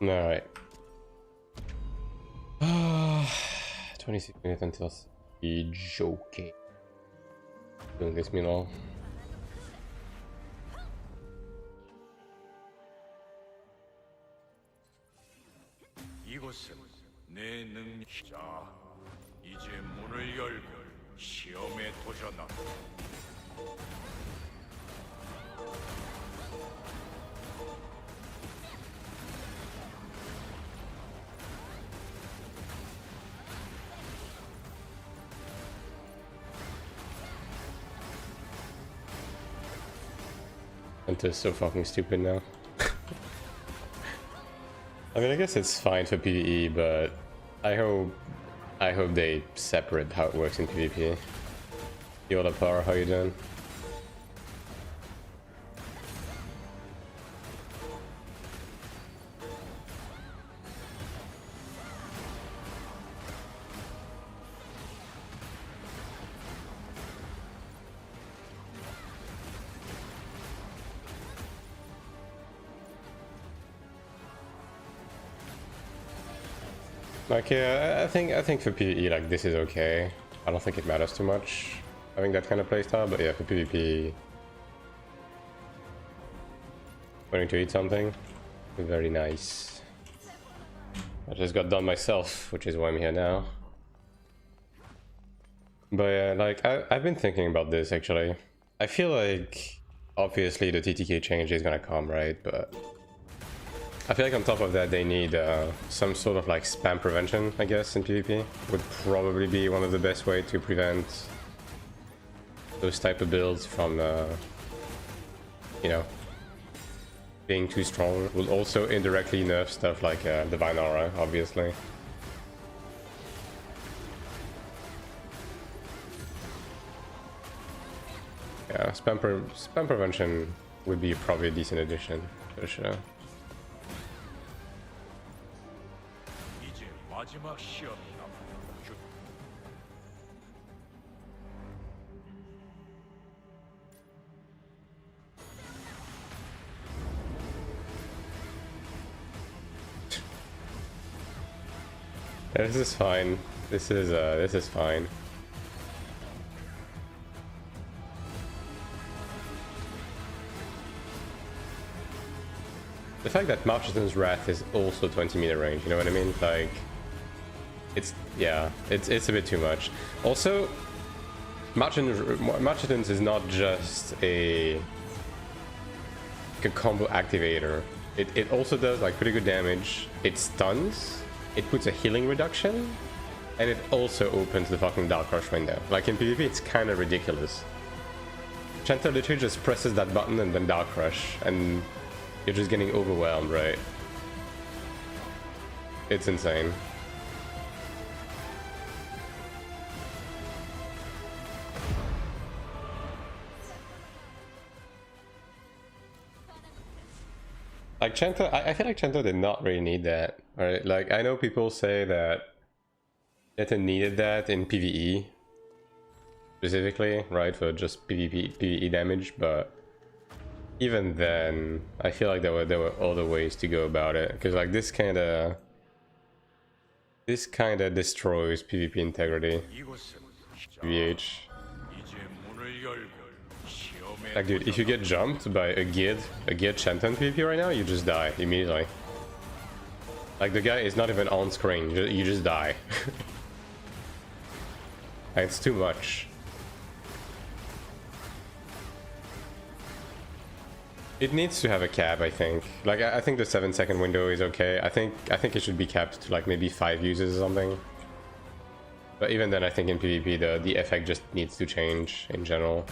Alright. 26 minutes until siege. Okay. Doing this meanwhile. 이곳은 내 능력. 자, 이제 문을 열고 시험에 도전하. Hunter's so fucking stupid now. I mean, I guess it's fine for PvE, but I hope they separate how it works in PvP. Yoda Power, how you doing? Like, yeah, I think for PvE, like, this is okay. I don't think it matters too much having that kind of playstyle, but yeah, for PvP, wanting to eat something, very nice. I just got done myself, which is why I'm here now. But yeah, like, I've been thinking about this, actually. I feel like, obviously, the TTK change is gonna come, right? But I feel like on top of that, they need some sort of like spam prevention, I guess, in PvP. Would probably be one of the best way to prevent those type of builds from, you know, being too strong. Will also indirectly nerf stuff like Divine Aura, obviously. Yeah, spam prevention would be probably a decent addition, for sure. 마지막 시험이다. This is fine. This is fine. The fact that Marcheton's Wrath is also 20-meter range, you know what I mean? Like, it's, yeah, it's a bit too much. Also, Marcheton's is not just a combo activator. It also does like pretty good damage. It stuns, it puts a healing reduction, and it also opens the fucking Dark Rush window. Like in PvP, it's kind of ridiculous. Chanter literally just presses that button and then Dark Rush, and you're just getting overwhelmed, right? It's insane. Like Chanto, I feel like Chanto did not really need that, right? Like, I know people say that Chanto needed that in PvE, specifically, right, for just PvE damage, but even then, I feel like there were other ways to go about it, because like this kind of destroys PvP integrity. VH. Like, dude, if you get jumped by a Gid Chanton PvP right now, you just die immediately. Like, the guy is not even on screen, you just die. It's too much. It needs to have a cap, I think. Like, I think the 7-second window is okay. I think it should be capped to like maybe 5 uses or something. But even then, I think in PvP the effect just needs to change in general.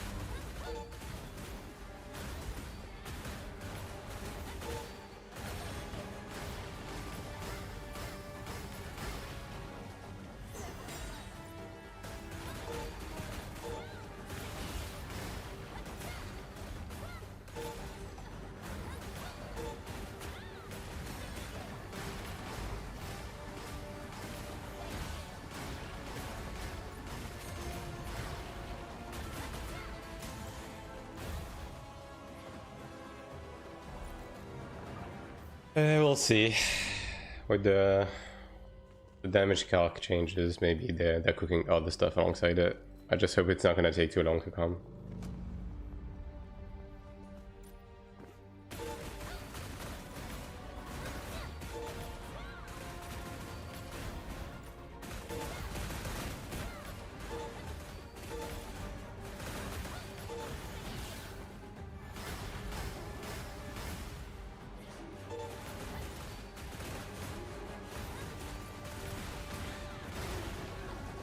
We'll see. with the damage calc changes, maybe they're cooking other stuff alongside it. I just hope it's not gonna take too long to come.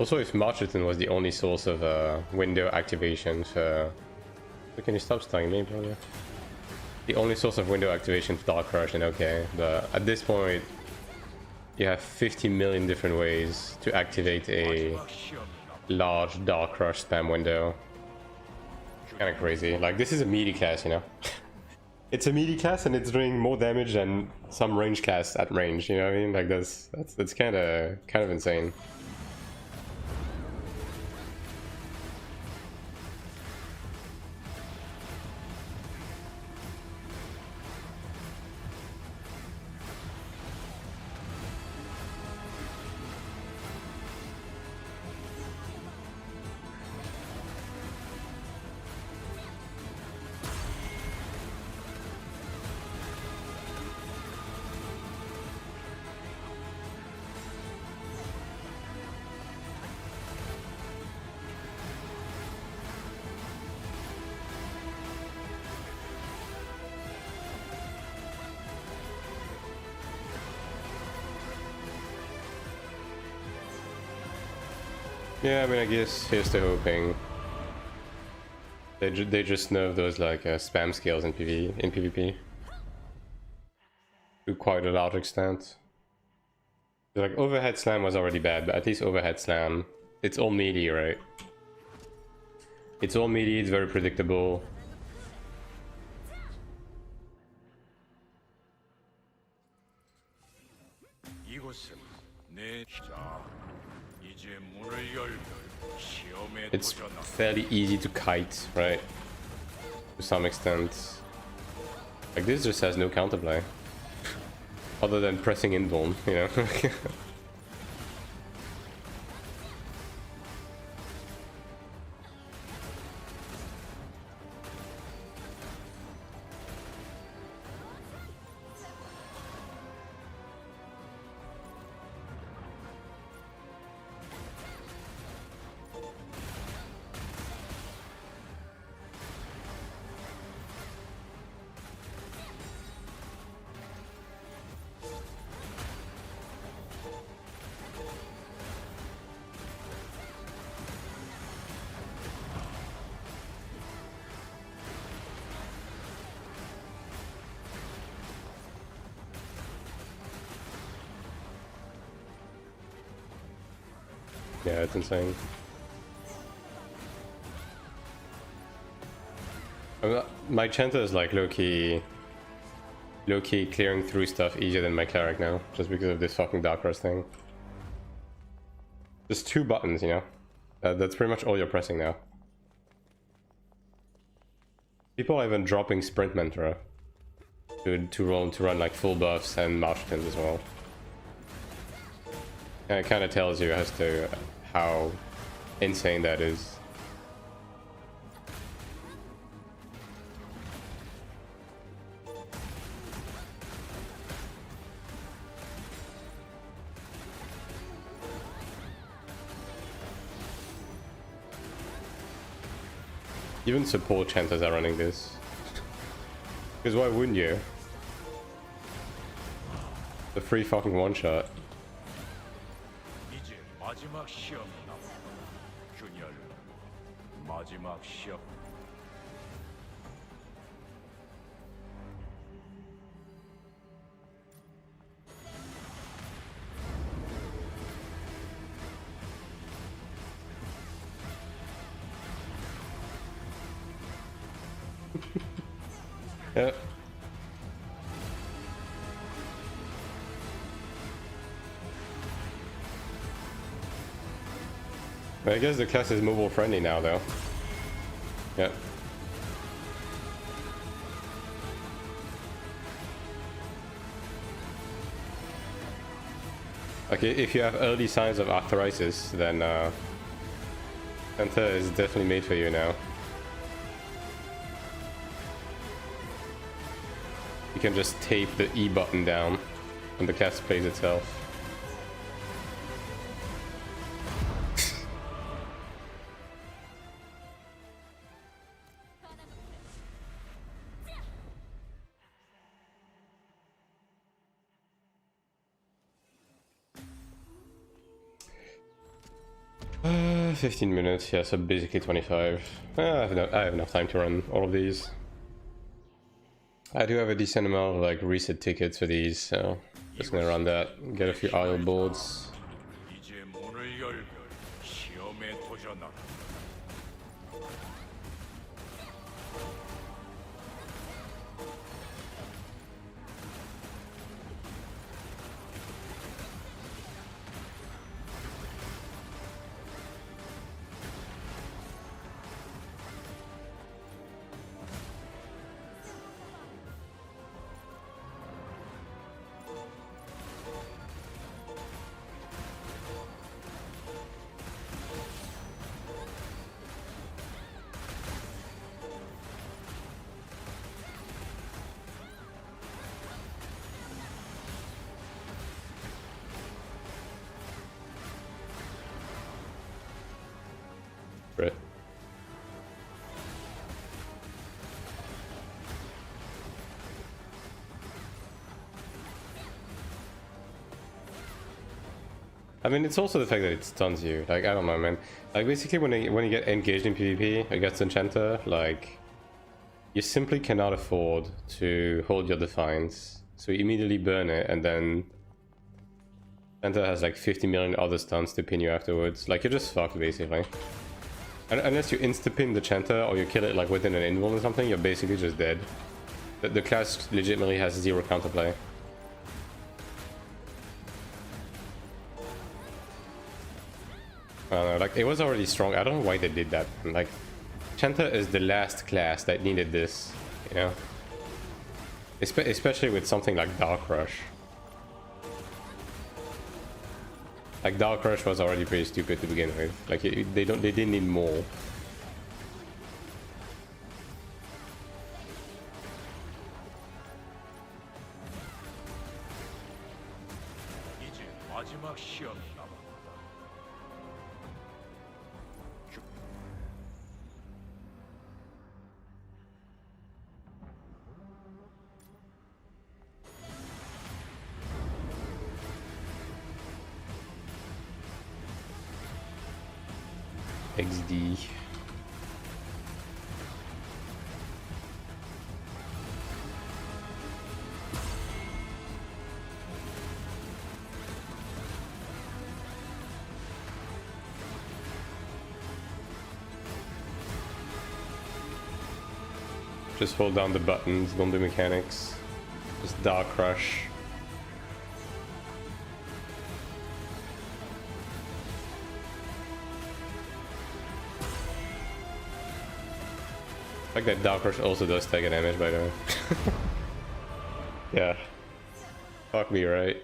Also, if Marcheton was the only source of window activation for... Can you stop stunning me, brother? The only source of window activation for Dark Rush, then okay. But at this point, you have 50 million different ways to activate a large Dark Rush spam window. Kind of crazy. Like, this is a melee class, you know? It's a melee class and it's doing more damage than some range class at range, you know what I mean? Like, that's kind of insane. Yeah, I mean, I guess here's the hoping. They just nerf those like spam skills in PvP to quite a large extent. Like overhead slam was already bad, but at least overhead slam, it's all melee, right? It's all melee. It's very predictable. It's fairly easy to kite, right? To some extent. Like this just has no counterplay. Other than pressing invuln, you know? Yeah, it's insane. My Chanter is like low-key clearing through stuff easier than my Cleric now, just because of this fucking Dark Rush thing. Just 2 buttons, you know? That's pretty much all you're pressing now. People are even dropping Sprint Mentor to run like full buffs and Marshkins as well. And it kind of tells you as to how insane that is. Even support chanters are running this. Because why wouldn't you? The free fucking one-shot. 마지막 시험 남 균열 마지막 시험 Yeah. I guess the class is mobile friendly now, though. Yep. Like, if you have early signs of arthritis, then Center is definitely made for you now. You can just tape the E button down when the class plays itself. Uh, 15 minutes, yeah, so basically 25. I have enough time to run all of these. I do have a decent amount of like reset tickets for these, so just gonna run that, get a few idle boards. 이제 문을 열고 시험에 도전하라. Right. I mean, it's also the fact that it stuns you. Like, I don't know, man. Like, basically, when you get engaged in PvP against Enchanter, like, you simply cannot afford to hold your Defiance. So you immediately burn it, and then Enchanter has like 50 million other stuns to pin you afterwards. Like, you're just fucked, basically. Unless you insta-pin the Chanter or you kill it like within an invuln or something, you're basically just dead. The class legitimately has zero counterplay. I don't know, like, it was already strong. I don't know why they did that. Like, Chanter is the last class that needed this, you know? Especially with something like Dark Rush. Like, Dark Rush was already pretty stupid to begin with. Like, they didn't need more. 이제 마지막 시험이 남았다. XD. Just hold down the buttons, don't do mechanics. Just Dark Rush. Like that Dark Rush also does take a damage, by the way. Yeah. Fuck me, right?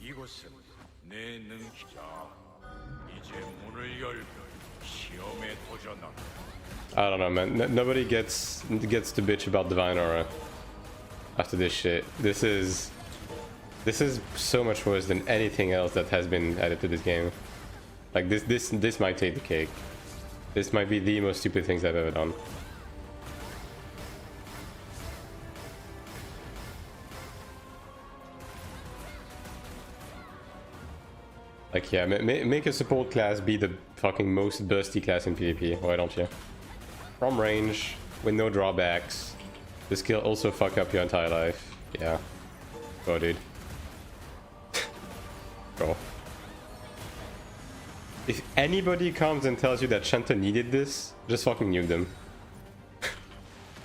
이곳은 내 능자. 이제 문을 열고 시험에 도전하라. I don't know, man. Nobody gets to bitch about Divine Aura after this shit. This is so much worse than anything else that has been added to this game. Like, this might take the cake. This might be the most stupid things I've ever done. Like, yeah, make a support class be the fucking most bursty class in PvP, why don't you? From range, with no drawbacks. The skill also fuck up your entire life. Yeah. Go, dude. Go. If anybody comes and tells you that Shanta needed this, just fucking nuke them.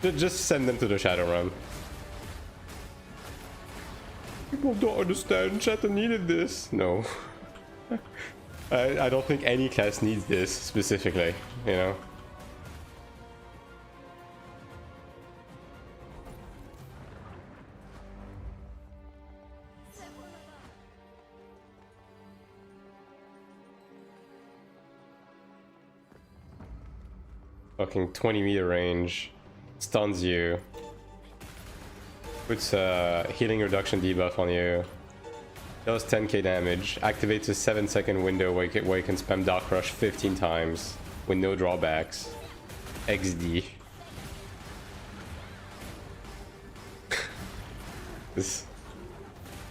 Just send them to the Shadow Realm. People don't understand. Chatter needed this. No. I don't think any class needs this specifically, you know? Fucking 20-meter range. Stuns you. Puts a healing reduction debuff on you. Does 10k damage. Activates a 7-second window where you can spam Dark Rush 15 times with no drawbacks. XD. This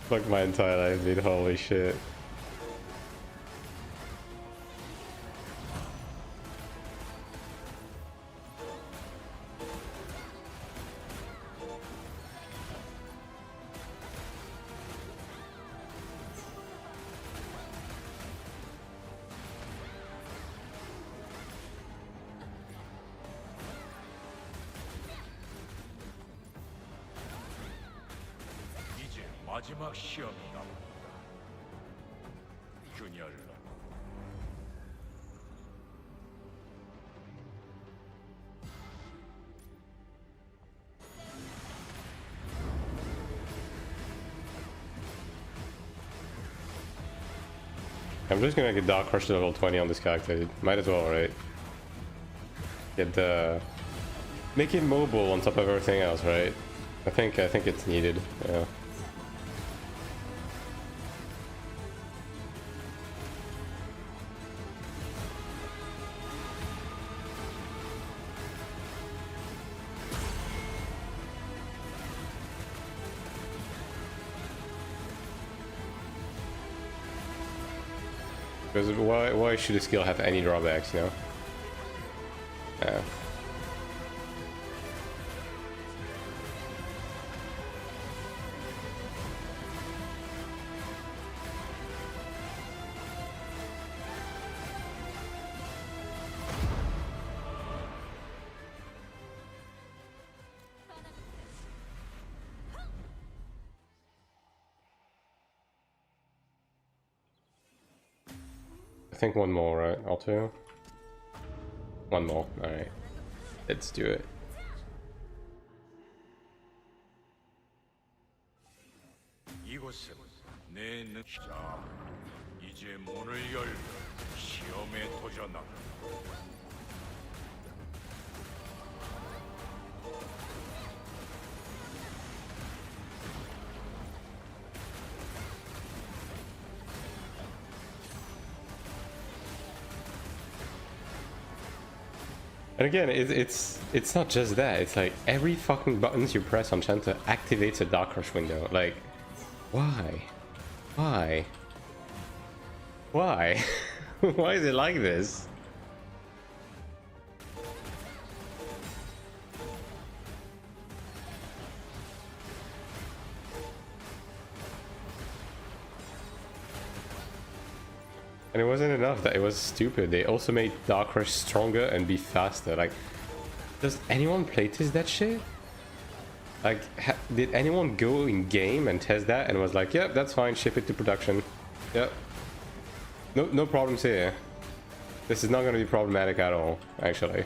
fucked my entire life, dude. Holy shit. 이제 마지막 시험이다. 균열. I'm just gonna get Dark Rush to level 20 on this character, dude. Might as well, right? Get the... Make it mobile on top of everything else, right? I think it's needed, yeah. Because why should a skill have any drawbacks, you know? Yeah. I think one more, right? Or two? One more, alright. Let's do it. 이곳은 내 자, 이제 문을 열고 시험에 도전하라. And again, it's not just that. It's like every fucking buttons you press on Chanter activates a Dark Rush window. Like, why? Why? Why? Why is it like this? And it wasn't enough that it was stupid. They also made Dark Rush stronger and be faster. Like, does anyone playtest that shit? Like, did anyone go in game and test that and was like, yep, that's fine, ship it to production. Yep. No problems here. This is not going to be problematic at all, actually.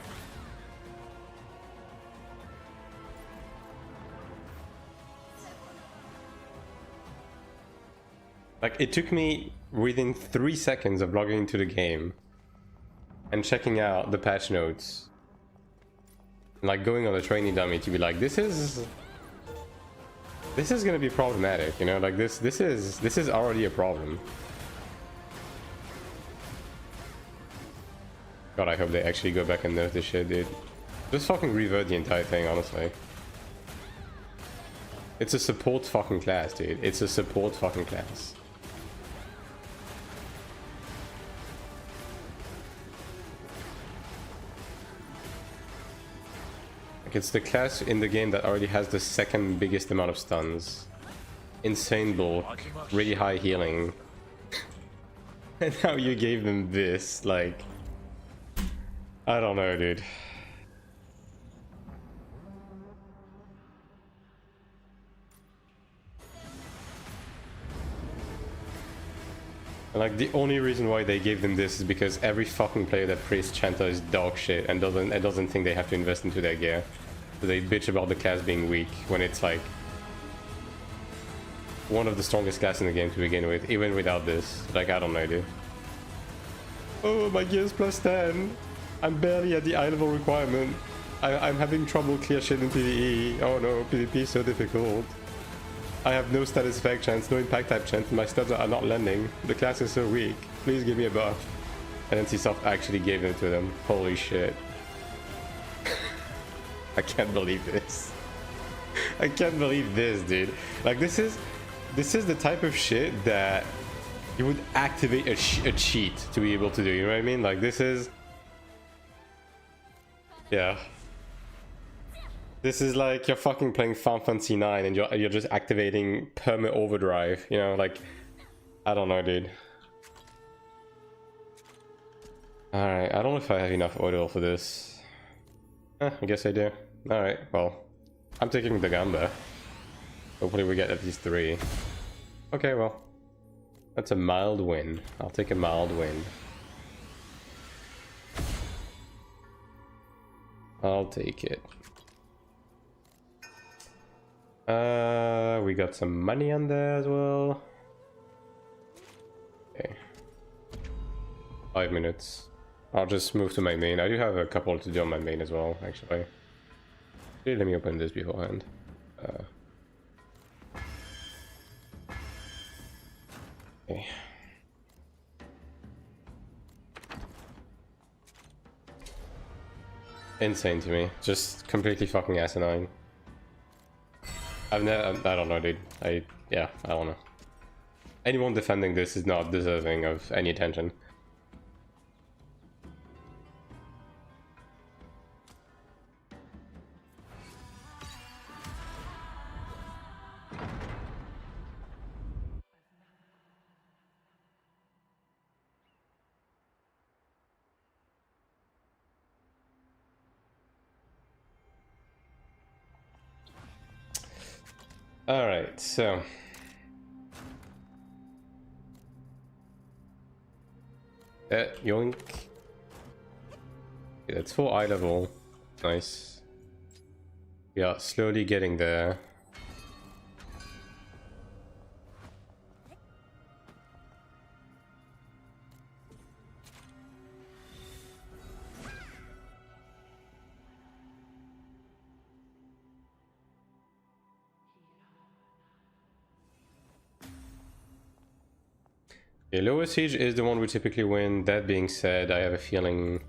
Like, it took me within 3 seconds of logging into the game and checking out the patch notes, like going on a training dummy to be like, this is gonna be problematic, you know, like this is already a problem. God, I hope they actually go back and nerf this shit, dude. Just fucking revert the entire thing, honestly. It's a support fucking class, dude. It's a support fucking class. It's the class in the game that already has the second biggest amount of stuns. Insane bulk, really high healing. And now you gave them this, like... I don't know, dude. And like the only reason why they gave them this is because every fucking player that plays Chanta is dog shit and doesn't think they have to invest into their gear. So they bitch about the class being weak when it's like one of the strongest class in the game to begin with, even without this. Like, I don't know, dude. Oh, my gear's plus 10. I'm barely at the eye level requirement. I'm having trouble clear shit in PvE. Oh no, PvP is so difficult. I have no status effect chance, no impact type chance, and my stats are not landing. The class is so weak. Please give me a buff. And then Csoft actually gave it to them. Holy shit. I can't believe this. I can't believe this, dude. Like, this is the type of shit that you would activate a cheat to be able to do. You know what I mean? Like, this is... Yeah. This is like you're fucking playing Final Fantasy 9 and you're just activating perma overdrive, you know, like, I don't know, dude. Alright, I don't know if I have enough oil for this. I guess I do. Alright, well, I'm taking the Gamba. Hopefully we get at least 3. Okay, well, that's a mild win. I'll take a mild win. I'll take it. We got some money on there as well. Okay. 5 minutes. I'll just move to my main. I do have a couple to do on my main as well, actually. Okay, let me open this beforehand. Okay. Insane to me. Just completely fucking asinine. I don't know, dude. Yeah, I don't know. Anyone defending this is not deserving of any attention. Alright, so... yoink. Okay, that's full eye level. Nice. We are slowly getting there. Okay, lower siege is the one we typically win. That being said, I have a feeling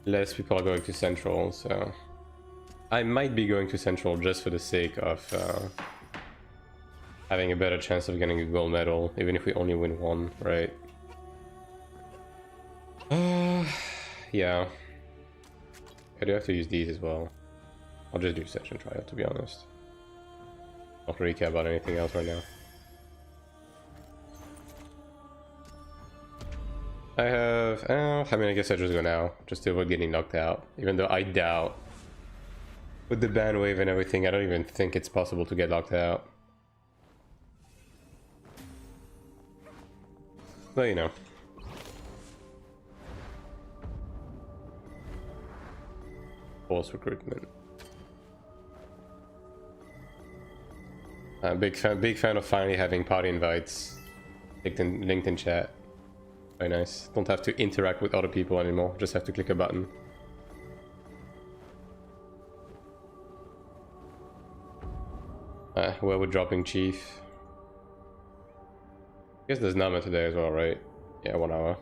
less people are going to central, so I might be going to central just for the sake of having a better chance of getting a gold medal, even if we only win 1, right? Yeah. I do have to use these as well. I'll just do search and trial, to be honest. Not really care about anything else right now. I have... I mean, I guess I just go now, just to avoid getting knocked out. Even though I doubt, with the ban wave and everything, I don't even think it's possible to get knocked out. But, you know. False recruitment. Big fan of finally having party invites linked in chat. Very nice. Don't have to interact with other people anymore. Just have to click a button. Where we're dropping Chief. I guess there's Nama today as well, right? Yeah, 1 hour.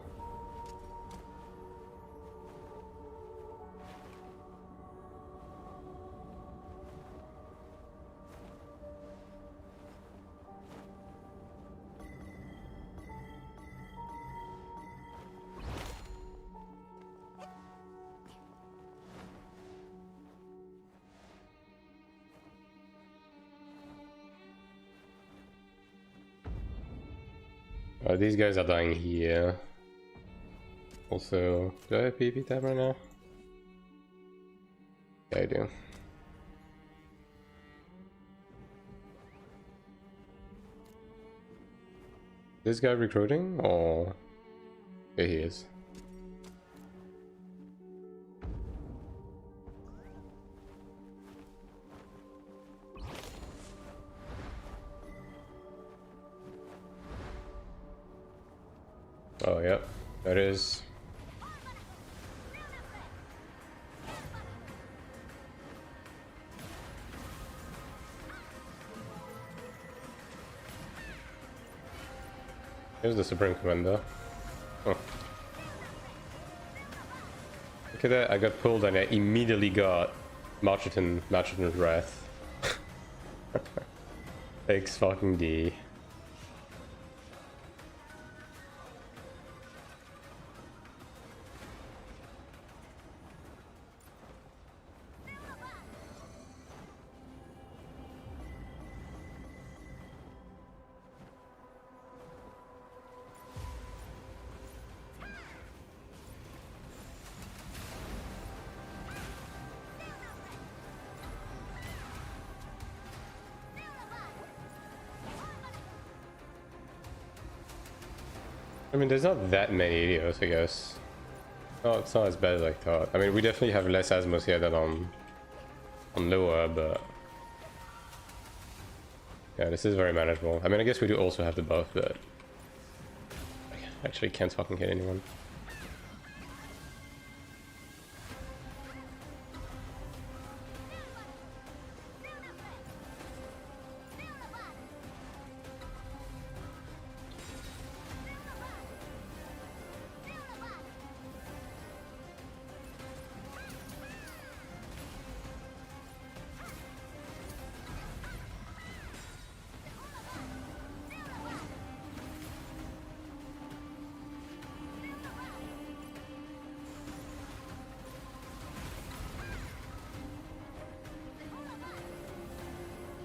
These guys are dying here. Also, do I have PvP tab right now? Yeah, I do. This guy recruiting, or... Here he is. Oh, yep, that is. Here's the Supreme Commander. Huh. Look at that, I got pulled and I immediately got Marcheton's Wrath. Thanks fucking D. I mean, there's not that many idiots, I guess. Oh, it's not as bad as I thought. I mean, we definitely have less Asmos here than on lower, but... Yeah, this is very manageable. I mean, I guess we do also have the buff, but... I actually can't fucking hit anyone.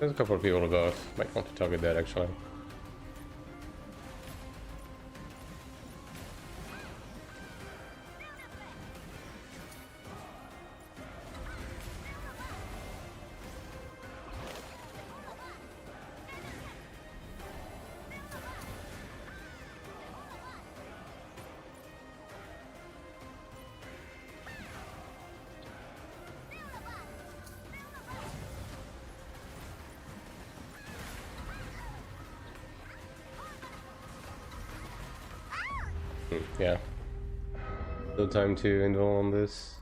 There's a couple of people above. Might want to target that actually. Yeah. No time to involve on this.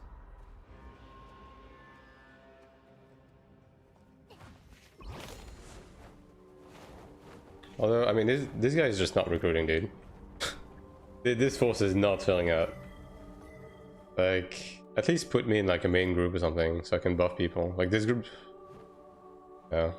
Although, I mean, this guy is just not recruiting, dude. This force is not filling up. Like, at least put me in like a main group or something so I can buff people. Like this group. Yeah.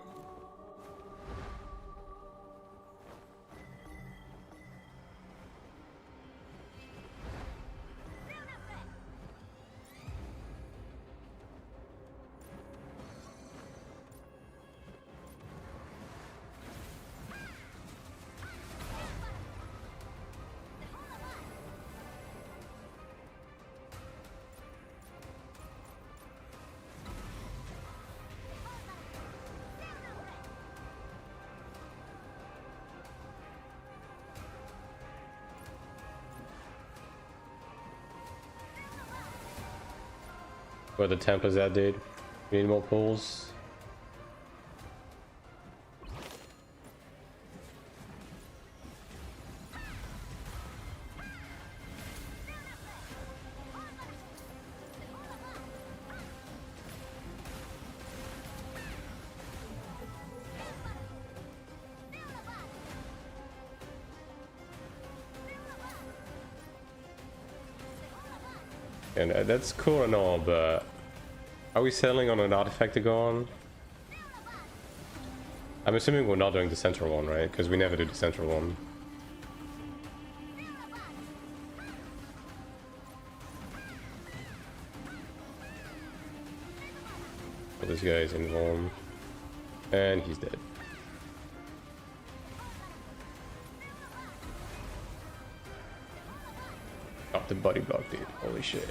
Where the temp is at, dude. We need more pulls. And that's cool and all, but are we settling on an artifact to go on? I'm assuming we're not doing the central one, right? Because we never do the central one. But this guy is involved. And he's dead. Oh, the body block, dude. Holy shit.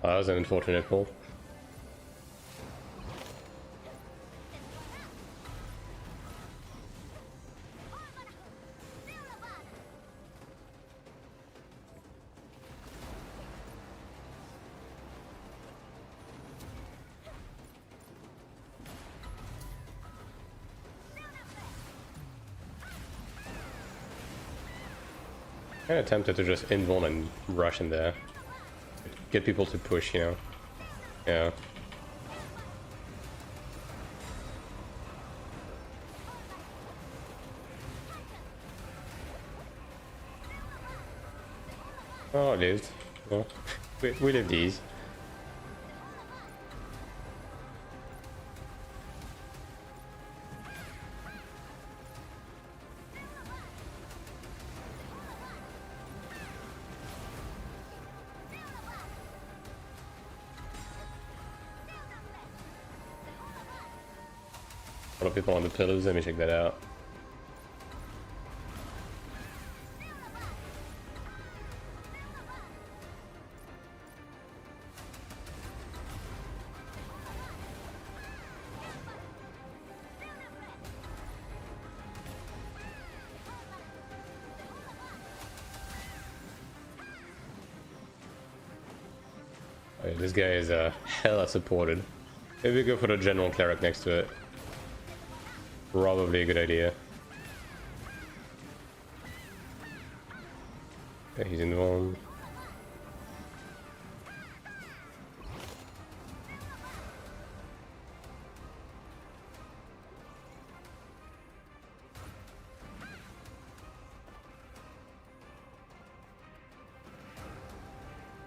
Oh, that was an unfortunate pull. I attempted to just invuln and rush in there. Get people to push, you know? Yeah. Oh, I lived. Well, we lived these. A lot of people on the pillars, let me check that out. Oh, yeah, this guy is hella supported. Maybe we go for the general cleric next to it. Probably a good idea. Okay, he's involved.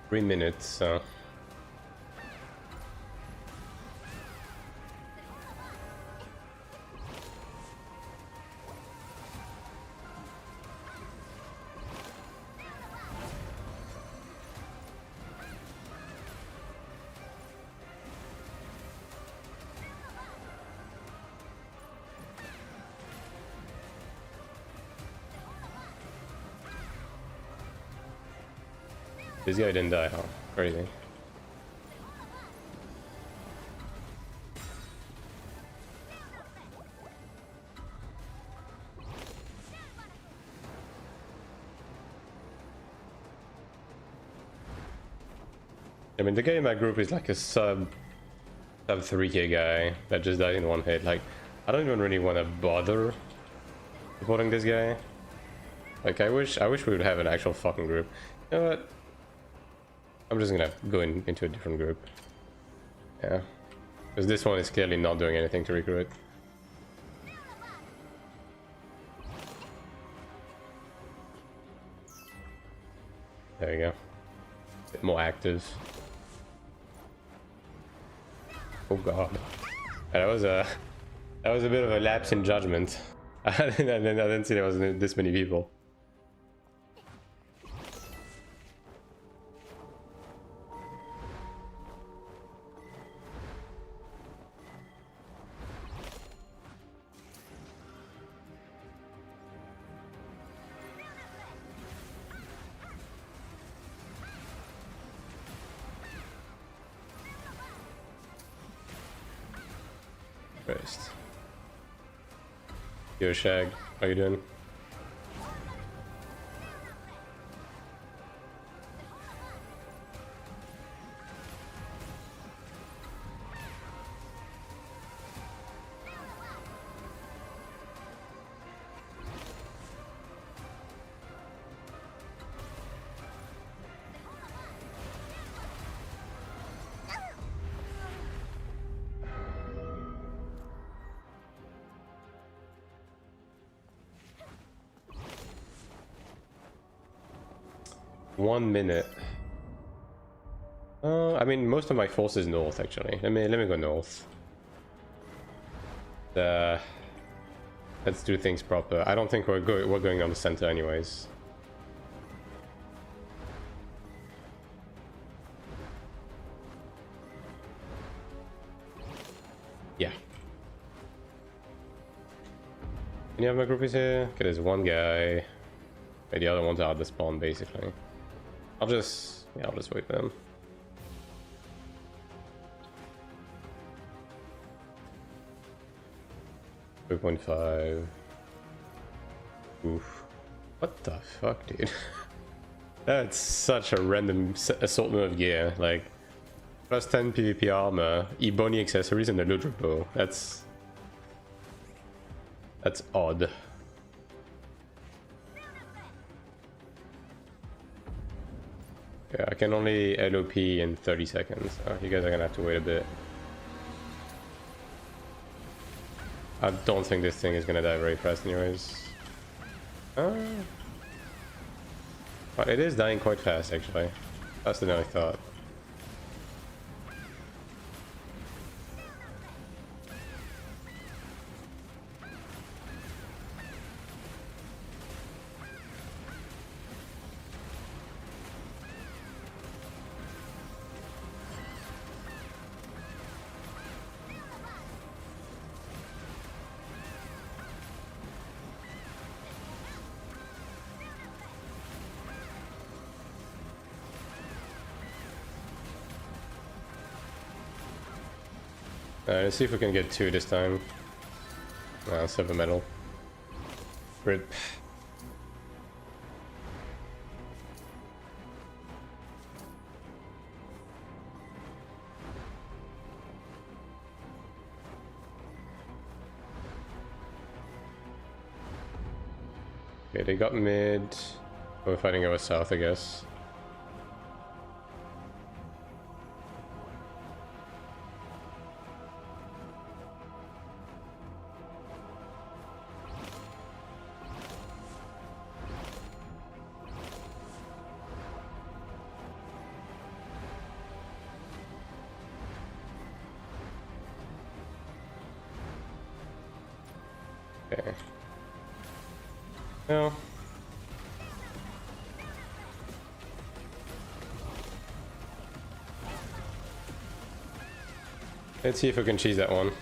Three minutes. This guy didn't die, huh? Crazy. I mean, the guy in my group is like a sub 3k guy that just died in one hit. Like, I don't even really want to bother supporting this guy. Like, I wish we would have an actual fucking group. You know what? I'm just gonna go into a different group. Yeah. Because this one is clearly not doing anything to recruit. There you go. A bit more active. Oh god. That was a bit of a lapse in judgment. I didn't see there was this many people. Christ. Yo, Shag, how you doing? One minute. I mean, most of my force is north, actually. Let me go north. Let's do things proper. I don't think we're going on the center, anyways. Yeah. Any of my group is here? Okay, there's one guy. Okay, the other ones are at the spawn, basically. I'll just wait for them. 3.5. Oof. What the fuck, dude? That's such a random assortment of gear. Like, plus 10 PvP armor, Ebony accessories, and a Ludra bow. That's odd. Yeah, I can only LOP in 30 seconds. Oh, you guys are gonna have to wait a bit. I don't think this thing is gonna die very fast anyways. But it is dying quite fast actually. Faster than I thought. Let's see if we can get 2 this time. Silver medal. RIP. Okay, they got mid. We're fighting over south, I guess. Okay. No. Let's see if we can cheese that one.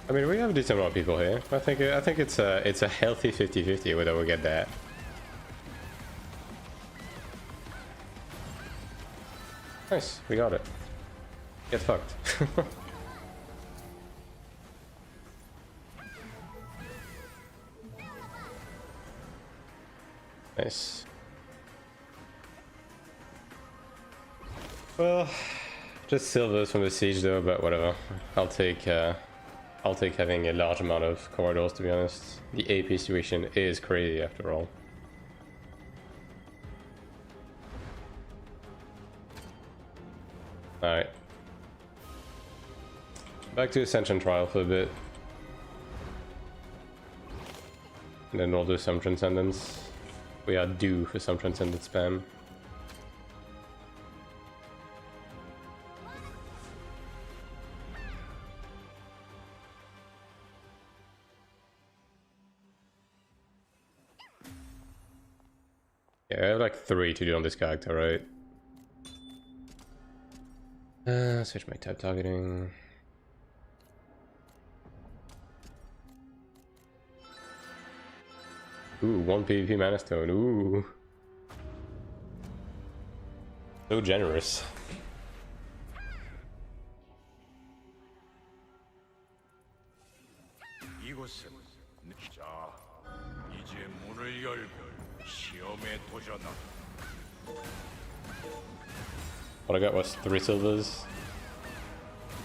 I mean, we have a decent amount of people here. I think it's a healthy 50-50 whether we get that. Nice, we got it. Get fucked. Nice. Well, just silvers from the siege though, but whatever. I'll take having a large amount of corridors, to be honest. The AP situation is crazy after all. Alright. Back to Ascension Trial for a bit. And then we'll do some Transcendence. We are due for some Transcendent spam. Yeah, I have like 3 to do on this character, right? Switch my tab targeting. Ooh, 1 PvP mana stone. Ooh. So generous. 이곳은 자, 이제 문을 열고 시험에 도전하. What I got was 3 silvers.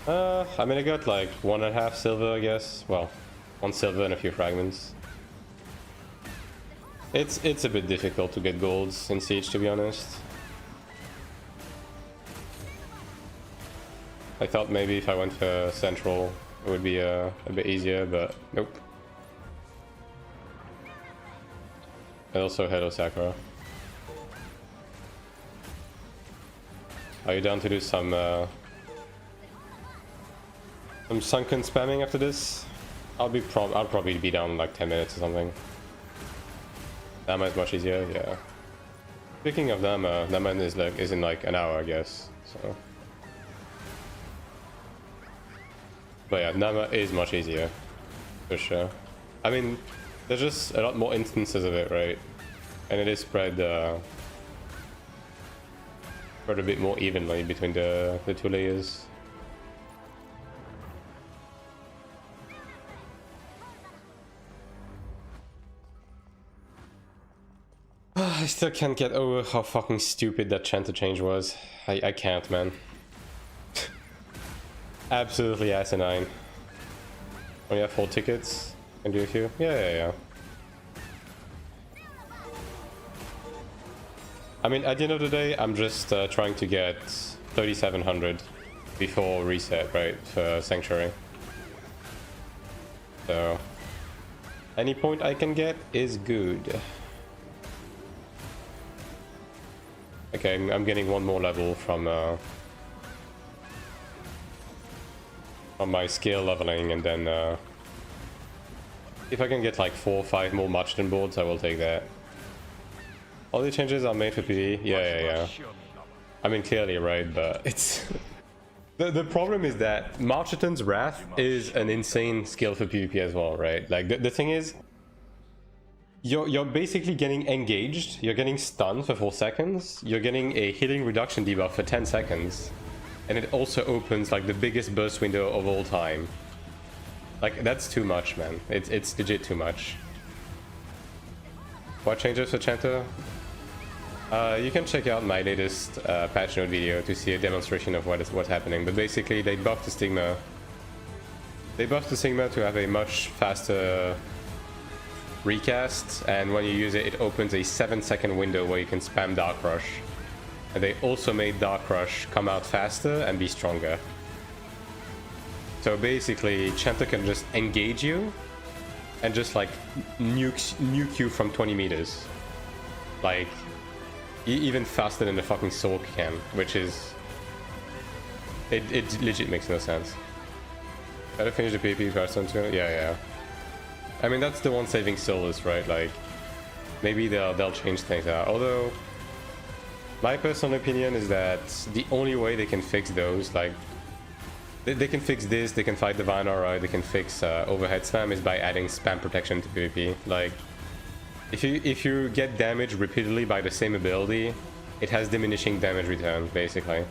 I mean, I got like 1.5 silver, I guess. Well, 1 silver and a few fragments. It's a bit difficult to get golds in Siege, to be honest. I thought maybe if I went for Central, it would be a bit easier, but nope. And also Hello Sakura. Are you down to do some sunken spamming after this? I'll probably be down in like 10 minutes or something. Nama is much easier, yeah. Speaking of Nama, Nama is in like an hour, I guess. So, but yeah, Nama is much easier, for sure. I mean, there's just a lot more instances of it, right? And it is spread a bit more evenly between the two layers. I still can't get over how fucking stupid that Chanter change was. I can't, man. Absolutely asinine. Only have 4 tickets. Can do a few. Yeah. I mean, at the end of the day, I'm just trying to get 3,700 before reset, right, for Sanctuary. So, any point I can get is good. Okay, I'm getting 1 more level from my skill leveling, and then if I can get like 4 or 5 more Marchton boards, I will take that. All the changes are made for PvE. Yeah. I mean, clearly, right? But it's the problem is that Marchton's Wrath is an insane skill for PvP as well, right? Like the thing is, you're basically getting engaged, you're getting stunned for 4 seconds, you're getting a healing reduction debuff for 10 seconds, and it also opens like the biggest burst window of all time. Like, that's too much, man. It's legit too much. What changes for Chanter? You can check out my latest patch note video to see a demonstration of what's happening, but basically they buffed the Stigma. They buffed the Stigma to have a much faster recast, and when you use it, it opens a 7-second window where you can spam Dark Rush. And they also made Dark Rush come out faster and be stronger. So basically, Chanter can just engage you and just like nuke you from 20 meters. Like, even faster than the fucking Sork can, which is... It legit makes no sense. Gotta finish the PvP first, yeah. I mean, that's the one saving Solus, right? Like, maybe they'll change things out. Although, my personal opinion is that the only way they can fix those, like, they can fix this, they can fight Divine Aura, they can fix overhead spam is by adding spam protection to PvP. Like, if you get damaged repeatedly by the same ability, it has diminishing damage return, basically.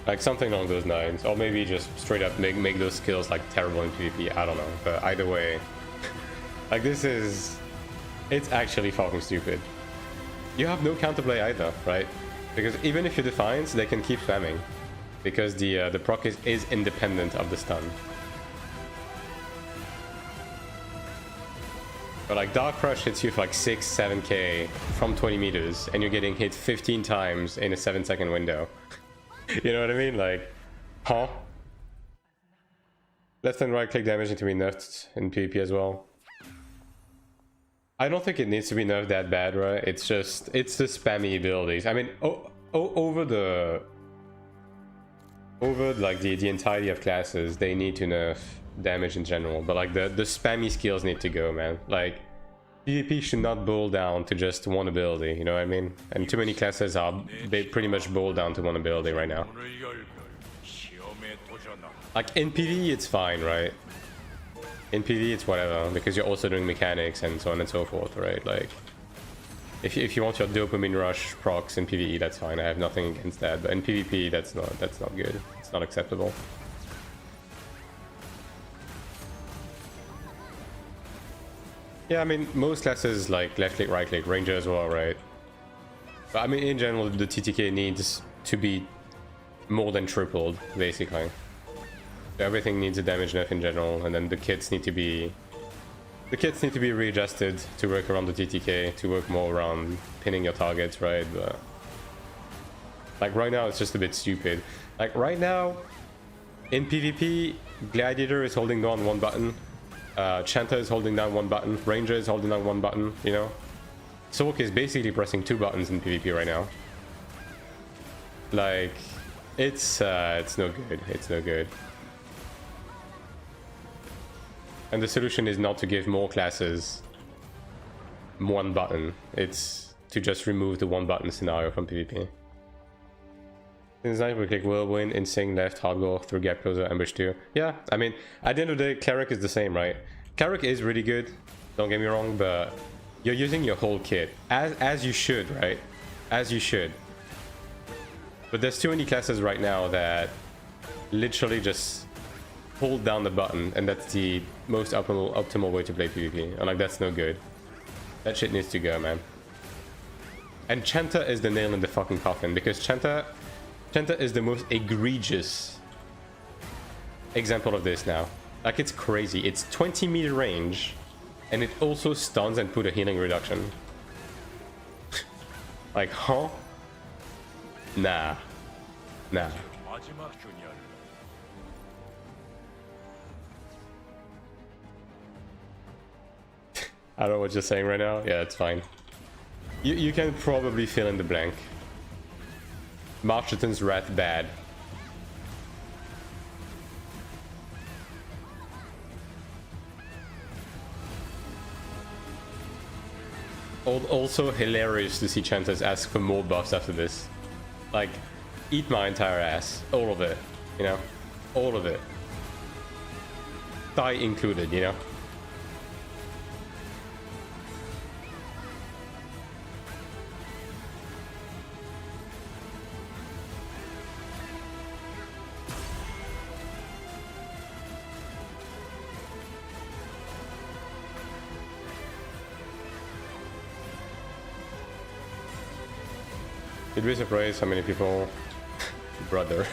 Like something along those lines, or maybe just straight up make those skills like terrible in PvP. I don't know, but either way, like it's actually fucking stupid. You have no counterplay either, right? Because even if you Defiance, they can keep spamming, because the proc is independent of the stun. But like Dark Rush hits you for like 6-7k from 20 meters, and you're getting hit 15 times in a 7-second window. You know what I mean? Like, huh? Left and right click damage need to be nerfed in PvP as well. I don't think it needs to be nerfed that bad, right? It's the spammy abilities. I mean, over like the entirety of classes, they need to nerf damage in general. But like the spammy skills need to go, man. Like, PvP should not boil down to just one ability, you know what I mean? And too many classes they pretty much boil down to one ability right now. Like in PvE it's fine, right? In PvE it's whatever, because you're also doing mechanics and so on and so forth, right? Like, if you want your dopamine rush procs in PvE, that's fine. I have nothing against that. But in PvP, that's not good. It's not acceptable. Yeah, I mean, most classes like left click, right click, ranger as well, right? But I mean, in general, the TTK needs to be more than tripled, basically. Everything needs a damage nerf in general, and then the kits need to be readjusted to work around the TTK, to work more around pinning your targets, right? But like right now, it's just a bit stupid. Like right now, in PvP, Gladiator is holding down one button. Chanter is holding down one button, Ranger is holding down one button, you know? Sork is basically pressing 2 buttons in PvP right now. Like, it's no good, it's no good. And the solution is not to give more classes one button, it's to just remove the one button scenario from PvP. It's nice we click Whirlwind, Insane left, Hardcore, through Gap Closer, Ambush 2. Yeah, I mean, at the end of the day, Cleric is the same, right? Cleric is really good, don't get me wrong, but you're using your whole kit. As you should, right? As you should. But there's too many classes right now that literally just hold down the button, and that's the most optimal way to play PvP. And like, that's no good. That shit needs to go, man. And Chanta is the nail in the fucking coffin, because Chanta is the most egregious example of this now. Like, it's crazy. It's 20-meter range, and it also stuns and put a healing reduction. Like, huh? Nah. Nah. I don't know what you're saying right now. Yeah, it's fine. You can probably fill in the blank. Marcheton's Wrath bad. Also hilarious to see Chantas ask for more buffs after this. Like, eat my entire ass. All of it. You know? All of it. Die included, you know? You'd be surprised how many people... Brother.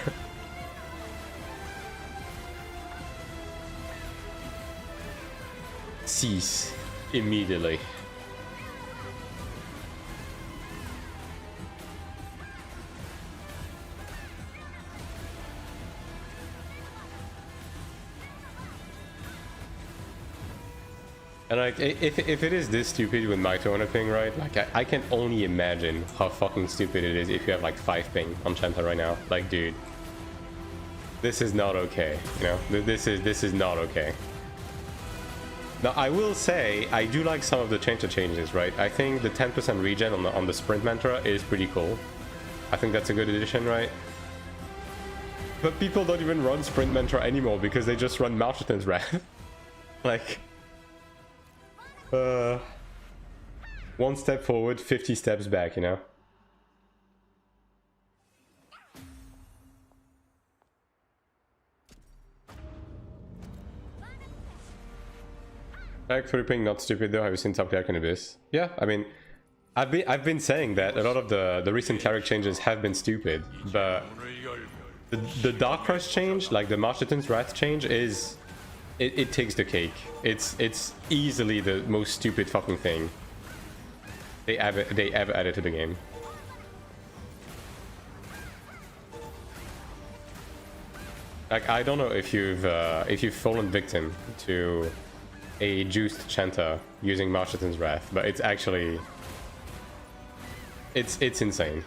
Cease. Immediately. And like, if it is this stupid with my 200 ping, right? Like, I can only imagine how fucking stupid it is if you have like 5 ping on Chanta right now. Like, dude, this is not okay. You know, this is not okay. Now, I will say I do like some of the changes, right? I think the 10% regen on the sprint mantra is pretty cool. I think that's a good addition, right? But people don't even run sprint mantra anymore because they just run Marcheton's Wrath. Like. 1 step forward, 50 steps back, you know? Like, flipping not stupid though. Have you seen Top Cleric and Abyss? Yeah, I mean, I've been saying that a lot of the recent Cleric changes have been stupid, but the Dark Crush change, like the Marcheton's Wrath change, is it takes the cake. It's easily the most stupid fucking thing they ever added to the game. Like, I don't know if you've fallen victim to a juiced Chanta using Marcheton's Wrath, but it's actually it's insane.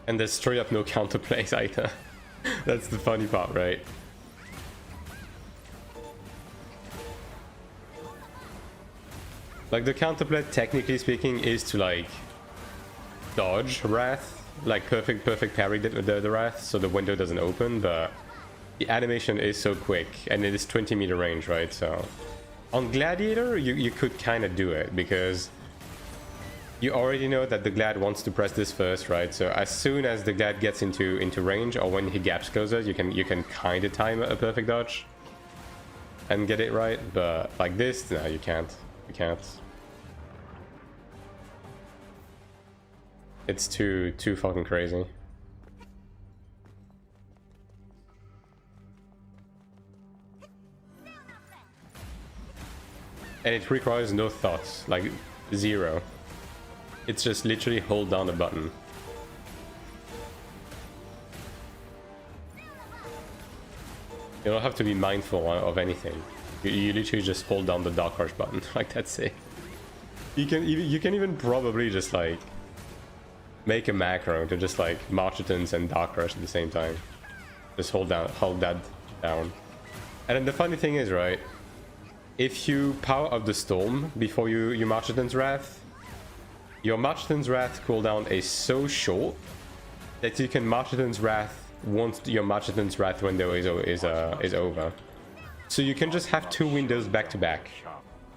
And there's straight up no counterplays either. That's the funny part, right? Like, the counterplay, technically speaking, is to like dodge Wrath, like perfect parry the Wrath, so the window doesn't open, but the animation is so quick, and it is 20-meter range, right? So on Gladiator, you could kind of do it, because you already know that the Glad wants to press this first, right? So as soon as the Glad gets into range, or when he gaps closer, you can kind of time a perfect dodge and get it right. But like this, no, you can't. You can't. It's too fucking crazy. And it requires no thoughts, like zero. It's just literally hold down the button. You don't have to be mindful of anything. You literally just hold down the Dark Rush button. Like, that's it. You can even probably just like make a macro to just like Marchetons and Dark Rush at the same time. Just hold that down. And then the funny thing is, right, if you power up the Storm before you Marcheton's Wrath, your Marchitan's Wrath cooldown is so short that you can Marchitan's Wrath once your Marchitan's Wrath window is over. So you can just have 2 windows back to back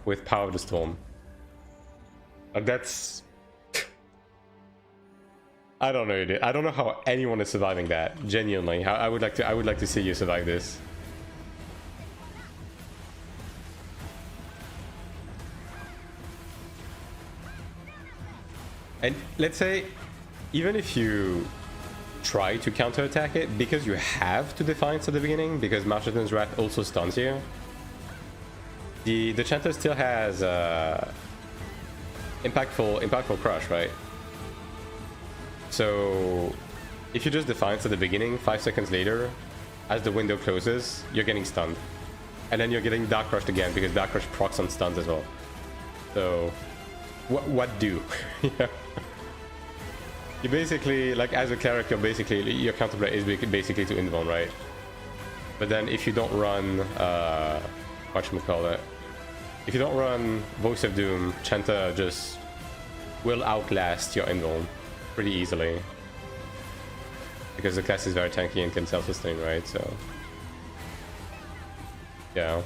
with Power of the Storm. Like that's... I don't know, dude. I don't know how anyone is surviving that. Genuinely, I would like to see you survive this. And let's say, even if you try to counterattack it, because you have to Defiance at the beginning, because Marchitan's Wrath also stuns you, the Chanter still has impactful crush, right? So if you just Defiance at the beginning, 5 seconds later, as the window closes, you're getting stunned. And then you're getting Dark Crushed again, because Dark Crush procs on stuns as well. So what do? Yeah. You basically, like as a cleric, your counterplay is basically to invuln, right? But then if you don't run, whatchamacallit, if you don't run Voice of Doom, Chanta just will outlast your invuln pretty easily. Because the class is very tanky and can self-sustain, right? So, yeah.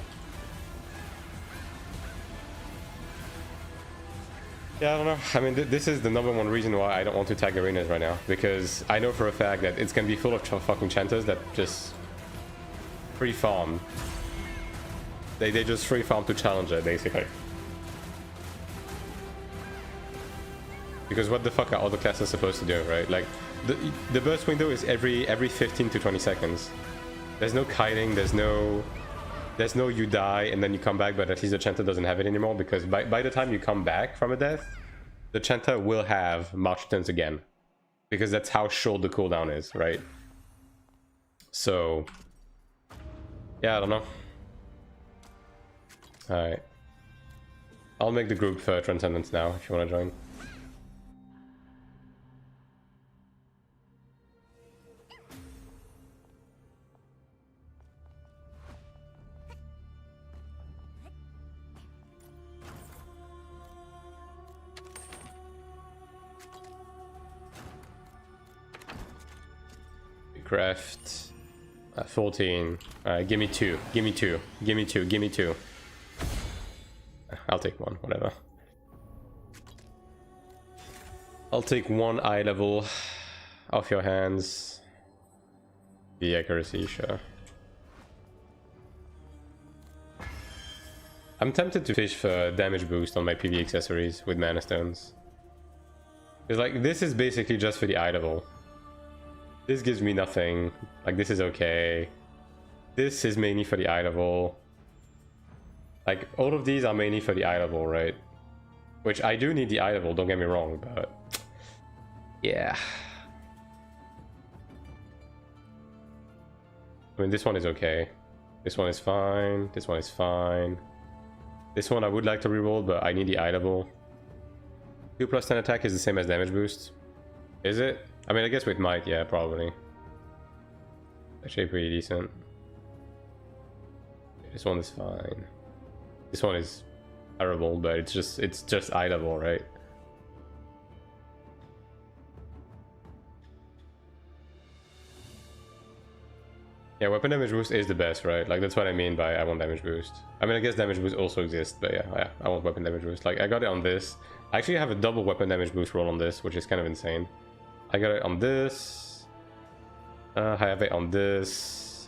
Yeah, I don't know. I mean, this is the #1 reason why I don't want to tag arenas right now. Because I know for a fact that it's gonna be full of fucking Chantas that just free farm. They just free farm to challenge it, basically. Because what the fuck are other classes supposed to do, right? Like, the burst window is every 15 to 20 seconds. There's no kiting, there's no you die and then you come back, but at least the Chanta doesn't have it anymore, because by the time you come back from a death, the Chanta will have Marchitans again. Because that's how short the cooldown is, right? So, yeah, I don't know. Alright. I'll make the group for Transcendence now, if you want to join. Craft 14. Alright, give me 2. Give me 2. Give me 2. Give me 2. I'll take 1, whatever. I'll take 1 eye level off your hands. The accuracy, sure. I'm tempted to fish for damage boost on my PV accessories with mana stones. Because like this is basically just for the eye level. This gives me nothing. Like, this is okay. This is mainly for the eye level. Like, all of these are mainly for the eye level, right? Which I do need the eye level, don't get me wrong, but... yeah. I mean, this one is okay. This one is fine. This one is fine. This one I would like to reroll, but I need the eye level. 2+10 attack is the same as damage boost. Is it? I mean, I guess with might, yeah, probably. Actually pretty decent. This one is fine. This one is terrible, but it's just eye level, right? Yeah, weapon damage boost is the best, right? Like, that's what I mean by I want damage boost. I mean, I guess damage boost also exists, but yeah, I want weapon damage boost. Like, I got it on this. I actually have a double weapon damage boost roll on this, which is kind of insane. I got it on this. I have it on this.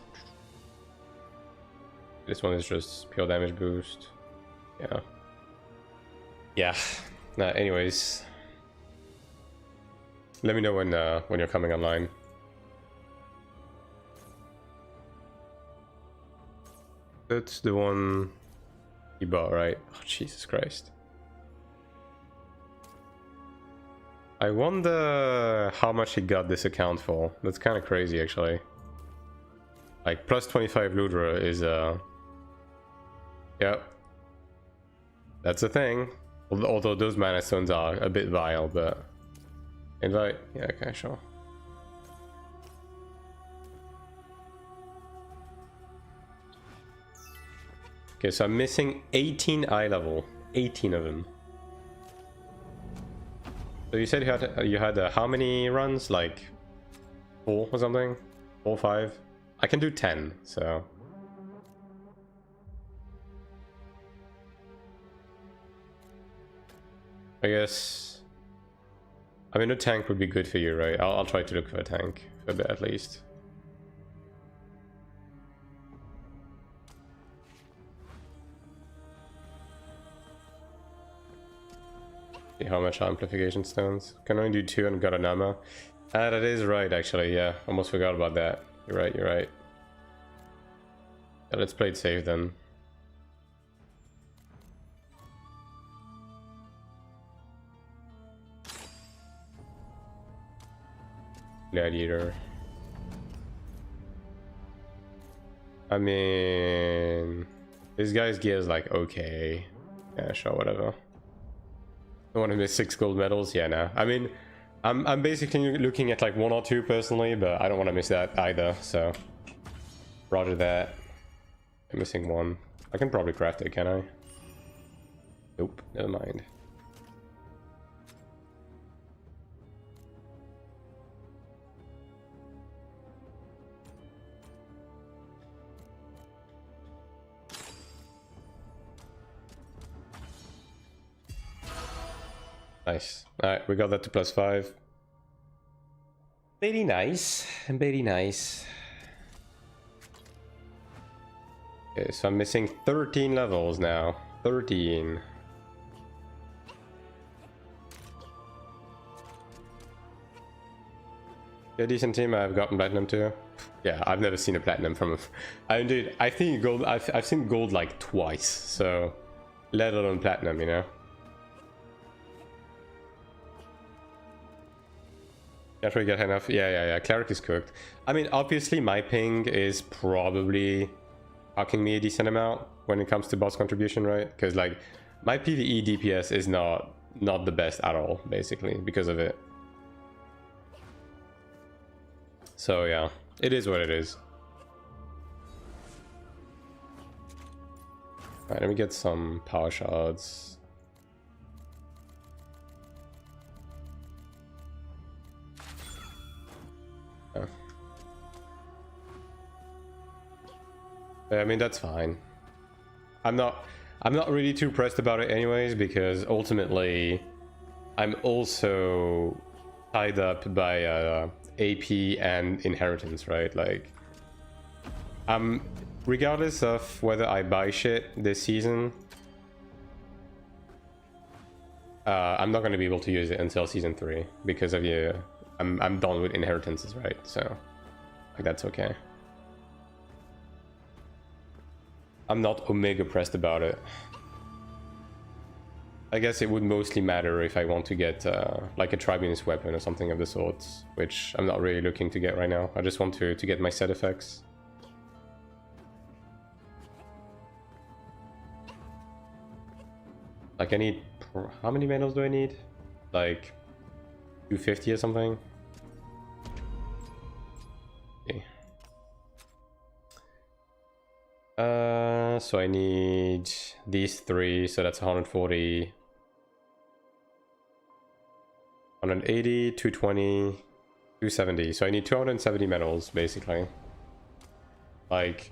This one is just pure damage boost. Yeah. Yeah. Anyways. Let me know when you're coming online. That's the one you bought, right? Oh, Jesus Christ. I wonder how much he got this account for. That's kind of crazy, actually. Like, plus 25 Ludra is, yep. That's a thing. Although those mana stones are a bit vile, but... invite? Yeah, okay, sure. Okay, so I'm missing 18 eye level. 18 of them. So you said you had how many runs? Like 4 or something? 4, 5? I can do 10, so... I guess... I mean, a tank would be good for you, right? I'll try to look for a tank for a bit at least. See how much amplification stones. Can only do 2 and got an armor. Ah, that is right, actually, yeah. Almost forgot about that. You're right, you're right. Yeah, let's play it safe then. Gladiator. I mean... this guy's gear is like, okay. Yeah, sure, whatever. I want to miss 6 gold medals? Yeah, no. I mean, I'm basically looking at like 1 or 2 personally, but I don't want to miss that either, so... roger that. I'm missing 1. I can probably craft it, can I? Nope, never mind. Nice. Alright, we got that to +5. Very nice. Very nice. Okay, so I'm missing 13 levels now. 13. Yeah, decent team. I've gotten platinum too. Yeah, I've never seen a platinum from a... I mean, dude, I think gold... I've seen gold like twice, so... let alone platinum, you know? Can't really get enough. Yeah. Cleric is cooked. I mean, obviously my ping is probably hacking me a decent amount when it comes to boss contribution, right? Because like my PvE DPS is not the best at all, basically, because of it. So yeah, it is what it is. Alright, let me get some power shards. I mean, that's fine. I'm not really too pressed about it anyways, because ultimately I'm also tied up by AP and inheritance, right? Like, regardless of whether I buy shit this season, I'm not going to be able to use it until season 3 because of I'm done with inheritances, right? So like, that's okay. I'm not omega pressed about it. I guess it would mostly matter if I want to get like a tribunus weapon or something of the sort, which I'm not really looking to get right now. I just want to get my set effects. Like, I need... how many medals do I need? Like 250 or something? Okay. So I need these 3, so that's 140, 180, 220, 270. So I need 270 medals, basically. Like,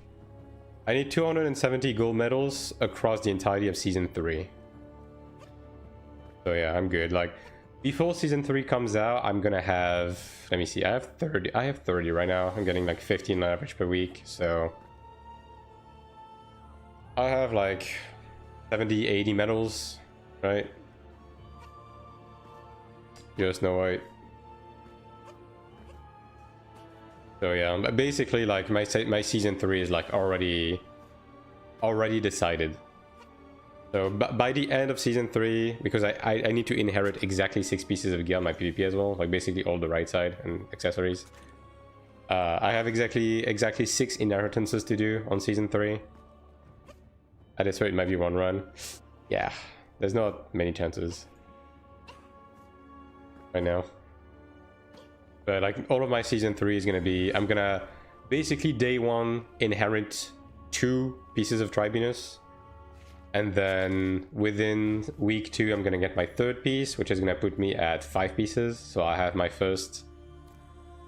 I need 270 gold medals across the entirety of season 3. So yeah, I'm good. Like, before season 3 comes out, I'm gonna have... let me see, I have 30 right now. I'm getting like 15 on average per week, so... I have like 70, 80 medals, right? Just no white. So yeah, basically like my season 3 is like already decided. So by the end of season 3, because I need to inherit exactly 6 pieces of gear on my PvP as well, like basically all the right side and accessories. I have exactly 6 inheritances to do on season 3. At this rate, it might be 1 run. Yeah, there's not many chances right now. But like, all of my season 3 is gonna be, I'm gonna basically day 1 inherit 2 pieces of tribunus, And then within week 2, I'm gonna get my 3rd piece, which is gonna put me at 5 pieces. So I have my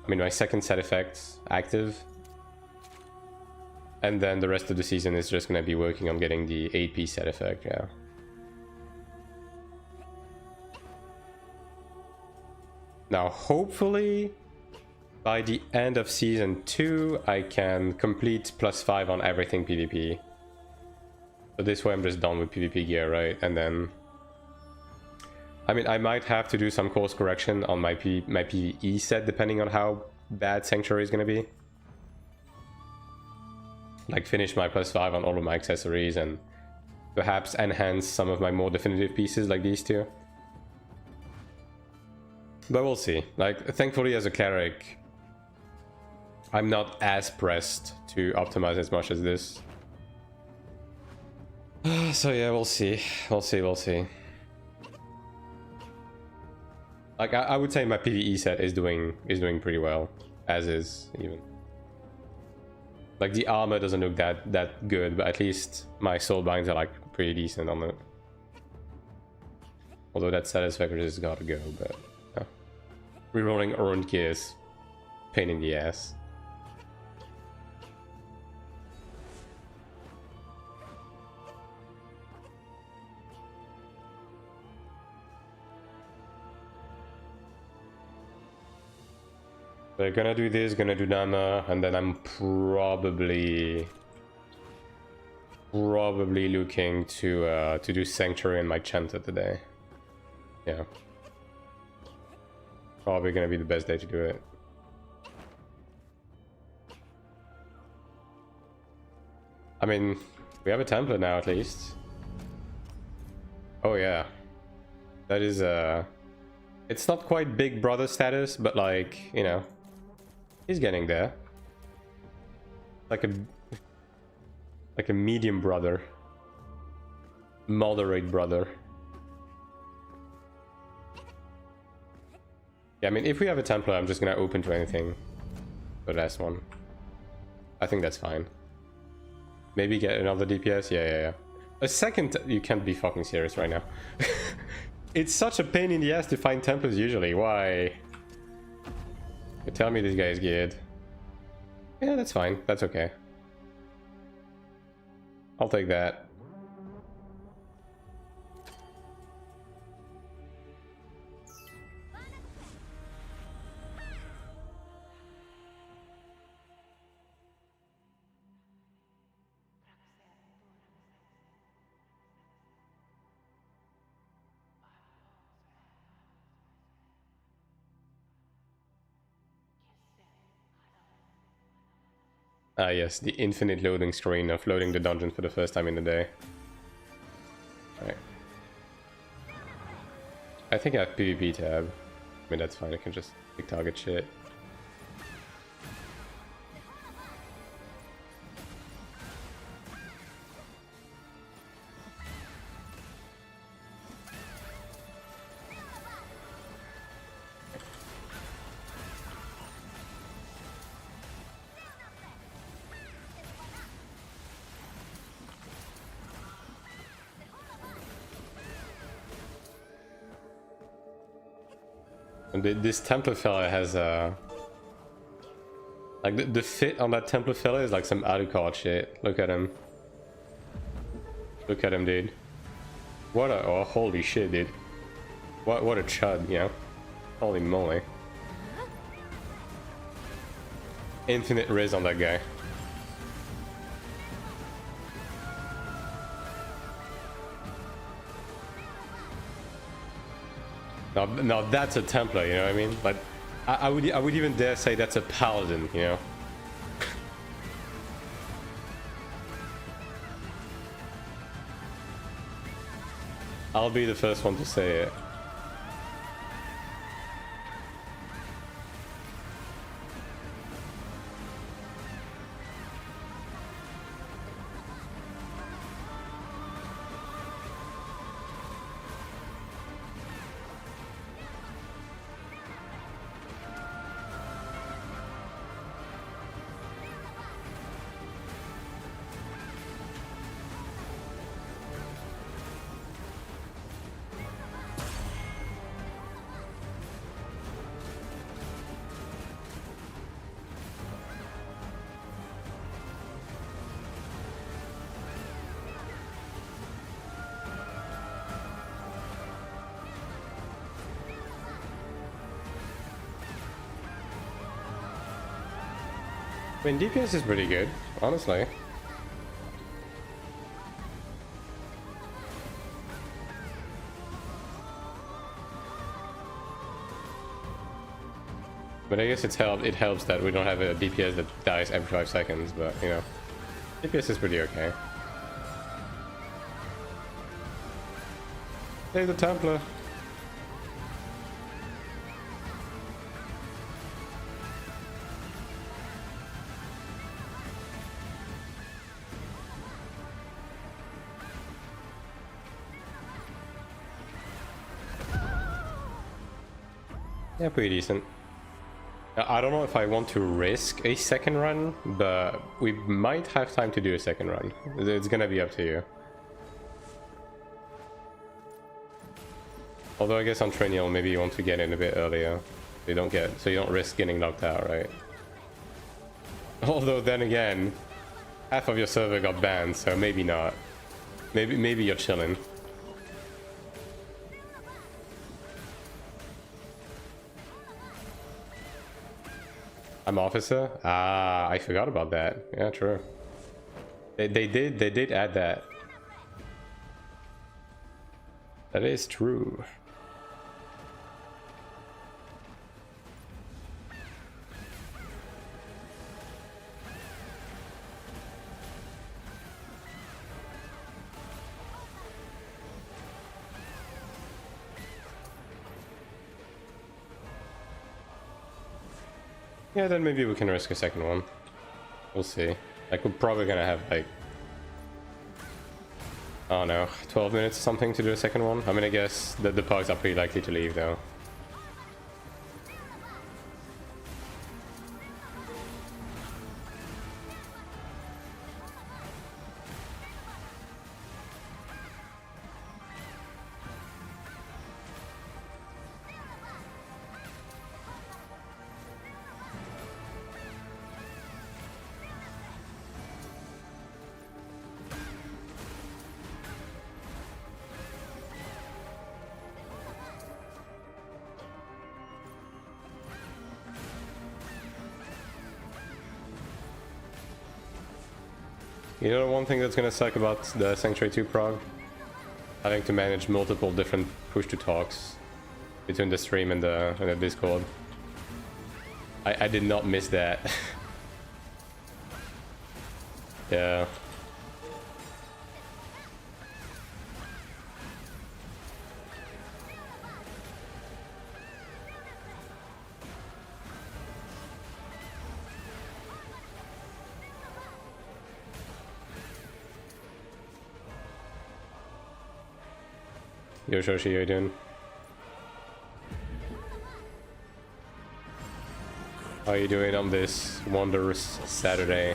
my second set effect active. And then the rest of the season is just gonna be working on getting the 8-piece set effect, yeah. Now, hopefully, by the end of season 2, I can complete +5 on everything PvP. So this way I'm just done with PvP gear, right? And then... I mean, I might have to do some course correction on my PvE set, depending on how bad Sanctuary is gonna be. Like, finish my +5 on all of my accessories and perhaps enhance some of my more definitive pieces like these two. But we'll see. Like, thankfully as a Cleric, I'm not as pressed to optimize as much as this. So yeah, we'll see. We'll see. Like, I would say my PvE set is doing pretty well, as is even. Like, the armor doesn't look that good, but at least my soul binds are like pretty decent on it. Although that satisfactor has gotta go, but yeah. Rerolling earned gears, pain in the ass. We're gonna do this, gonna do Nama, and then I'm probably looking to do Sanctuary in my Chanter today. Yeah. Probably gonna be the best day to do it. I mean, we have a template now at least. Oh yeah. That is it's not quite Big Brother status, but like, you know, he's getting there. Like a medium brother. Moderate brother. Yeah, I mean, if we have a Templar, I'm just gonna open to anything. The last one. I think that's fine. Maybe get another DPS? Yeah. A second... You can't be fucking serious right now. It's such a pain in the ass to find Templars usually. Why? You tell me this guy is geared. Yeah, that's fine. That's okay. I'll take that. Ah yes, the infinite loading screen of loading the dungeon for the first time in the day. Alright. I think I have PvP tab. I mean, that's fine, I can just pick target shit. This Templar fella has like the fit on that Templar fella is like some Alucard shit. Look at him. Look at him, dude. What a... oh, holy shit, dude. What a chud, you know? Holy moly. Infinite riz on that guy. Now that's a Templar, you know what I mean? Like, I would even dare say that's a Paladin, you know? I'll be the first one to say it. I mean, DPS is pretty good, honestly. But I guess it helps that we don't have a DPS that dies every 5 seconds, but you know, DPS is pretty okay. Hey, the Templar. Yeah, pretty decent. I don't know if I want to risk a second run, but we might have time to do a second run. It's gonna be up to you. Although I guess on Trinial, maybe you want to get in a bit earlier. So you don't risk getting knocked out, right? Although then again, half of your server got banned, so maybe not. Maybe you're chilling. I'm officer? Ah, I forgot about that. Yeah, true. They did add that. That is true. Yeah, then maybe we can risk a second one. We'll see. Like, we're probably gonna have, like, I don't know, 12 minutes or something to do a second one. I mean, I guess the pugs are pretty likely to leave, though. You know, one thing that's gonna suck about the Sanctuary 2 prog? Having to manage multiple different push-to-talks between the stream and the Discord. I did not miss that. Yeah. Yo, Shoshi, how you doing? How are you doing on this wondrous Saturday?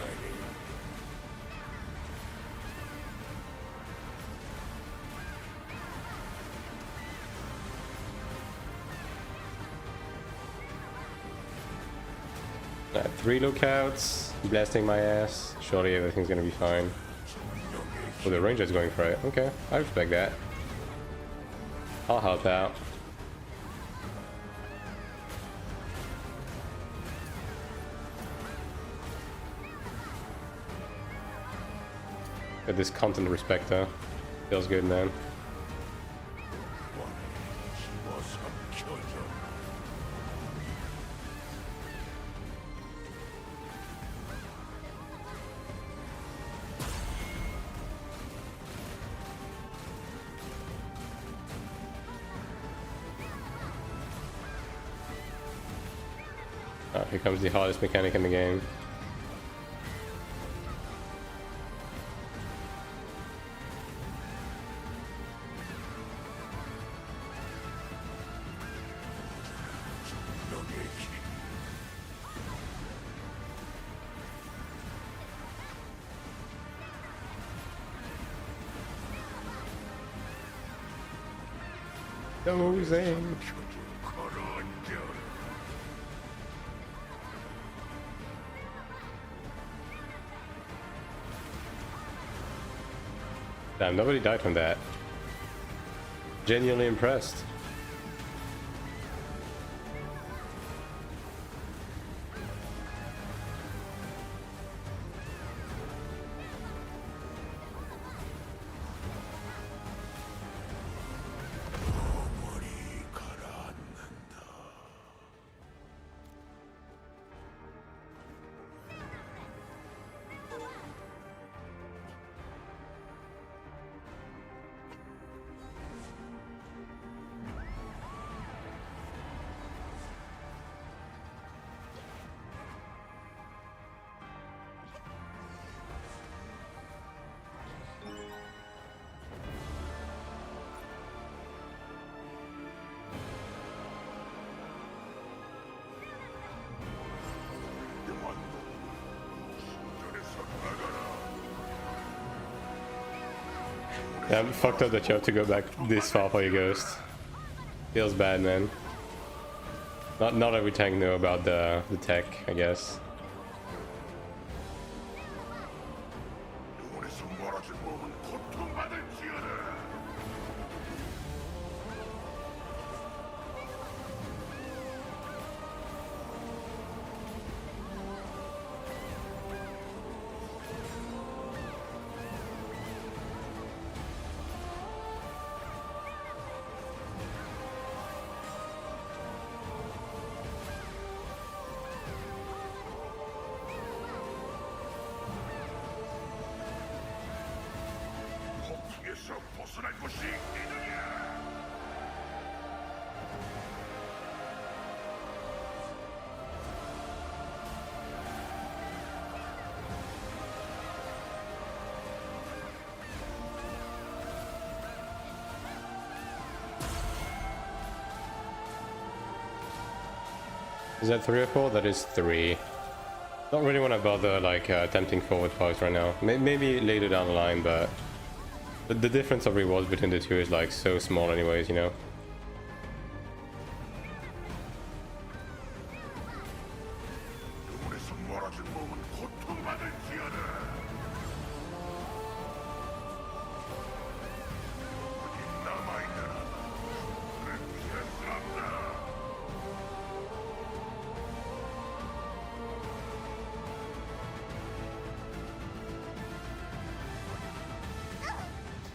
Three lookouts, blasting my ass. Surely everything's gonna be fine. Oh, the ranger's going for it. Okay, I respect that. I'll help out. Got this content respecter. Feels good, man. Oh, here comes the hardest mechanic in the game. Dozing. Damn, nobody died from that. Genuinely impressed. Yeah, I'm fucked up that you have to go back this far for your ghost. Feels bad, man. Not every tank know about the tech, I guess. Is that 3 or 4? That is 3. Don't really want to bother like attempting forward pokes right now. Maybe later down the line, but the difference of rewards between the two is like so small anyways, you know?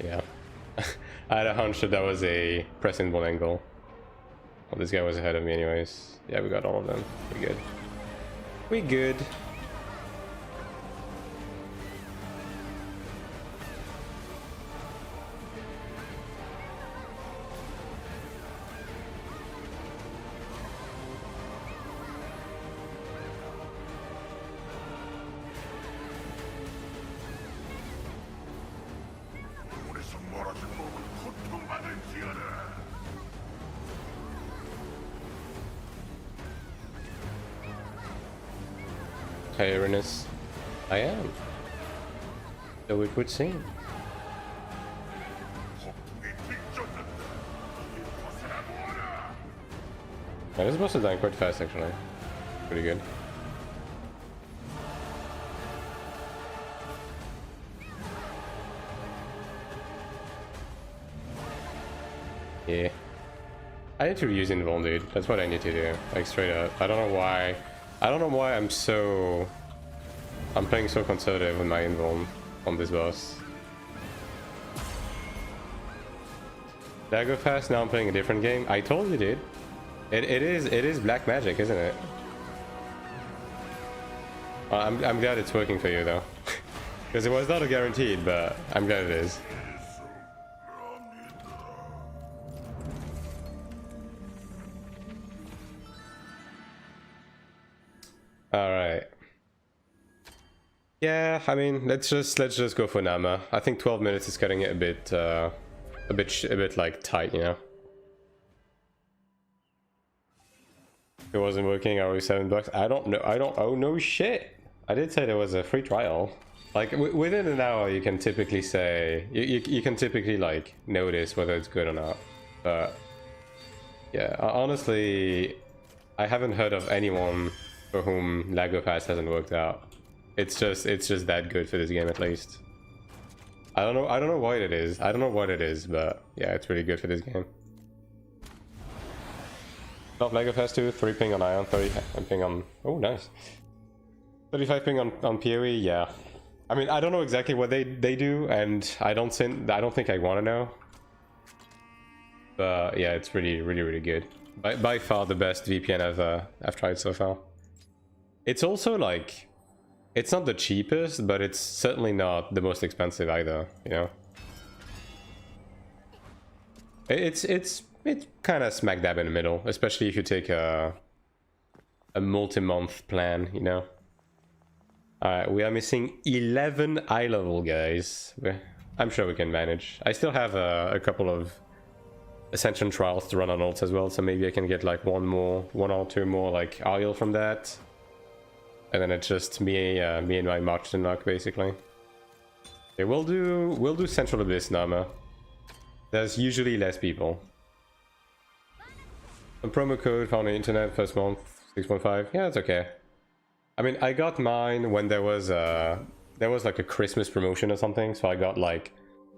Yeah. I had a hunch that was a press invul angle. Well, this guy was ahead of me anyways. Yeah, we got all of them. We good. We good. Tyrannus. I am. So it would seem. Yeah, this boss is dying quite fast actually. Pretty good. Yeah. I need to reuse invuln, dude. That's what I need to do. Like straight up. I don't know why. I'm playing so conservative with my invuln on this boss. Did I go fast? Now I'm playing a different game. I told you, dude. It is black magic, isn't it? I'm glad it's working for you though, because it was not a guaranteed, but I'm glad it is. All right. Yeah, I mean, let's just go for Nama. I think 12 minutes is cutting it a bit like tight, you know. It wasn't working. Are we $7? I don't know. Oh no shit. I did say there was a free trial. Like within an hour, you can typically say you can typically like notice whether it's good or not. But yeah, honestly, I haven't heard of anyone for whom Lago Pass hasn't worked out. It's just that good for this game at least. I don't know what it is. I don't know what it is, but yeah, it's really good for this game. 12 Lego Fast 2, 3 ping on Ion, 30 ping on... Oh, nice. 35 ping on PoE, yeah. I mean, I don't know exactly what they do, and I don't think I want to know. But yeah, it's really good. By far the best VPN I've tried so far. It's also like... It's not the cheapest, but it's certainly not the most expensive either, you know? It's kind of smack dab in the middle, especially if you take a multi-month plan, you know? Alright, we are missing 11 eye level, guys. I'm sure we can manage. I still have a couple of Ascension trials to run on ults as well, so maybe I can get like one or two more like Ariel from that. And then it's just me and my March to Knock, basically. Okay, we'll do Central Abyss Nama. there's usually less people. A promo code found on the internet first month 6.5. Yeah, it's okay. I mean, I got mine when there was like a Christmas promotion or something, so I got like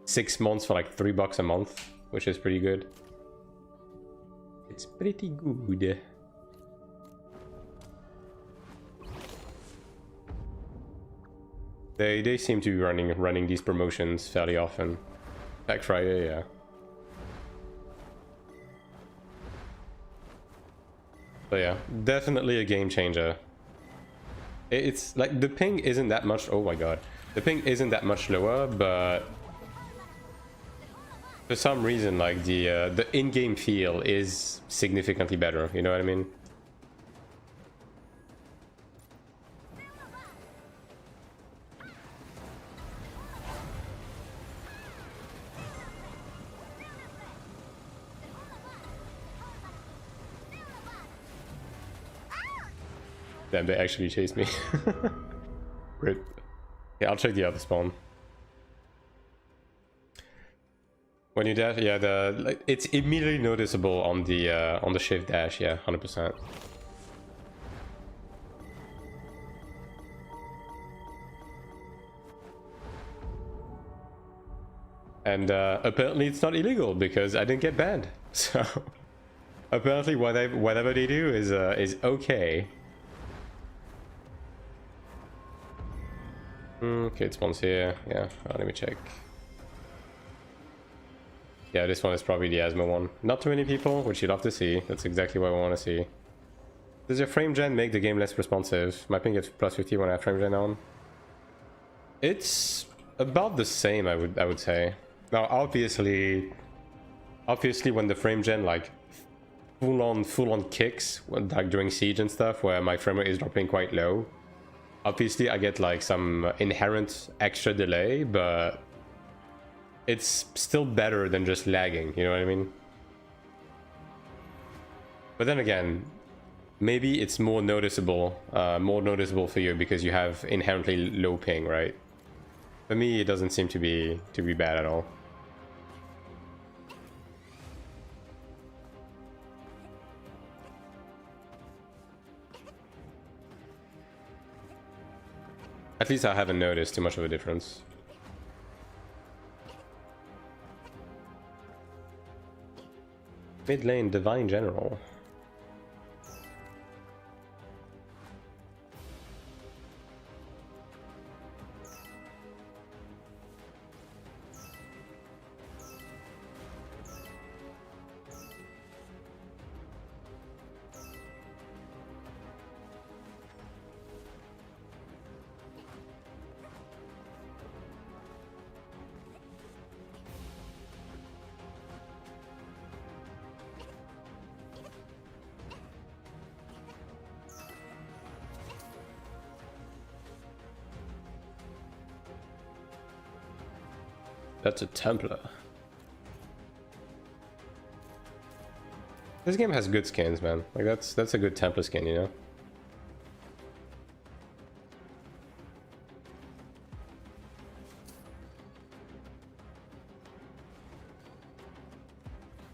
6 months for like $3 a month, which is pretty good. It's pretty good. They seem to be running these promotions fairly often. Black Friday, yeah. But yeah, definitely a game changer. It's like the ping isn't that much. Oh my god, the ping isn't that much lower, but for some reason, like the in-game feel is significantly better. You know what I mean? Damn, they actually chased me. Rip. Yeah, I'll check the other spawn. When you dash, yeah, like it's immediately noticeable on the shift dash. Yeah, 100%. And apparently it's not illegal because I didn't get banned. So apparently whatever they do is okay. Okay, it spawns here. Yeah, let me check. Yeah, this one is probably the asthma one. Not too many people, which you'd love to see. That's exactly what I want to see. Does your frame gen make the game less responsive? My ping gets plus 50 when I have frame gen on. It's about the same, I would say. Now, obviously when the frame gen like full on kicks, like during siege and stuff, where my frame rate is dropping quite low, obviously I get like some inherent extra delay, but it's still better than just lagging, you know what I mean? But then again, maybe it's more noticeable for you because you have inherently low ping, right? For me, it doesn't seem to be bad at all. At least I haven't noticed too much of a difference. Mid lane, Divine General. That's a Templar. This game has good skins, man. Like that's a good Templar skin, you know?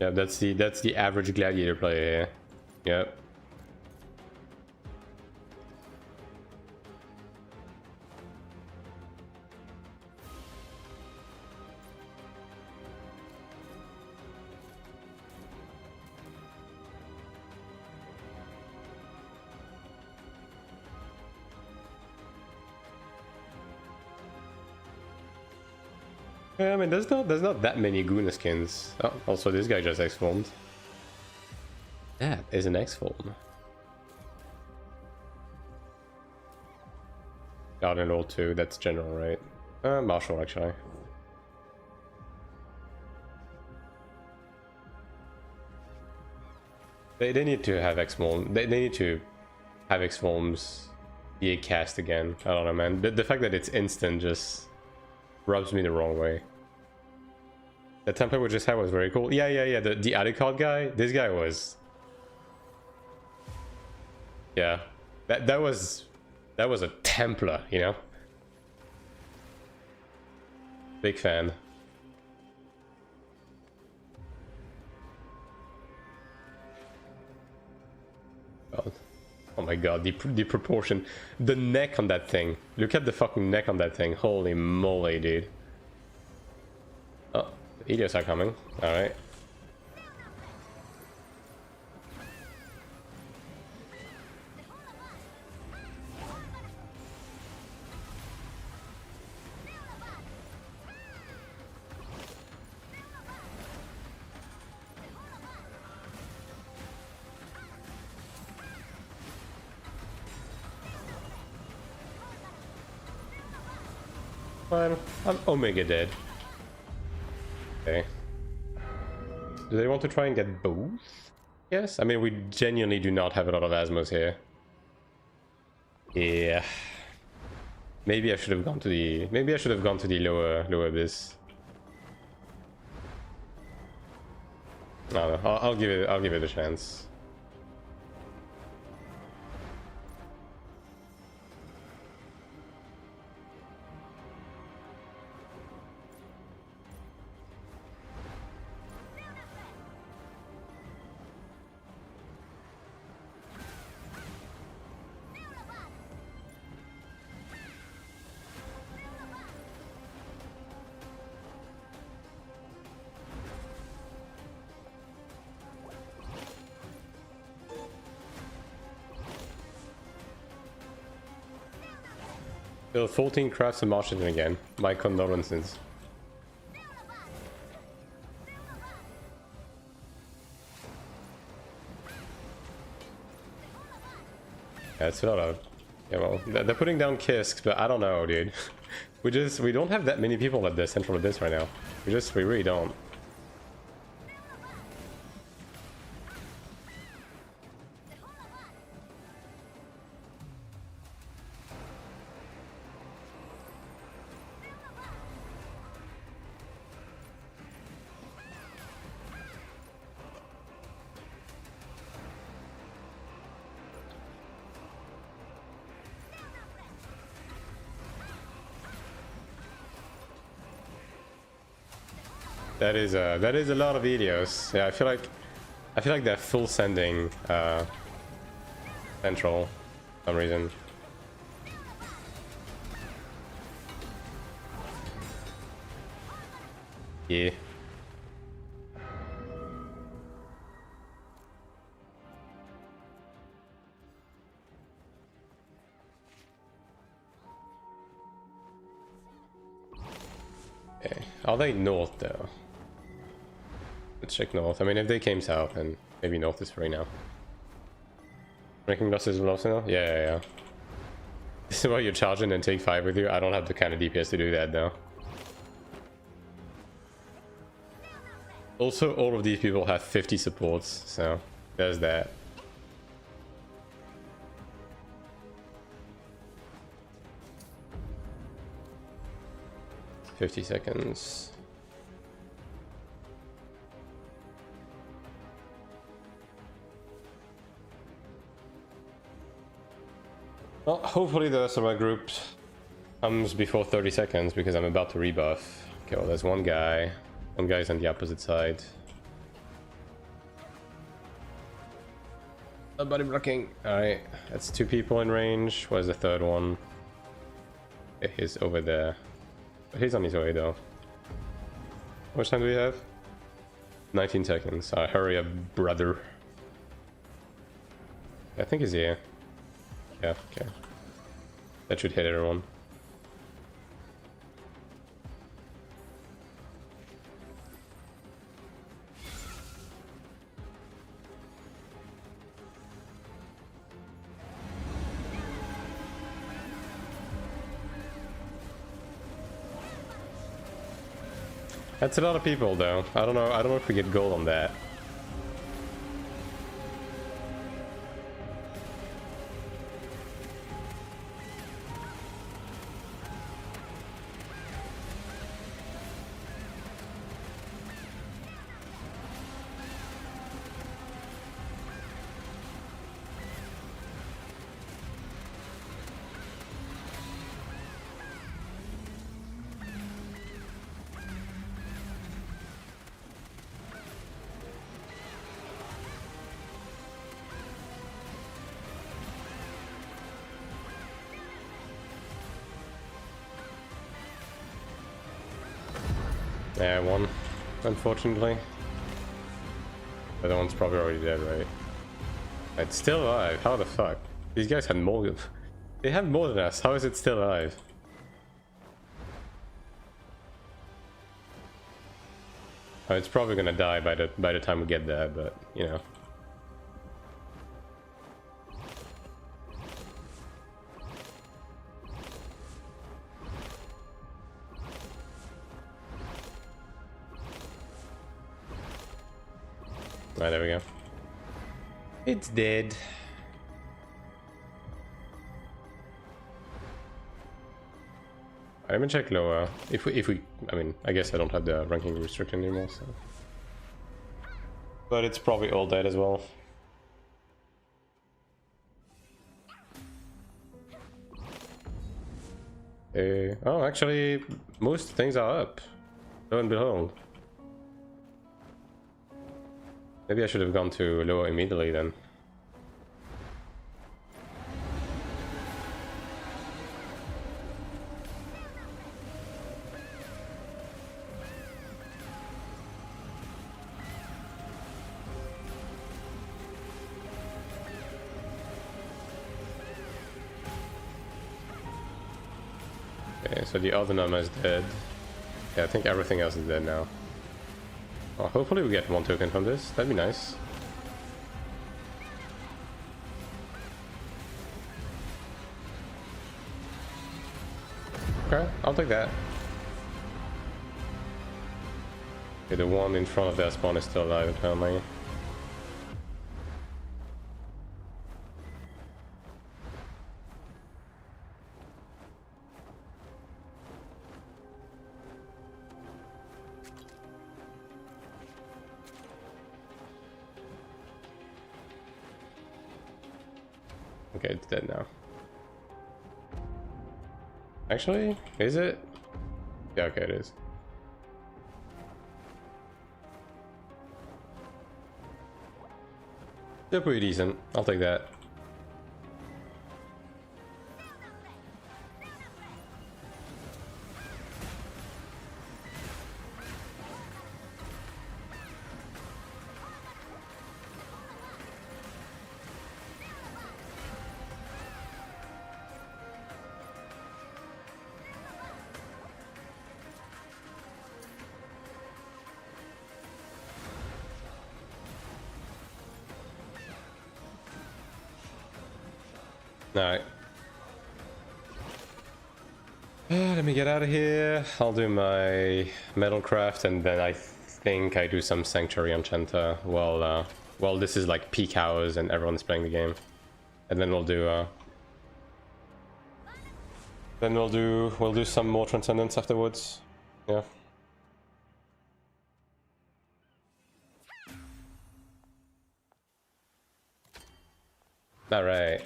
Yeah, that's the average gladiator player here. Yep. Yeah, I mean, there's not that many Guna skins. Oh, also this guy just X-formed. That is an X-form. Guardian Lord 2, that's general, right? Marshall, actually. They need to have X-form. They need to have X-forms be a cast again. I don't know, man. The fact that it's instant just rubs me the wrong way. The template we just had was very cool. Yeah. The added card guy. This guy was. Yeah, that was a Templar, you know. Big fan. God. Oh my god, the proportion. The neck on that thing. Look at the fucking neck on that thing. Holy moly, dude. Oh, the Elios are coming. Alright. Fine. I'm Omega dead. Okay. Do they want to try and get both? Yes. I mean, we genuinely do not have a lot of Asmos here. Yeah. Maybe I should have gone to the. Maybe I should have gone to the lower abyss. No, I'll give it. I'll give it a chance. Bill 14 crafts a Martian again. My condolences. Yeah, it's a lot of. Yeah, well, they're putting down Kisks, but I don't know, dude. we don't have that many people at the central abyss right now. We really don't. That is a lot of Elios. Yeah, I feel like they're full sending central for some reason. Yeah. Okay. Are they north though? Let's check north. I mean, if they came south, then maybe north is free now. Ranking losses also now? Yeah. This is why you're charging and take 5 with you. I don't have the kind of DPS to do that though. Also, all of these people have 50 supports, so there's that. "50 seconds. Well, hopefully the rest of my group comes before 30 seconds because I'm about to rebuff. Okay, well, there's one guy. One guy's on the opposite side. Nobody blocking. Alright, that's 2 people in range. Where's the third one? Okay, he's over there. He's on his way though. How much time do we have? 19 seconds. Hurry up, brother. I think he's here. Yeah, okay. That should hit everyone. That's a lot of people though. I don't know if we get gold on that. Yeah, one, unfortunately. The other one's probably already dead, right? It's still alive. How the fuck? These guys had more. They have more than us. How is it still alive? Oh, it's probably gonna die by the time we get there, but you know. Alright, there we go. It's dead. I'm gonna check lower. If we, I mean, I guess I don't have the ranking restriction anymore, so. But it's probably all dead as well. Oh, actually, most things are up. Lo and behold. Maybe I should have gone to lower immediately then. Okay, so the other number is dead. Yeah, I think everything else is dead now. Well, hopefully we get one token from this. That'd be nice. Okay, I'll take that. Okay, the one in front of their spawn is still alive apparently. Okay, it's dead now. Actually, is it? Yeah, okay, it is. They're pretty decent. I'll take that. Alright. Let me get out of here. I'll do my metal craft and then I think I do some sanctuary enchanta while this is like peak hours and everyone's playing the game. And then we'll do we'll do some more transcendence afterwards. Yeah. Alright.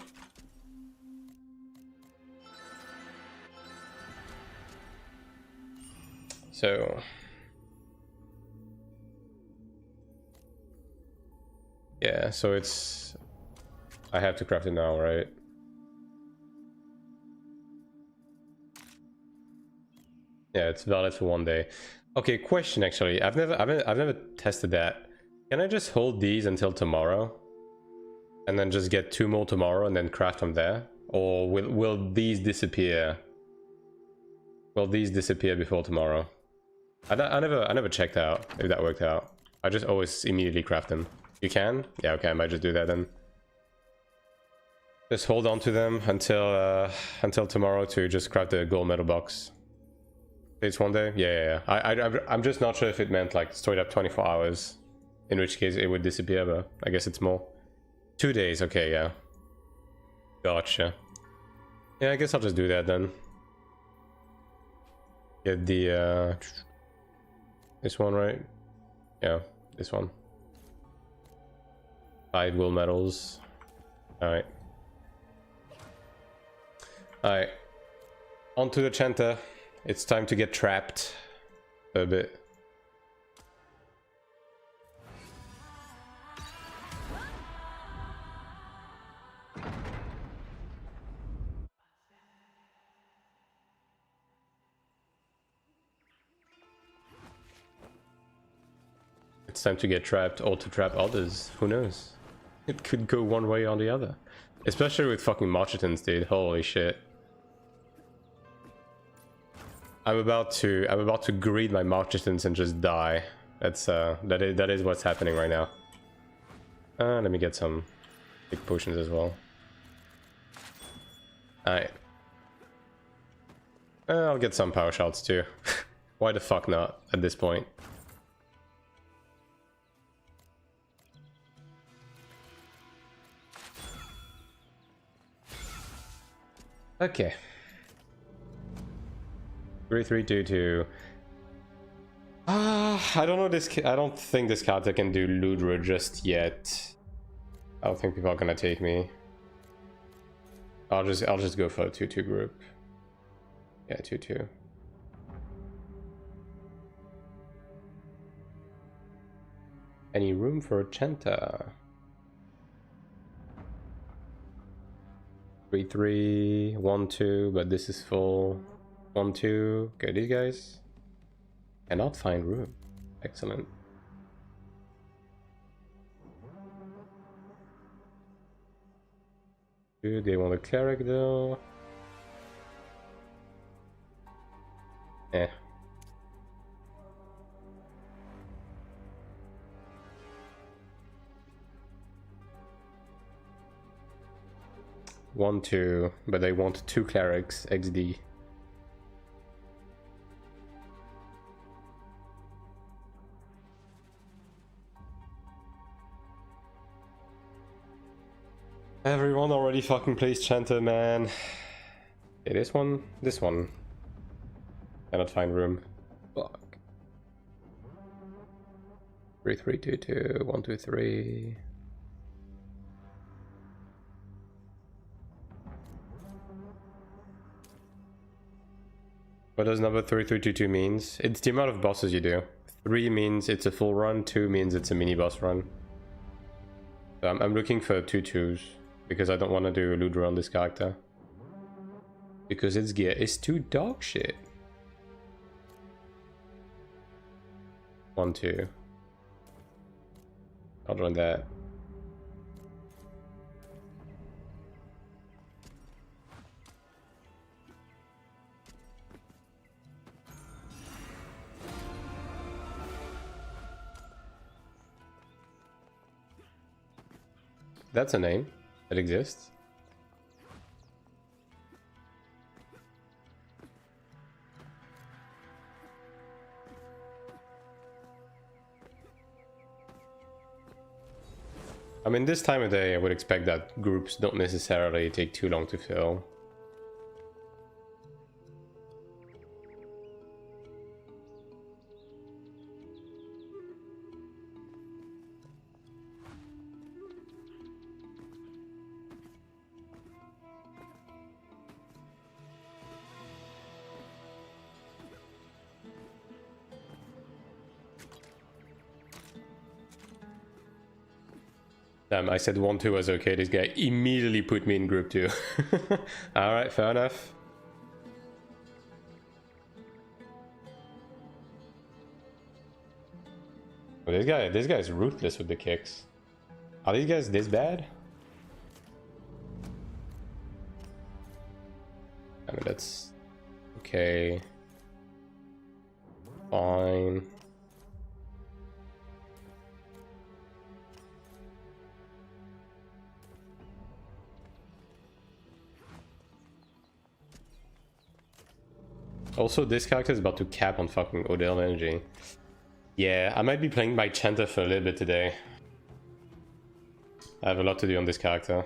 So yeah, so it's I have to craft it now, right? Yeah, it's valid for 1 day. Okay, question actually. I've never tested that. Can I just hold these until tomorrow? And then just get 2 more tomorrow and then craft from there? Or will these disappear? Will these disappear before tomorrow? I never checked out if that worked out. I just always immediately craft them. You can? Yeah, okay, I might just do that then. Just hold on to them until tomorrow to just craft the gold metal box. It's 1 day? Yeah. I'm just not sure if it meant like straight up 24 hours. In which case it would disappear, but I guess it's more. 2 days, okay, yeah. Gotcha. Yeah, I guess I'll just do that then. Get the this one, right? Yeah, this one. 5 gold medals. Alright. Alright. On to the Chanta. It's time to get trapped a bit. it's time to get trapped or to trap others. Who knows? It could go one way or the other. Especially with fucking Marchitans, dude. Holy shit. I'm about to greed my Marchitans and just die. That is what's happening right now. Let me get some big potions as well. Alright. I'll get some power shots too. Why the fuck not at this point? Okay. 3-3-2-2. I don't know this. I don't think this character can do Ludra just yet. I don't think people are gonna take me. I'll just go for a 2-2 group. Yeah, 2-2. Any room for a Chanta? 3-3, 1-2, but this is full. 1-2. Okay, these guys cannot find room. Excellent. Do they want a cleric though? Eh. One, two, but they want 2 clerics XD. Everyone already fucking plays Chanter, man. Okay, this one. Cannot find room. Fuck. 3-3-2-2, 1-2-3. What does number 3-3-2-2 means? It's the amount of bosses you do. 3 means it's a full run, 2 means it's a mini boss run. So I'm looking for 2 2s. Because I don't want to do Ludra on this character. Because its gear is too dog shit. 1-2. I'll join that. That's a name that exists. I mean, this time of day, I would expect that groups don't necessarily take too long to fill. Damn, I said 1-2 was okay. This guy immediately put me in group 2. Alright, fair enough. Well, this guy's ruthless with the kicks. Are these guys this bad? I mean, that's okay. Fine. Also, this character is about to cap on fucking Odell energy. Yeah, I might be playing my Chanter for a little bit today. I have a lot to do on this character.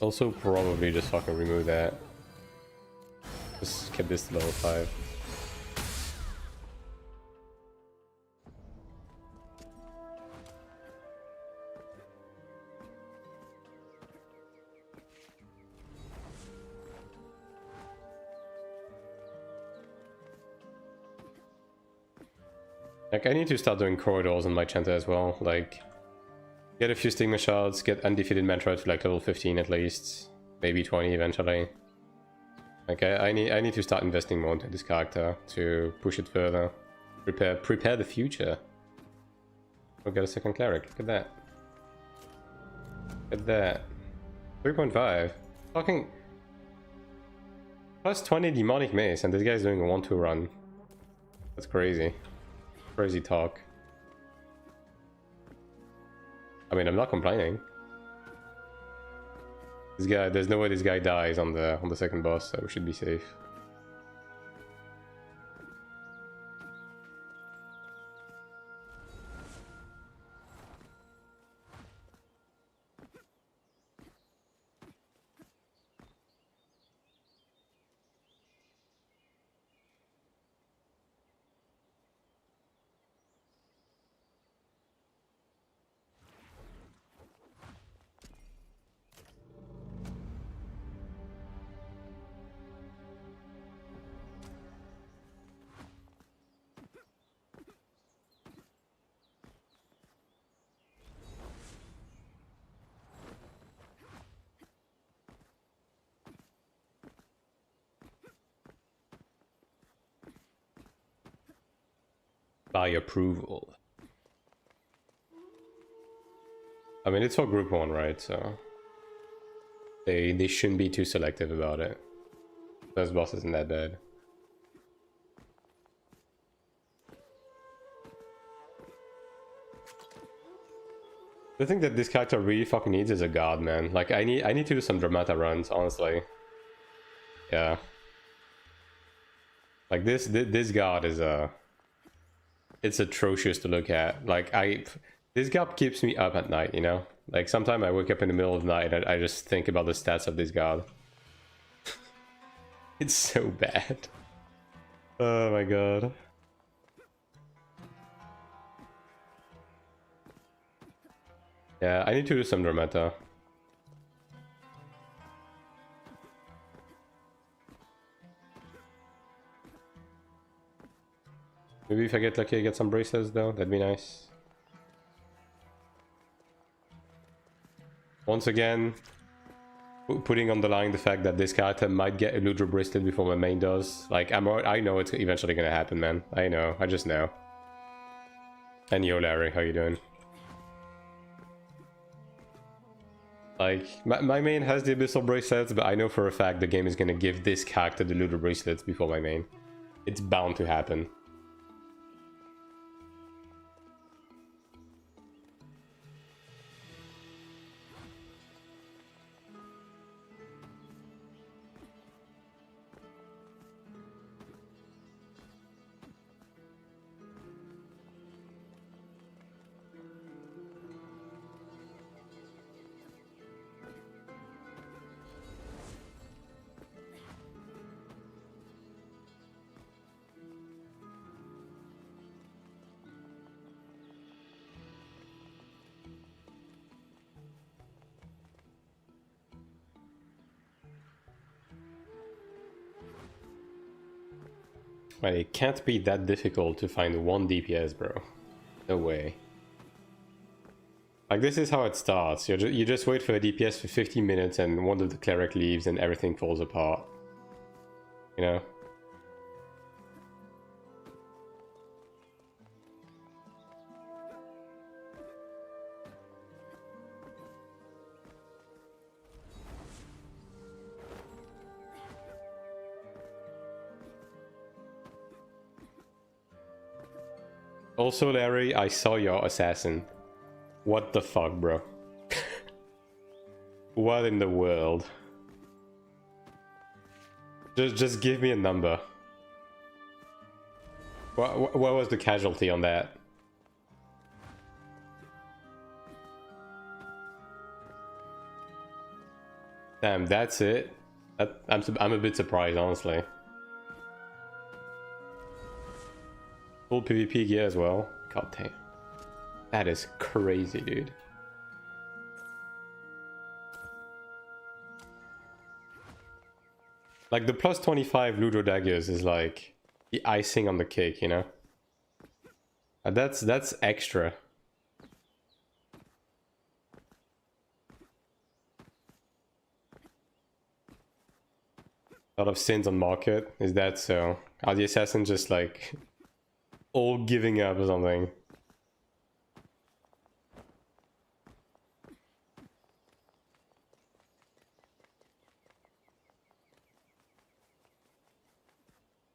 Also, probably just fucking remove that. Just keep this to level 5. Like, I need to start doing corridors on my Chanter as well. Like, get a few Stigma Shards, get Undefeated Mantra to like level 15 at least. Maybe 20 eventually. Like I need to start investing more into this character to push it further. Prepare the future. We'll get a second cleric. Look at that. Look at that. 3.5. Fucking plus 20 demonic mace, and this guy's doing a 1-2 run. That's crazy. Crazy talk. I mean, I'm not complaining. This guy, there's no way this guy dies on the second boss, so we should be safe. By approval. I mean, it's for group 1, right? So they shouldn't be too selective about it. Those boss isn't that bad. The thing that this character really fucking needs is a god, man. Like I need to do some Dramata runs, honestly. Yeah. Like this god is it's atrocious to look at. Like this god keeps me up at night, you know? Like sometimes I wake up in the middle of the night and I just think about the stats of this god. It's so bad. Oh my god. Yeah, I need to do some Dramata. Maybe if I get lucky I get some bracelets though, that'd be nice. Once again, putting on the line the fact that this character might get a Ludra bracelet before my main does. Like, I know it's eventually gonna happen, man. I know, I just know. And yo, Larry, how you doing? Like, my main has the Abyssal bracelets, but I know for a fact the game is gonna give this character the Ludra bracelets before my main. It's bound to happen. It can't be that difficult to find 1 DPS, bro. No way. Like, this is how it starts. You just wait for a DPS for 50 minutes and one of the cleric leaves and everything falls apart. You know? Also, Larry, I saw your assassin. What the fuck, bro? What in the world? Just give me a number. What was the casualty on that? Damn, that's it? I'm a bit surprised, honestly. Full PvP gear as well. God damn. That is crazy, dude. Like, the plus 25 Ludo daggers is like the icing on the cake, you know? And that's extra. A lot of sins on market. Is that so? Are the assassins just like all giving up or something?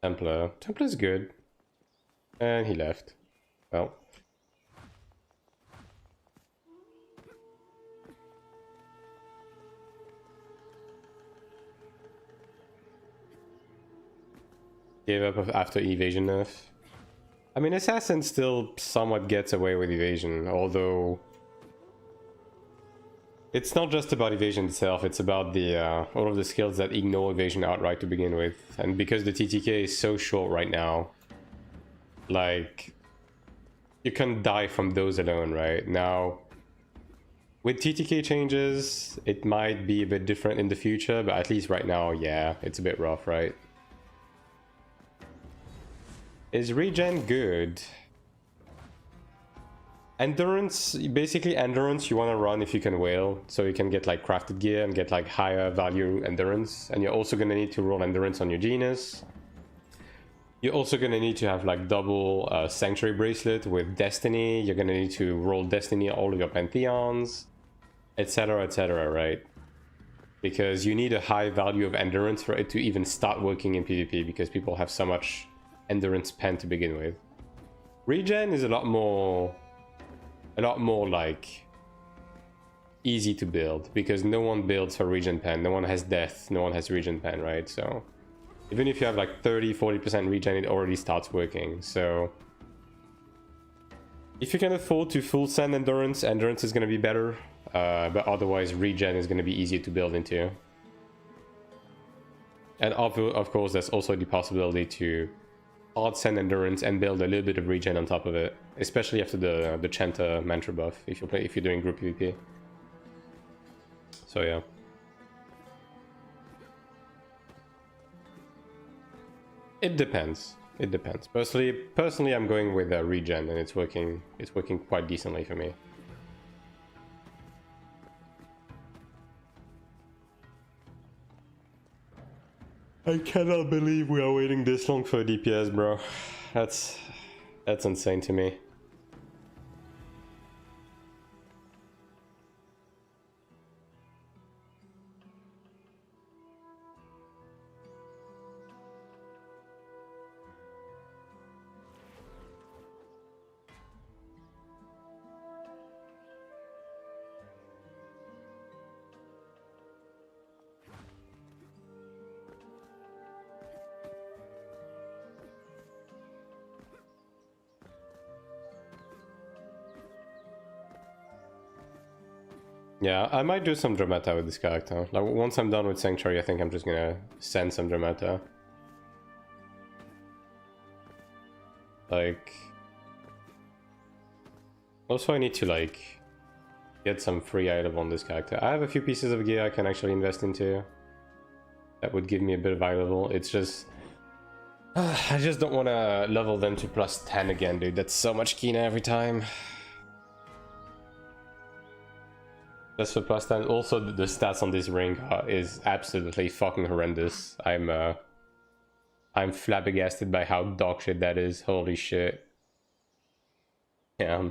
Templar. Templar's good. And he left. Well. Gave up after evasion nerf. I mean, Assassin still somewhat gets away with evasion, although it's not just about evasion itself, it's about the all of the skills that ignore evasion outright to begin with. And because the TTK is so short right now, like, you can die from those alone, right? Now, with TTK changes, it might be a bit different in the future, but at least right now, yeah, it's a bit rough, right? Is regen good? Endurance, basically endurance you want to run if you can whale, so you can get like crafted gear and get like higher value endurance, and you're also going to need to roll endurance on your genus. You're also going to need to have like double sanctuary bracelet with destiny. You're going to need to roll destiny on all of your pantheons, etc, right? Because you need a high value of endurance for it to even start working in PvP, because people have so much endurance pen to begin with. Regen is a lot more like easy to build, because no one builds for regen pen. No one has death, no one has regen pen, right? So even if you have like 30-40% regen, it already starts working. So if you can afford to full send endurance, endurance is going to be better, but otherwise regen is going to be easier to build into. And of course there's also the possibility to hard send endurance and build a little bit of regen on top of it, especially after the Chanta mantra buff if you're doing group PvP. So yeah. It depends. It depends. Personally I'm going with regen, and it's working quite decently for me. I cannot believe we are waiting this long for a DPS, bro. That's insane to me. Yeah, I might do some Dramata with this character. Like, once I'm done with Sanctuary, I think I'm just gonna send some Dramata. Like... Also, I need to, like, get some free item on this character. I have a few pieces of gear I can actually invest into. That would give me a bit of eye level. It's just... I just don't want to level them to plus 10 again, dude. That's so much Kina every time. Just for plus 10. Also, the stats on this ring is absolutely fucking horrendous. I'm flabbergasted by how dog shit that is. Holy shit. Yeah.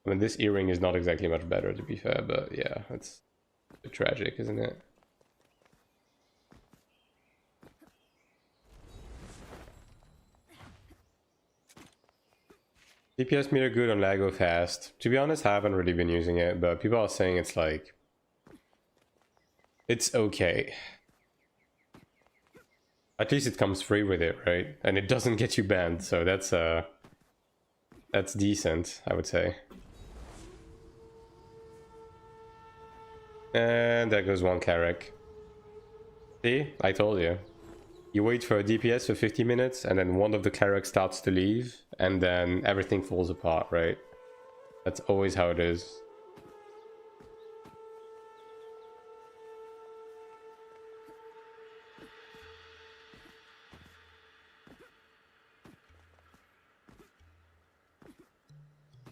I mean, this earring is not exactly much better, to be fair, but yeah, it's a bit tragic, isn't it? DPS meter good on Lago fast. To be honest, I haven't really been using it, but people are saying it's like... It's okay. At least it comes free with it, right? And it doesn't get you banned, so that's decent, I would say. And there goes one Cleric. See? I told you. You wait for a DPS for 50 minutes, and then one of the Clerics starts to leave, and then everything falls apart, right? That's always how it is.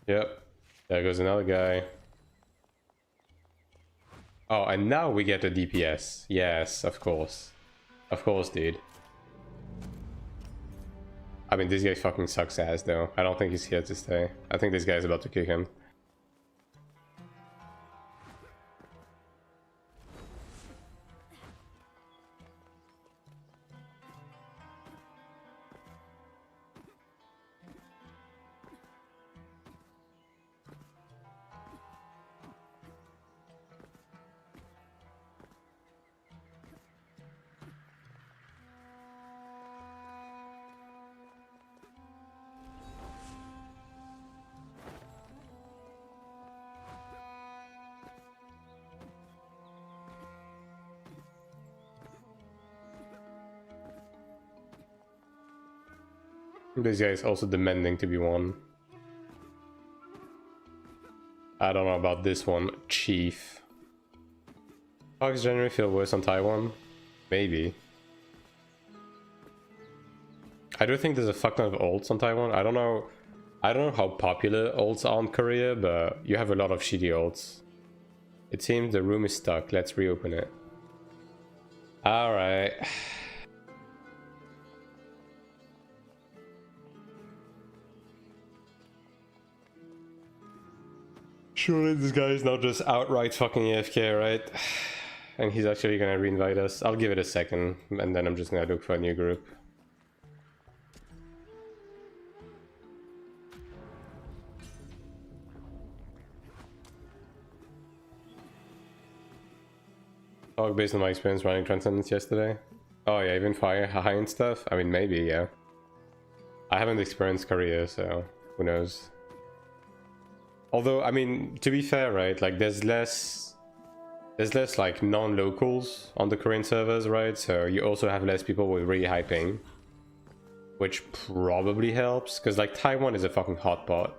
Yep. There goes another guy. Oh, and now we get a DPS. Yes, of course. Of course, dude. I mean, this guy fucking sucks ass, though. I don't think he's here to stay. I think this guy's about to kick him. This guy is also demanding to be won. I don't know about this one, Chief. Hogs generally feel worse on Taiwan? Maybe. I do think there's a fuck ton of ults on Taiwan. I don't know how popular ults are in Korea, but you have a lot of shitty ults. It seems the room is stuck. Let's reopen it. Alright. Surely this guy is not just outright fucking AFK, right? And he's actually gonna reinvite us. I'll give it a second, and then I'm just gonna look for a new group. Oh, based on my experience running Transcendence yesterday. Oh yeah, even fire high and stuff? I mean, maybe, yeah. I haven't experienced Korea, so who knows. Although, I mean, to be fair, right, like there's less like non-locals on the Korean servers, right? So you also have less people with really high ping, which probably helps, because like Taiwan is a fucking hotpot.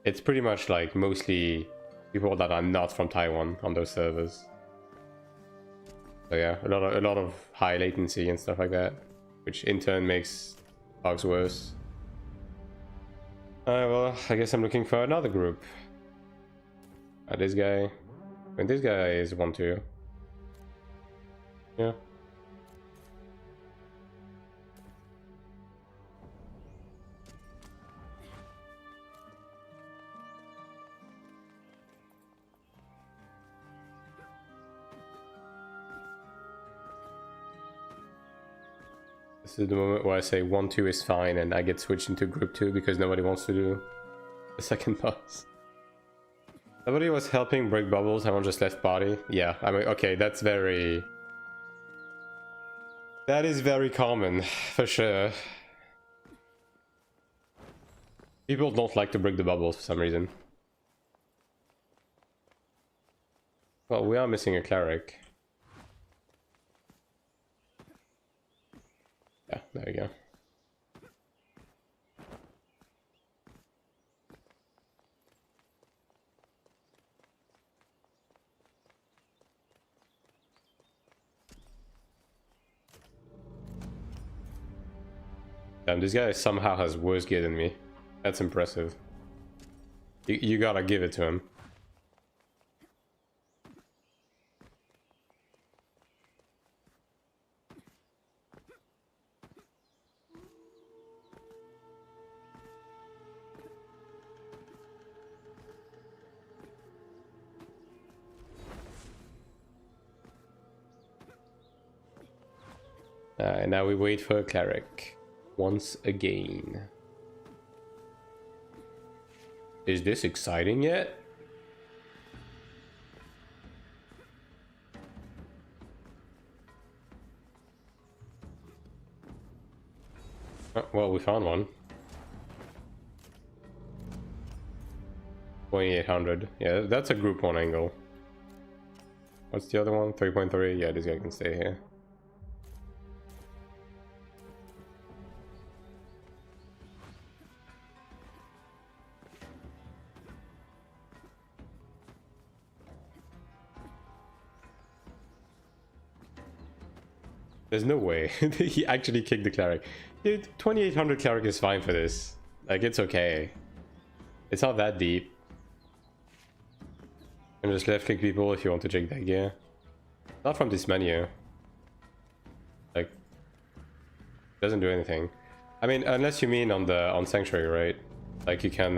It's pretty much like mostly people that are not from Taiwan on those servers. So yeah, a lot of high latency and stuff like that, which in turn makes bugs worse. Well, I guess I'm looking for another group. This guy. And this guy is 1-2. Yeah. This is the moment where I say 1-2 is fine and I get switched into group 2 because nobody wants to do the second boss. Somebody was helping break bubbles, everyone just left body. Yeah, I mean, okay, that's very... That is very common, for sure. People don't like to break the bubbles for some reason. Well, we are missing a cleric. Yeah, there we go. Damn, this guy somehow has worse gear than me. That's impressive. You gotta give it to him. And now we wait for a cleric. Once again. Is this exciting yet? Oh, well, we found one. 2800. Yeah, that's a group 1 angle. What's the other one? 3.3. Yeah, this guy can stay here. There's no way. He actually kicked the cleric. Dude, 2800 cleric is fine for this. Like, it's okay. It's not that deep. You can just left click people if you want to check that gear. Not from this menu. Like, doesn't do anything. I mean, unless you mean on Sanctuary, right? Like you can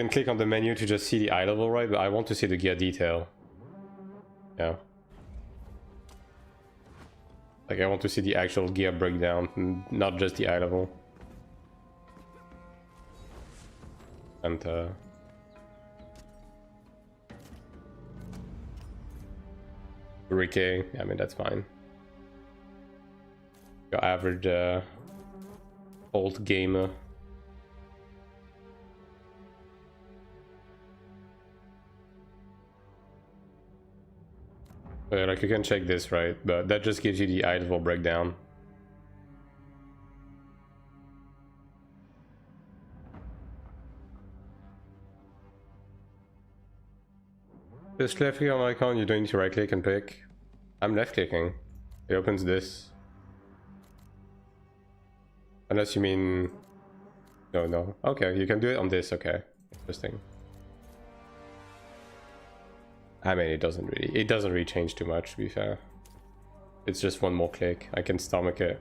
click on the menu to just see the eye level, right? But I want to see the gear detail. Yeah. Like I want to see the actual gear breakdown, not just the eye level. And Ricky, I mean that's fine. Your average old gamer. Like you can check this, right? But that just gives you the eye level breakdown. Just left click on my icon, you don't need to right click and pick. I'm left clicking. It opens this. Unless you mean... No. Okay, you can do it on this, okay. Interesting. I mean, it doesn't really change too much, to be fair. It's just one more click. I can stomach it.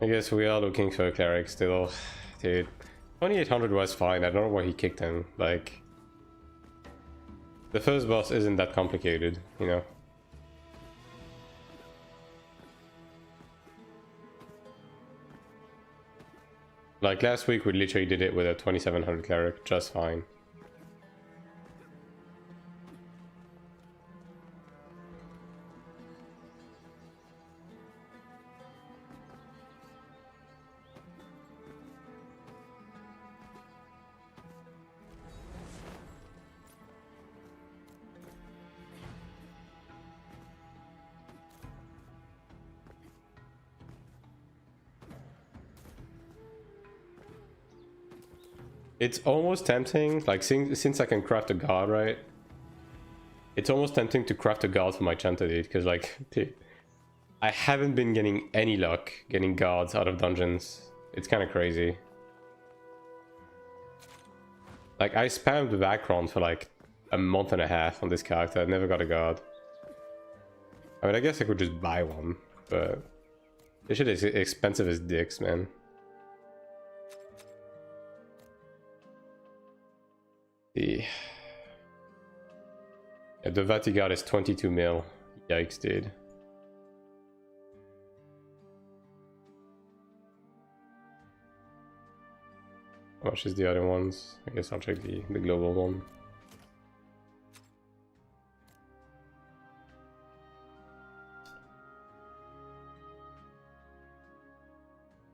I guess we are looking for a Cleric still. Dude, 2800 was fine. I don't know why he kicked him. Like, the first boss isn't that complicated, you know? Like last week we literally did it with a 2700 Cleric just fine. It's almost tempting, like since I can craft a guard, right? It's almost tempting to craft a guard for my chanter, dude, because like, dude, I haven't been getting any luck getting guards out of dungeons. It's kind of crazy. Like, I spammed the background for like a month and a half on this character. I never got a guard. I mean, I guess I could just buy one, but this shit is expensive as dicks, man. Yeah, the Vatigard is 22 mil. Yikes, dude. How much is the other ones? I guess I'll check the global one.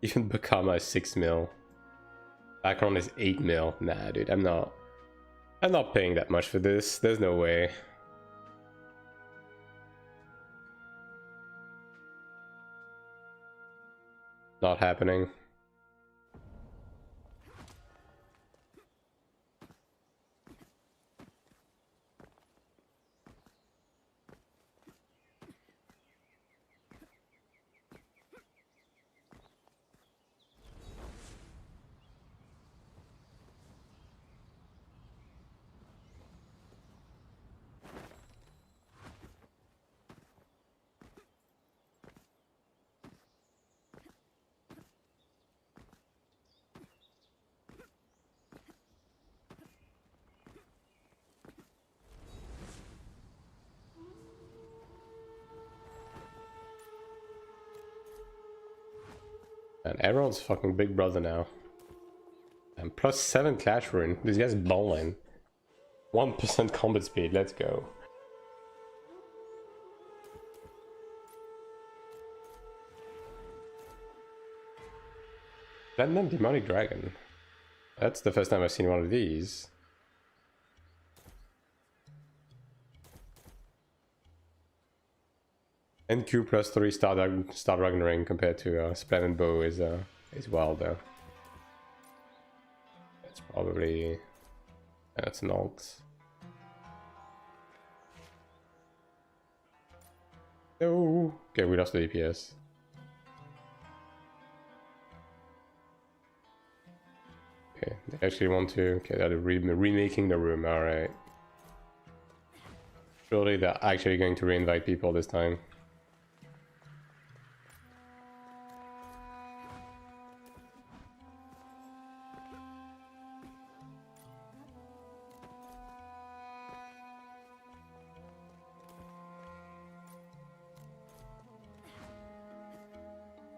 Even Bakama is 6 mil. Background is 8 mil. Nah, dude, I'm not paying that much for this. There's no way. Not happening. And everyone's fucking big brother now. And plus 7 clash rune. This guy's balling. 1% combat speed, let's go. Platinum Demonic Dragon. That's the first time I've seen one of these. NQ plus 3 Star Dragon Ring compared to Splendid Bow is wild though. It's probably... that's an alt. No! Okay, we lost the DPS. Actually want to. Okay, they're remaking the room. All right. Surely they're actually going to reinvite people this time.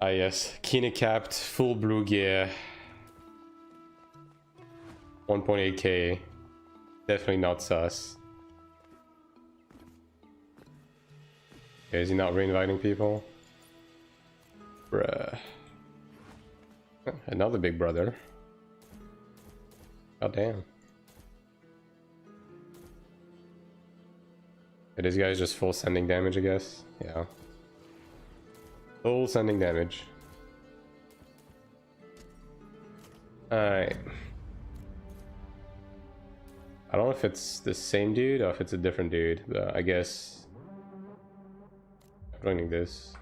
Ah yes, Kine capped, full blue gear. 1.8k. Definitely not sus. Okay, is he not reinviting people? Bruh. Another big brother. God damn. Okay, this guy's just full sending damage, I guess. Yeah. Full sending damage. Alright. I don't know if it's the same dude or if it's a different dude, but I guess I'm running this.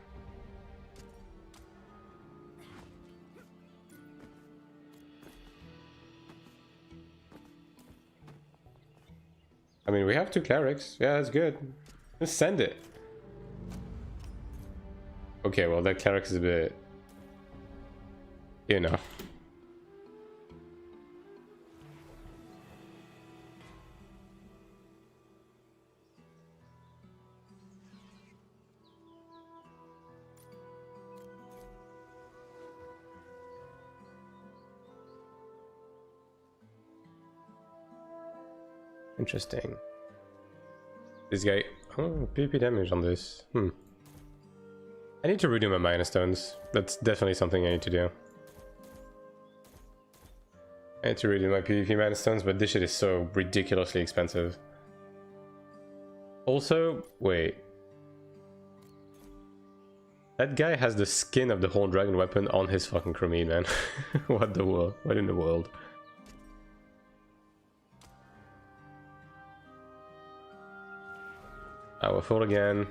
I mean, we have 2 clerics. Yeah, that's good. Just send it. Okay, well, that cleric is a bit... You know. Interesting. This guy... Oh, PP damage on this. I need to redo my Mana Stones. That's definitely something I need to do. I need to redo my PvP Mana Stones, but this shit is so ridiculously expensive. Also, wait. That guy has the skin of the Horned Dragon weapon on his fucking Chromine, man. What the world? What in the world? I will fall again.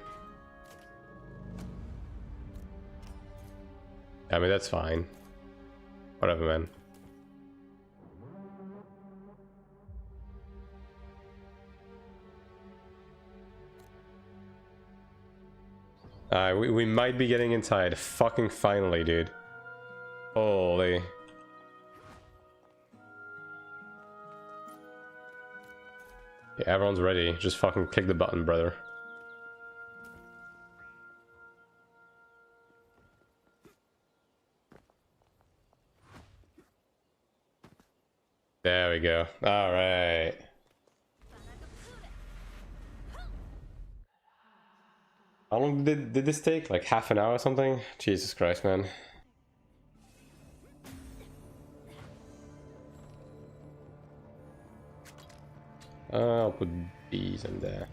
I mean, that's fine. Whatever, man. We might be getting inside. Fucking finally, dude. Holy. Yeah, everyone's ready. Just fucking click the button, brother. There we go. All right. How long did this take? Like half an hour or something? Jesus Christ, man. I'll put these in there.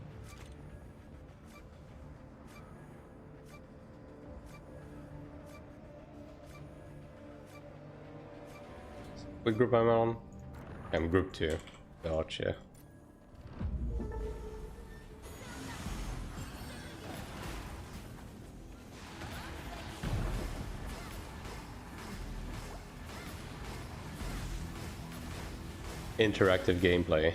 What group am I on? I'm group 2. Gotcha. Interactive gameplay.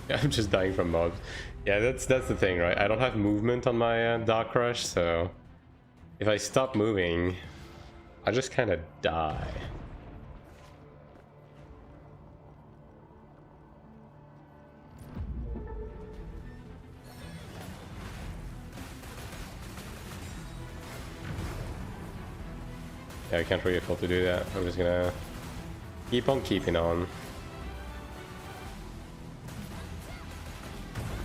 I'm just dying from mobs. Yeah, that's the thing, right? I don't have movement on my Dark Rush, so if I stop moving, I just kind of die. Yeah, I can't really afford to do that. I'm just gonna keep on keeping on.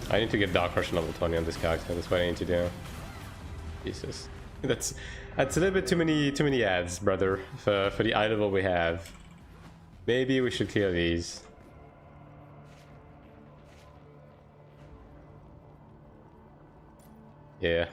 I need to get Dark Rush level 20 on this character. That's what I need to do. Jesus, that's a little bit too many ads, brother, for the eye level we have. Maybe we should clear these. Yeah.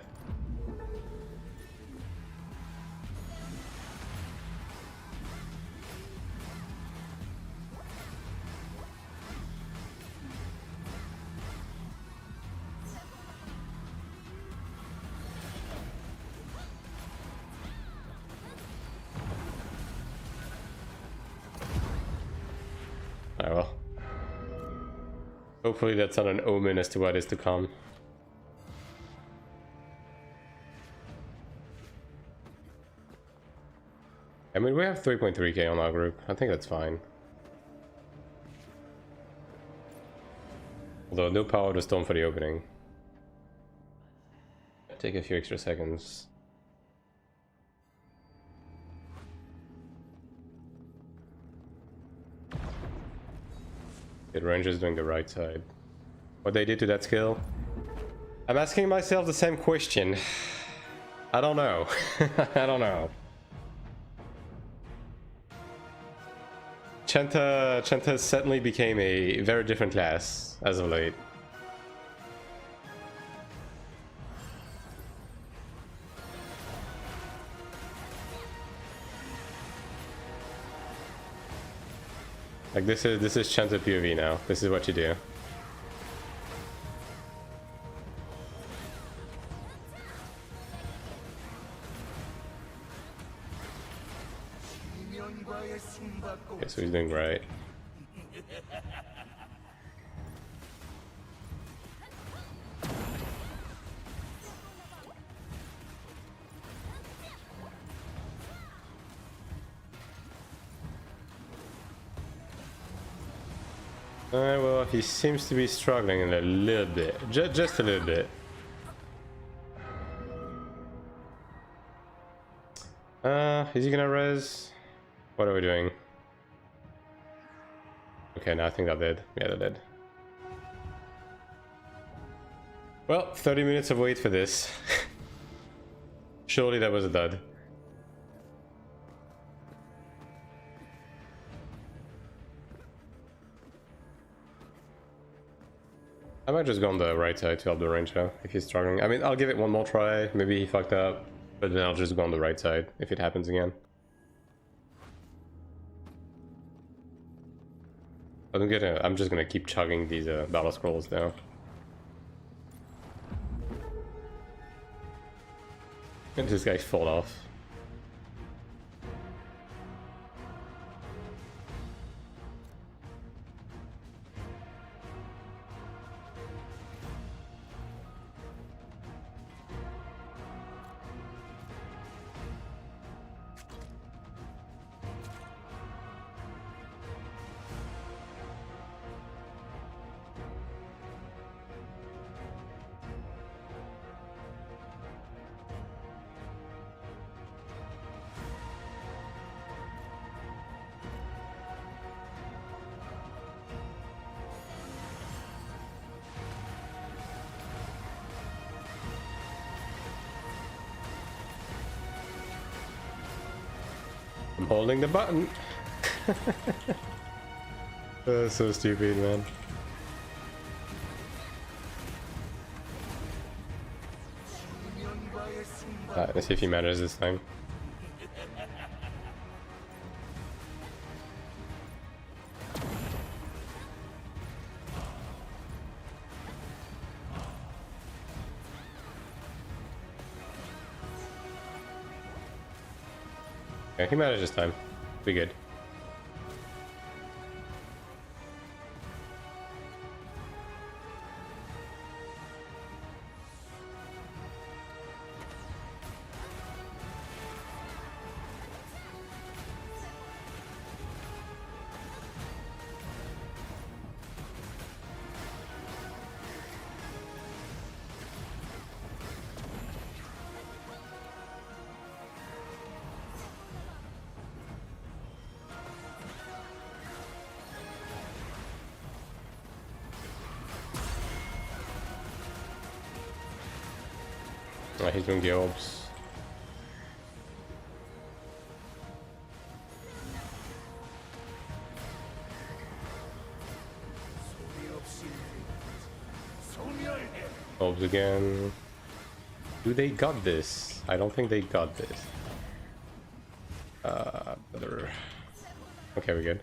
Oh well. Hopefully that's not an omen as to what is to come. I mean, we have 3.3k on our group. I think that's fine. Although no power to storm for the opening. Take a few extra seconds. The ranger's doing the right side. What they did to that skill? I'm asking myself the same question. I don't know. I don't know. Chanta certainly became a very different class as of late. Like this is Chanta POV now. This is what you do. Okay, so he's doing right. Well, he seems to be struggling a little bit. Just a little bit. Is he gonna res? What are we doing? Okay, no, I think that did. Yeah, that did. Well, 30 minutes of wait for this. Surely that was a dud. I might just go on the right side to help the ranger if he's struggling. I mean, I'll give it one more try. Maybe he fucked up, but then I'll just go on the right side if it happens again. I'm just gonna keep chugging these battle scrolls now. And this guy fall off. I'm holding the button. That's so stupid, man. Let's see if he matters this time. Okay, he managed this time. Be good. Oh, he's doing the orbs. Orbs again. Do they got this? I don't think they got this. Brother. Okay, we're good.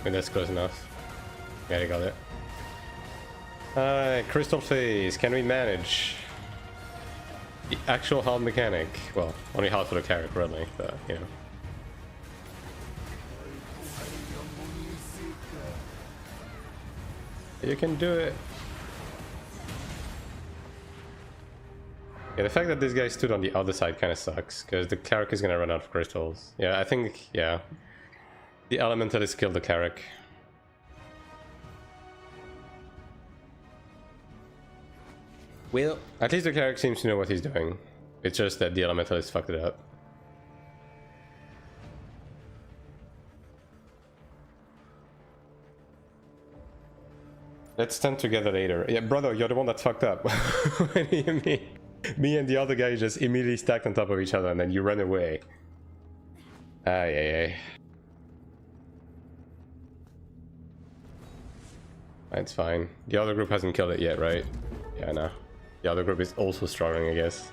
mean, that's close enough. Yeah, I got it. Crystal phase, can we manage? The actual hard mechanic. Well, only hard for the Cleric, really, but, you know. You can do it. Yeah, the fact that this guy stood on the other side kind of sucks, because the Cleric is gonna run out of crystals. Yeah, I think, yeah. The Elementalist killed the Cleric. Well, at least the Cleric seems to know what he's doing. It's just that the Elementalist fucked it up. Let's stand together later. Yeah, brother, you're the one that fucked up. What do you mean? Me and the other guy just immediately stacked on top of each other and then you run away. Ay. It's fine. The other group hasn't killed it yet, right? Yeah, no. The other group is also struggling, I guess.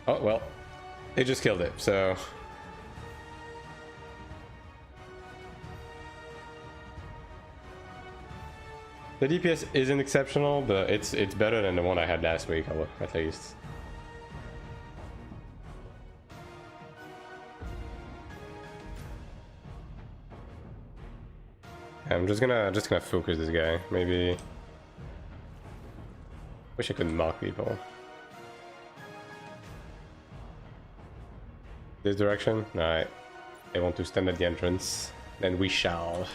Oh, well. They just killed it, so... The DPS isn't exceptional, but it's better than the one I had last week, at least. I'm just gonna focus this guy. Maybe. Wish I could mark people. This direction? Alright. They want to stand at the entrance. Then we shall.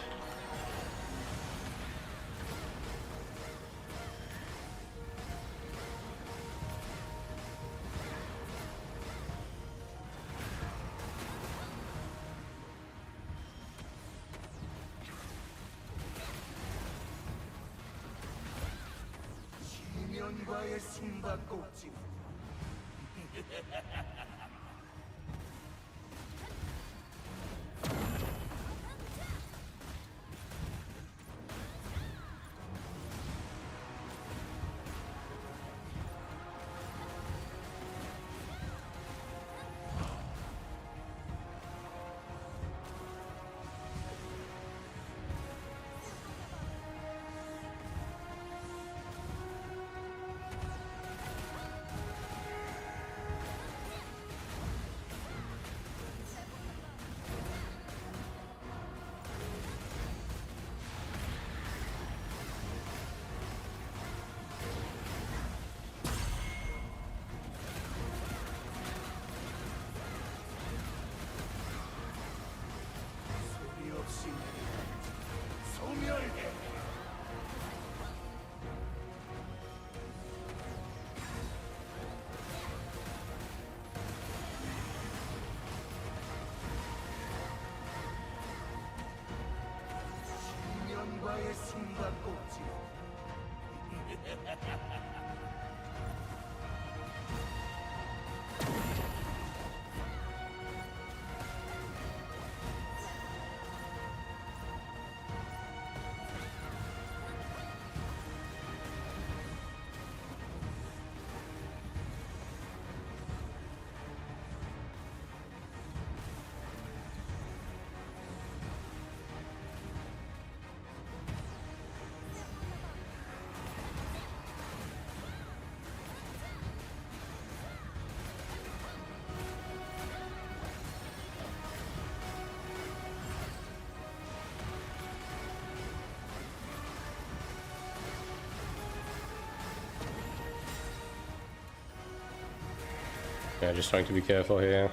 Yeah, just trying to be careful here.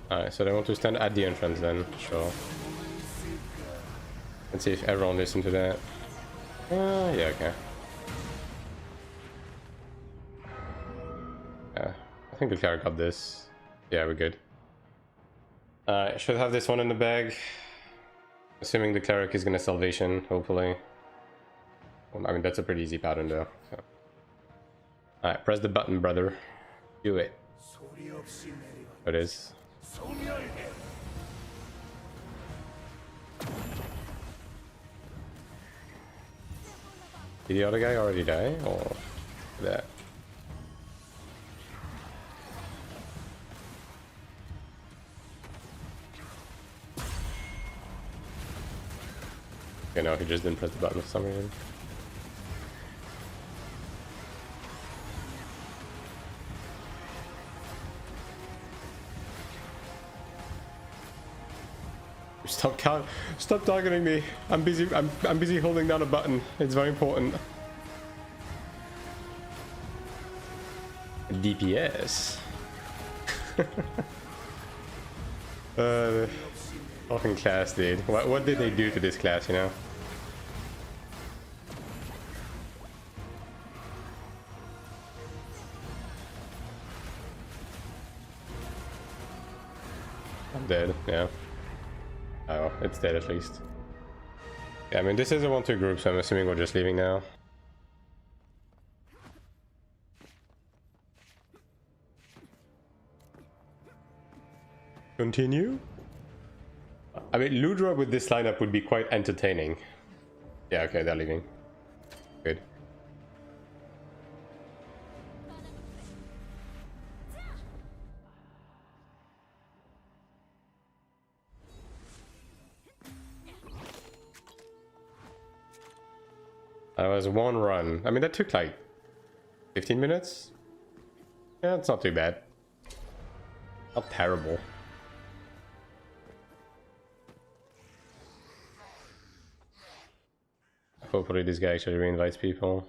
Alright, so they want to stand at the entrance then, sure. Let's see if everyone listened to that. Yeah, okay. Yeah, I think the Cleric got this. Yeah, we're good. Alright, should have this one in the bag. Assuming the Cleric is gonna Salvation, hopefully. Well, I mean, that's a pretty easy pattern though. So. Alright, press the button, brother. Do it. It is. Did the other guy already die? Or that? You know, he just didn't press the button for some reason. Stop targeting me. I'm busy. I'm busy holding down a button. It's very important. DPS. Fucking class, dude. What did they do to this class, you know? I'm dead, yeah. Oh, it's dead at least. Yeah, I mean, this is a 1-2 group, so I'm assuming we're just leaving now. Continue? I mean, Ludra with this lineup would be quite entertaining. Yeah, okay, they're leaving. Good. That was one run. I mean, that took like 15 minutes? Yeah, it's not too bad. Not terrible. Hopefully this guy actually reinvites people.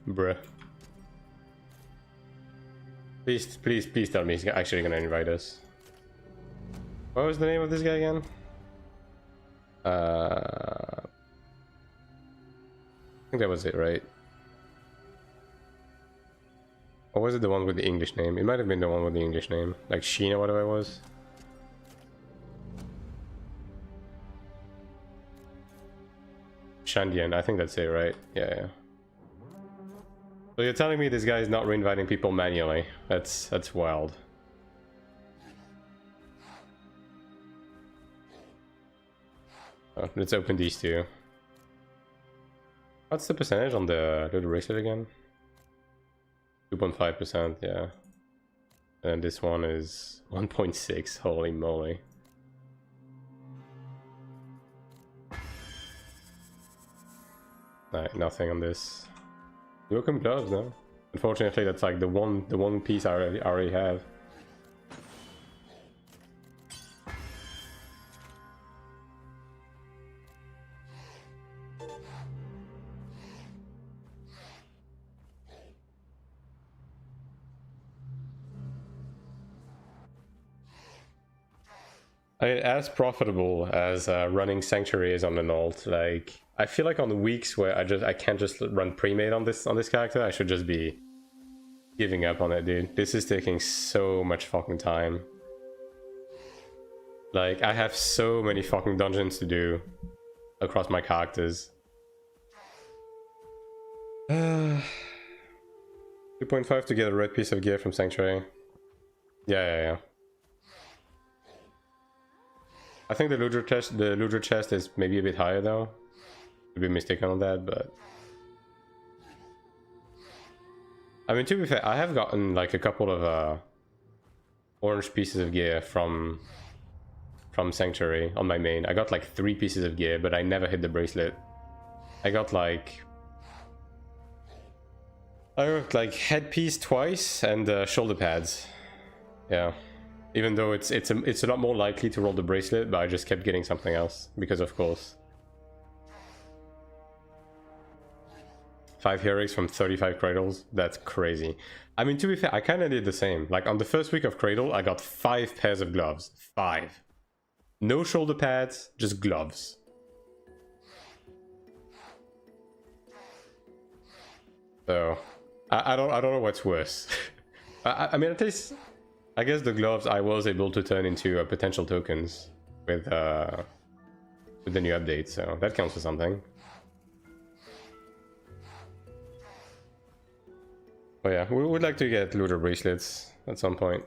Bruh. Please tell me he's actually gonna invite us. What was the name of this guy again? I think that was it, right? Or was it the one with the English name? It might have been the one with the English name. Like Sheena, whatever it was. Shandian, I think that's it, right? Yeah. So you're telling me this guy is not reinviting people manually? That's wild. Oh, let's open these two. What's the percentage on the little bracelet again? 2.5%, yeah. And this one is 1.6, holy moly. Alright, nothing on this. Welcome gloves, no? Unfortunately, that's like the one piece I already have. I mean, as profitable as running Sanctuary is on an alt, like I feel like on the weeks where I can't just run pre-made on this character, I should just be giving up on it, dude. This is taking so much fucking time. Like, I have so many fucking dungeons to do across my characters. 2.5 to get a red piece of gear from Sanctuary. Yeah. I think the Ludra chest is maybe a bit higher though. Could be mistaken on that, but I mean, to be fair, I have gotten like a couple of orange pieces of gear from Sanctuary on my main. I got like 3 pieces of gear, but I never hit the bracelet. I got like headpiece twice and shoulder pads. Yeah. Even though it's a lot more likely to roll the bracelet, but I just kept getting something else because of course. 5 heroics from 35 cradles, that's crazy. I mean, to be fair, I kind of did the same. Like on the first week of cradle, I got 5 pairs of gloves. 5. No shoulder pads, just gloves. So I don't know what's worse. I mean, at least I guess the gloves I was able to turn into potential tokens with the new update, so that counts for something. Oh yeah, we would like to get looter bracelets at some point.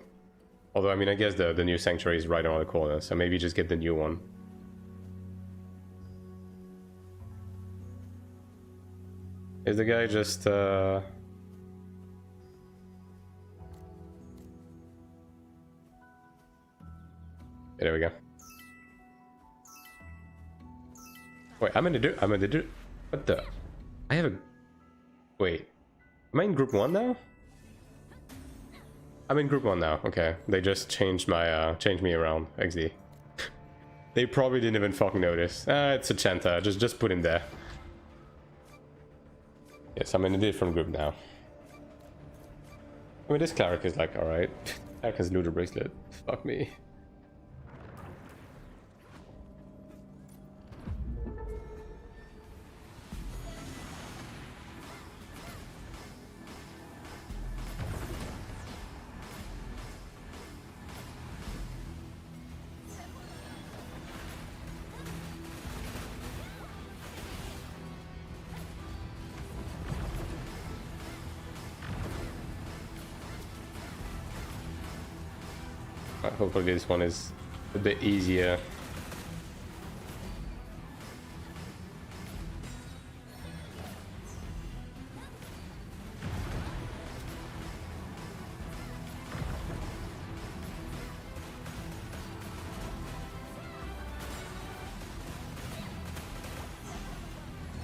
Although, I mean, I guess the new sanctuary is right around the corner, so maybe just get the new one. Is the guy just, Yeah, there we go. Wait, I'm in the what the? I have a... Wait. Am I in group 1 now? I'm in group 1 now, okay. They just changed my, changed me around, XD. They probably didn't even fucking notice. It's a Chanta, just put him there. Yes, I'm in a different group now. I mean, this Cleric is like, alright. Cleric has looter bracelet. Fuck me. Hopefully this one is a bit easier.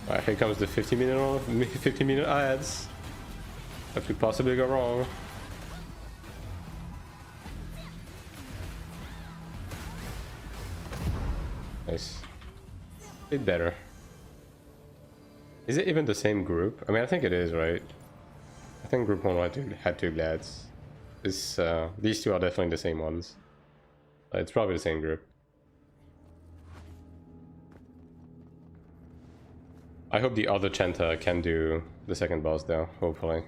Alright, here comes the 50 minute ads. That could possibly go wrong. Nice. Bit better. Is it even the same group? I mean, I think it is, right? I think group 1 had two glads. These two are definitely the same ones. It's probably the same group. I hope the other Chanta can do the second boss though, hopefully.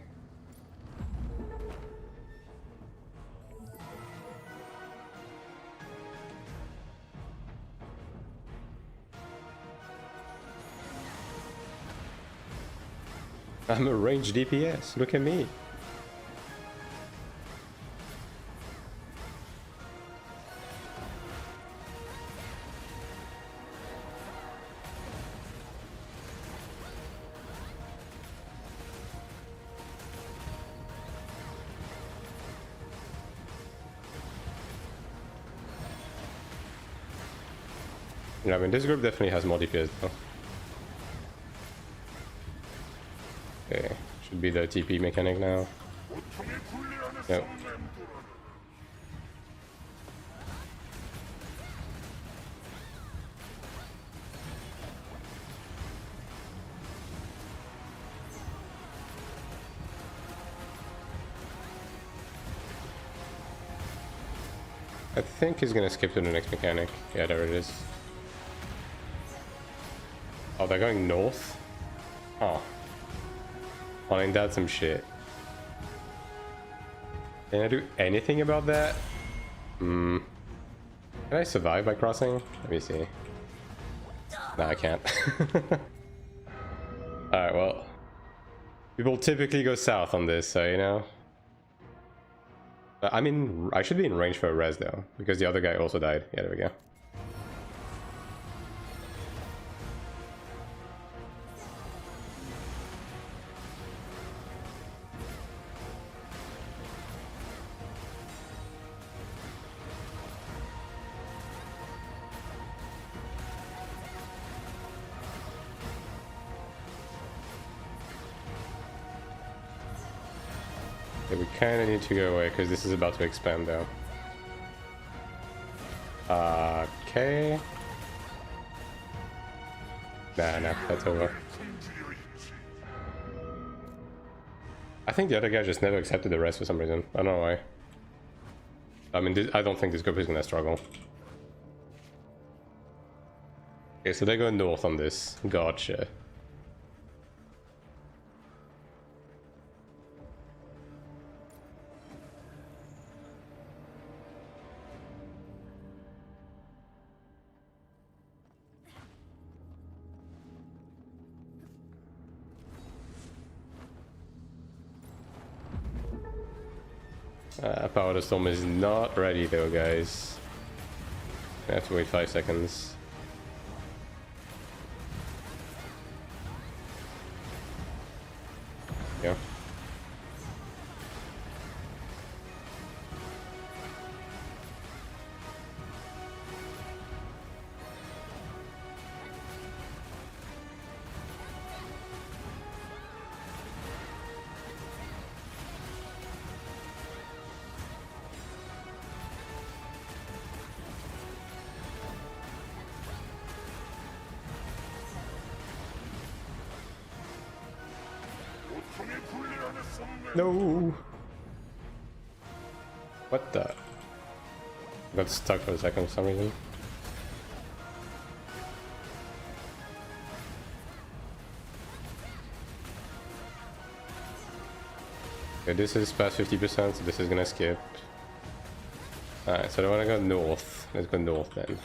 I'm a ranged DPS, look at me. Yeah, I mean, this group definitely has more DPS though. Okay, should be the TP mechanic now. Yep. I think he's gonna skip to the next mechanic. Yeah, there it is. Oh, they're going north? Huh. Oh, ain't that some shit? Can I do anything about that? Can I survive by crossing? Let me see. No, I can't. Alright, well. People typically go south on this, so you know. I mean, I should be in range for a res though, because the other guy also died. Yeah, there we go. Okay, we kind of need to go away because this is about to expand though. Okay. Nah, that's over. I think the other guy just never accepted the rest for some reason. I don't know why. I mean, I don't think this group is gonna struggle. Okay, so they go north on this. Gotcha. Power Storm is not ready though, guys. I have to wait 5 seconds. Yeah. No. What the? Got stuck for a second for some reason. Okay, this is past 50%, so this is gonna skip. Alright, so I wanna go north. Let's go north then.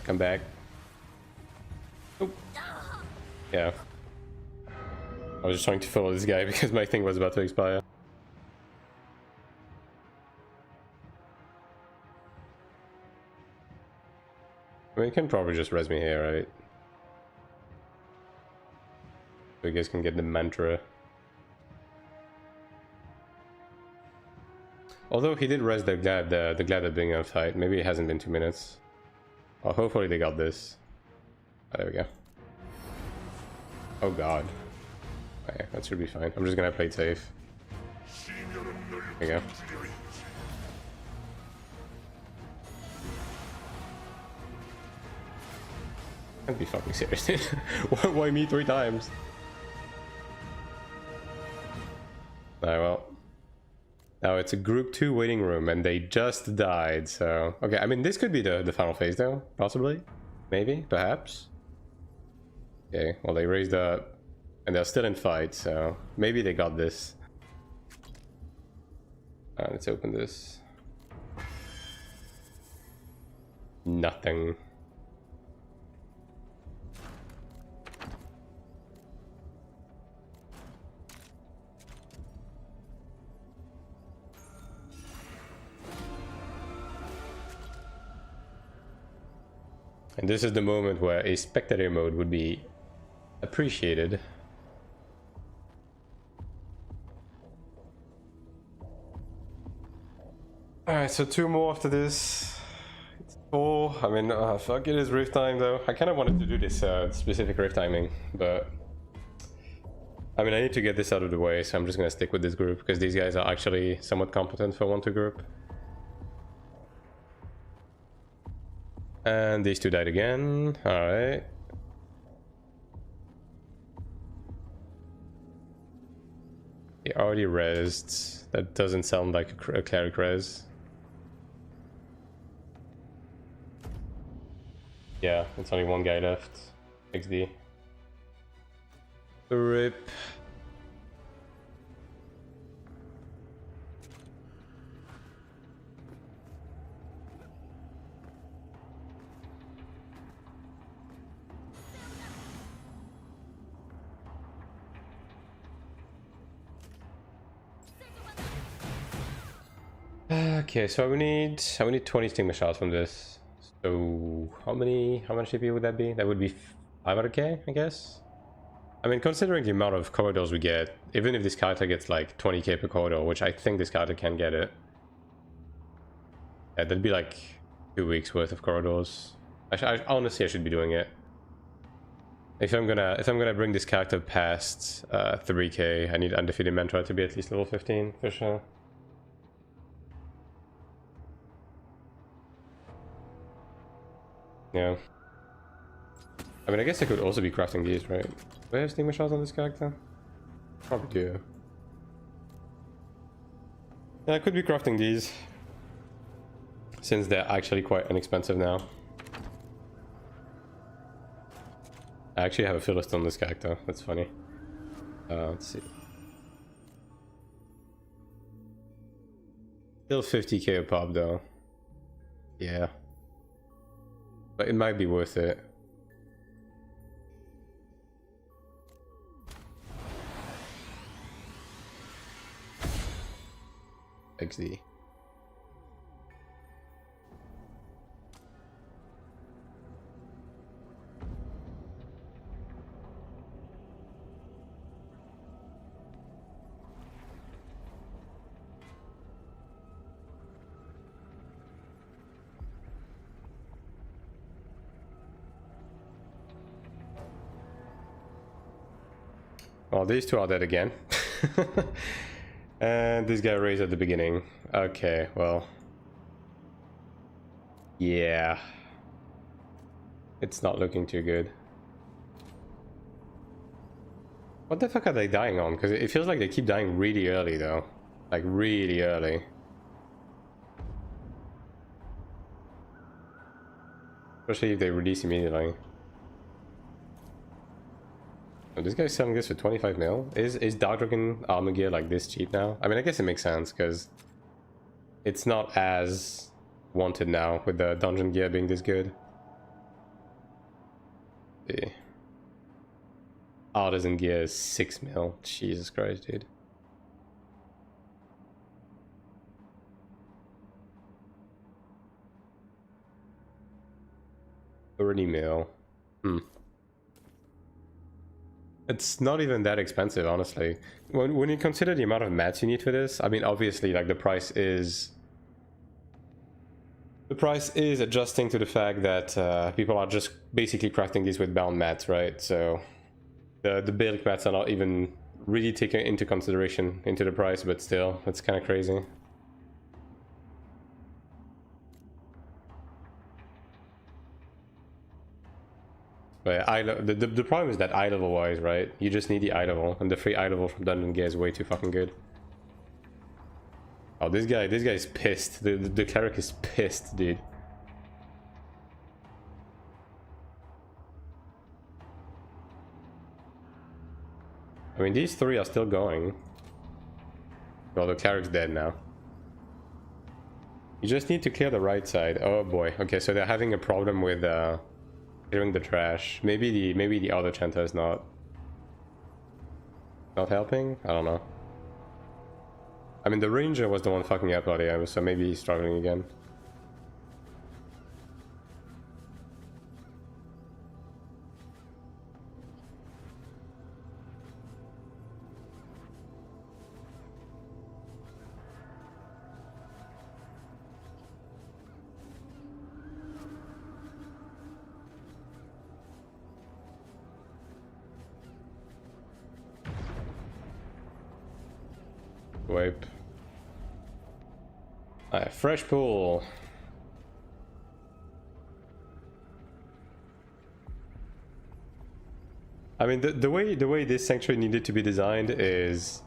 Come back. Oh. Yeah. I was just trying to follow this guy because my thing was about to expire. I mean, you can probably just res me here, right? So you guys can get the mantra. Although he did res the glad at being in a fight. Maybe it hasn't been 2 minutes. Well, hopefully they got this. Oh, there we go. Oh god. Okay, that should be fine. I'm just gonna play it safe. There you go. Can't be fucking serious, dude. Why me 3 times? Alright, well. Now it's a group 2 waiting room and they just died, so... Okay, I mean this could be the final phase though, possibly. Maybe, perhaps. Okay, well they raised up and they're still in fight, so maybe they got this. Let's open this. Nothing. And this is the moment where a spectator mode would be appreciated. Alright, so 2 more after this. It's 4. I mean, fuck, it is rift time though. I kind of wanted to do this specific rift timing, but... I mean, I need to get this out of the way, so I'm just gonna stick with this group, because these guys are actually somewhat competent for 1-2 group. And these 2 died again. Alright. He already rezzed. That doesn't sound like a cleric res. Yeah, it's only 1 guy left. XD. RIP. Okay, so we need 20 stigma shots from this. So how much CP would that be? That would be 500k, I guess. I mean, considering the amount of corridors we get, even if this character gets like 20k per corridor, which I think this character can get it, yeah, that'd be like 2 weeks worth of corridors. Honestly, I should be doing it. If I'm gonna bring this character past 3k, I need Undefeated Mantra to be at least level 15 for sure. Yeah. I mean, I guess I could also be crafting these, right? Do I have stigma shots on this character? Probably do. Yeah, I could be crafting these. Since they're actually quite inexpensive now. I actually have a Philist on this character. That's funny. Let's see. Still 50k a pop though. Yeah. But it might be worth it. XD. Well, these two are dead again. And this guy raised at the beginning. Okay, well. Yeah. It's not looking too good. What the fuck are they dying on? Because it feels like they keep dying really early though. Like really early. Especially if they release immediately. Oh, this guy's selling this for 25 mil? Is Dark Dragon armor gear like this cheap now? I mean, I guess it makes sense because it's not as wanted now with the dungeon gear being this good. The artisan gear is 6 mil. Jesus Christ, dude. $30 mil. It's not even that expensive, honestly. When you consider the amount of mats you need for this, I mean, obviously, like, the price is adjusting to the fact that people are just basically crafting these with bound mats, right? So the build mats are not even really taken into consideration into the price, but still, that's kind of crazy. But the problem is that eye level wise, right? You just need the eye level, and the free eye level from dungeon gear is way too fucking good. Oh, this guy is pissed. The cleric is pissed, dude. I mean, these three are still going. Well, the cleric's dead now. You just need to clear the right side. Oh boy. Okay, so they're having a problem with clearing the trash. Maybe the other chanter is not helping. I don't know. I mean, the ranger was the one fucking up earlier, so maybe he's struggling again. Wipe. Fresh pool. I mean, the way this sanctuary needed to be designed is,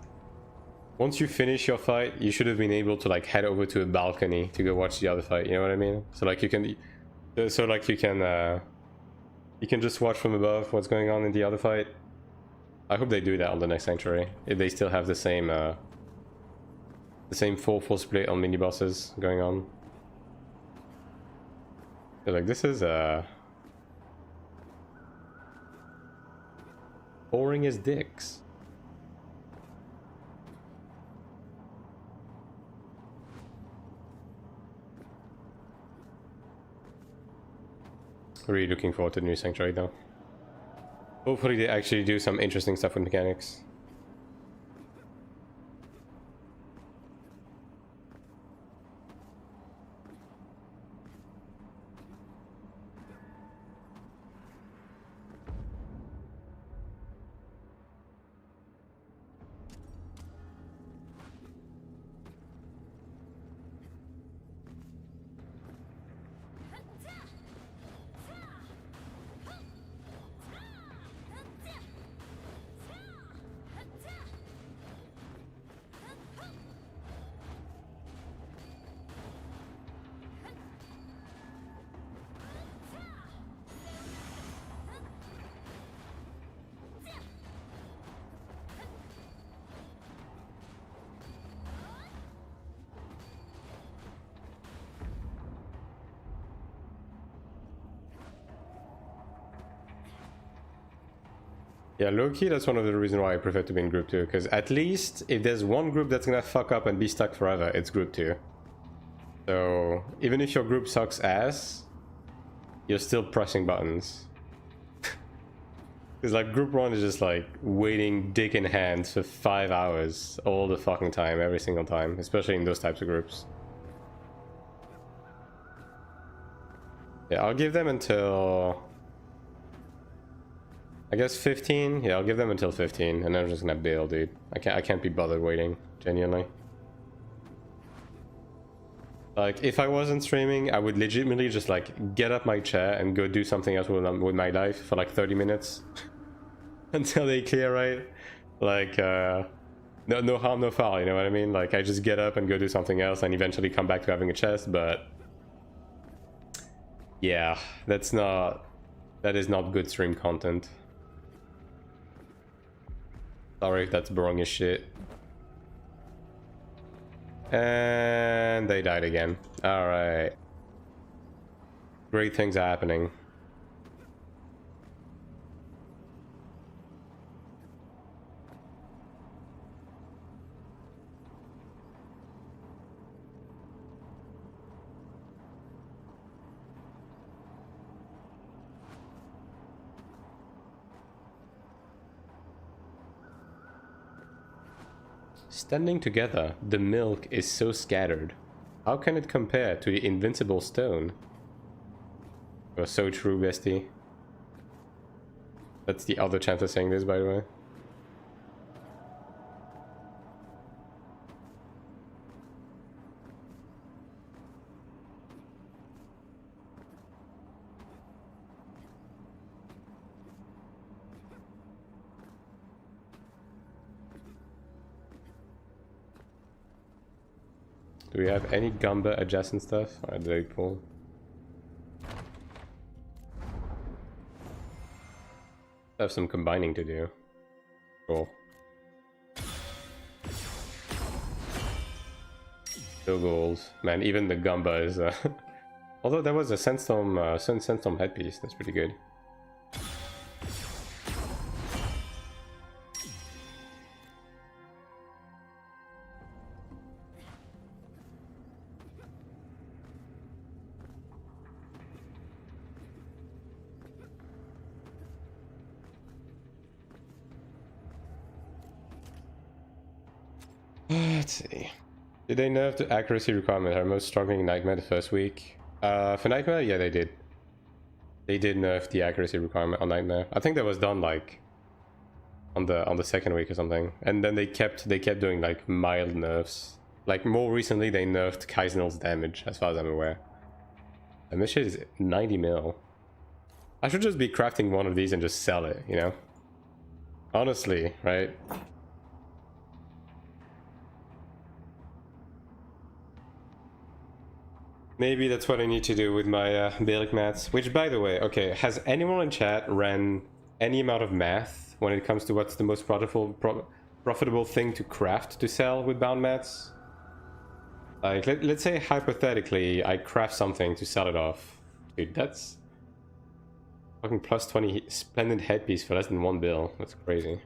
once you finish your fight, you should have been able to like head over to a balcony to go watch the other fight. You know what I mean? So like you can, you can just watch from above what's going on in the other fight. I hope they do that on the next sanctuary. If they still have the same full split on mini bosses going on. So, like, this is boring as dicks. Really looking forward to the new sanctuary though. Hopefully they actually do some interesting stuff with mechanics. Yeah, low-key, that's one of the reasons why I prefer to be in group 2, because at least if there's one group that's gonna fuck up and be stuck forever, it's group 2. So even if your group sucks ass, you're still pressing buttons. Because like group 1 is just like waiting dick in hand for 5 hours all the fucking time, every single time, especially in those types of groups. Yeah, I'll give them until, I guess 15. Yeah, I'll give them until 15, and then I'm just gonna bail, dude. I can't be bothered waiting, genuinely. Like, if I wasn't streaming, I would legitimately just like get up my chair and go do something else with my life for like 30 minutes until they clear, right? Like, no harm, no foul, you know what I mean? Like, I just get up and go do something else and eventually come back to having a chest, but yeah, that is not good stream content. Sorry, that's boring as shit. And they died again. Alright. Great things are happening. Standing together, the milk is so scattered. How can it compare to the invincible stone? You're so true, bestie. That's the other chance of saying this, by the way. Do we have any Gumba adjacent stuff? Alright, did I pull? I have some combining to do. Cool. No gold. Man, even the Gumba is... Although there was a Sandstorm headpiece, that's pretty good. Let's see. Did they nerf the accuracy requirement? Are most struggling in Nightmare the first week? For Nightmare, yeah, they did. They did nerf the accuracy requirement on Nightmare. I think that was done like on the second week or something. And then they kept doing like mild nerfs. Like more recently, they nerfed Kaizenol's damage, as far as I'm aware. And this shit is 90 mil. I should just be crafting one of these and just sell it, you know? Honestly, right? Maybe that's what I need to do with my Balic mats. Which, by the way, okay, has anyone in chat ran any amount of math when it comes to what's the most profitable thing to craft to sell with bound mats? Like, let's say hypothetically, I craft something to sell it off. Dude, that's fucking plus 20 splendid headpiece for less than 1 bill. That's crazy.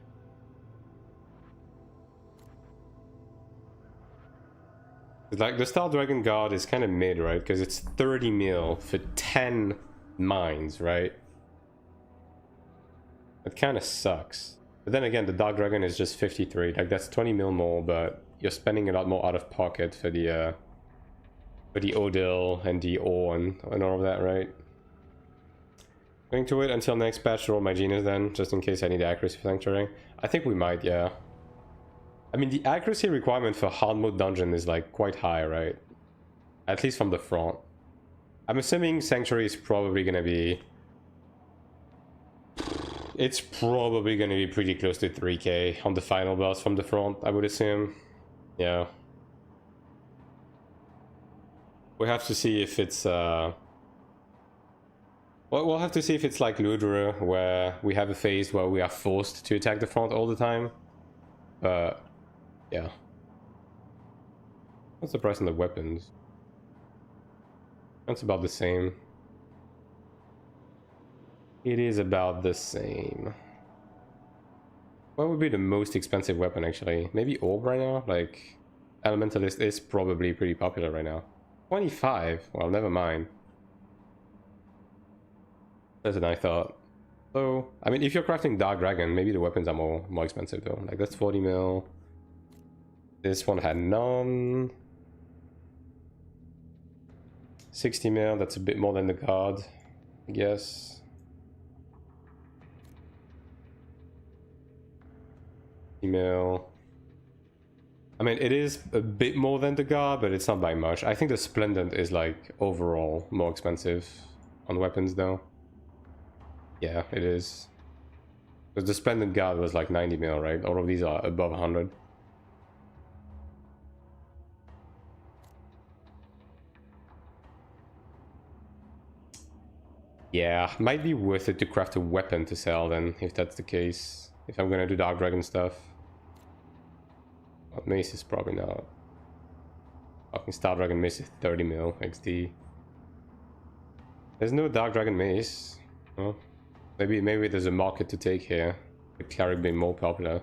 Like, the Star Dragon Guard is kind of mid, right? Because it's 30 mil for 10 mines, right? That kind of sucks. But then again, the Dark Dragon is just 53. Like, that's 20 mil more, but you're spending a lot more out of pocket for the Odil and the ore and all of that, right? Going to wait until next patch to roll my Genius then, just in case I need accuracy for Sanctuary. I think we might, yeah. I mean, the accuracy requirement for hard mode dungeon is like quite high, right? At least from the front. I'm assuming Sanctuary is probably gonna be... It's probably gonna be pretty close to 3k on the final boss from the front, I would assume. Yeah. We'll have to see if it's... Well, we'll have to see if it's like Ludra, where we have a phase where we are forced to attack the front all the time. Yeah. What's the price on the weapons? That's about the same. It is about the same. What would be the most expensive weapon actually? Maybe orb right now? Like, Elementalist is probably pretty popular right now. 25? Well, never mind. That's what I thought. So, I mean, if you're crafting Dark Dragon, maybe the weapons are more expensive though. Like, that's 40 mil. This one had none. 60 mil, that's a bit more than the god, I guess. Mil. I mean, it is a bit more than the god, but it's not by much. I think the Splendent is like overall more expensive on weapons though. Yeah, it is. Because the Splendent god was like 90 mil, right? All of these are above 100. Yeah, might be worth it to craft a weapon to sell then, if that's the case. If I'm gonna do Dark Dragon stuff. Well, mace is probably not. Fucking Star Dragon mace is 30 mil XD. There's no Dark Dragon mace. Oh. Maybe there's a market to take here. With Cleric being more popular.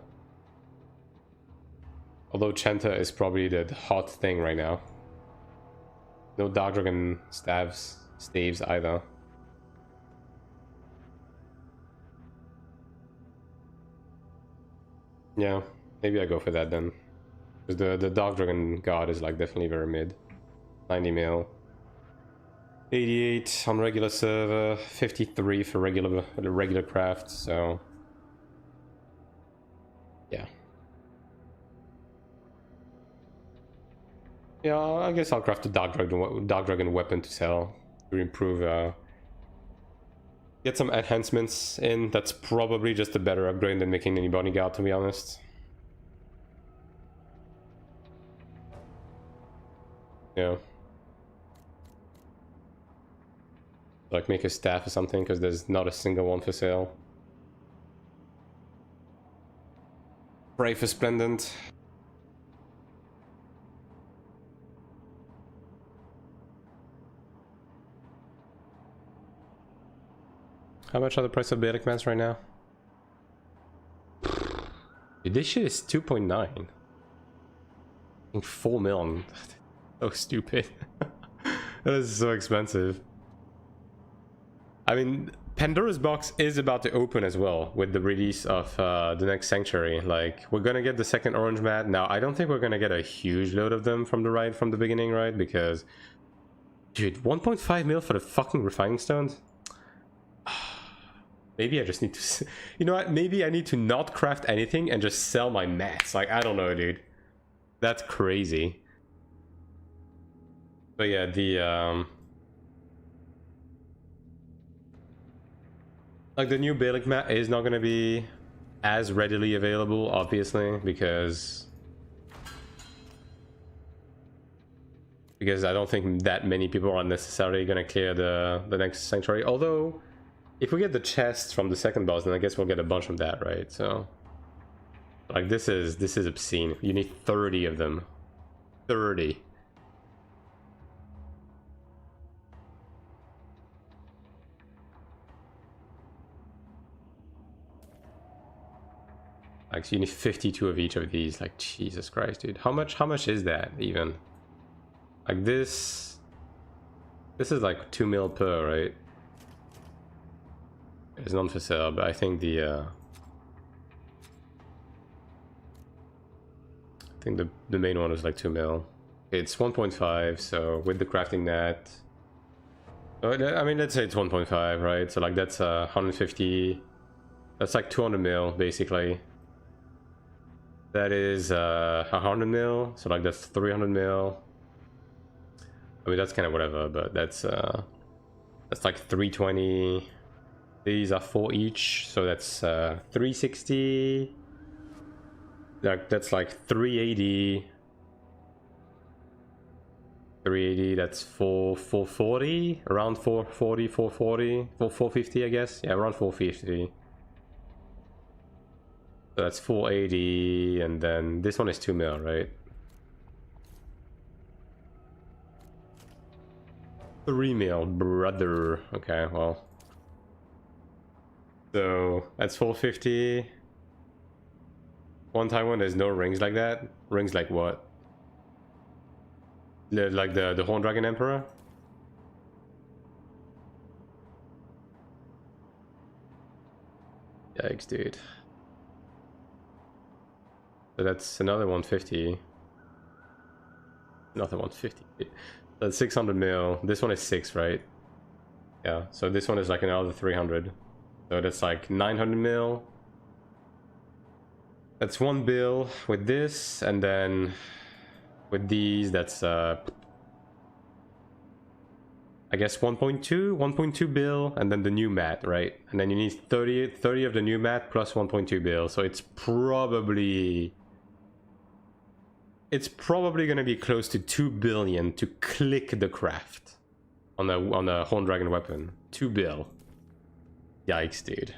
Although Chanter is probably the hot thing right now. No Dark Dragon staves either. Yeah, maybe I go for that then. Because the Dark Dragon God is like definitely very mid. 90 mil. 88 on regular server, 53 for regular craft, so yeah. Yeah, I guess I'll craft a Dark Dragon weapon to sell to improve get some enhancements in. That's probably just a better upgrade than making any bodyguard, to be honest. Yeah. Like make a staff or something, because there's not a single one for sale. Pray for Splendent. How much are the price of Belic Mans right now? Dude, this shit is 2.9. 4 mil. So stupid. That is so expensive. I mean, Pandora's box is about to open as well with the release of the next Sanctuary. Like, we're gonna get the second orange mat. Now, I don't think we're gonna get a huge load of them from the beginning, right? Because, dude, 1.5 mil for the fucking refining stones? Maybe I just need to... You know what? Maybe I need to not craft anything and just sell my mats. Like, I don't know, dude. That's crazy. But yeah, the... Like, the new Belic mat is not going to be as readily available, obviously, because I don't think that many people are necessarily going to clear the next Sanctuary. Although, if we get the chest from the second boss, then I guess we'll get a bunch of that, right? So, like, this is obscene. You need 30 of them. 30. Like, so you need 52 of each of these. Like, Jesus Christ, dude. How much is that even? Like, this is like 2 mil per, right? It's not for sale, but I think the main one was like 2 mil. It's 1.5, so with the crafting net, I mean, let's say it's 1.5, right? So like that's 150. That's like 200 mil basically. That is 100 mil, so like that's 300 mil. I mean, that's kind of whatever, but that's like 320. These are 4 each, so that's 360. That's like 380. 380, that's 440, around 440, 450, I guess. Yeah, around 450. So that's 480, and then this one is 2 mil, right? 3 mil, brother. Okay, well. So that's 450. On Taiwan, there's no rings like that. Rings like what? Like the Horn Dragon Emperor? Yikes, dude. So that's another 150. Another 150. That's 600 mil. This one is 6, right? Yeah, so this one is like another 300. So that's like 900 mil. That's 1 bill with this, and then with these, that's I guess 1.2 bill, and then the new mat, right? And then you need 30 of the new mat plus 1.2 bill. So it's probably gonna be close to 2 billion to click the craft on a Horn Dragon weapon. 2 bill. Yikes, dude.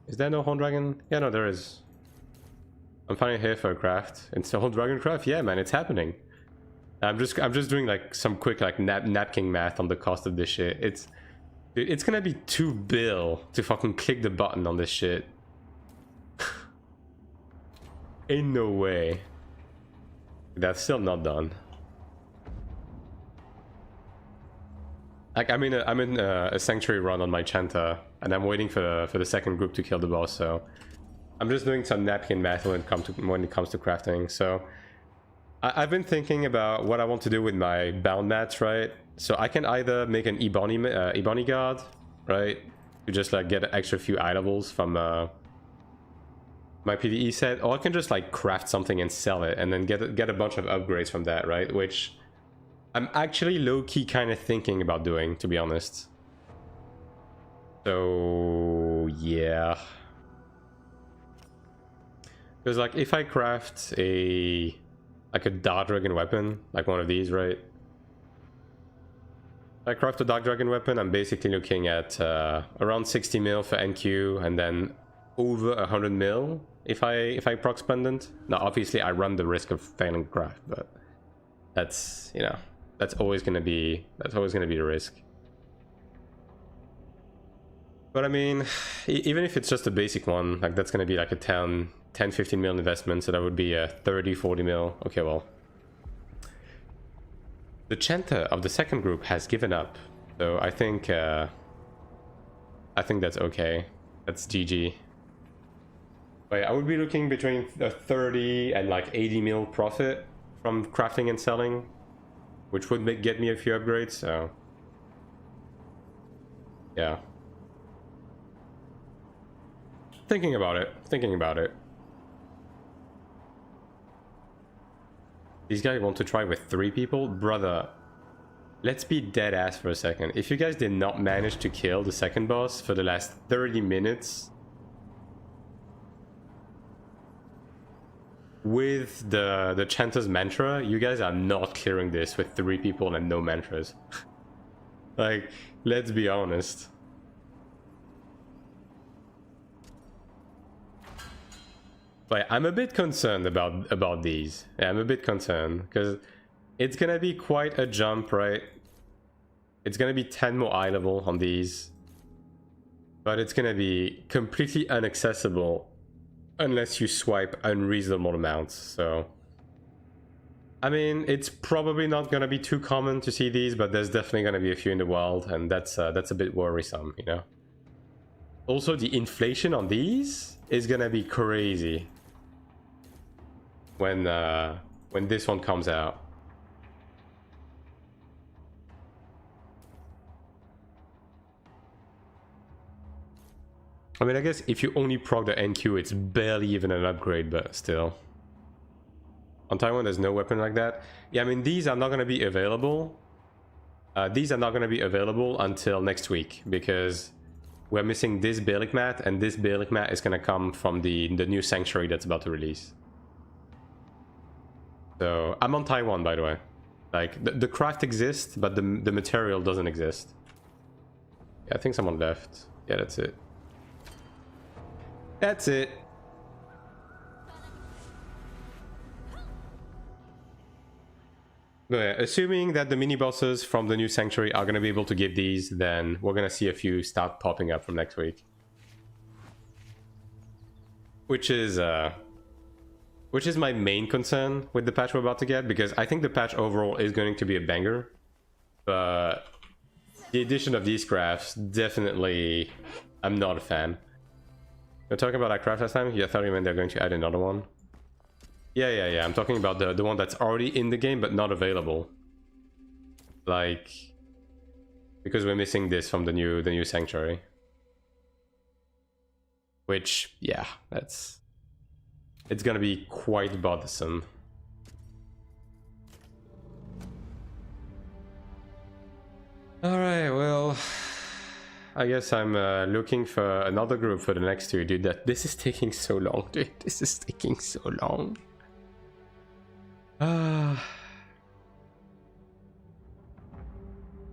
Is there no Horn Dragon? Yeah, no, there is. I'm finally here for a craft. It's the Horn Dragon craft. Yeah, man, it's happening. I'm just doing like some quick like napkin math on the cost of this shit. Dude, it's gonna be 2 bill to fucking click the button on this shit. Ain't no way. That's still not done. Like I'm in a sanctuary run on my Chanta, and I'm waiting for the second group to kill the boss. So I'm just doing some napkin math when it comes to crafting. So I've been thinking about what I want to do with my bound mats, right? So I can either make an Ebony guard, right, to just like get an extra few eatables from my PvE set, or I can just like craft something and sell it, and then get a bunch of upgrades from that, right? Which I'm actually low-key kind of thinking about doing, to be honest. So yeah, because like if I craft like a Dark Dragon weapon, like one of these, right? If I craft a Dark Dragon weapon, I'm basically looking at around 60 mil for NQ, and then over 100 mil if I proc pendant. Now obviously I run the risk of failing craft, but that's, you know, that's always gonna be the risk. But I mean, even if it's just a basic one, like that's gonna be like a 10-15 mil investment, so that would be a 30-40 mil. Okay, well, the Chanta of the second group has given up, so I think that's okay. That's GG. But yeah, I would be looking between 30 and like 80 mil profit from crafting and selling, which would get me a few upgrades. So yeah, thinking about it. These guys want to try with 3 people? Brother, let's be dead ass for a second. If you guys did not manage to kill the second boss for the last 30 minutes with the Chanta's mantra, you guys are not clearing this with 3 people and no mantras. Like, let's be honest. But I'm a bit concerned about these. Yeah, I'm a bit concerned because it's gonna be quite a jump, right? It's gonna be 10 more eye level on these, but it's gonna be completely inaccessible unless you swipe unreasonable amounts. So I mean, it's probably not gonna be too common to see these, but there's definitely gonna be a few in the wild, and that's a bit worrisome, you know. Also, the inflation on these is gonna be crazy when this one comes out. I mean, I guess if you only proc the NQ, it's barely even an upgrade, but still. On Taiwan, there's no weapon like that. Yeah, I mean, these are not going to be available. These are not going to be available until next week, because we're missing this Balik mat, and this Balik mat is going to come from the new sanctuary that's about to release. So I'm on Taiwan, by the way. Like, the craft exists, but the material doesn't exist. Yeah, I think someone left. Yeah, that's it. That's it. But yeah, assuming that the mini bosses from the new sanctuary are going to be able to give these, then we're going to see a few start popping up from next week. which is my main concern with the patch we're about to get, because I think the patch overall is going to be a banger, but the addition of these crafts, definitely, I'm not a fan. We're talking about that craft last time? Yeah, I thought you meant they're going to add another one. Yeah. I'm talking about the one that's already in the game but not available. Like, because we're missing this from the new sanctuary. Which, yeah, it's gonna be quite bothersome. Alright, well, I guess I'm looking for another group for the next two, dude. This is taking so long, dude. This is taking so long.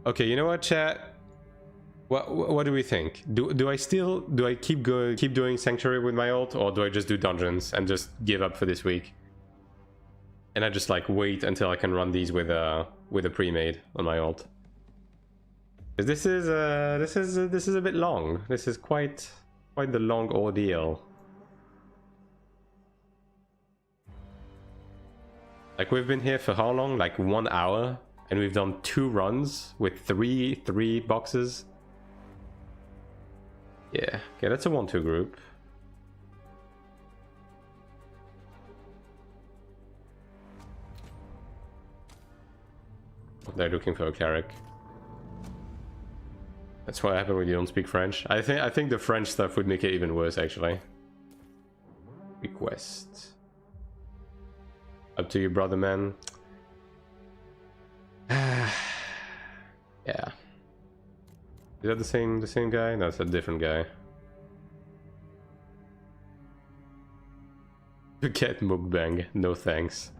Okay, you know what, chat? What do we think? Do I keep doing Sanctuary with my ult, or do I just do dungeons and just give up for this week? And I just like wait until I can run these with a pre-made on my ult. Because this is a bit long. This is quite the long ordeal. Like, we've been here for how long? Like 1 hour, and we've done 2 runs with three boxes. Yeah, okay, that's a 1-2 group. They're looking for a cleric. That's what happened when you don't speak French. I think the French stuff would make it even worse, actually. Request. Up to you, brother man. Yeah. Is that the same guy? No, it's a different guy. Get mukbang. No thanks.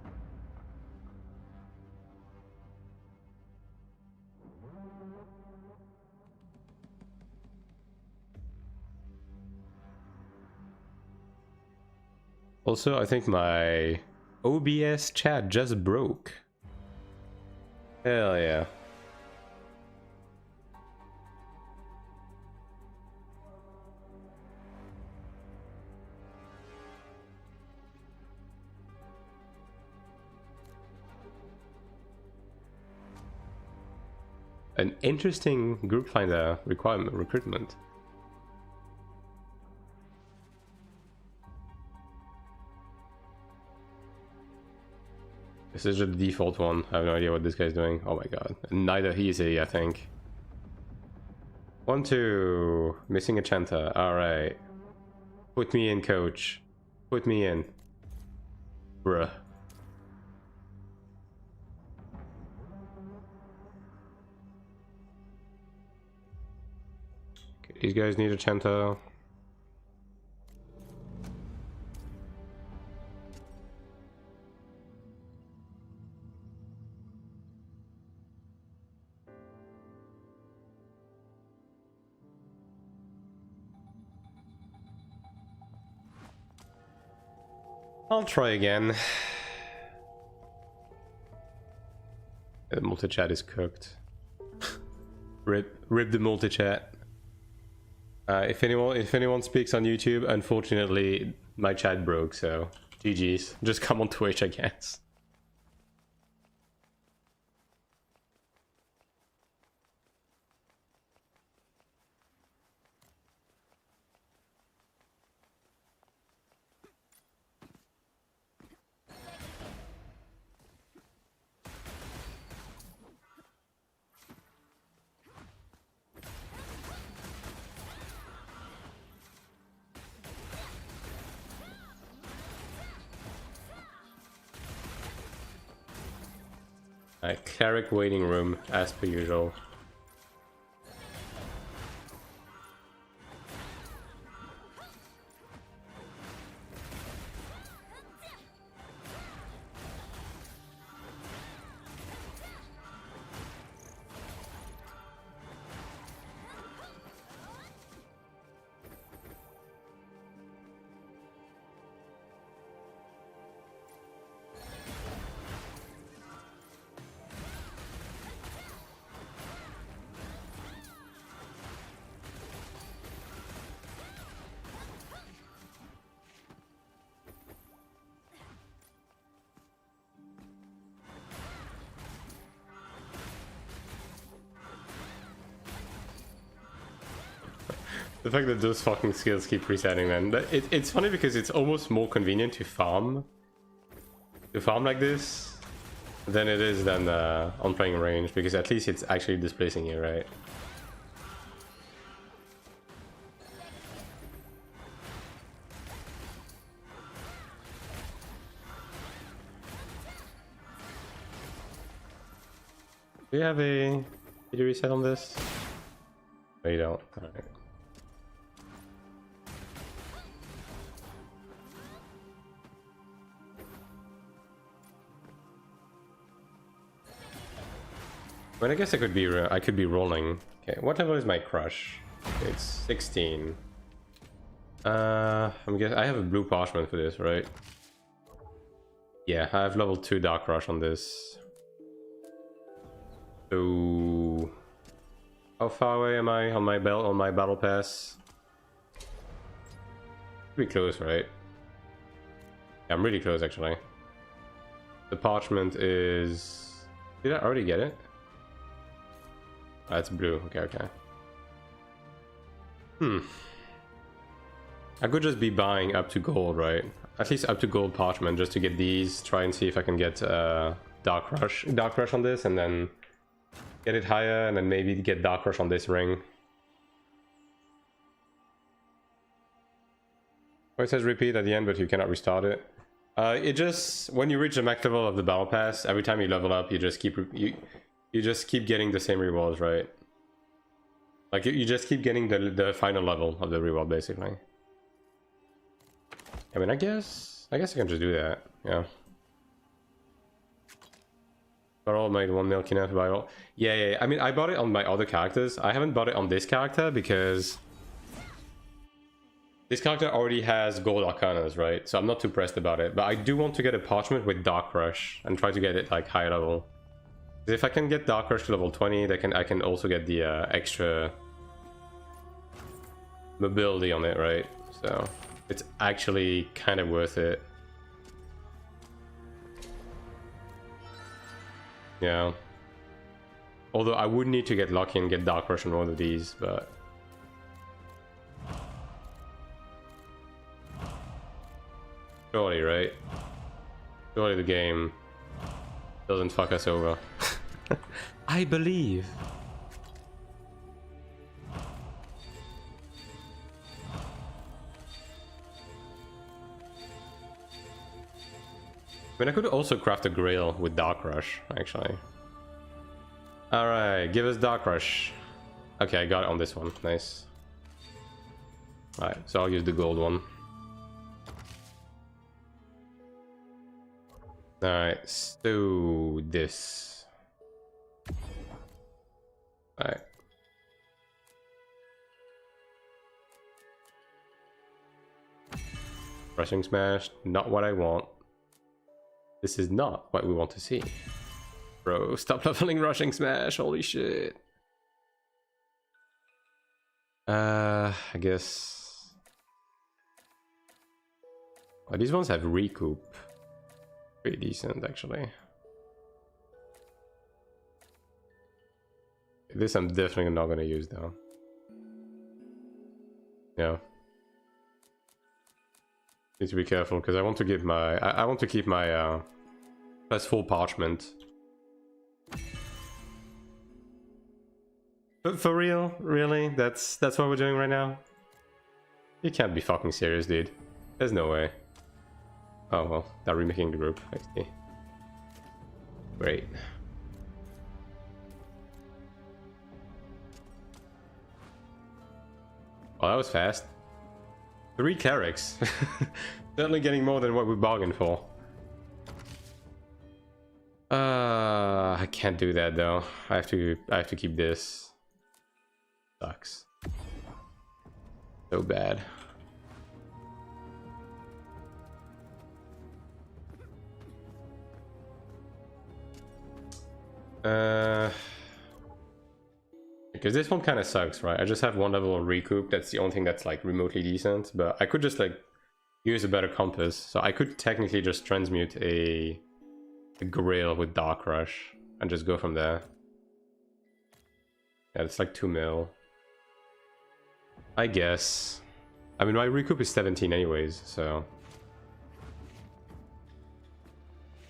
Also, I think my OBS chat just broke. Hell yeah. An interesting group finder recruitment. This is just the default one. I have no idea what this guy's doing. Oh my god. Neither he is he, I think. 1, 2. Missing a Chanta. Alright. Put me in, coach. Put me in. Bruh. Okay, these guys need a Chanta. I'll try again. The multi-chat is cooked. Rip the multi-chat. If anyone speaks on YouTube, unfortunately my chat broke, so GG's. Just come on Twitch, I guess. Cleric waiting room, as per usual. The fact that those fucking skills keep resetting, man. It's funny because it's almost more convenient to farm like this than it is than on playing range, because at least it's actually displacing you, right? Do you have a video reset on this? No, you don't. Alright. I mean, I guess I could be rolling. Okay, what level is my crush? Okay, it's 16. I'm guessing I have a blue parchment for this, right? Yeah, I have level 2 dark rush on this. So how far away am I on my battle pass? Pretty close, right? Yeah, I'm really close actually. The parchment is... Did I already get it? That's blue. Okay, okay. I could just be buying up to gold, right? At least up to gold parchment just to get these. Try and see if I can get dark rush on this, and then get it higher, and then maybe get dark rush on this ring. Oh, it says repeat at the end, but you cannot restart it. It just, when you reach the max level of the battle pass, every time you level up, you just keep you just keep getting the same rewards, right? Like you just keep getting the final level of the reward, basically. I mean, I guess I can just do that. Yeah. But all made 1 milk enough to buy all. Yeah. I mean, I bought it on my other characters. I haven't bought it on this character because this character already has gold arcanas, right? So I'm not too pressed about it. But I do want to get a parchment with Dark Rush and try to get it like higher level. If I can get Dark Rush to level 20, I can also get the extra mobility on it, right? So it's actually kind of worth it. Yeah. Although I would need to get lucky and get Dark Rush on one of these, but... Surely, right? Surely the game doesn't fuck us over. I believe. I mean, I could also craft a grail with Dark Rush, actually. Alright, give us Dark Rush. Okay, I got it on this one. Nice. Alright, so I'll use the gold one. Alright, so this. Alright. Rushing Smash, not what I want. This is not what we want to see. Bro, stop leveling Rushing Smash, holy shit. I guess... Oh, these ones have recoup. Pretty decent, actually. This I'm definitely not gonna use, though. Yeah. Need to be careful, because I want to give my... I want to keep my plus full parchment. But for real? Really? That's what we're doing right now? You can't be fucking serious, dude. There's no way. Oh well, they're remaking the group, I see. Great. Well, that was fast. 3 clerics. Certainly getting more than what we bargained for. I can't do that though. I have to keep this. Sucks. So bad. Because this one kind of sucks, right? I just have 1 level of recoup. That's the only thing that's like remotely decent. But I could just like use a better compass. So I could technically just transmute a grail with Dark Rush and just go from there. Yeah, it's like 2 mil. I guess. I mean, my recoup is 17 anyways, so...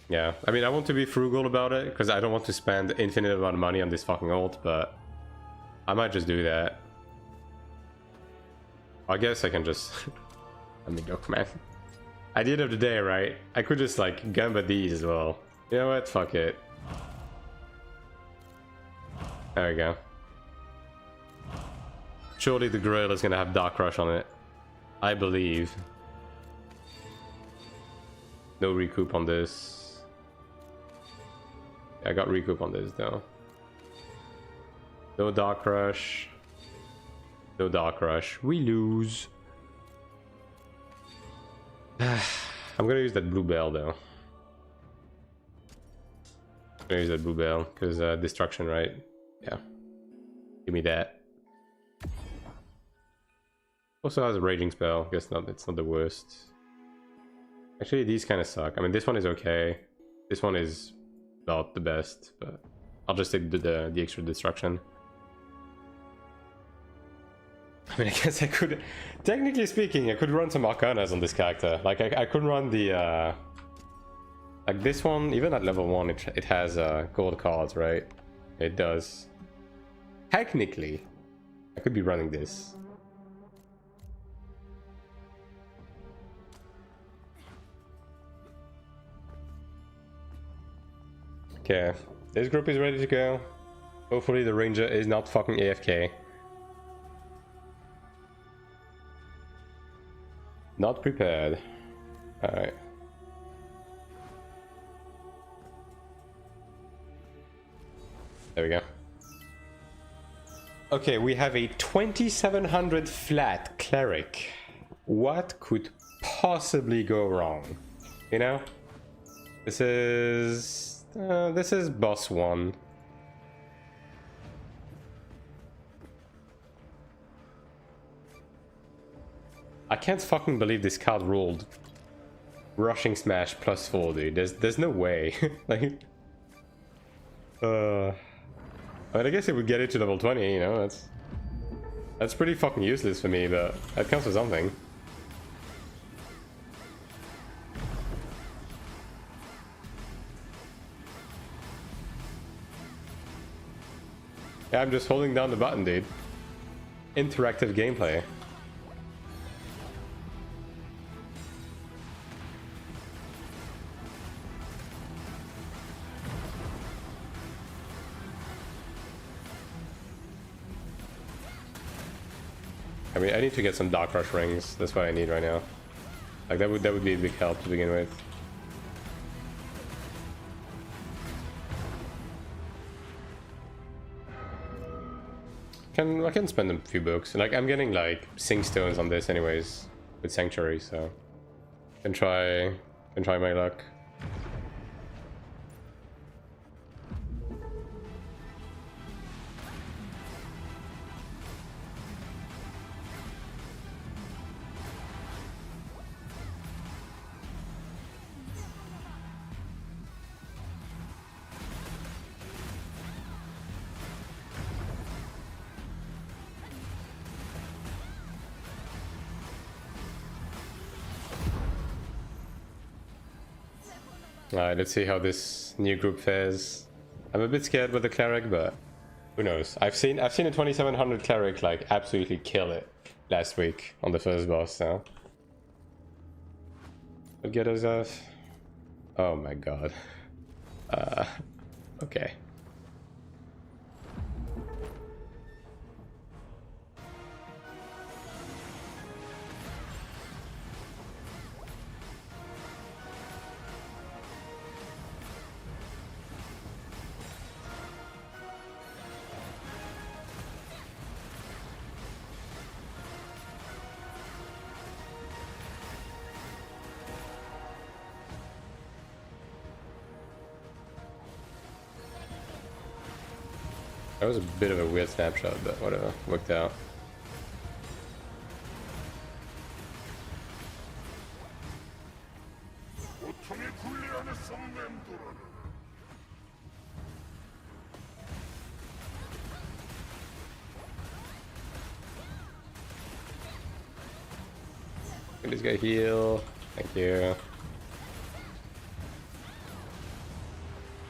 Yeah, I mean, I want to be frugal about it, because I don't want to spend infinite amount of money on this fucking ult, but... I might just do that. I guess I can just... I mean, look, man. At the end of the day, right? I could just, like, gambit these as well. You know what? Fuck it. There we go. Surely the grill is gonna have Dark Rush on it. I believe. No recoup on this. I got recoup on this though. No Dark Rush. No Dark Rush. We lose. I'm gonna use that blue bell though. I'm gonna use that blue bell because destruction, right? Yeah. Give me that. Also has a raging spell. Guess not. It's not the worst. Actually, these kind of suck. I mean, this one is okay. This one is not the best, but I'll just take the extra destruction. I mean, I guess I could, technically speaking, I could run some Arcanas on this character. Like, I could run the, like this one, even at level 1, it has gold cards, right? It does. Technically, I could be running this. Okay, this group is ready to go. Hopefully the ranger is not fucking AFK. Not prepared. Alright. There we go. Okay, we have a 2700 flat cleric. What could possibly go wrong? You know? This is boss 1. I can't fucking believe this card rolled rushing smash +4, dude. There's no way. Like, I mean, I guess it would get it to level 20, you know, that's pretty fucking useless for me, but that counts for something. Yeah, I'm just holding down the button, dude. Interactive gameplay. I mean, I need to get some Dark Rush rings. That's what I need right now. Like, that would be a big help to begin with. I can spend a few bucks. Like, I'm getting like Sing Stones on this anyways with Sanctuary, so can try my luck. Alright, let's see how this new group fares. I'm a bit scared with the Cleric, but who knows? I've seen a 2700 Cleric like absolutely kill it last week on the first boss, so we'll get us off. Oh my god. Okay. That was a bit of a weird snapshot, but whatever, worked out. Can this guy heal? Thank you.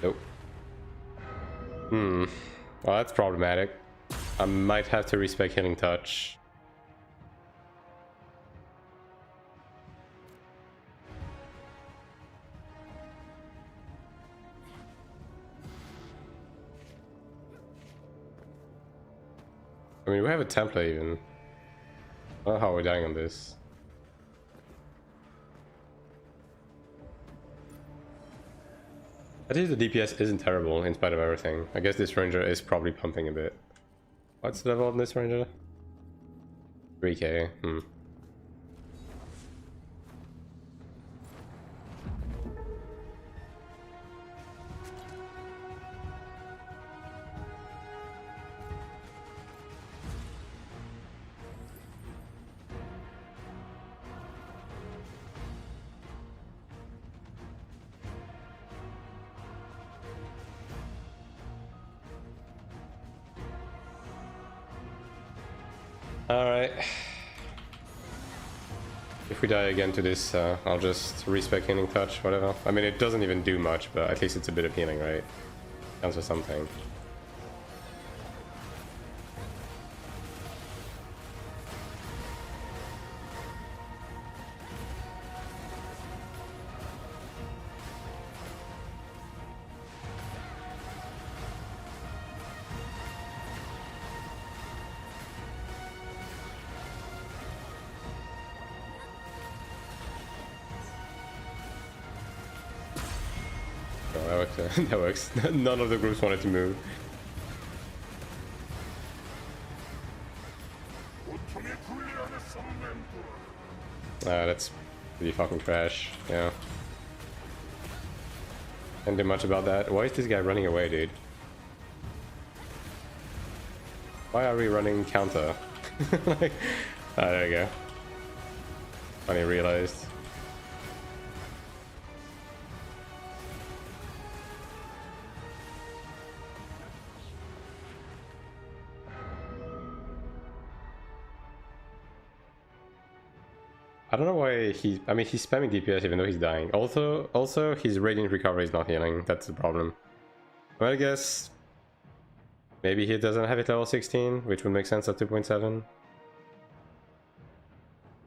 Nope. Well, that's problematic. I might have to respec Healing Touch. I mean, we have a template even. I don't know how we're dying on this. I think the DPS isn't terrible in spite of everything. I guess this ranger is probably pumping a bit. What's the level on this ranger? 3k. Alright. If we die again to this, I'll just respec Healing Touch, whatever. I mean, it doesn't even do much, but at least it's a bit of healing, right? Counts for something. Oh, that works. That works. None of the groups wanted to move. That's pretty fucking trash. Yeah. Can't do much about that. Why is this guy running away, dude? Why are we running counter? Like, there we go. Finally realized. I don't know why I mean, he's spamming DPS even though he's dying. Also, his radiant recovery is not healing. That's the problem. Well, I guess maybe he doesn't have it level 16, which would make sense at 2.7.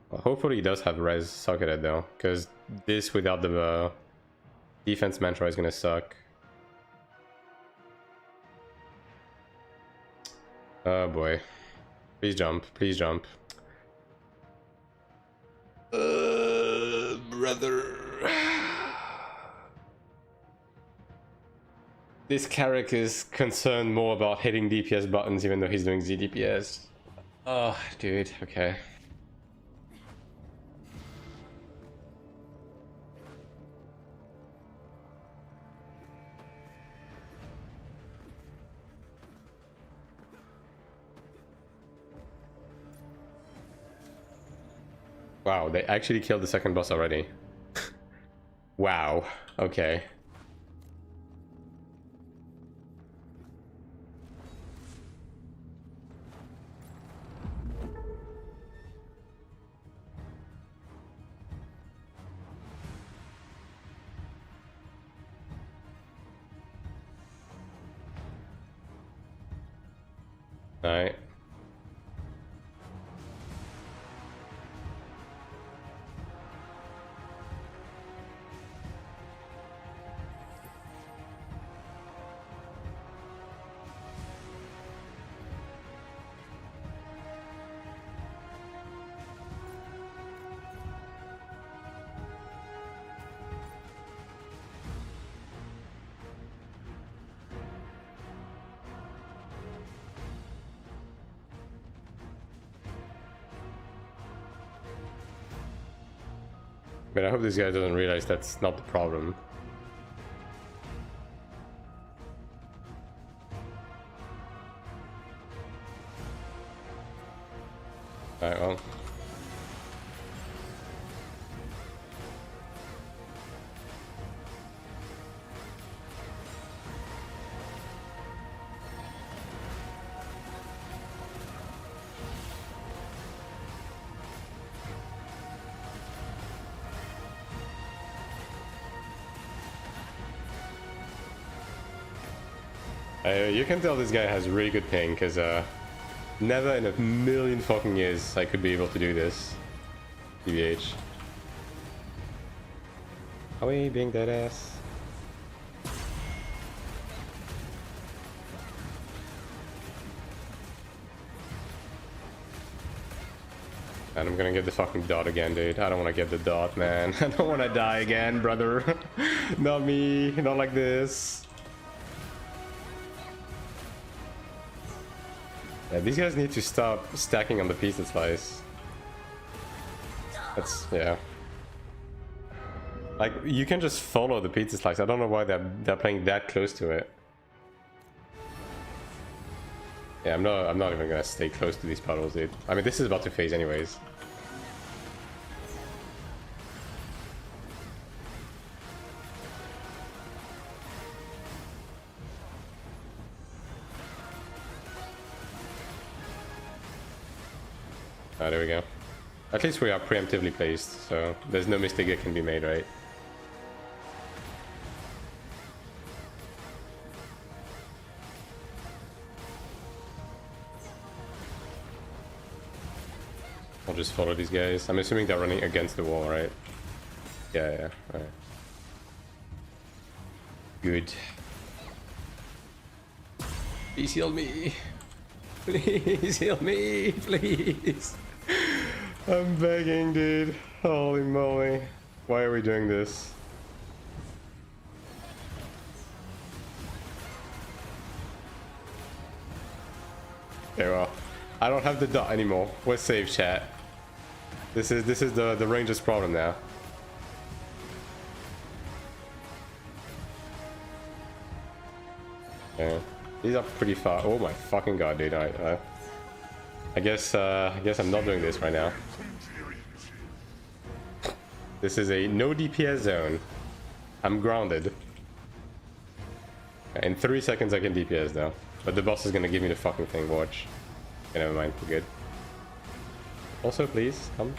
Well, hopefully he does have res socketed though, because this without the defense mantra is gonna suck. Oh boy. Please jump. Please jump. Brother. This Cleric is concerned more about hitting DPS buttons even though he's doing ZDPS. Oh, dude, okay. Wow, they actually killed the second boss already. Wow, okay. Alright. But I hope this guy doesn't realize that's not the problem. Alright, well. You can tell this guy has really good ping, because never in a million fucking years I could be able to do this. TBH. Are we being dead ass? And I'm gonna get the fucking dot again, dude. I don't want to get the dot, man. I don't want to die again, brother. Not me. Not like this. Yeah, these guys need to stop stacking on the pizza slice. That's, yeah. Like, you can just follow the pizza slice. I don't know why they're playing that close to it. Yeah, I'm not even gonna stay close to these puddles, dude. I mean, this is about to phase anyways. Ah, there we go. At least we are preemptively placed, so there's no mistake that can be made, right? I'll just follow these guys. I'm assuming they're running against the wall, right? Yeah, alright. Good. Please heal me. Please heal me, please. I'm begging, dude. Holy moly. Why are we doing this? Okay, well, I don't have the dot anymore. We're safe, chat. This is the ranger's problem now. Yeah, these are pretty far. Oh my fucking god, dude! I guess I'm not doing this right now. This is a no DPS zone. I'm grounded. In 3 seconds I can DPS though, but the boss is gonna give me the fucking thing. Watch. Okay, never mind. We're good. Also, please come.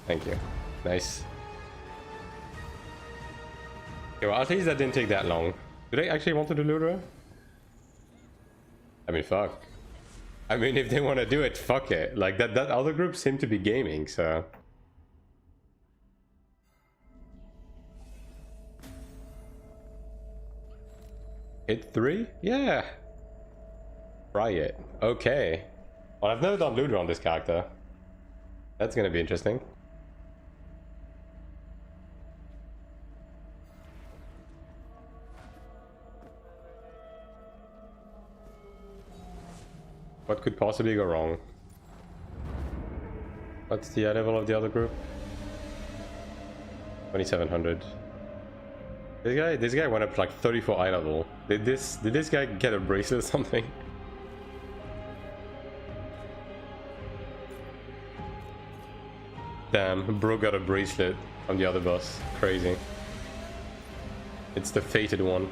Thank you. Nice. Okay, well, at least that didn't take that long. Do they actually want to do Ludra? I mean, fuck. I mean, if they want to do it, fuck it. Like, that other group seemed to be gaming, so... Hit 3? Yeah! Try it. Okay. Well, I've never done Ludra on this character. That's gonna be interesting. What could possibly go wrong? What's the level of the other group? 2700. This guy went up to like 34 eye level. Did this guy get a bracelet or something? Damn, bro got a bracelet on the other boss. Crazy. It's the fated one.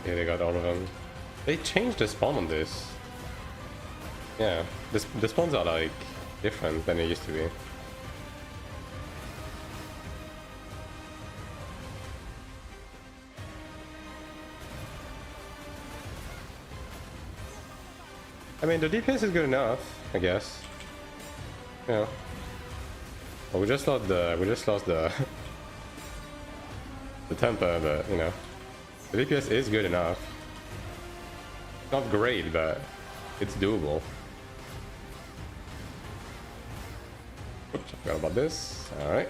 Yeah, they got all of them. They changed the spawn on this. Yeah, the spawns are like different than they used to be. I mean, the DPS is good enough, I guess. Yeah. Well, we just lost the the temper, but you know, the DPS is good enough. Not great, but it's doable. Oops, I forgot about this. All right.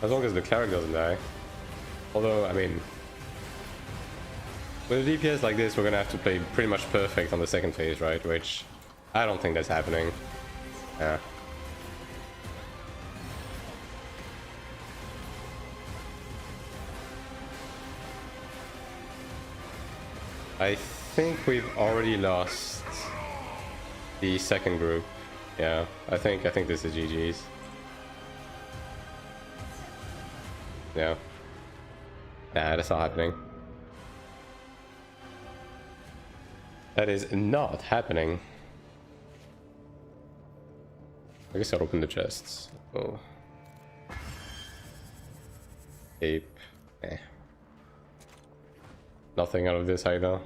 As long as the Cleric doesn't die. Although, I mean, with a DPS like this, we're gonna have to play pretty much perfect on the second phase, right? Which I don't think that's happening. Yeah. I think we've already lost the second group. Yeah, I think this is GG's. Yeah. Nah, that's not happening. That is not happening. I guess I'll open the chests. Oh. Ape. Eh. Nothing out of this either.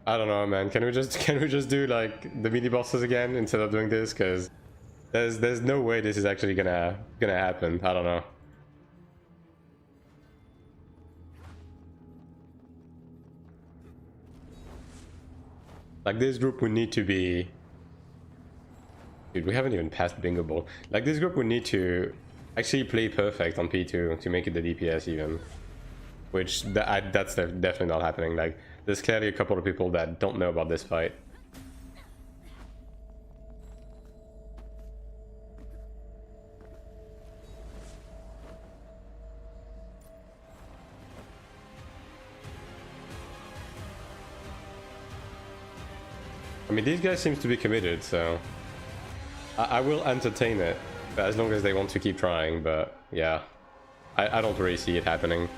I don't know, man. Can we just do like the mini bosses again instead of doing this? Because there's no way this is actually gonna happen. I don't know. Like this group would need to be. Dude, we haven't even passed bingo ball. Like this group would need to actually play perfect on P2 to make it the DPS even. Which that's definitely not happening. Like there's clearly a couple of people that don't know about this fight. I mean, these guys seem to be committed, so I will entertain it as long as they want to keep trying. But yeah, I don't really see it happening.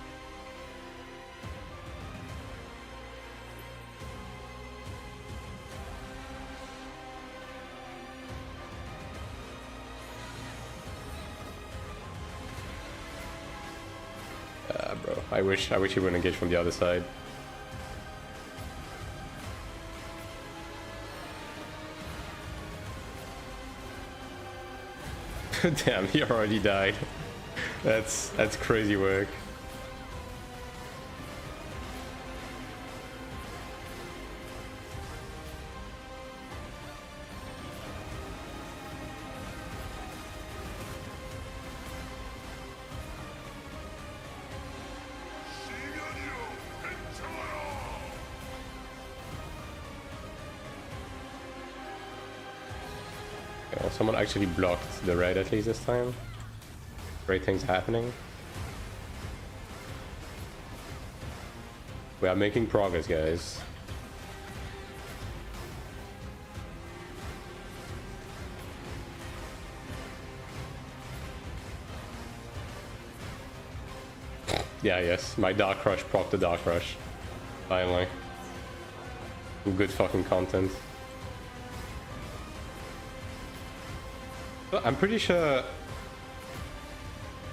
Bro, I wish he would engage from the other side. Damn, he already died. That's crazy work. Well, someone actually blocked the red at least this time. Great things happening. We are making progress, guys. Yeah, yes, my Dark Rush proc the Dark Rush. Finally. Good fucking content. But I'm pretty sure...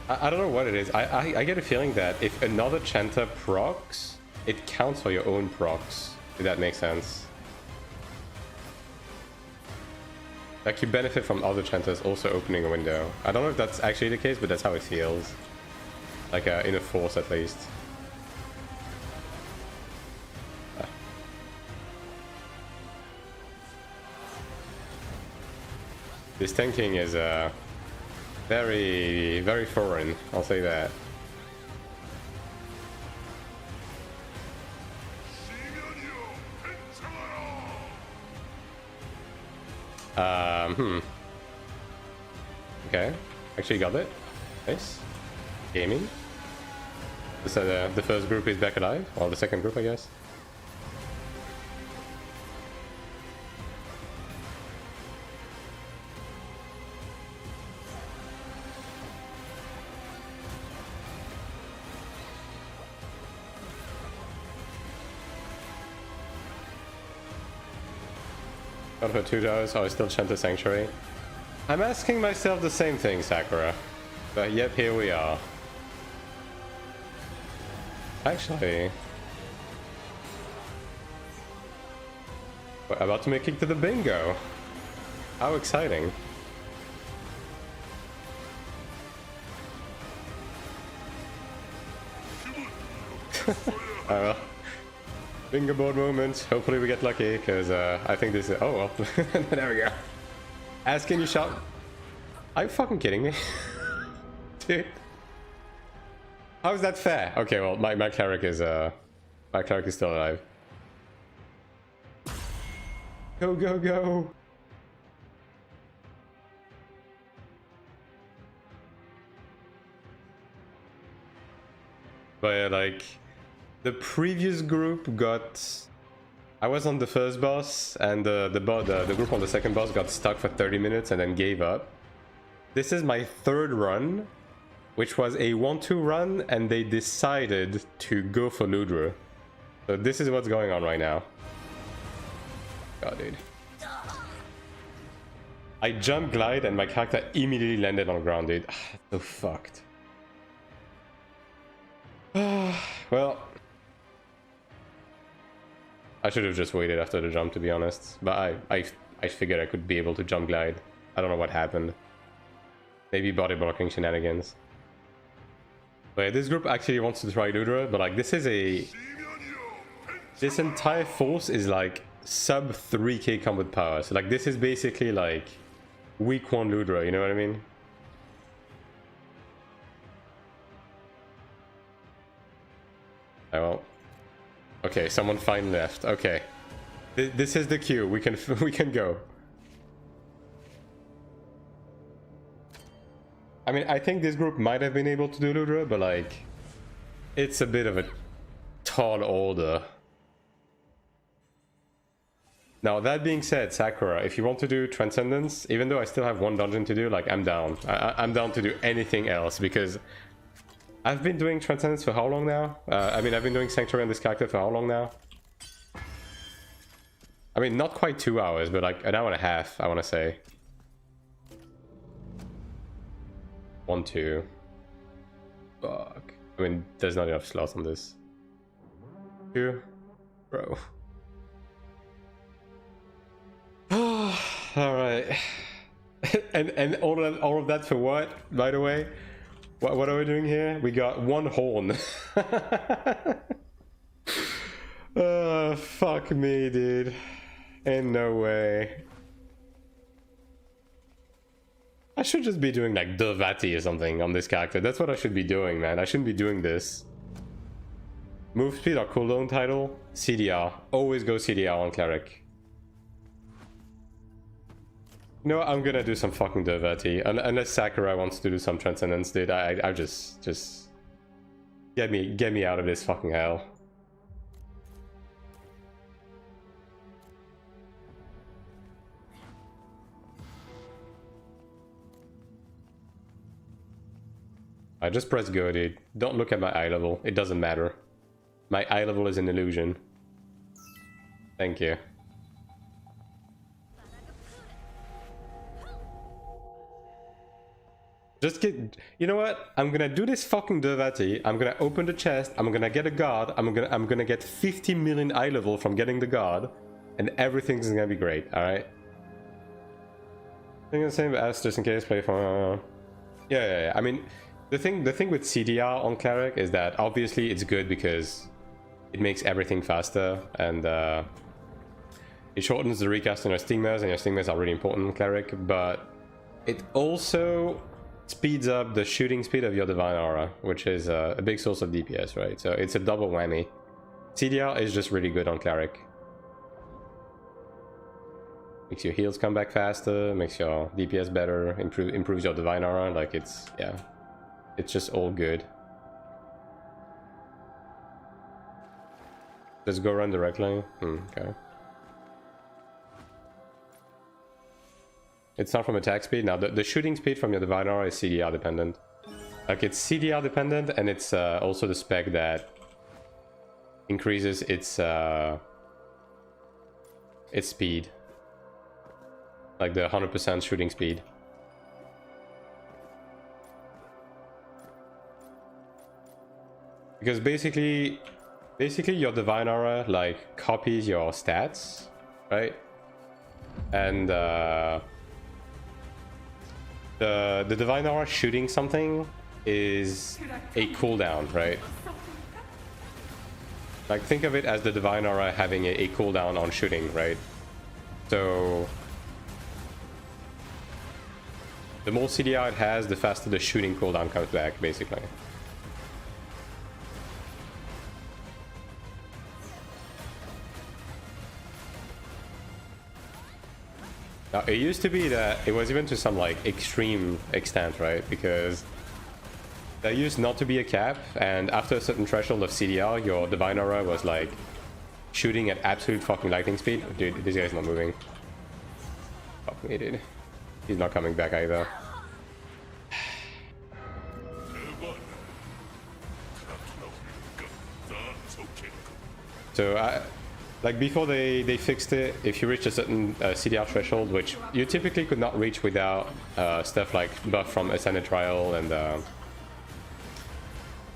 I don't know what it is. I get a feeling that if another Chanter procs, it counts for your own procs, if that makes sense. Like you benefit from other Chanters also opening a window. I don't know if that's actually the case, but that's how it feels. Like in a Force at least. This tanking is very, very foreign, I'll say that. Okay, actually got it. Nice. Gaming. So the first group is back alive, or the second group, I guess. Got her 2 dollars. Oh, I still chant the Sanctuary. I'm asking myself the same thing, Sakura. But yep, here we are. Actually... we're about to make it to the bingo. How exciting. Well, bingo board moment. Hopefully we get lucky, because I think this is... oh, well. There we go. Asking you shot... are you fucking kidding me? Dude. How is that fair? Okay, well, my cleric is still alive. Go, go, go! But yeah, like, the previous group got... I was on the first boss, and the group on the second boss got stuck for 30 minutes and then gave up. This is my third run, which was a 1-2 run, and they decided to go for Ludra. So this is what's going on right now. God, dude. I jump glide and my character immediately landed on ground, dude. So fucked. Well, I should have just waited after the jump, to be honest. But I figured I could be able to jump glide. I don't know what happened. Maybe body blocking shenanigans. But yeah, this group actually wants to try Ludra, but like this is a... this entire force is like sub 3k combat power. So like this is basically like week 1 Ludra, you know what I mean? Oh, well. Okay, someone fine left. Okay. This is the queue. We can we can go. I mean, I think this group might have been able to do Ludra, but like it's a bit of a tall order. Now, that being said, Sakura, if you want to do Transcendence, even though I still have 1 dungeon to do, like, I'm down. I'm down to do anything else, because I've been doing Transcendence for how long now? I mean, I've been doing Sanctuary on this character for how long now? I mean, not quite 2 hours, but like an hour and a half, I want to say. 1, 2. Fuck. I mean, there's not enough slots on this. 2. Bro. All right. and all of that for what, by the way? What are we doing here? We got 1 horn. Fuck me, dude. Ain't no way. I should just be doing like Durvati or something on this character. That's what I should be doing, man. I shouldn't be doing this. Move speed or cooldown title? CDR. Always go CDR on Cleric. No, I'm gonna do some fucking Durvati. Unless Sakura wants to do some Transcendence, dude. I just get me out of this fucking hell. I just press go, dude. Don't look at my eye level. It doesn't matter. My eye level is an illusion. Thank you. Just get... you know what? I'm gonna do this fucking Durvati. I'm gonna open the chest. I'm gonna get a guard. I'm gonna get 50 million eye level from getting the guard. And everything's gonna be great, alright? I think the same as just in case play for... yeah. I mean, the thing with CDR on Cleric is that obviously it's good because it makes everything faster, and it shortens the recast on your stigmas, and your stigmas are really important in Cleric, but it also speeds up the shooting speed of your Divine Aura, which is a big source of DPS, right? So it's a double whammy. CDR is just really good on Cleric. Makes your heals come back faster, makes your DPS better, improves your Divine Aura, like it's, yeah. It's just all good. Let's go run directly. Okay. It's not from attack speed. Now, the shooting speed from your Divine Aura is CDR dependent. Like, it's CDR dependent, and it's also the spec that increases its speed. like the 100% shooting speed. Because basically your Divine Aura like copies your stats, right? And the Divine Aura shooting something is a cooldown, right? Like think of it as the Divine Aura having a cooldown on shooting, right? So the more CDR it has, the faster the shooting cooldown comes back, basically. Now, it used to be that it was even to some like extreme extent, right? Because there used not to be a cap, and after a certain threshold of CDR, your Divine Aura was like shooting at absolute fucking lightning speed. Dude, this guy's not moving. Fuck me, dude. He's not coming back either. So, like before they fixed it, if you reach a certain CDR threshold, which you typically could not reach without stuff like buff from Ascended Trial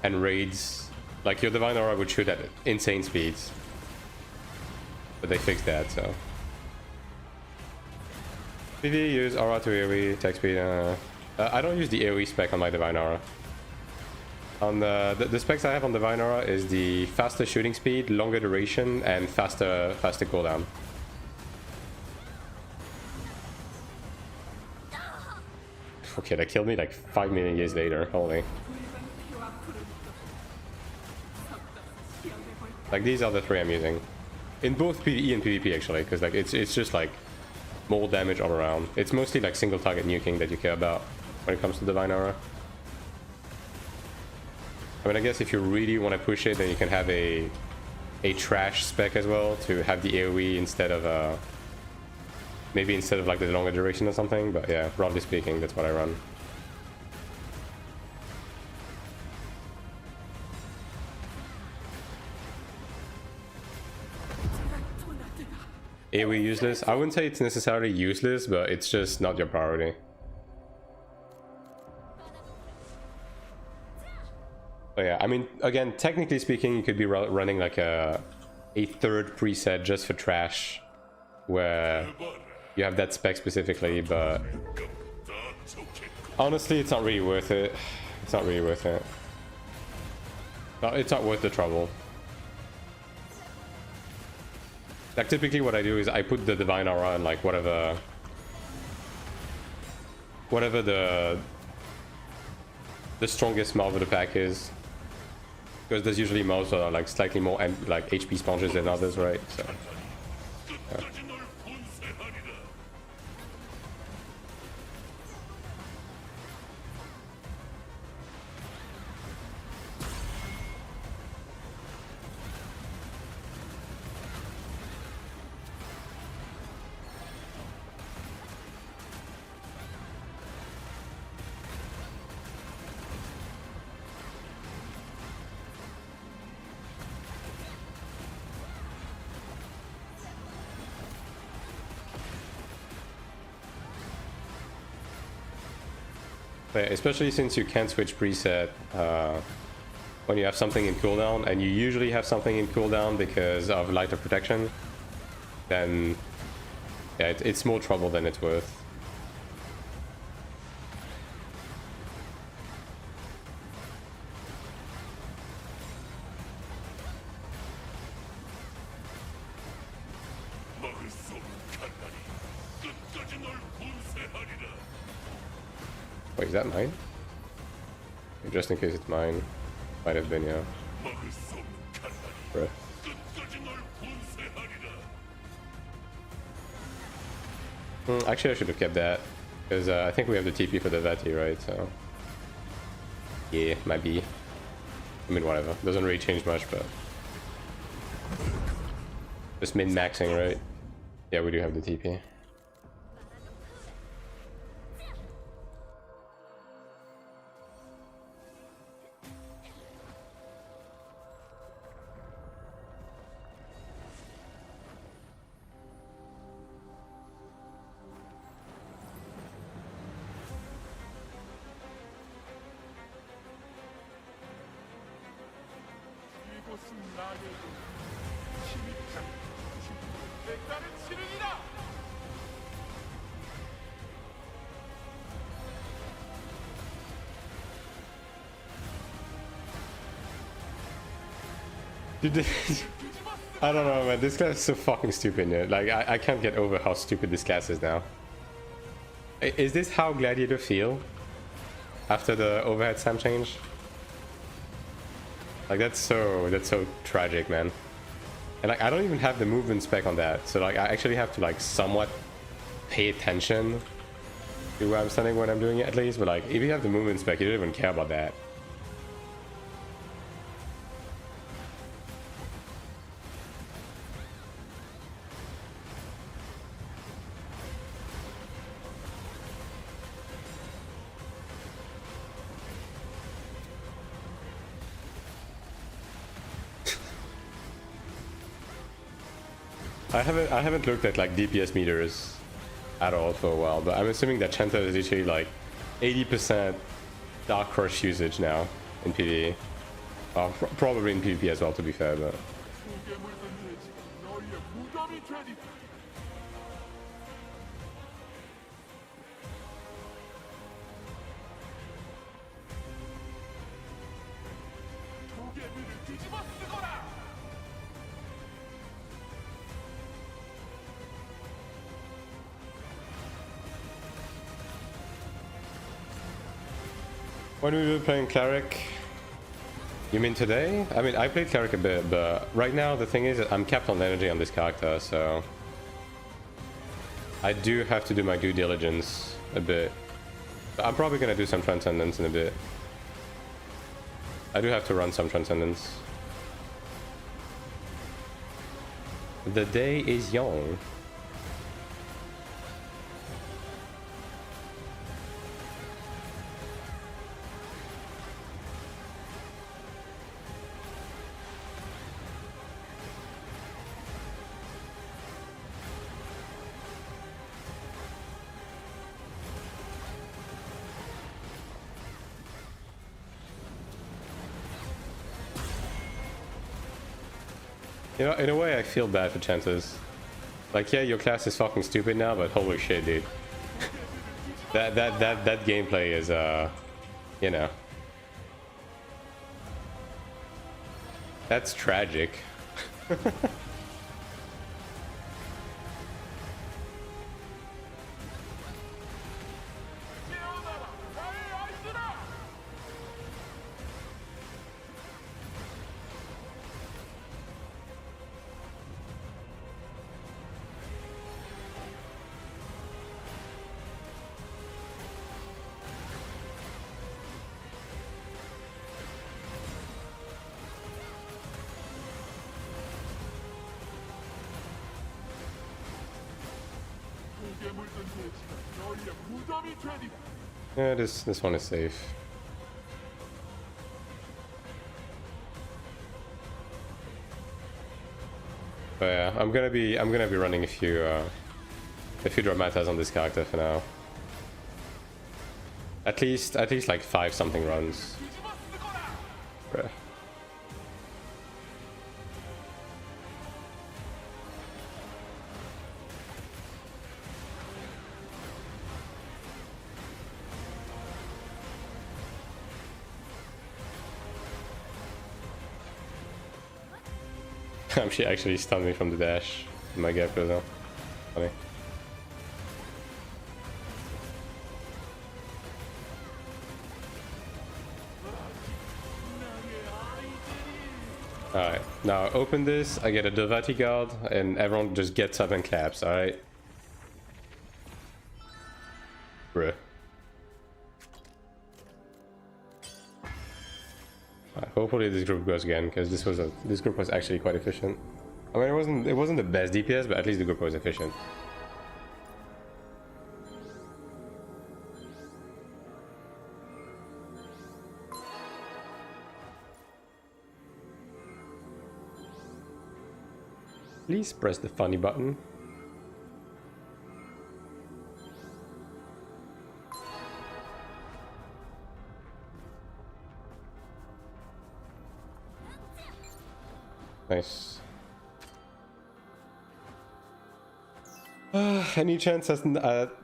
and raids, like your Divine Aura would shoot at insane speeds. But they fixed that, so. PvE use Aura to AoE, attack speed. I don't use the AoE spec on my Divine Aura. On the specs I have on Divine Aura is the faster shooting speed, longer duration, and faster cooldown. Okay, that killed me like 5 million years later. Holy. Like these are the three I'm using in both PvE and PvP actually, because like it's just like more damage all around. It's mostly like single target nuking that you care about when it comes to Divine Aura. I mean, I guess if you really want to push it, then you can have a trash spec as well to have the AoE instead of maybe instead of like the longer duration or something. But yeah, broadly speaking, that's what I run. AoE useless? I wouldn't say it's necessarily useless, but it's just not your priority. But yeah, I mean, again, technically speaking, you could be running like a third preset just for trash, where you have that spec specifically, but honestly, it's not really worth it. It's not really worth it. No, it's not worth the trouble. Like typically what I do is I put the Divine Aura on like whatever the strongest mob of the pack is, because there's usually mobs that are like slightly more like HP sponges than others, right? So yeah. Especially since you can't switch preset when you have something in cooldown, and you usually have something in cooldown because of lighter protection, then yeah, it's more trouble than it's worth. Wait, is that mine? Just in case it's mine. Might have been, yeah. Bruh. Actually, I should have kept that, because I think we have the TP for the Vati, right? So yeah, might be. I mean, whatever. Doesn't really change much, but just min-maxing, right? Yeah, we do have the TP. Dude, I don't know, man. This class is so fucking stupid. Yeah? Like, I can't get over how stupid this class is now. Is this how Gladiator feel after the overhead SAM change? Like, that's so tragic, man. And like, I don't even have the movement spec on that, so like, I actually have to like somewhat pay attention to where I'm standing when I'm doing it, at least. But like, if you have the movement spec, you don't even care about that. I haven't looked at like DPS meters at all for a while, but I'm assuming that Chanta is literally like 80% Dark Crush usage now in PvE. Probably in PvP as well, to be fair, but when we were playing Cleric, you mean today? I mean, I played Cleric a bit, but right now the thing is that I'm capped on energy on this character, so I do have to do my due diligence a bit. But I'm probably gonna do some Transcendence in a bit. I do have to run some Transcendence. The day is young. You know, in a way, I feel bad for Chances. Like, yeah, your class is fucking stupid now, but holy shit, dude. that gameplay is, you know. That's tragic. Yeah, this one is safe. But yeah, I'm gonna be running a few dramatas on this character for now. At least like 5 something runs. Bruh. She actually stunned me from the dash. My gap goes out. Funny. Alright, now open this, I get a Dovati guard, and everyone just gets up and claps, alright? Bruh. Hopefully this group goes again, because this group was actually quite efficient. I mean, it wasn't the best DPS, but at least the group was efficient. Please press the funny button. Nice. Any chance at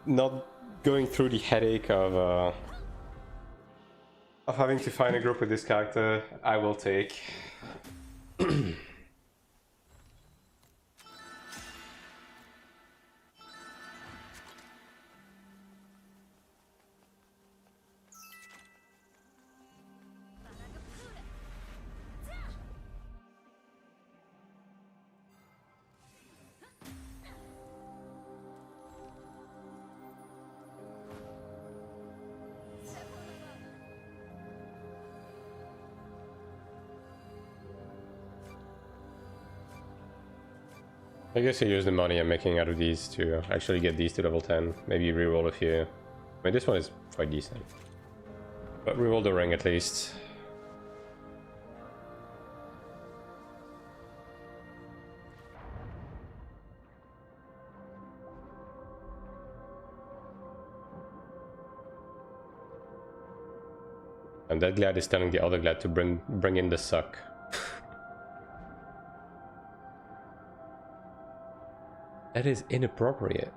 not going through the headache of having to find a group with this character, I will take. I guess I use the money I'm making out of these to actually get these to level 10. Maybe reroll a few. I mean, this one is quite decent. But reroll the ring at least. And that glad is telling the other glad to bring in the suck. That is inappropriate.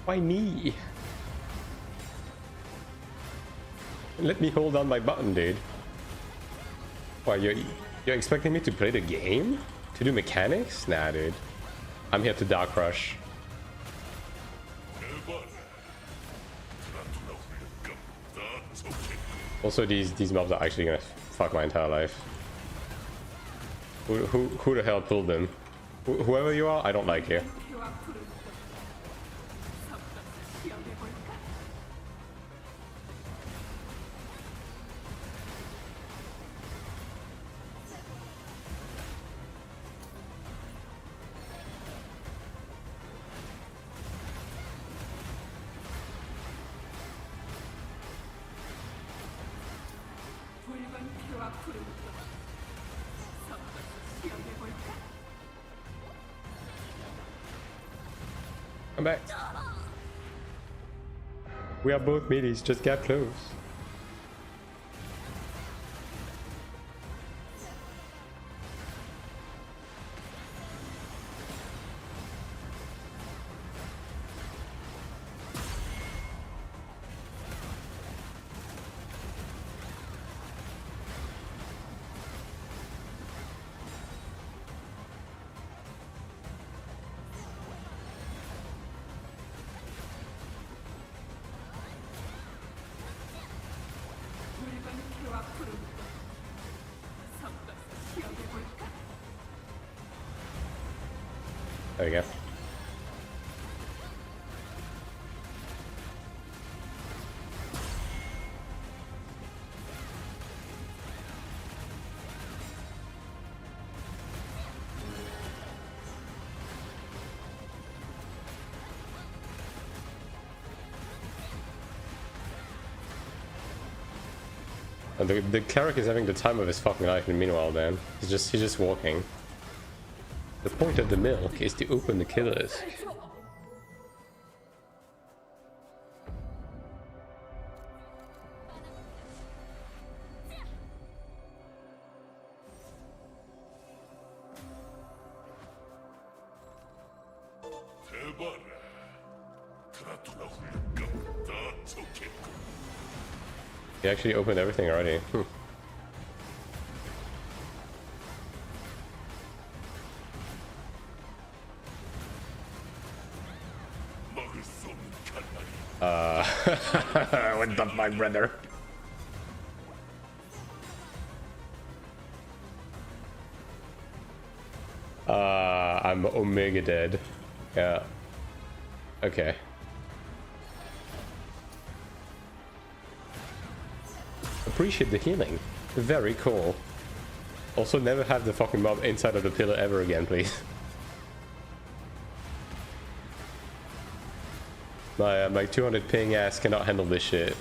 Why me? Let me hold on my button, dude. Why, you're expecting me to play the game? To do mechanics? Nah, dude. I'm here to Dark Rush. Also, these mobs are actually gonna fuck my entire life. Who the hell pulled them? Whoever you are, I don't like you. Come back. We are both middies, just get close. There we go. And the cleric is having the time of his fucking life, and meanwhile, man, he's just walking. The point of the milk is to open the killers. He actually opened everything already. What's up, my brother? I'm omega dead. Yeah. Okay. Appreciate the healing. Very cool. Also, never have the fucking mob inside of the pillar ever again, please. My 200 ping ass cannot handle this shit.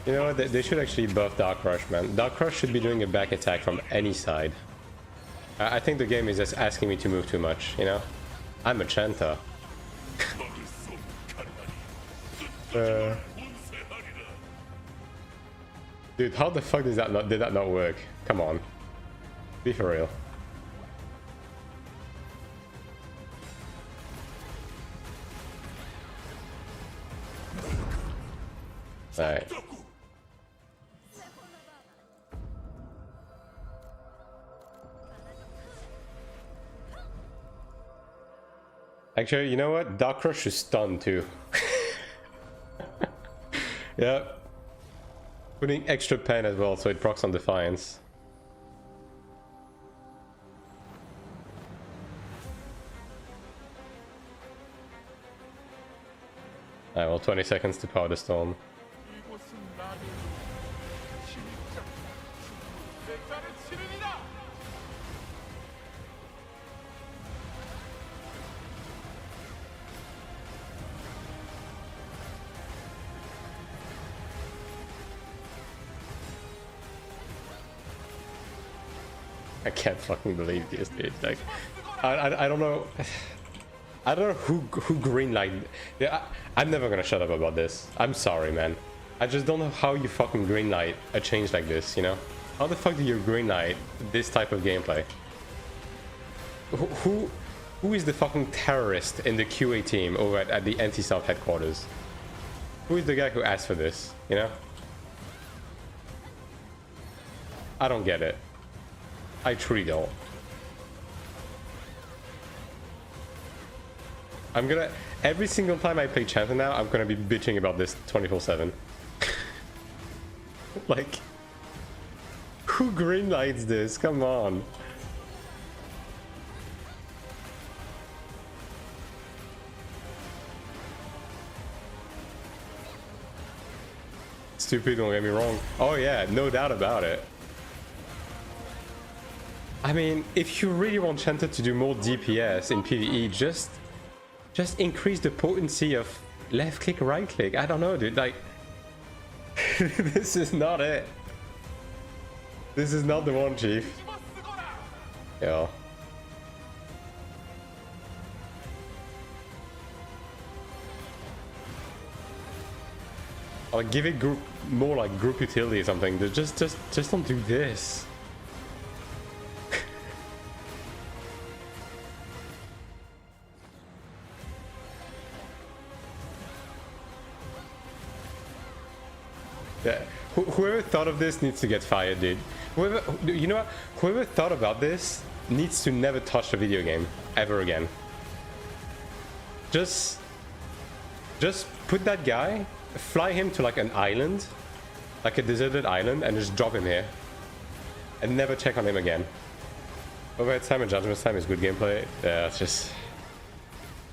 You know what, they should actually buff Dark Rush, man. Dark Rush should be doing a back attack from any side. I think the game is just asking me to move too much, you know? I'm a Chanta. Dude, how the fuck did that not work? Come on. Be for real. Alright. Actually, you know what? Dark Rush is stunned too. Yep. Putting extra pen as well, so it procs on Defiance. Alright, well, 20 seconds to power the storm. I can't fucking believe this, dude. Like, I don't know. I don't know who greenlighted. Yeah, I'm never gonna shut up about this. I'm sorry, man. I just don't know how you fucking greenlight a change like this. You know, how the fuck do you greenlight this type of gameplay? Who is the fucking terrorist in the QA team over at the anti-South headquarters? Who is the guy who asked for this? You know, I don't get it. I truly don't. I'm gonna, every single time I play Champion now, I'm gonna be bitching about this 24/7. Like, who greenlights this? Come on. Stupid, don't get me wrong. Oh yeah, no doubt about it. I mean, if you really want Chanter to do more DPS in PvE, just increase the potency of left click, right click. I don't know, dude. Like, this is not it. This is not the one, Chief. Yeah. I'll give it more like group utility or something. Just don't do this. Yeah, whoever thought of this needs to get fired, dude. Whoever, you know what? Whoever thought about this needs to never touch a video game ever again. Just put that guy, fly him to like an island, like a deserted island, and just drop him here, and never check on him again. Overhead time and Judgment time is good gameplay. Yeah, it's just,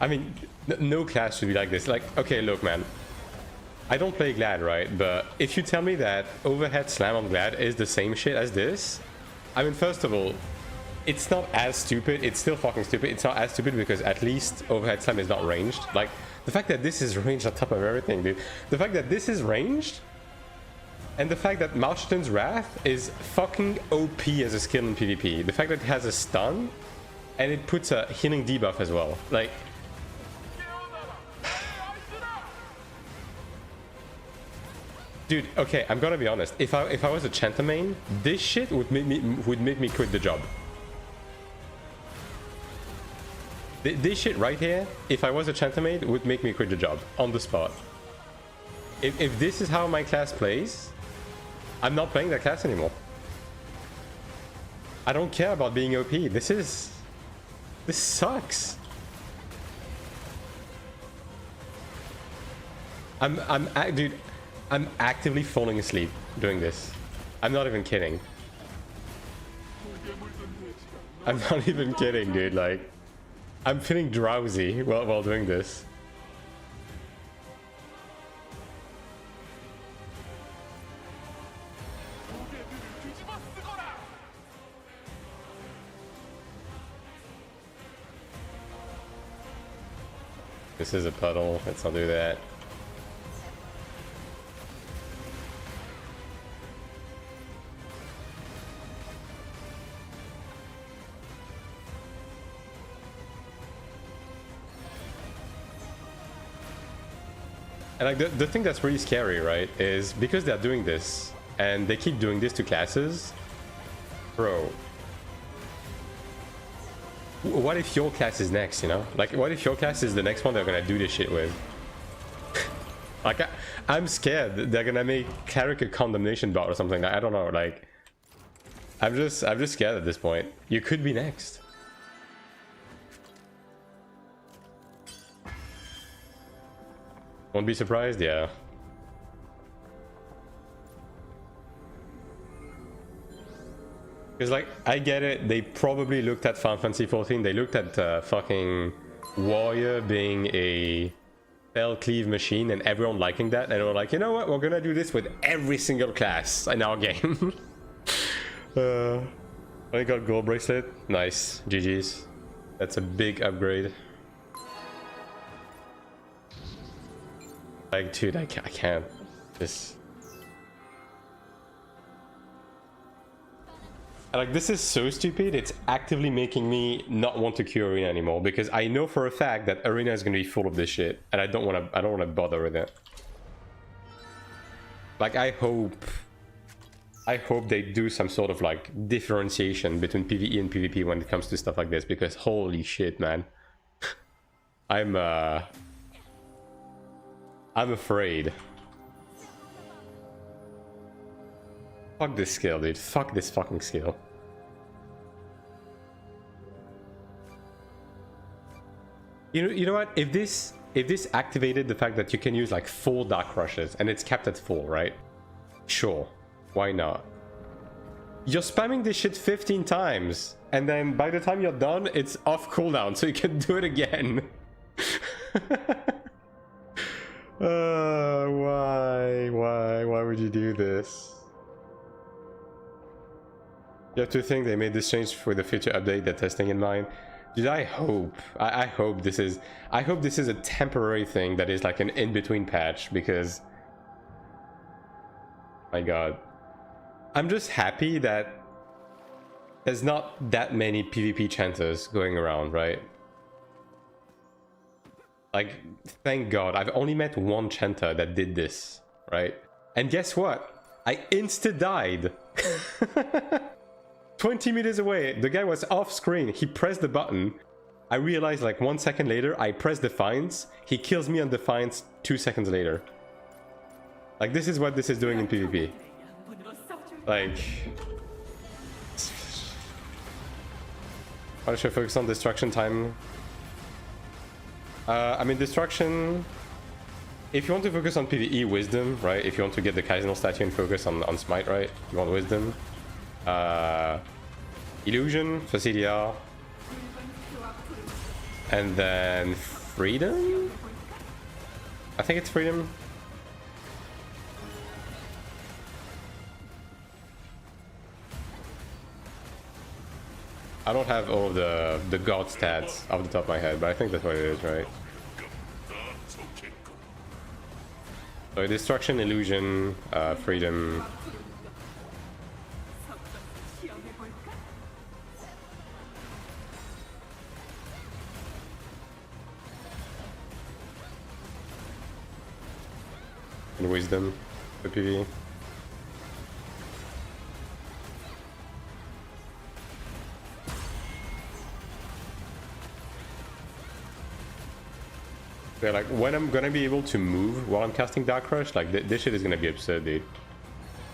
I mean, no class should be like this. Like, okay, look, man. I don't play Glad, right? But if you tell me that overhead slam on Glad is the same shit as this, I mean, first of all, it's not as stupid. It's still fucking stupid. It's not as stupid because at least overhead slam is not ranged. Like, the fact that this is ranged on top of everything, dude. The fact that this is ranged, and the fact that Malston's Wrath is fucking OP as a skill in PvP. The fact that it has a stun, and it puts a healing debuff as well. Like, dude, okay, I'm gonna be honest. If I was a Chanta main, this shit would make me quit the job. This shit right here, if I was a Chantamade, would make me quit the job on the spot. If this is how my class plays, I'm not playing that class anymore. I don't care about being OP. This sucks. Dude, I'm actively falling asleep doing this. I'm not even kidding. I'm not even kidding, dude. Like, I'm feeling drowsy while doing this. This is a puddle. Let's not do that. And like the thing that's really scary, right, is because they're doing this and they keep doing this to classes, bro. What if your class is next, you know? Like, what if your class is the next one they're gonna do this shit with? Like, I'm scared they're gonna make Cleric a condemnation bot or something. I don't know, like, I'm just scared at this point. You could be next. Won't be surprised, yeah. Because, like, I get it, they probably looked at Final Fantasy XIV, they looked at fucking Warrior being a spell cleave machine and everyone liking that, and they were like, you know what, we're gonna do this with every single class in our game. I got gold bracelet, nice, GG's. That's a big upgrade. Like, dude, I can't. This. Like, this is so stupid. It's actively making me not want to queue Arena anymore because I know for a fact that Arena is going to be full of this shit, and I don't want to bother with it. Like, I hope they do some sort of like differentiation between PvE and PvP when it comes to stuff like this, because holy shit, man. I'm afraid. Fuck this skill, dude. Fuck this fucking skill. You know what? If this activated the fact that you can use like 4 Dark Rushes and it's capped at 4, right? Sure. Why not? You're spamming this shit 15 times, and then by the time you're done, it's off cooldown, so you can do it again. Why would you do this? You have to think they made this change for the future update they're testing in mind. Dude, I hope this is a temporary thing that is like an in-between patch, because my god, I'm just happy that there's not that many PvP chanters going around, right? Like, thank god, I've only met one chanter that did this, right? And guess what? I insta-died. 20 meters away, the guy was off screen, he pressed the button. I realized like 1 second later, I pressed Defiance, he kills me on Defiance 2 seconds later. Like, this is what this is doing in PvP. Like... Why should I focus on destruction time? I mean, destruction... If you want to focus on PvE, wisdom, right? If you want to get the Kaizenal statue and focus on smite, right? You want wisdom. Illusion for CDR. And then freedom? I think it's freedom. I don't have all of the god stats off the top of my head, but I think that's what it is, right? So destruction, illusion, freedom. And wisdom for PvE. Yeah, like when I'm gonna be able to move while I'm casting Dark Rush, like this shit is gonna be absurd, dude.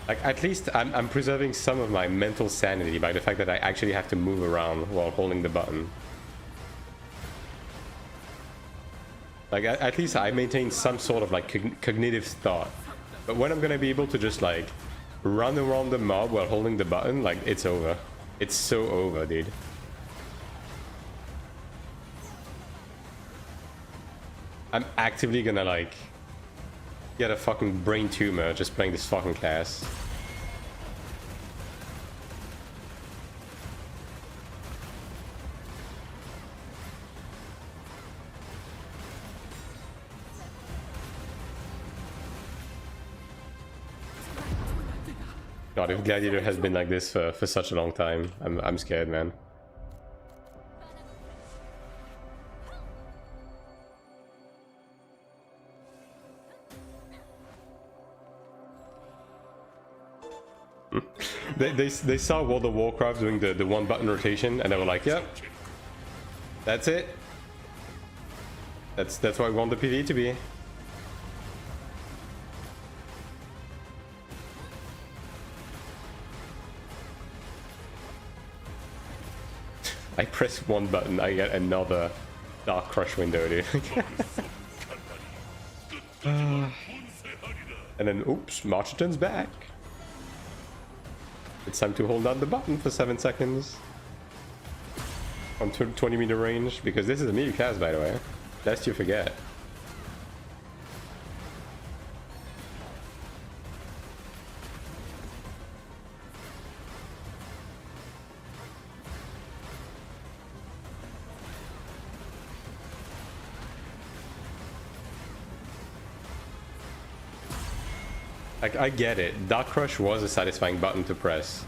Like at least I'm preserving some of my mental sanity by the fact that I actually have to move around while holding the button. Like at least I maintain some sort of like cognitive thought. But when I'm gonna be able to just like run around the mob while holding the button, like it's over. It's so over, dude. I'm actively gonna like get a fucking brain tumor just playing this fucking class. God, if Gladiator has been like this for such a long time, I'm scared, man. They saw World of Warcraft doing the one button rotation and they were like, yep, that's it. That's what we want the PvE to be. I press one button, I get another Dark Crush window, dude. And then, oops, Marchiton's back. It's time to hold down the button for 7 seconds. On 20-meter range, because this is a melee class, by the way. Lest you forget. Like, I get it. Dark Crush was a satisfying button to press.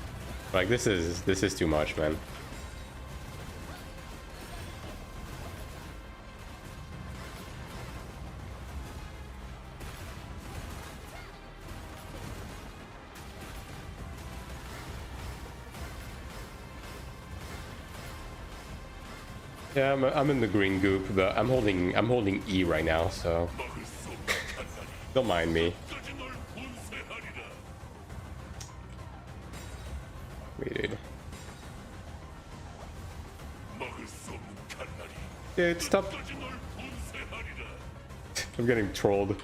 Like, this is too much, man. Yeah, I'm in the green goop, but I'm holding E right now, so don't mind me. Dude. Dude, stop. I'm getting trolled.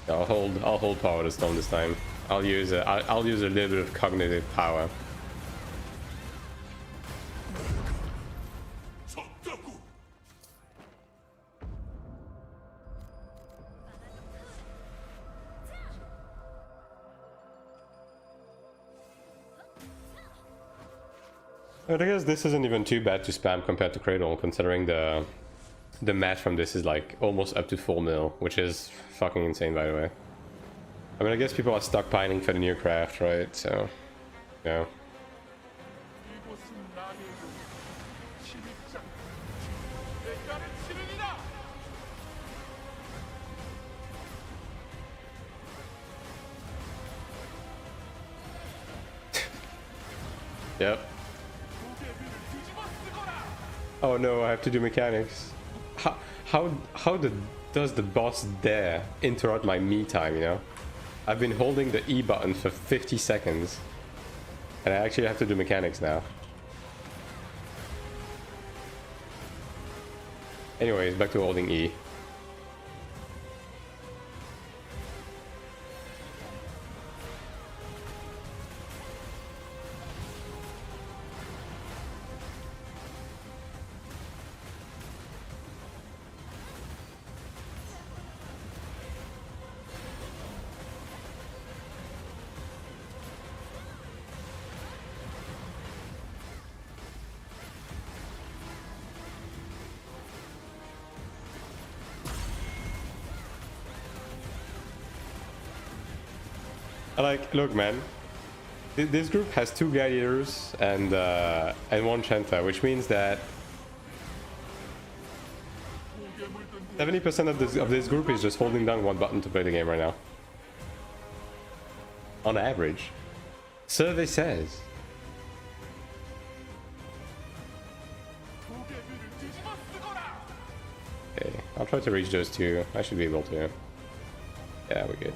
I'll hold Power to Stone this time. I'll use a little bit of cognitive power. But I guess this isn't even too bad to spam compared to Cradle, considering the match from this is like almost up to 4 mil, which is fucking insane, by the way. I mean, I guess people are stockpiling for the new craft, right? So, yeah. Yep. Oh no, I have to do mechanics. How does the boss dare interrupt my me time, you know? I've been holding the E button for 50 seconds. And I actually have to do mechanics now. Anyways, back to holding E. Like, look, man. This group has 2 gladiators and 1 Chanta, which means that 70% of this group is just holding down 1 button to play the game right now. On average. Survey says. Okay, I'll try to reach those two. I should be able to. Yeah, we're good.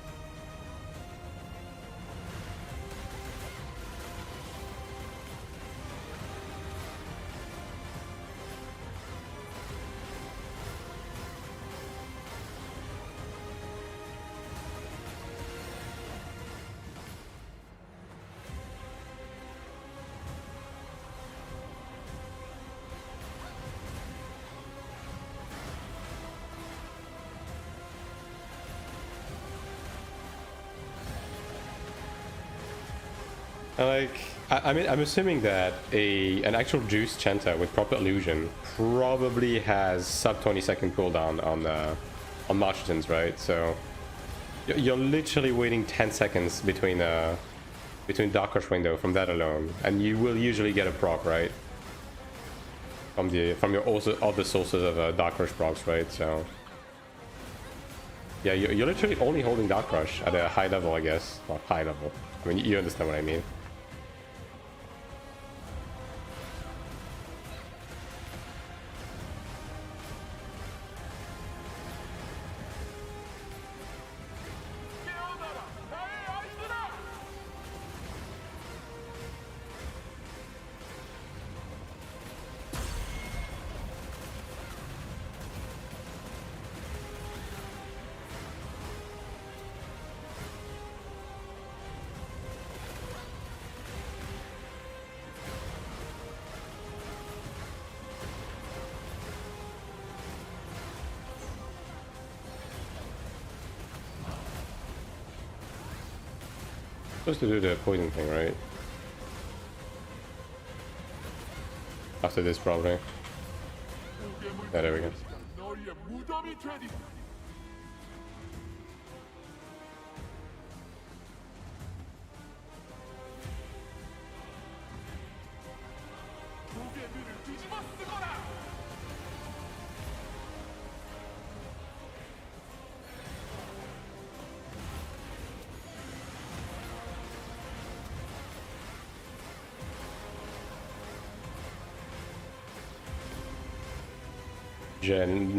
Like, I mean, I'm assuming that an actual juice Chanta with proper illusion probably has sub 20-second cooldown on Marchitans, right? So you're literally waiting 10 seconds between Dark Crush window from that alone, and you will usually get a proc, right? From your also other sources of Dark Crush procs, right? So yeah, you're literally only holding Dark Crush at a high level, I guess. Not high level. I mean, you understand what I mean. Supposed to do the poison thing, right? After this, probably. Yeah, there we go.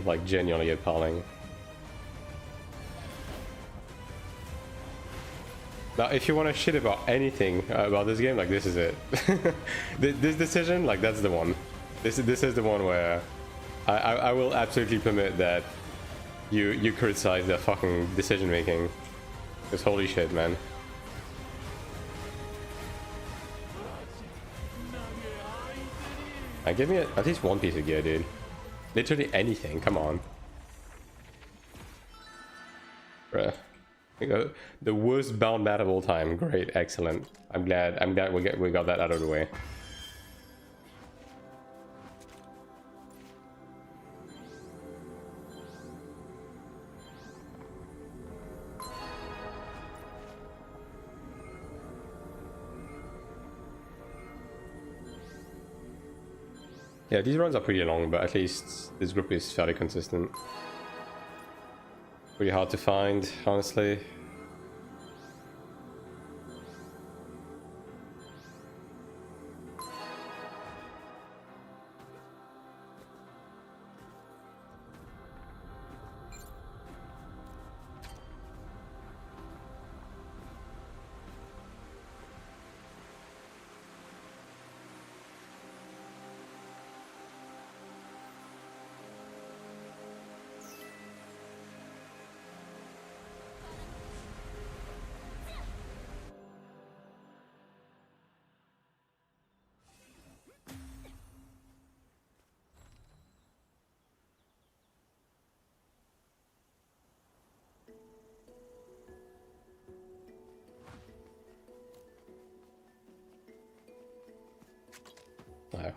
Like genuinely appalling. Now, if you want to shit about anything about this game, like, this is it. This decision, like, that's the one. This is the one where I will absolutely permit that you criticize the fucking decision making. Because holy shit, man. Give me at least one piece of gear, dude. Literally anything, come on. Bruh. We got the worst bound map of all time. Great, excellent. I'm glad we got that out of the way. Yeah, these runs are pretty long, but at least this group is fairly consistent. Pretty hard to find, honestly.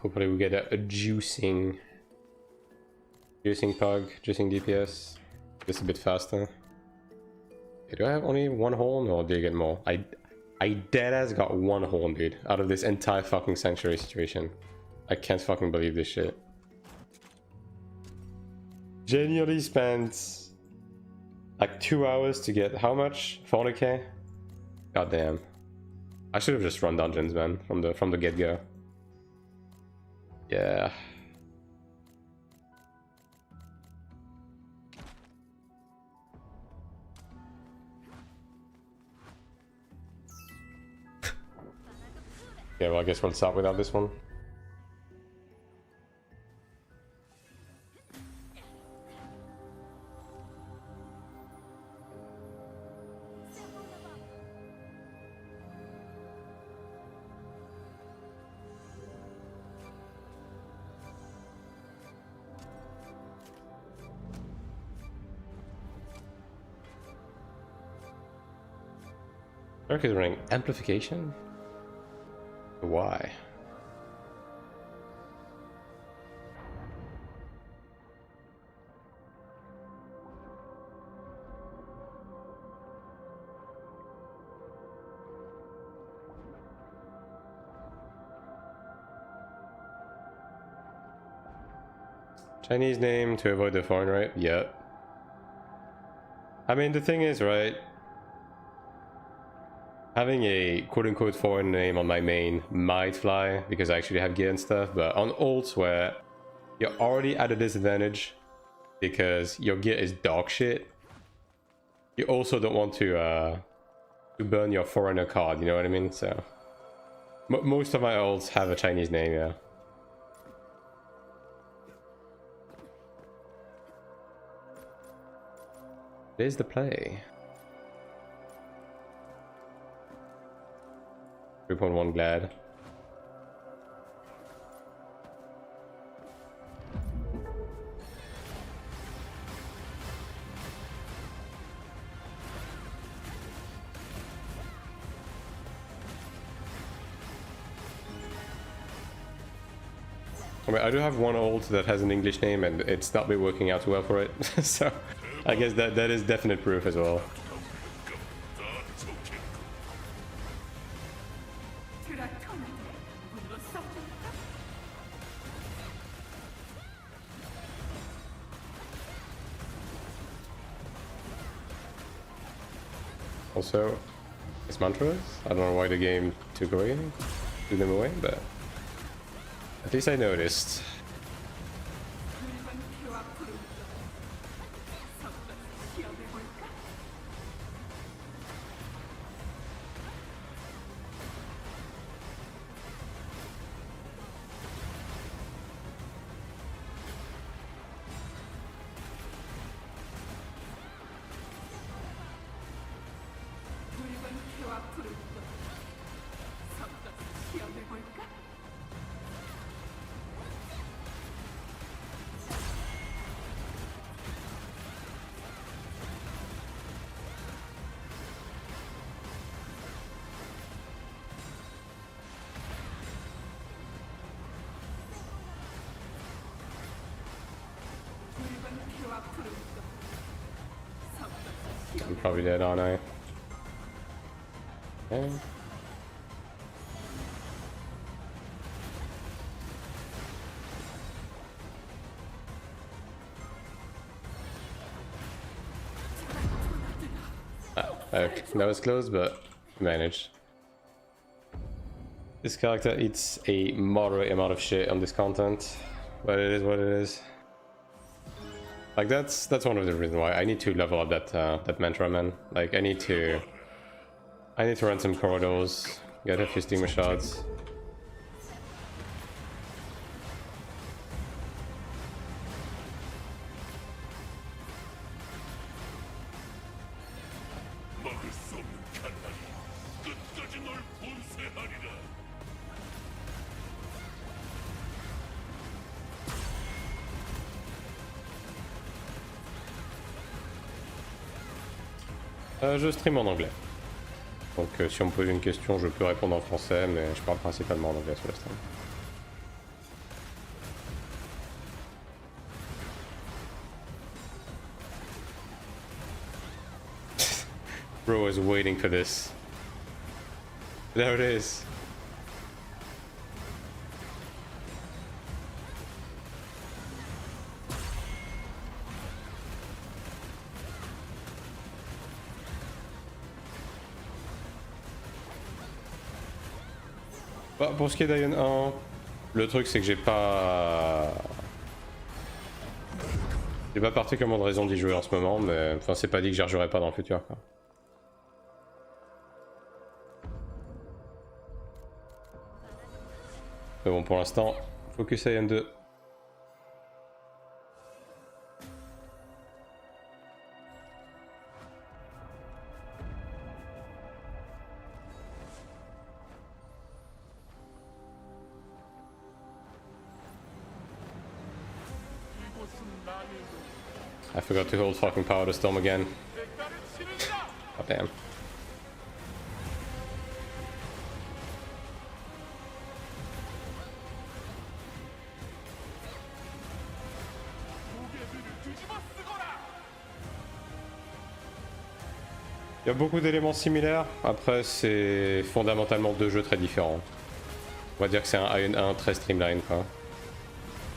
Hopefully we get a juicing pug, juicing DPS. Just a bit faster. Okay, do I have only one horn or do you get more? I deadass got one horn, dude, out of this entire fucking sanctuary situation. I can't fucking believe this shit. Genuinely spent like 2 hours to get how much? 400k? God damn. I should have just run dungeons, man, from the get-go. Yeah. Yeah, well, I guess we'll start without this one. Cleric is running amplification? Why? Chinese name to avoid the foreign rate? Yep. I mean, the thing is, right? Having a quote-unquote foreign name on my main might fly because I actually have gear and stuff, but on ults where you're already at a disadvantage because your gear is dog shit, you also don't want to burn your foreigner card, you know what I mean? So most of my ults have a Chinese name, yeah. There's the play. 3.1 glad. I mean, I do have one ult that has an English name and it's not been working out too well for it. So I guess that is definite proof as well. Also, it's mantras. I don't know why the game took them away, but at least I noticed. I'm probably dead, aren't I? Okay. That was close, but managed. This character eats a moderate amount of shit on this content, but it is what it is. Like that's one of the reasons why I need to level up that mantra, man. Like I need to run some corridors, get a few stigma shots. Je stream en anglais. Donc si on me pose une question, je peux répondre en français, mais je parle principalement en anglais sur le stream. Bro was waiting for this. There it is. Bah, pour ce qui est d'Ion 1, le truc c'est que j'ai pas particulièrement de raison d'y jouer en ce moment, mais enfin c'est pas dit que j'y rejouerai pas dans le futur, quoi. Mais bon, pour l'instant, focus AM2. I forgot to hold fucking Power to Storm again. Oh damn. Il y a beaucoup d'éléments similaires, après c'est fondamentalement deux jeux très différents. On va dire que c'est un très streamline quoi.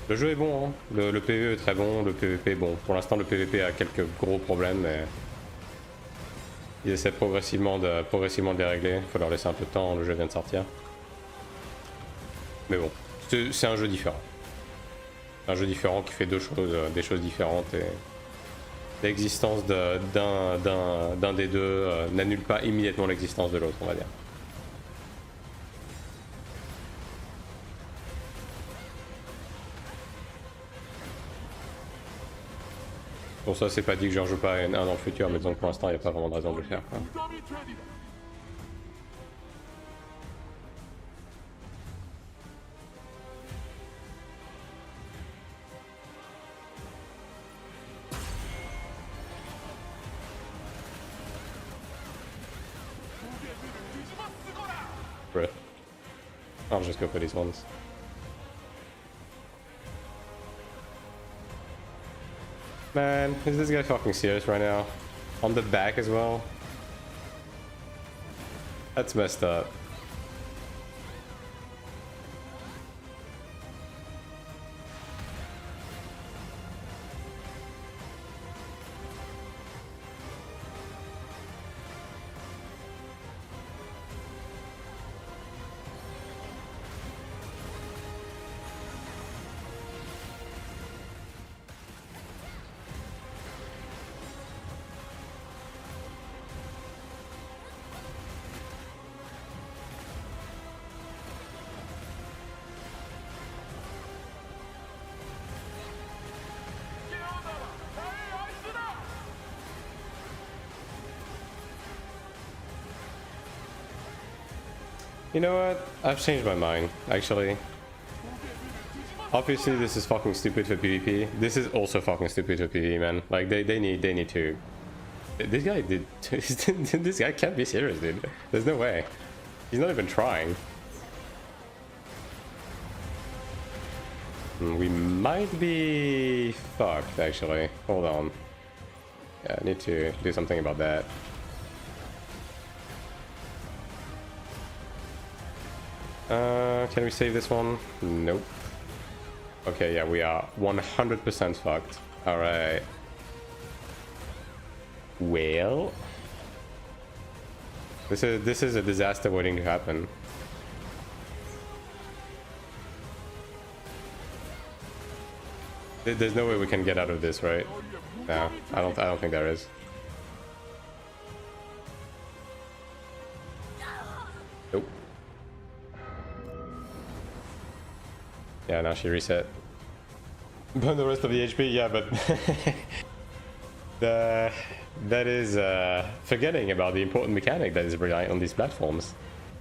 Le jeu est bon, hein. Le PvE est très bon, le PvP est bon. Pour l'instant le PvP a quelques gros problèmes mais... Ils essaient progressivement de les régler, il faut leur laisser un peu de temps, le jeu vient de sortir. Mais bon, c'est un jeu différent. Un jeu différent qui fait des choses différentes et... L'existence d'un des deux n'annule pas immédiatement l'existence de l'autre, on va dire. Bon, ça c'est pas dit que je rejoue pas un dans le futur, mais disons que pour l'instant il n'y a pas vraiment de raison de le faire quoi. Bruh. I'll just go for these ones. Man, is this guy fucking serious right now? On the back as well? That's messed up. You know what? I've changed my mind, actually. Obviously this is fucking stupid for PvP. This is also fucking stupid for PvE, man. Like they need to... This guy did... This guy can't be serious, dude. There's no way. He's not even trying. We might be fucked, actually. Hold on. Yeah, I need to do something about that. Can we save this one? Nope. Okay, yeah, we are 100% fucked. Alright. Well... This is a disaster waiting to happen. There's no way we can get out of this, right? No, I don't think there is. Nope. Yeah, now she reset. Burn the rest of the HP, yeah, but that is forgetting about the important mechanic that is reliant on these platforms,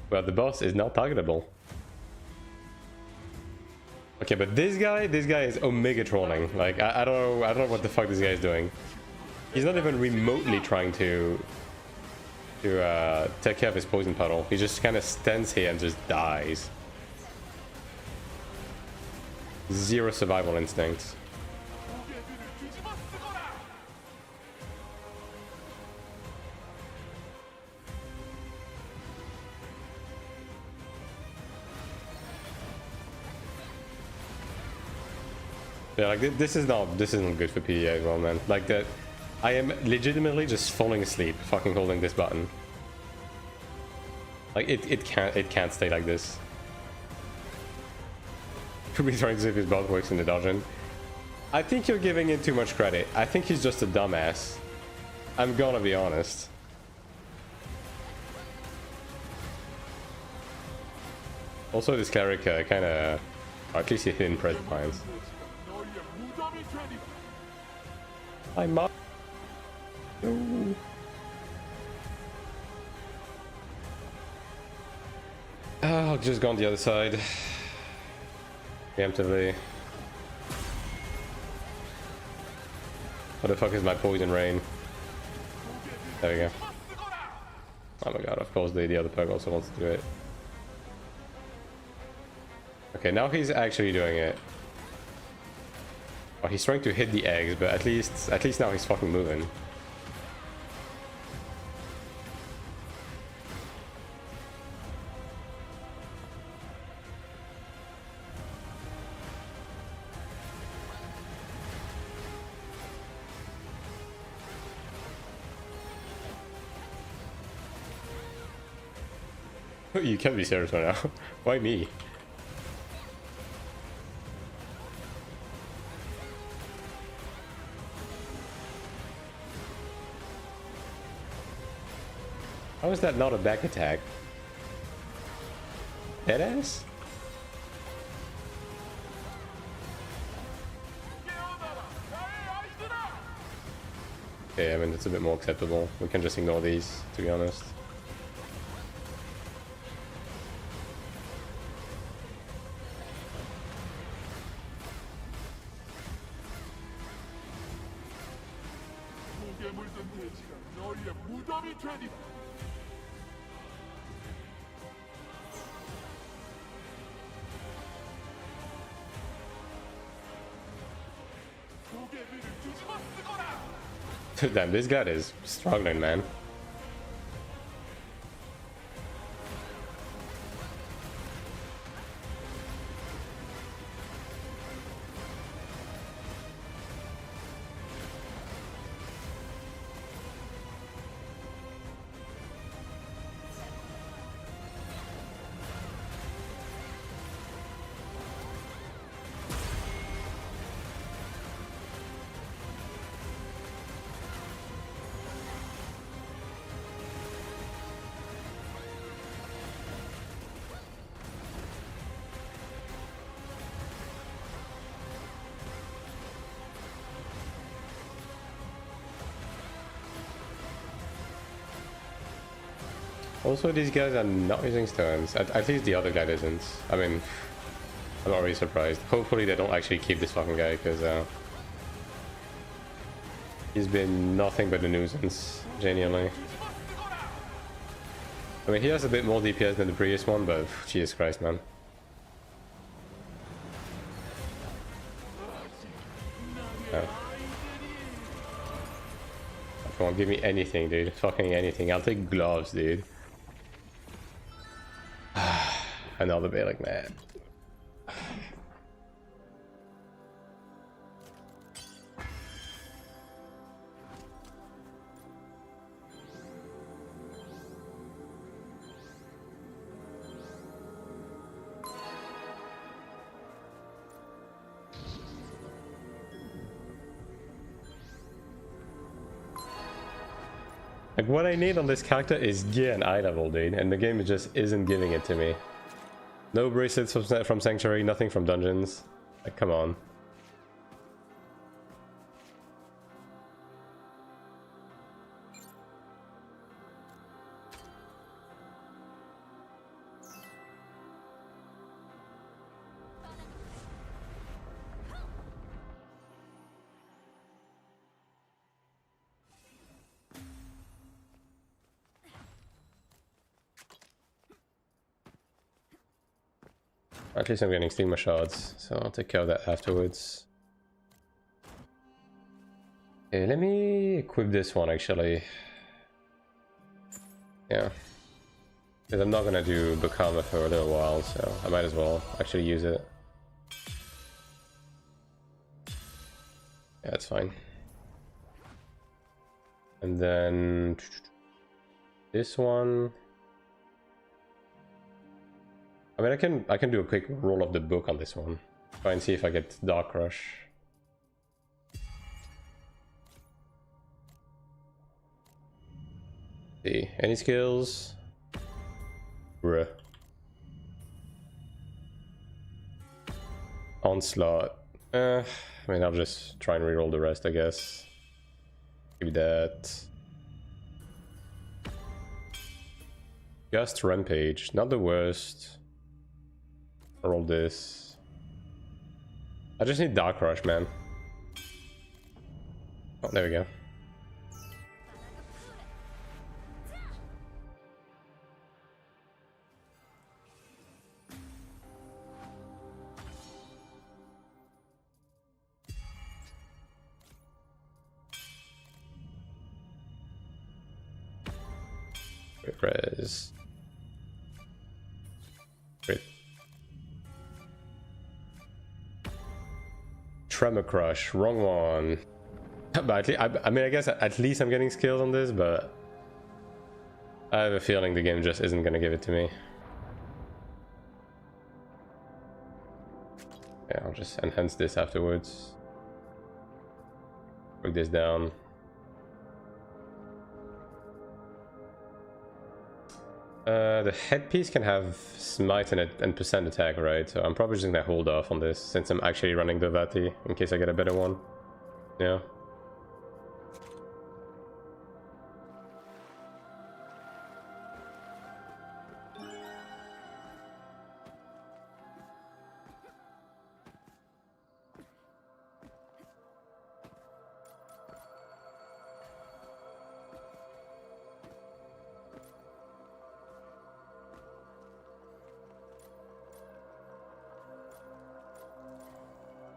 where the boss is not targetable. Okay, but this guy is omega trolling. Like I don't know what the fuck this guy is doing. He's not even remotely trying to take care of his poison puddle. He just kind of stands here and just dies. Zero survival instincts. Yeah, like this isn't good for PvE as well, man. Like that, I am legitimately just falling asleep, fucking holding this button. Like it can't stay like this. Could be trying to see if his bot works in the dungeon. I think you're giving him too much credit. I think he's just a dumbass. I'm gonna be honest. Also, this cleric kind of, or at least he didn't press defiance. I'm up. No. Oh, I'll just go on the other side. Preemptively. What the fuck is my poison rain? There we go. Oh my god, of course the other perk also wants to do it. Okay, now he's actually doing it. Oh, he's trying to hit the eggs, but at least now he's fucking moving. You can't be serious right now. Why me? How is that not a back attack? Deadass? Okay, I mean, it's a bit more acceptable. We can just ignore these, to be honest. Damn, this guy is struggling, man. Also, these guys are not using stones. At least the other guy isn't. I mean, I'm not really surprised. Hopefully they don't actually keep this fucking guy, because he's been nothing but a nuisance, genuinely. I mean, he has a bit more DPS than the previous one, but Jesus Christ, man. Oh. Come on, give me anything, dude. Fucking anything. I'll take gloves, dude. Another Bailing man. Like, what I need on this character is gear and eye level, dude, and the game just isn't giving it to me. No bracelets from Sanctuary, nothing from dungeons. Like, come on. At least I'm getting Stigma shards, so I'll take care of that afterwards. Okay, let me equip this one actually. Yeah. Because I'm not gonna do Bakama for a little while, so I might as well actually use it. Yeah, that's fine. And then this one. I mean, I can do a quick roll of the book on this one. Try and see if I get Dark Rush. See, any skills? Bruh. Onslaught. I mean, I'll just try and reroll the rest, I guess. Give that. Just Rampage, not the worst. Roll this. I just need Dark Rush, man. Oh, there we go. Res. Great. Tremor Crush, wrong one. But I mean, I guess at least I'm getting skills on this, but I have a feeling the game just isn't gonna give it to me. Yeah, I'll just enhance this afterwards. Break this down. The headpiece can have smite and percent attack, right? So I'm probably just gonna hold off on this since I'm actually running the Vati in case I get a better one. Yeah.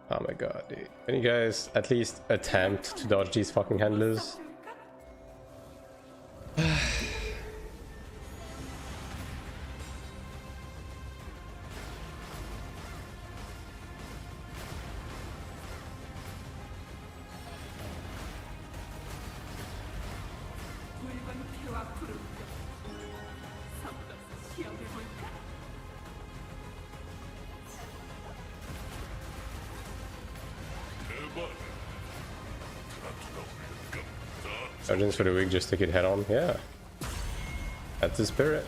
Oh my god, dude. Can you guys at least attempt to dodge these fucking handlers? Sergeants for the week, just take it head on. Yeah, that's the spirit.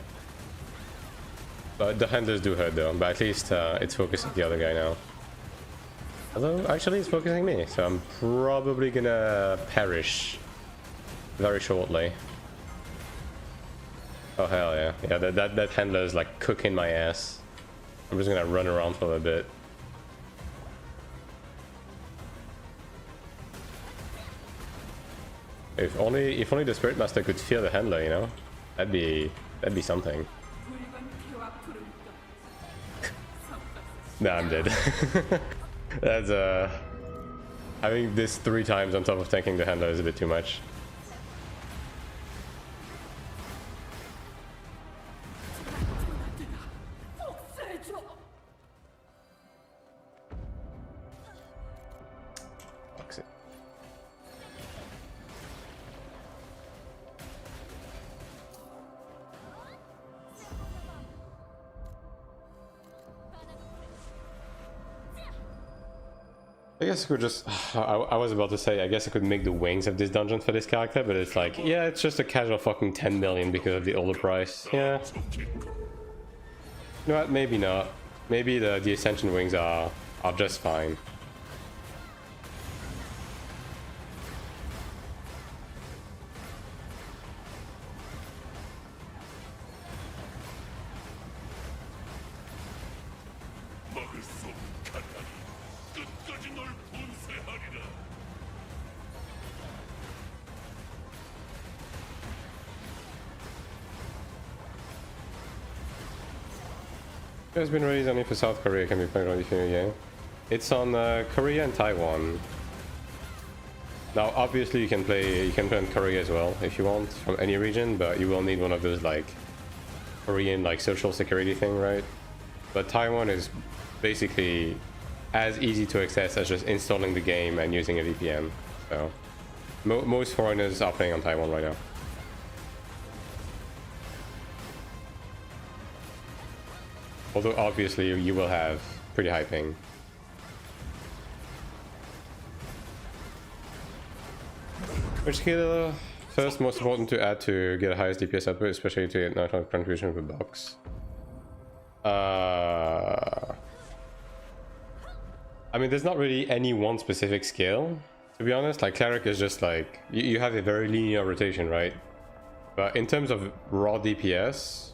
But the handlers do hurt though, but at least it's focusing the other guy now. Although actually it's focusing me, so I'm probably gonna perish very shortly. Oh hell yeah. Yeah, that handler is like cooking my ass. I'm just gonna run around for a bit. If only the Spirit Master could feel the handler, you know? That'd be something. Nah, I'm dead. That's having this 3 times on top of tanking the handler is a bit too much. I guess I could just... I was about to say, I guess I could make the wings of this dungeon for this character, but it's like, yeah, it's just a casual fucking 10 million because of the older price. Yeah. You know what? Maybe not. Maybe the Ascension wings are just fine. It has been released only for South Korea, can be played on the game. It's on Korea and Taiwan. Now obviously you can play on Korea as well if you want, from any region, but you will need one of those like Korean like social security thing, right? But Taiwan is basically as easy to access as just installing the game and using a VPN. So most foreigners are playing on Taiwan right now. Although obviously you will have pretty high ping. Which skill first most important to add to get a highest DPS output, especially to get natural contribution with box? I mean, there's not really any one specific skill, to be honest. Like, Cleric is just like, you have a very linear rotation, right? But in terms of raw DPS,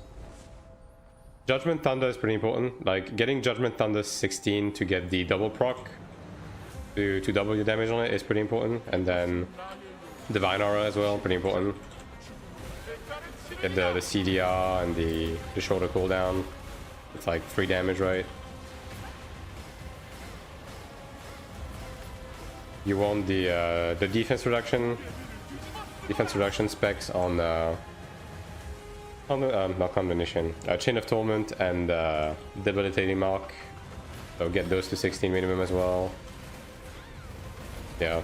Judgment Thunder is pretty important. Like, getting Judgment Thunder 16 to get the double proc to double your damage on it is pretty important. And then Divine Aura as well, pretty important. Get the CDR and the shorter cooldown. It's like 3 damage, right? You want the defense reduction specs on the not combination, Chain of Torment and Debilitating Mark. So get those to 16 minimum as well. Yeah.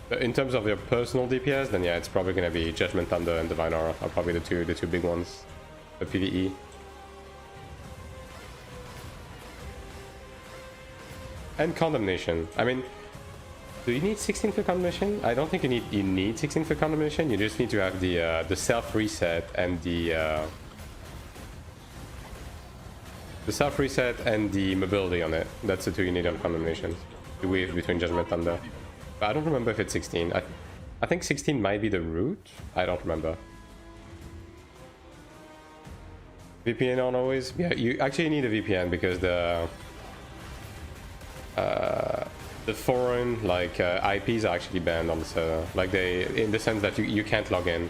But in terms of your personal DPS, then yeah, it's probably gonna be Judgment Thunder and Divine Aura are probably the two big ones for PvE. And Condemnation. I mean, do you need 16 for Condemnation? I don't think you need 16 for Condemnation. You just need to have the self reset and the self reset and the mobility on it. That's the two you need on Condemnation to weave between Judgment Thunder. But I don't remember if it's 16. I think 16 might be the root. I don't remember. VPN on always? Yeah, you actually need a VPN because the foreign IPs are actually banned on the server. Like in the sense that you can't log in.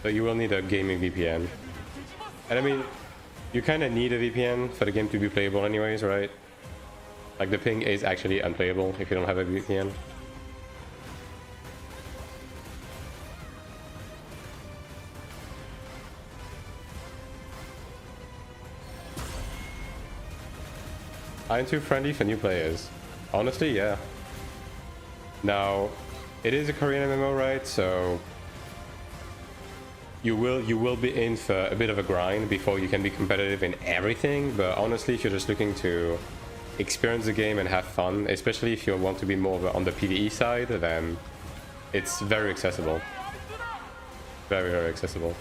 So you will need a gaming VPN. And I mean, you kind of need a VPN for the game to be playable anyways, right? Like the ping is actually unplayable if you don't have a VPN. I'm too friendly for new players. Honestly, yeah. Now, it is a Korean MMO, right? So you will be in for a bit of a grind before you can be competitive in everything. But honestly, if you're just looking to experience the game and have fun, especially if you want to be more on the PvE side, then it's very accessible. Very, very accessible.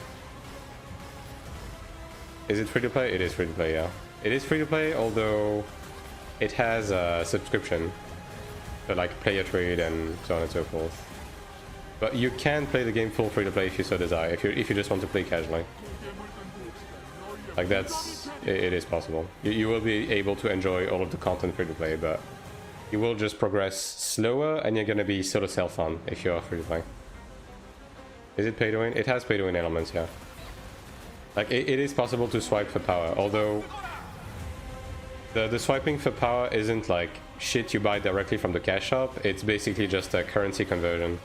Is it free to play? It is free to play, yeah. It is free to play, although it has a subscription, so like player trade and so on and so forth. But you can play the game full free to play if you so desire, if you just want to play casually. Like it is possible. You will be able to enjoy all of the content free to play, but you will just progress slower and you're gonna be sort of self-fun if you are free to play. Is it pay to win? It has pay to win elements, yeah. Like it is possible to swipe for power, although the swiping for power isn't like shit you buy directly from the cash shop. It's basically just a currency conversion.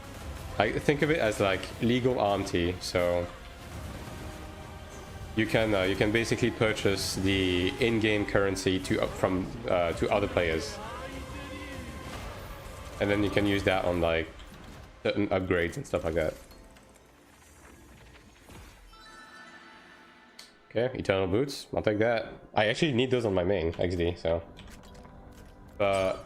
I think of it as like legal RMT. So you can basically purchase the in-game currency to other players, and then you can use that on like certain upgrades and stuff like that. Okay, Eternal Boots, I'll take that. I actually need those on my main XD, so. But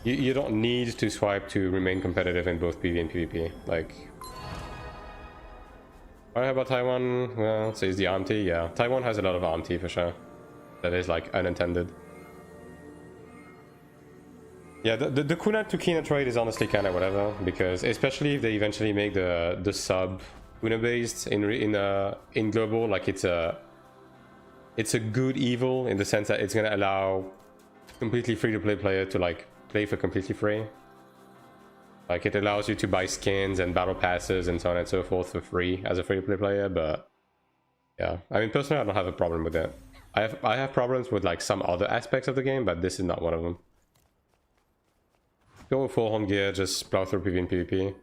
you don't need to swipe to remain competitive in both PvE and PvP. Like, what about Taiwan? Well, it says the RMT, yeah. Taiwan has a lot of RMT for sure. That is like unintended. Yeah, the Kuna to Kina trade is honestly kind of whatever, because especially if they eventually make the sub Kuna based in global, like it's a good evil in the sense that it's gonna allow completely free to play player to like play for completely free. Like it allows you to buy skins and battle passes and so on and so forth for free as a free to play player. But yeah, I mean personally I don't have a problem with that. I have problems with like some other aspects of the game, but this is not one of them. Go with full horn gear, just plow through PvE and PvP.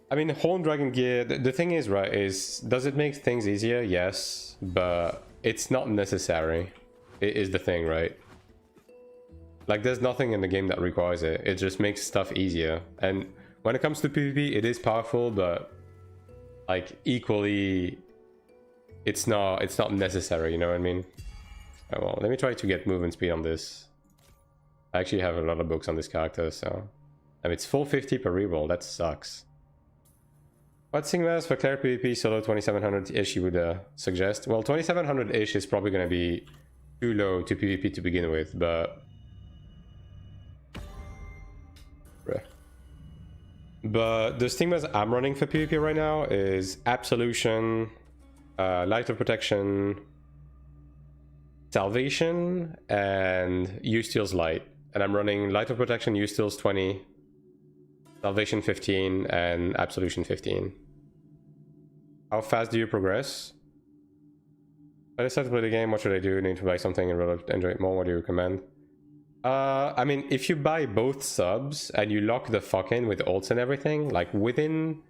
I mean, Horn Dragon gear, the thing is, right, does it make things easier? Yes, but it's not necessary. It is the thing, right? Like, there's nothing in the game that requires it. It just makes stuff easier. And when it comes to PvP, it is powerful, but like equally, it's not necessary. You know what I mean? Oh, well, let me try to get movement speed on this. I actually have a lot of books on this character, so I mean, it's full 50 per reroll. That sucks. What Sigmas for Cleric PvP solo 2700-ish you would suggest? Well, 2700-ish is probably going to be too low to PvP to begin with, but... But the stigmas I'm running for PvP right now is Absolution, Light of Protection, Salvation, and Use Steals Light. And I'm running Light of Protection, Use Steals 20, Salvation 15, and Absolution 15. How fast do you progress? I decided to play the game. What should I do? Need to buy something and really enjoy it more. What do you recommend? I mean, if you buy both subs and you lock the fuck in with ults and everything, like within,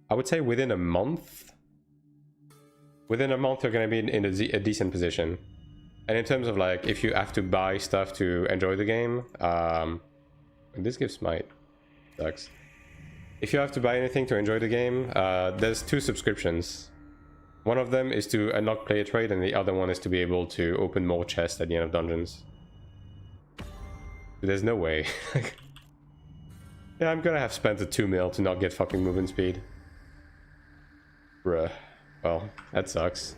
I would say within a month. Within a month, you're going to be in a decent position. And in terms of like, if you have to buy stuff to enjoy the game, this gives might sucks. If you have to buy anything to enjoy the game, there's 2 subscriptions. One of them is to unlock player trade, and the other one is to be able to open more chests at the end of dungeons. There's no way. Yeah, I'm gonna have spent the 2 mil to not get fucking movement speed. Bruh. Well, that sucks.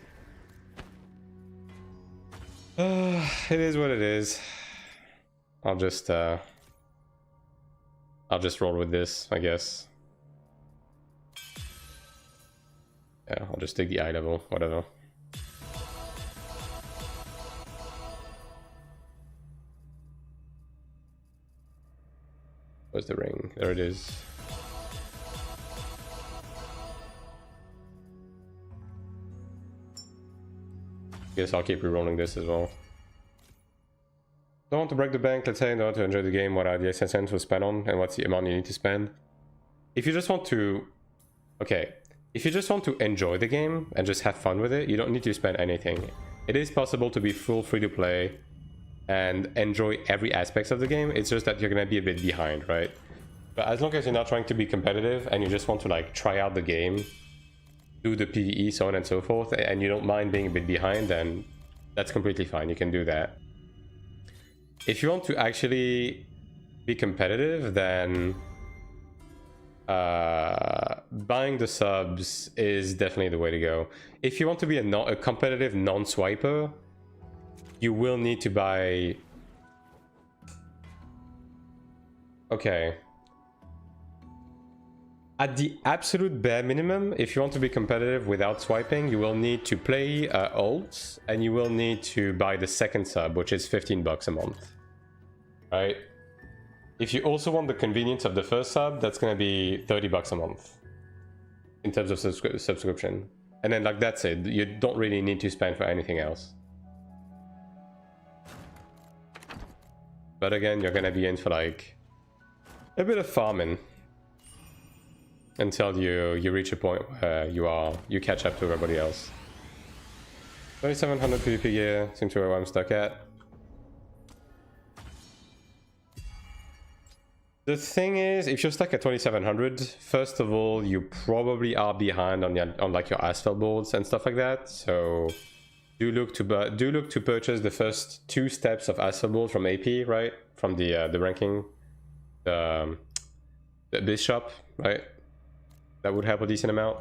It is what it is. I'll just roll with this, I guess. Yeah, I'll just take the eye level, whatever. Where's the ring? There it is. Guess I'll keep rerolling this as well. Don't want to break the bank, let's say, in order to enjoy the game. What are the SSNs to spend on, and what's the amount you need to spend? If you just want to... Okay. If you just want to enjoy the game and just have fun with it, you don't need to spend anything. It is possible to be full free-to-play and enjoy every aspect of the game. It's just that you're gonna be a bit behind, right? But as long as you're not trying to be competitive and you just want to like try out the game, do the PvE, so on and so forth, and you don't mind being a bit behind, then that's completely fine. You can do that. If you want to actually be competitive, then buying the subs is definitely the way to go. If you want to be a competitive non-swiper, you will need to buy... Okay. At the absolute bare minimum, if you want to be competitive without swiping, you will need to play ults, and you will need to buy the second sub, which is 15 bucks a month. Right? If you also want the convenience of the first sub, that's going to be 30 bucks a month in terms of subscription. And then like that's it. You don't really need to spend for anything else. But again, you're going to be in for like a bit of farming until you reach a point where you catch up to everybody else. 3700 PvP gear seems to be where I'm stuck at. The thing is, if you're stuck at 2700, first of all, you probably are behind on like your asphalt boards and stuff like that. So do look to purchase the first 2 steps of asphalt board from AP, right? From the ranking, the Abyss shop, right? That would help a decent amount.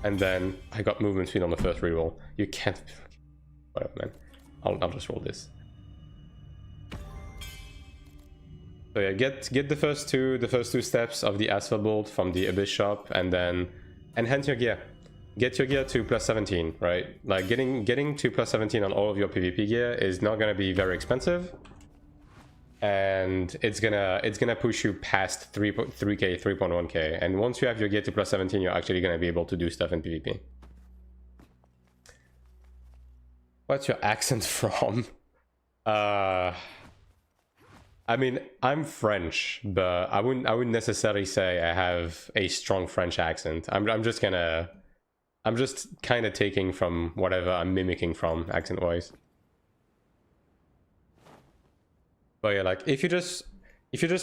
And then I got movement speed on the first reroll. You can't. Whatever, man. I'll just roll this. So yeah, get the first two steps of the asphalt bolt from the Abyss shop, and then enhance your gear. Get your gear to plus 17, right? Like getting to plus 17 on all of your PvP gear is not gonna be very expensive, and it's gonna push you past 3k, 3.1k. And once you have your gear to plus 17, you're actually gonna be able to do stuff in PvP. What's your accent from? I mean, I'm French, but I wouldn't necessarily say I have a strong French accent. I'm just kind of taking from whatever I'm mimicking from accent-wise. But yeah, like if you just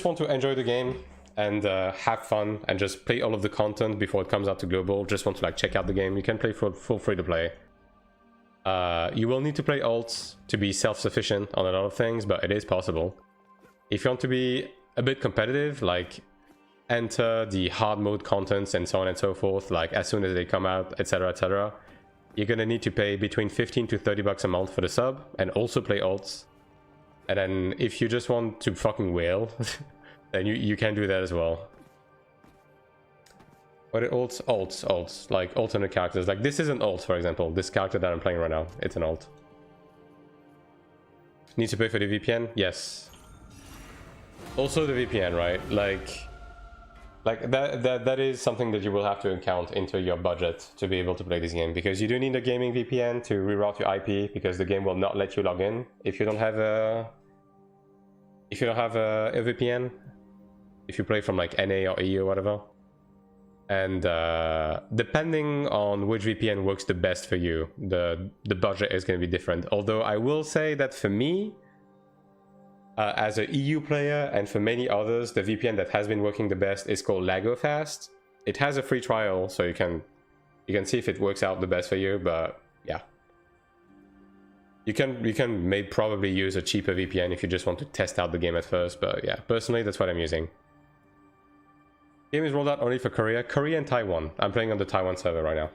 want to enjoy the game and have fun and just play all of the content before it comes out to global, just want to like check out the game, you can play for full free to play. You will need to play alts to be self-sufficient on a lot of things, but it is possible. If you want to be a bit competitive, like enter the hard mode contents and so on and so forth, like as soon as they come out, etc, etc. you're gonna need to pay between 15 to 30 bucks a month for the sub and also play alts. And then if you just want to fucking whale, then you can do that as well. What are alts? Alts. Like alternate characters. Like this is an alt, for example. This character that I'm playing right now, it's an alt. Need to pay for the VPN? Yes. Also the VPN, right? Like that is something that you will have to account into your budget to be able to play this game, because you do need a gaming VPN to reroute your IP, because the game will not let you log in if you don't have a VPN, if you play from like NA or EU or whatever. And depending on which VPN works the best for you, the budget is going to be different. Although I will say that for me, as an EU player, and for many others, the VPN that has been working the best is called LagoFast. It has a free trial, so you can see if it works out the best for you. But yeah, you can probably use a cheaper VPN if you just want to test out the game at first. But yeah, personally, that's what I'm using. Game is rolled out only for Korea, and Taiwan. I'm playing on the Taiwan server right now.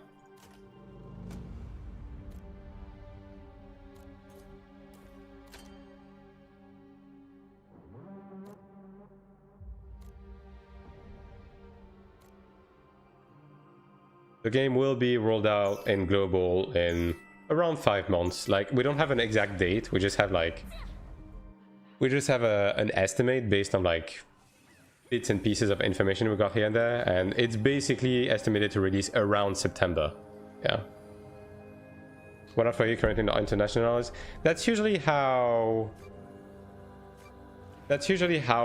The game will be rolled out in global in around 5 months. Like, we don't have an exact date. We just have like, an estimate based on like bits and pieces of information we got here and there, and it's basically estimated to release around September. Yeah. What are for you currently not internationalized? That's usually how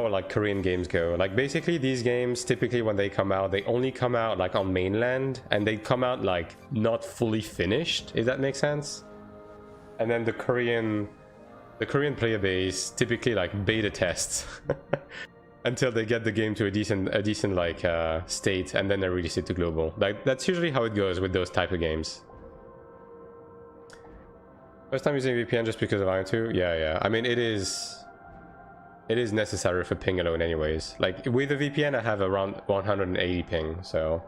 like Korean games go. Like basically these games, typically when they come out, they only come out like on mainland, and they come out like not fully finished, if that makes sense. And then the Korean player base typically like beta tests until they get the game to a decent like state, and then they release it to global. Like that's usually how it goes with those type of games. First time using VPN just because of Iron 2? Yeah. I mean, it is necessary for ping alone anyways. Like with the VPN I have around 180 ping, so,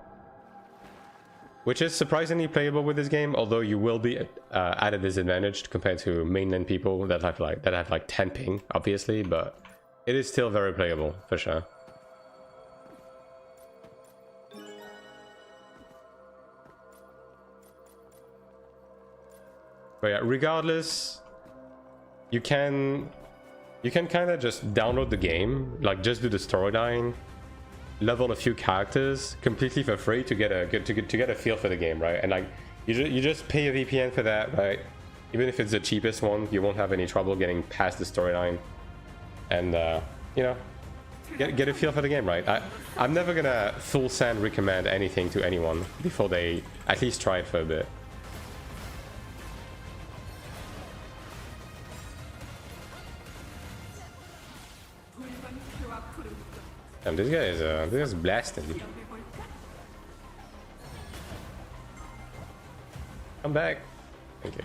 which is surprisingly playable with this game, although you will be at a disadvantage compared to mainland people that have like 10 ping, obviously, but it is still very playable for sure. But yeah, regardless, you can kind of just download the game, like just do the storyline, level a few characters completely for free to get a feel for the game, right? And like you just pay a VPN for that, right? Even if it's the cheapest one, you won't have any trouble getting past the storyline, and you know, get a feel for the game, right? I'm never gonna full send recommend anything to anyone before they at least try it for a bit. Damn, this guy's blasting. Come back. Thank you.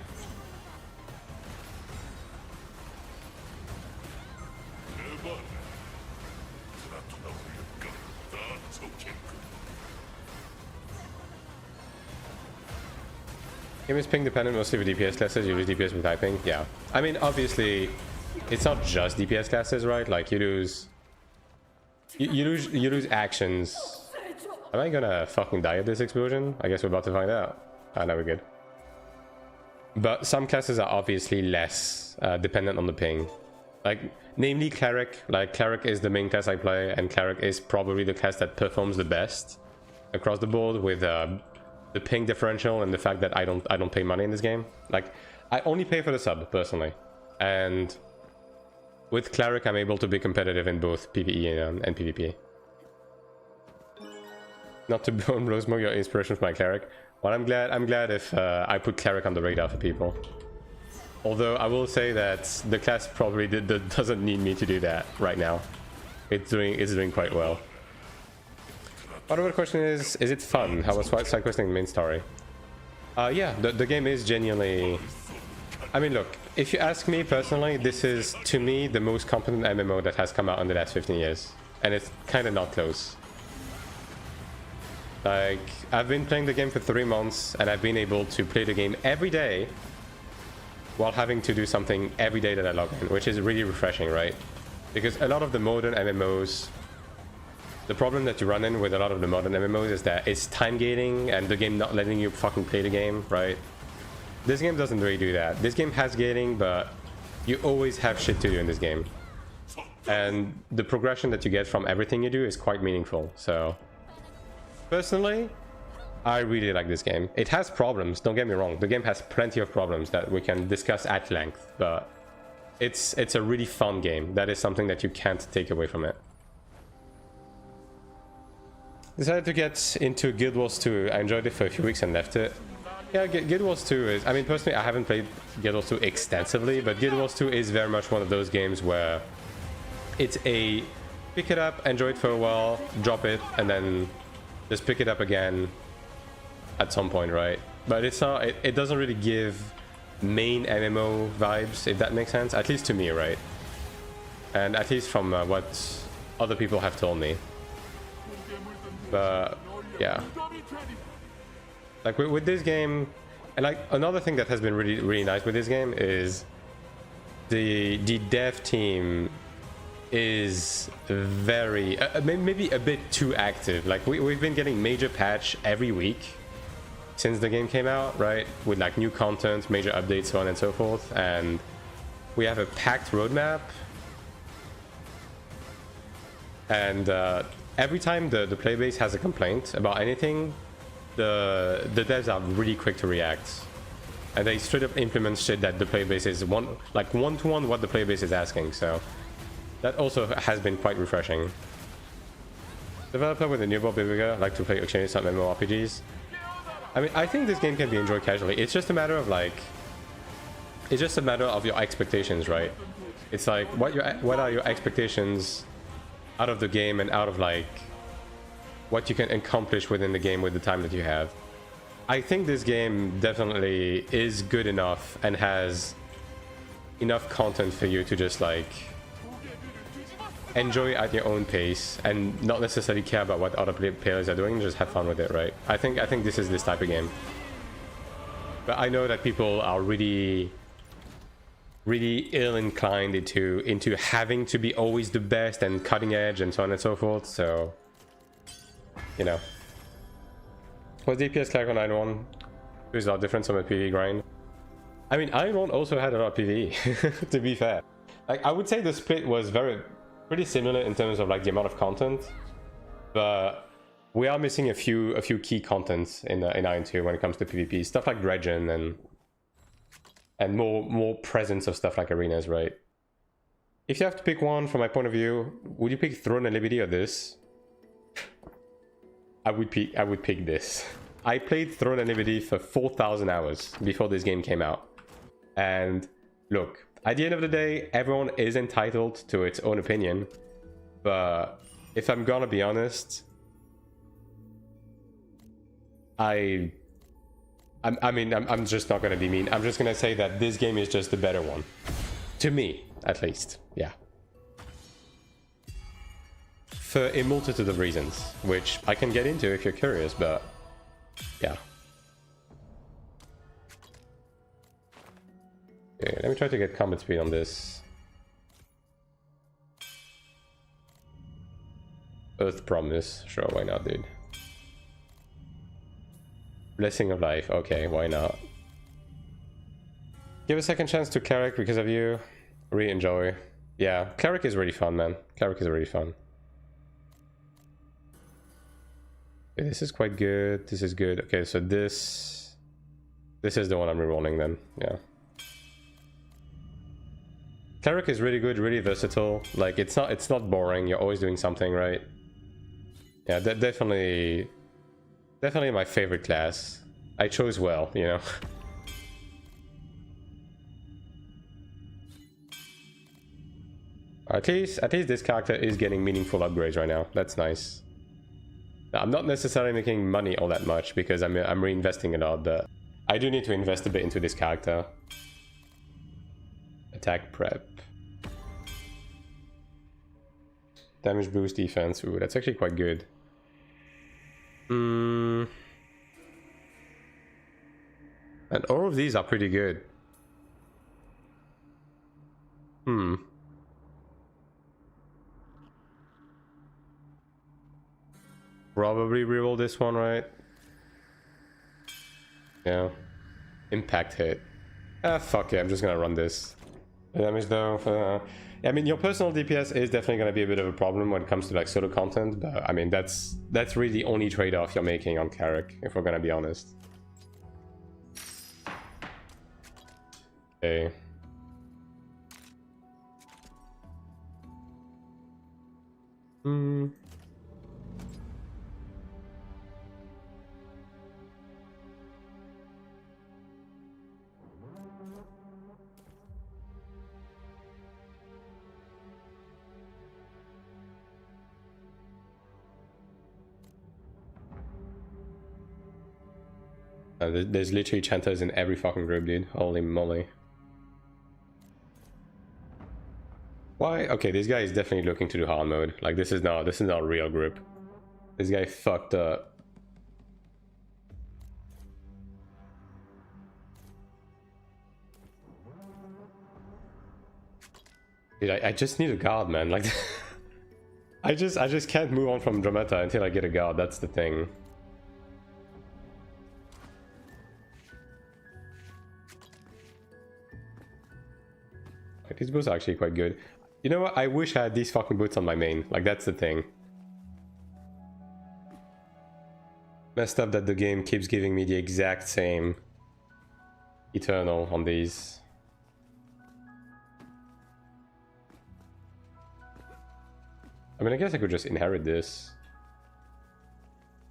Game is ping dependent mostly with DPS classes. You lose DPS with high ping. Yeah. I mean, obviously, it's not just DPS classes, right? Like you lose actions. Am I gonna fucking die at this explosion? I guess we're about to find out. Ah, no, we're good. But some classes are obviously less dependent on the ping. Like, namely Cleric. Like, Cleric is the main class I play, and Cleric is probably the class that performs the best across the board with the ping differential and the fact that I don't pay money in this game. Like, I only pay for the sub, personally. And with Cleric, I'm able to be competitive in both PvE and PvP. Not to bone Rosemore your inspiration for my Cleric. Well, I'm glad if I put Cleric on the radar for people. Although I will say that the class probably doesn't need me to do that right now. It's doing quite well. But the question is it fun? How was side questing the main story? Yeah, the game is genuinely... I mean, look, if you ask me personally, this is, to me, the most competent MMO that has come out in the last 15 years. And it's kind of not close. Like, I've been playing the game for 3 months, and I've been able to play the game every day while having to do something every day that I log in, which is really refreshing, right? Because a lot of the modern MMOs, the problem that you run in with a lot of the modern MMOs is that it's time gating and the game not letting you fucking play the game, right? This game doesn't really do that. This game has gating, but you always have shit to do in this game. And the progression that you get from everything you do is quite meaningful. So, personally, I really like this game. It has problems, don't get me wrong. The game has plenty of problems that we can discuss at length, but it's a really fun game. That is something that you can't take away from it. Decided to get into Guild Wars 2. I enjoyed it for a few weeks and left it. Yeah, Guild Wars 2 is... I mean, personally, I haven't played Guild Wars 2 extensively, but Guild Wars 2 is very much one of those games where it's a pick it up, enjoy it for a while, drop it, and then just pick it up again at some point, right? But it's not... It doesn't really give main MMO vibes, if that makes sense. At least to me, right? And at least from what other people have told me. But yeah, like with this game, and like another thing that has been really nice with this game is the dev team is very maybe a bit too active. Like we've been getting major patch every week since the game came out, right? With like new content, major updates, so on and so forth, and we have a packed roadmap. And every time the playbase has a complaint about anything, the devs are really quick to react, and they straight up implement shit that the playbase is one-to-one what the playbase is asking. So that also has been quite refreshing. Developer with a newborn baby girl like to play exchange some MMORPGs. I mean, I think this game can be enjoyed casually. It's just a matter of like, it's just a matter of your expectations, right? It's like what are your expectations out of the game and out of like what you can accomplish within the game with the time that you have. I think this game definitely is good enough and has enough content for you to just like enjoy at your own pace and not necessarily care about what other players are doing, just have fun with it, right? I think this is this type of game. But I know that people are really ill-inclined into having to be always the best and cutting edge and so on and so forth, so you know. Was DPS Cleric on Iron 1? There's a lot different from a PvE grind. I mean, Iron 1 also had a lot of PvE, to be fair. Like, I would say the split was pretty similar in terms of like the amount of content, but we are missing a few key contents in Iron 2 when it comes to PvP. Stuff like Dredgen and more presence of stuff like arenas, right? If you have to pick one, from my point of view, would you pick Throne and Liberty or this? I would pick this. I played Throne and Liberty for 4,000 hours before this game came out. And look, at the end of the day, everyone is entitled to its own opinion. But if I'm gonna be honest, I'm just not gonna be mean. I'm just gonna say that this game is just the better one. To me, at least. Yeah. For a multitude of reasons, which I can get into if you're curious, but yeah. Okay, let me try to get combat speed on this. Earth Promise. Sure, why not, dude? Blessing of Life. Okay, why not? Give a second chance to Cleric because of you. Really enjoy. Yeah, Cleric is really fun, man. Cleric is really fun. Okay, this is quite good. This is good. Okay, so this is the one I'm rerolling then. Yeah. Cleric is really good, really versatile. Like it's not boring. You're always doing something, right? Yeah, definitely my favorite class. I chose well, you know. At least this character is getting meaningful upgrades right now. That's nice. Now, I'm not necessarily making money all that much because I'm reinvesting a lot, but I do need to invest a bit into this character. Attack prep. Damage boost defense. Ooh, that's actually quite good. And all of these are pretty good. Probably reroll this one, right? Yeah. Impact hit. Ah, fuck it, I'm just gonna run this. Damage though. I mean, your personal DPS is definitely gonna be a bit of a problem when it comes to like solo content, but I mean, that's really the only trade-off you're making on Cleric, if we're gonna be honest. Okay. There's literally chanters in every fucking group, dude. Holy moly. Why? Okay, this guy is definitely looking to do hard mode. Like, this is not a real group. This guy fucked up. Dude, I just need a guard, man. Like, I just can't move on from Dramata until I get a guard. That's the thing. Like, these boots are actually quite good. You know what? I wish I had these fucking boots on my main. Like, that's the thing. Messed up that the game keeps giving me the exact same Eternal on these. I mean, I guess I could just inherit this.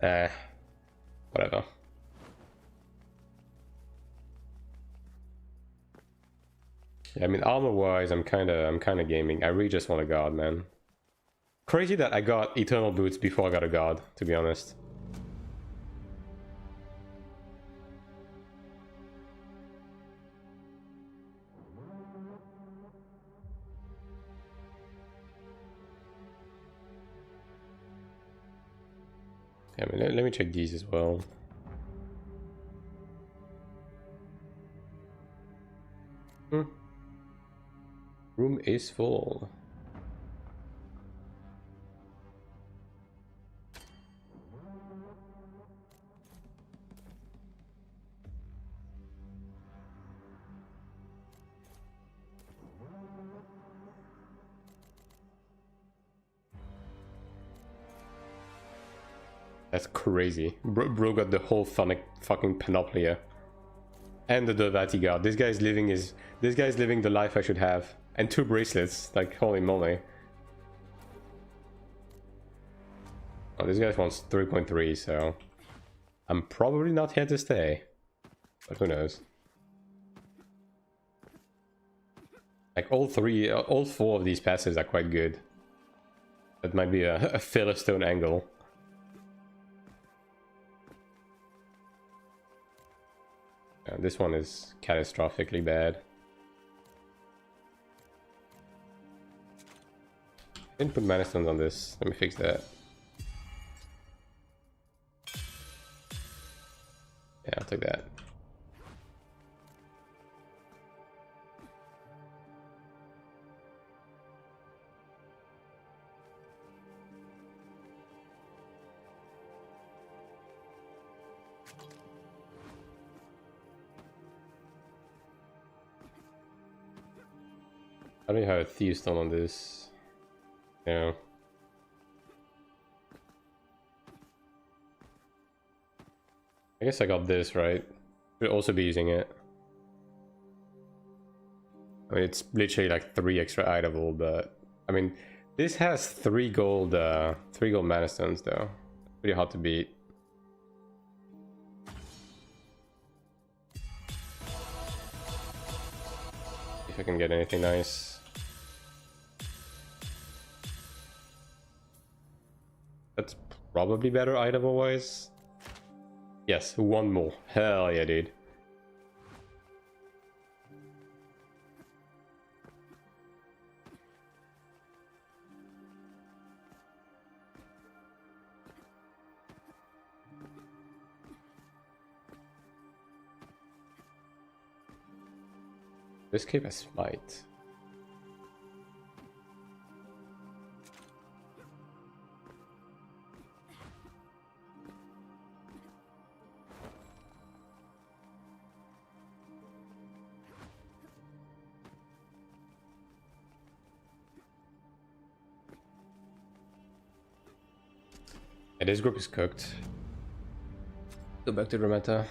Whatever. Yeah, I mean, armor-wise, I'm kind of gaming. I really just want a guard, man. Crazy that I got Eternal Boots before I got a guard, to be honest. Yeah, I mean, let me check these as well. Room is full. That's crazy. Bro got the whole fucking panoplia. And the Dovati guard. This guy's living the life I should have. And 2 bracelets. Like, holy moly. Oh, this guy wants 3.3, so I'm probably not here to stay. But who knows? Like, all 4 of these passes are quite good. That might be a filler stone angle. This one is catastrophically bad. Didn't put mana stones on this. Let me fix that. Yeah, I'll take that. I don't have a Thieves Stone on this. Yeah. I guess I got this, right? Should also be using it. I mean, it's literally like 3 extra itemable, but I mean, this has 3 gold mana stones though. Pretty hard to beat. If I can get anything nice. That's probably better item-wise. Yes, 1 more. Hell yeah, dude. Escape a smite. Yeah, this group is cooked. Go back to Rametta.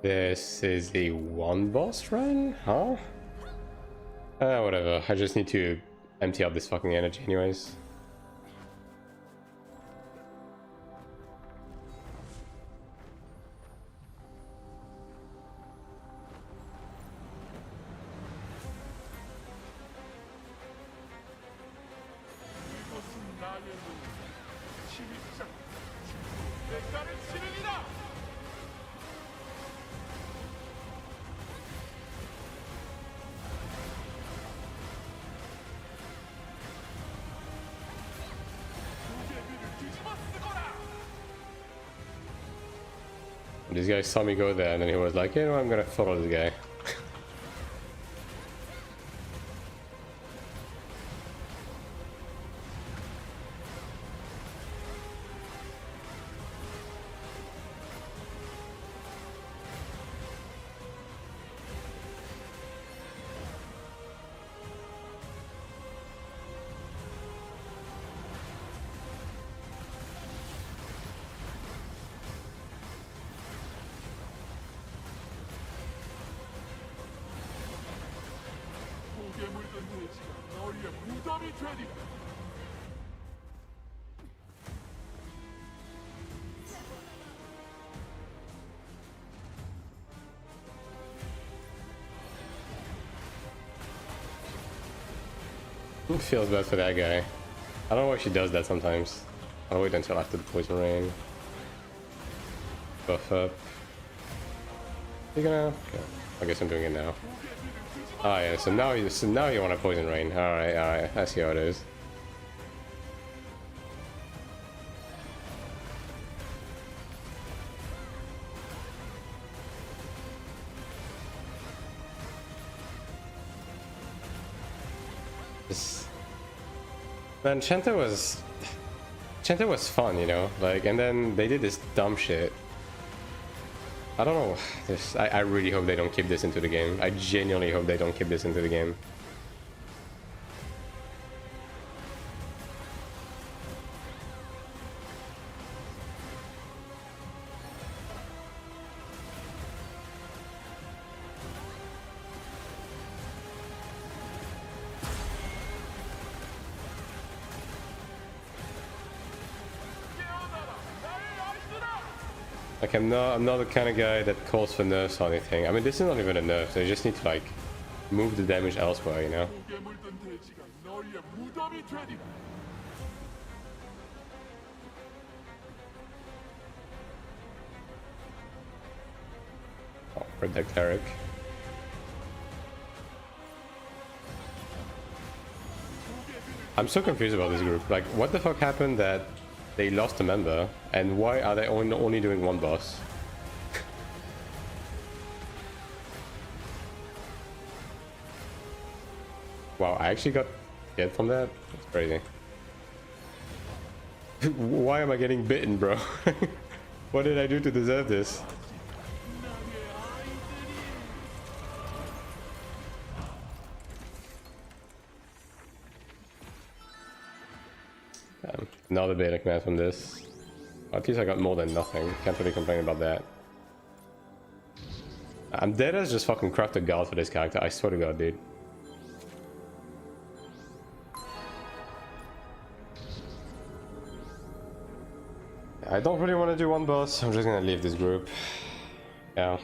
This is a one boss run? Huh? Whatever. I just need to empty out this fucking energy anyways. 이곳은 나의 路, 치밀자, 대가를 치르리라. This guy saw me go there and then he was like, you know, I'm gonna follow this guy. 목에 물든 돼지가 너희의 무덤이 되리라. It feels bad for that guy. I don't know why she does that sometimes. I'll wait until after the poison rain. Buff up. You gonna? Okay. I guess I'm doing it now. Oh yeah, so now you want a poison rain. Alright, alright, I see how it is. Man, Chenta was fun, you know, like, and then they did this dumb shit. I don't know. I really hope they don't keep this into the game. I genuinely hope they don't keep this into the game. Like I'm not the kind of guy that calls for nerfs or anything. I mean, this is not even a nerf. They just need to like move the damage elsewhere, you know. 목에 물든 돼지가 너희의 무덤이 되리라. Oh, protect Cleric. I'm so confused about this group. Like, what the fuck happened that they lost a member, and why are they only doing one boss? Wow, I actually got hit from that? That's crazy. Why am I getting bitten, bro? What did I do to deserve this? Another beta command from this. At least I got more than nothing. Can't really complain about that. I'm dead as just fucking cracked a guard for this character. I swear to god, dude. I don't really want to do one boss. I'm just gonna leave this group. Yeah.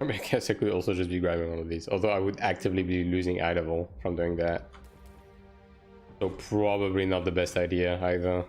I mean, I guess I could also just be grabbing one of these, although I would actively be losing Idlevel from doing that. So probably not the best idea either.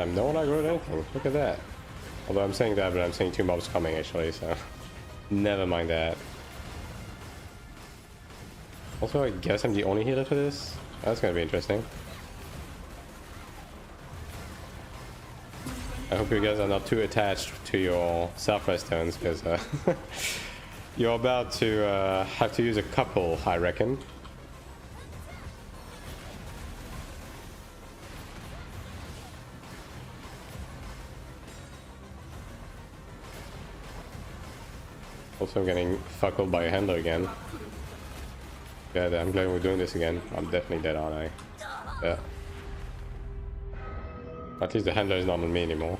No one aggroed anything. Look at that. Although I'm saying that, but I'm saying 2 mobs coming actually, so never mind that. Also, I guess I'm the only healer for this. That's gonna be interesting. I hope you guys are not too attached to your self-rest turns, because you're about to have to use a couple, I reckon. Also, I'm getting fuckled by a handler again. Yeah, I'm glad we're doing this again. I'm definitely dead, aren't I? Yeah. At least the handler is not on me anymore.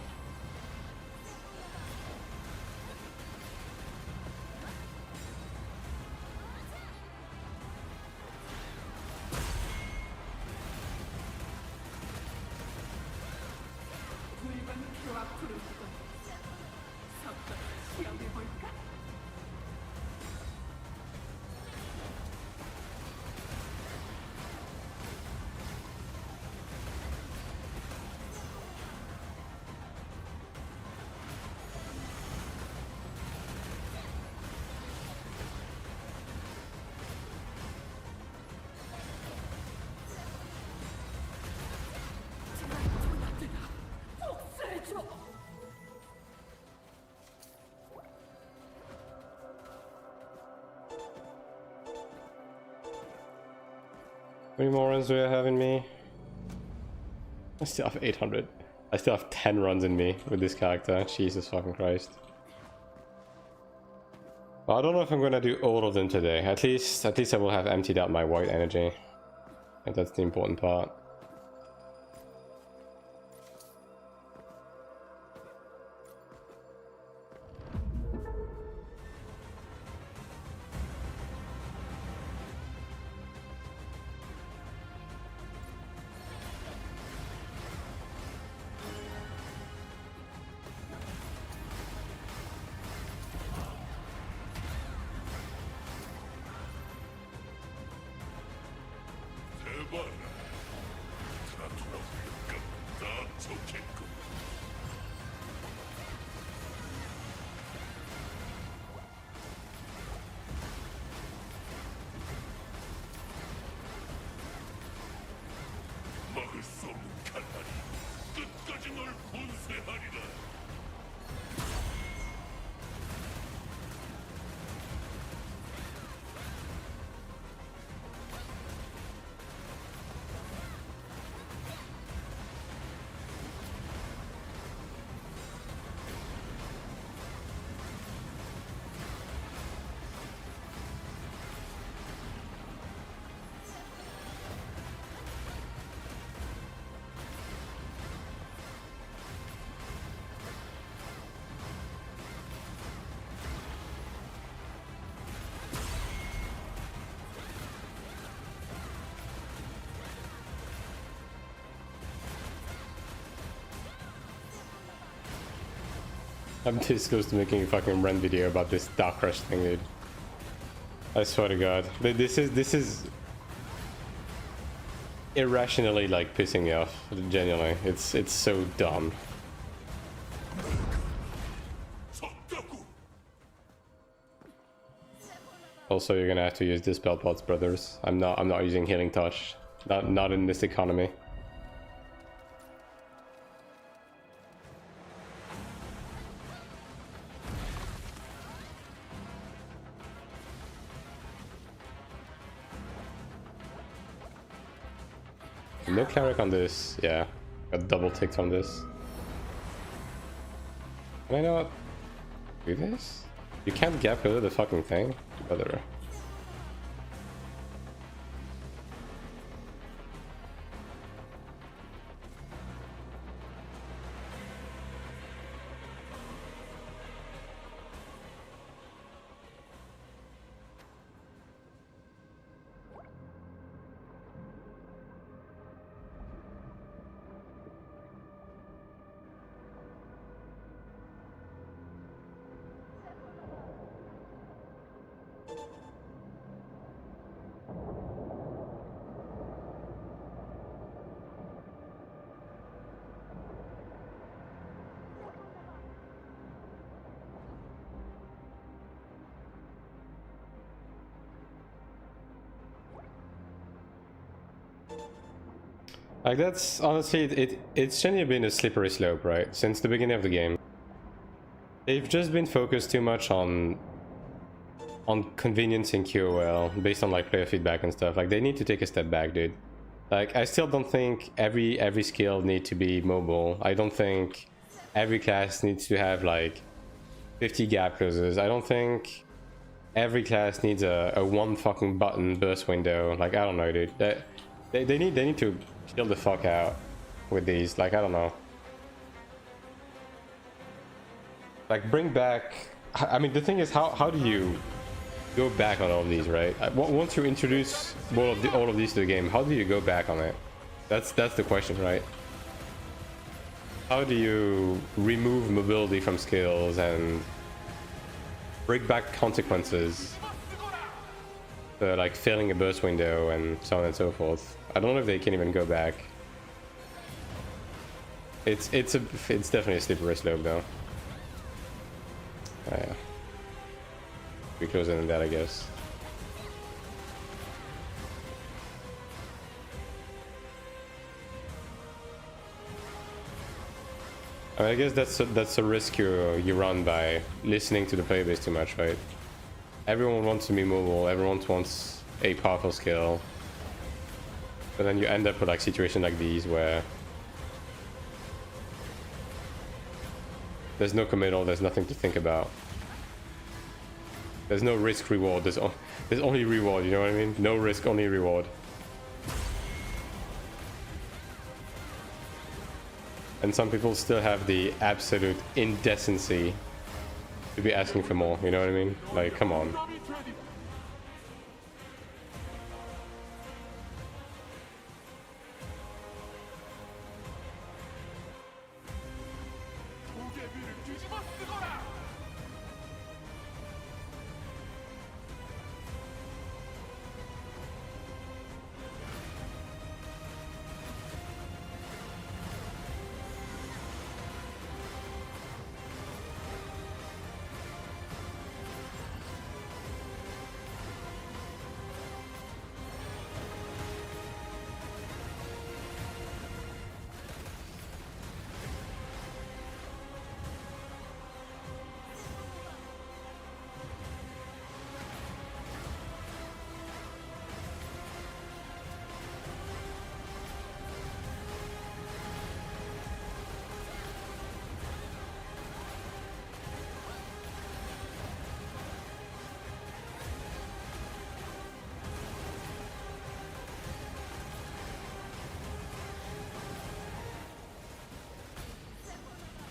How many more runs do I have in me? I still have 800. I still have 10 runs in me with this character. Jesus fucking Christ. Well, I don't know if I'm gonna do all of them today. At least I will have emptied out my white energy. And that's the important part. I'm this close to making a fucking rant video about this Dark Crush thing, dude. I swear to God. This is irrationally like pissing me off. Genuinely. It's so dumb. Also, you're gonna have to use Dispel Pots, brothers. I'm not using Healing Touch. Not in this economy. No Cleric on this. Yeah, got double ticked on this. Can I not do this? You can't gap over the fucking thing, brother. Like that's honestly it's genuinely been a slippery slope, right? Since the beginning of the game. They've just been focused too much on convenience in QOL based on like player feedback and stuff. Like they need to take a step back, dude. Like I still don't think every skill need to be mobile. I don't think every class needs to have like 50 gap closes. I don't think every class needs a one fucking button burst window. Like I don't know, dude. They need to chill the fuck out with these. Like I don't know. Like bring back. I mean, the thing is, how do you go back on all of these, right? Once you introduce all of these to the game, how do you go back on it? That's the question, right? How do you remove mobility from skills and bring back consequences? Like failing a burst window and so on and so forth. I don't know if they can even go back. It's definitely a slippery slope though. Yeah. Be closer than that, I guess. I mean, I guess that's a risk you run by listening to the player base too much, right? Everyone wants to be mobile, everyone wants a powerful skill. But then you end up with like situations like these where there's no committal, there's nothing to think about. There's no risk reward, there's only reward, you know what I mean? No risk, only reward. And some people still have the absolute indecency to be asking for more, you know what I mean? Like, come on.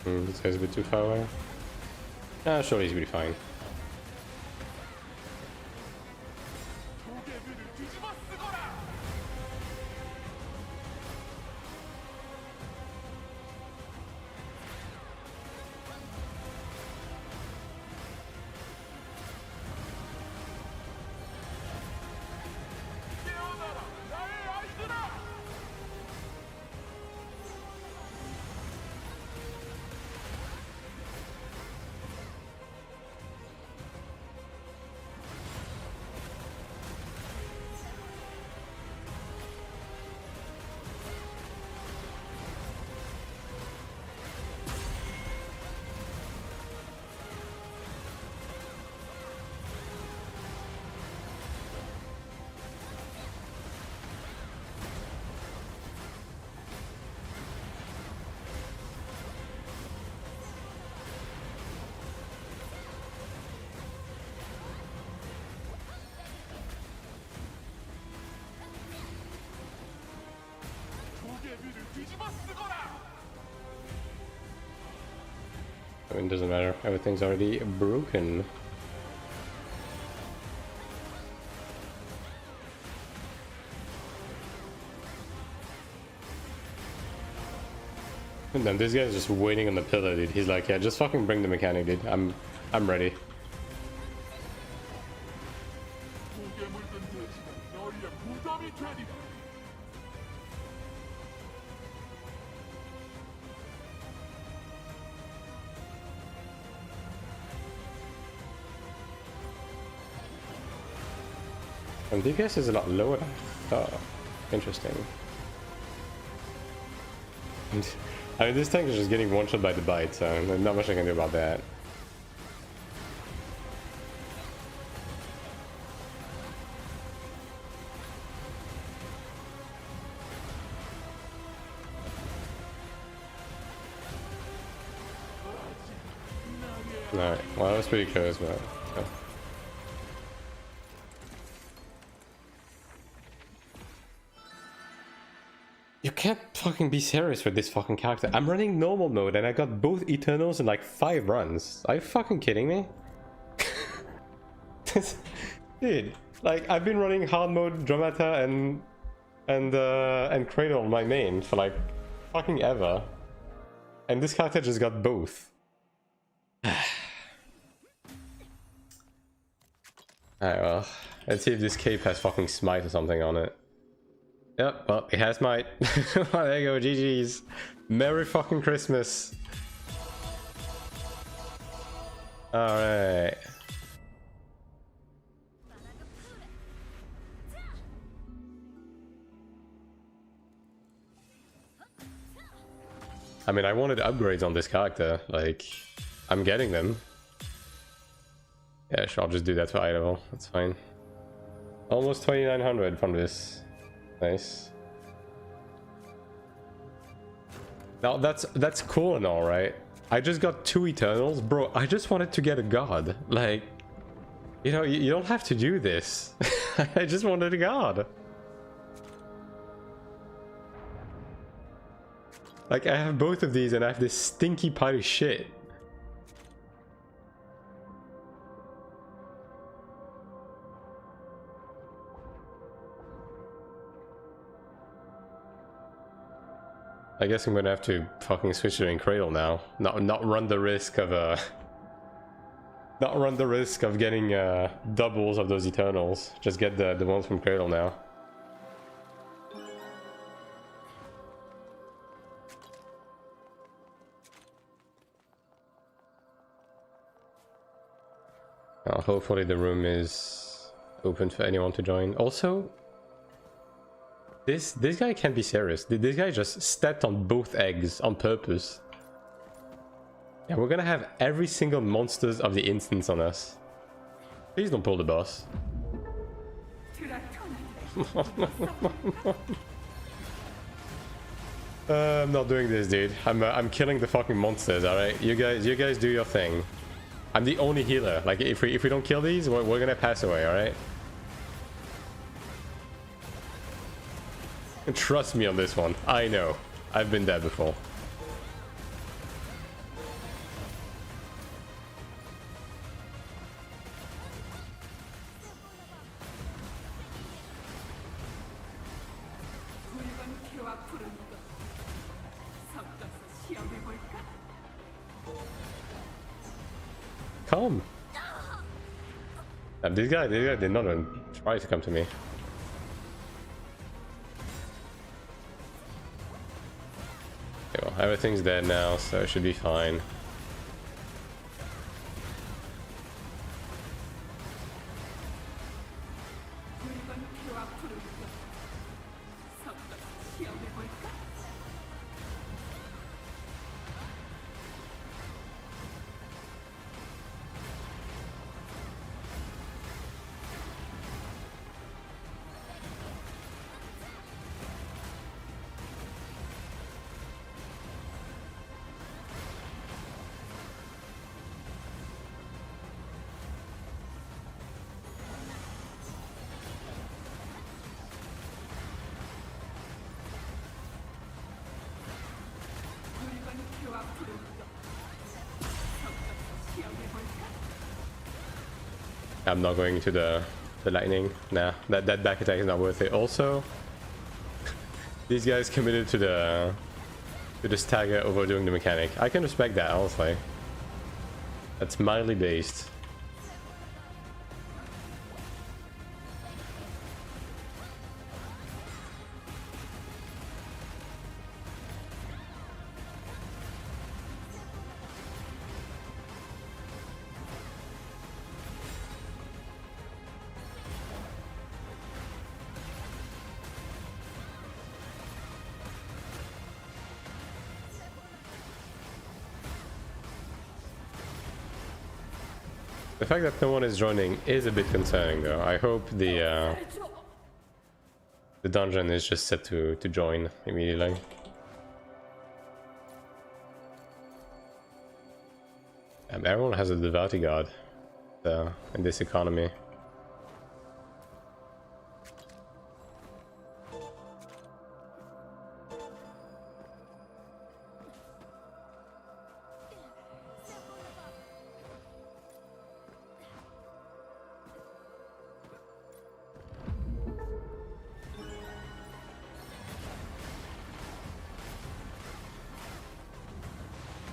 This guy's a bit too far away. Ah, surely he's really fine. I mean, it doesn't matter. Everything's already broken. And then this guy's just waiting on the pillar, dude. He's like, yeah, just fucking bring the mechanic, dude. I'm ready. And DPS is a lot lower than I thought. Interesting. And, I mean, this tank is just getting one-shot by the bite, so there's not much I can do about that. Alright, well that was pretty close, but... Oh. You can't fucking be serious with this fucking character. I'm running normal mode and I got both Eternals in like 5 runs. Are you fucking kidding me? Dude, like I've been running hard mode, Dramata and Cradle my main for like fucking ever. And this character just got both. Alright, well, let's see if this cape has fucking smite or something on it. Yep, well, it has might. There you go, GG's. Merry fucking Christmas. Alright. I mean, I wanted upgrades on this character. Like, I'm getting them. Yeah, sure, I'll just do that for eye level. That's fine. Almost 2900 from this. Nice. Now that's cool and all, right? I just got 2 Eternals, bro. I just wanted to get a god. Like, you know, you don't have to do this. I just wanted a god. Like, I have both of these and I have this stinky pile of shit. I guess I'm gonna have to fucking switch to Cradle now. Not run the risk of not run the risk of getting doubles of those Eternals. Just get the ones from Cradle now. Hopefully the room is open for anyone to join. Also, this guy can't be serious. This guy just stepped on both eggs on purpose. Yeah, we're gonna have every single monsters of the instance on us. Please don't pull the boss. I'm not doing this, dude. I'm killing the fucking monsters. All right, you guys do your thing. I'm the only healer. Like, if we don't kill these, we're gonna pass away. All right. Trust me on this one. I know. I've been there before. Come. This guy did not even try to come to me. Okay, well, everything's dead now, so it should be fine. I'm not going to the lightning. Nah, that back attack is not worth it. Also, these guys committed to the stagger overdoing the mechanic. I can respect that, honestly. That's mildly based. The fact that no one is joining is a bit concerning, though. I hope the dungeon is just set to join immediately. Everyone has a devouty god in this economy.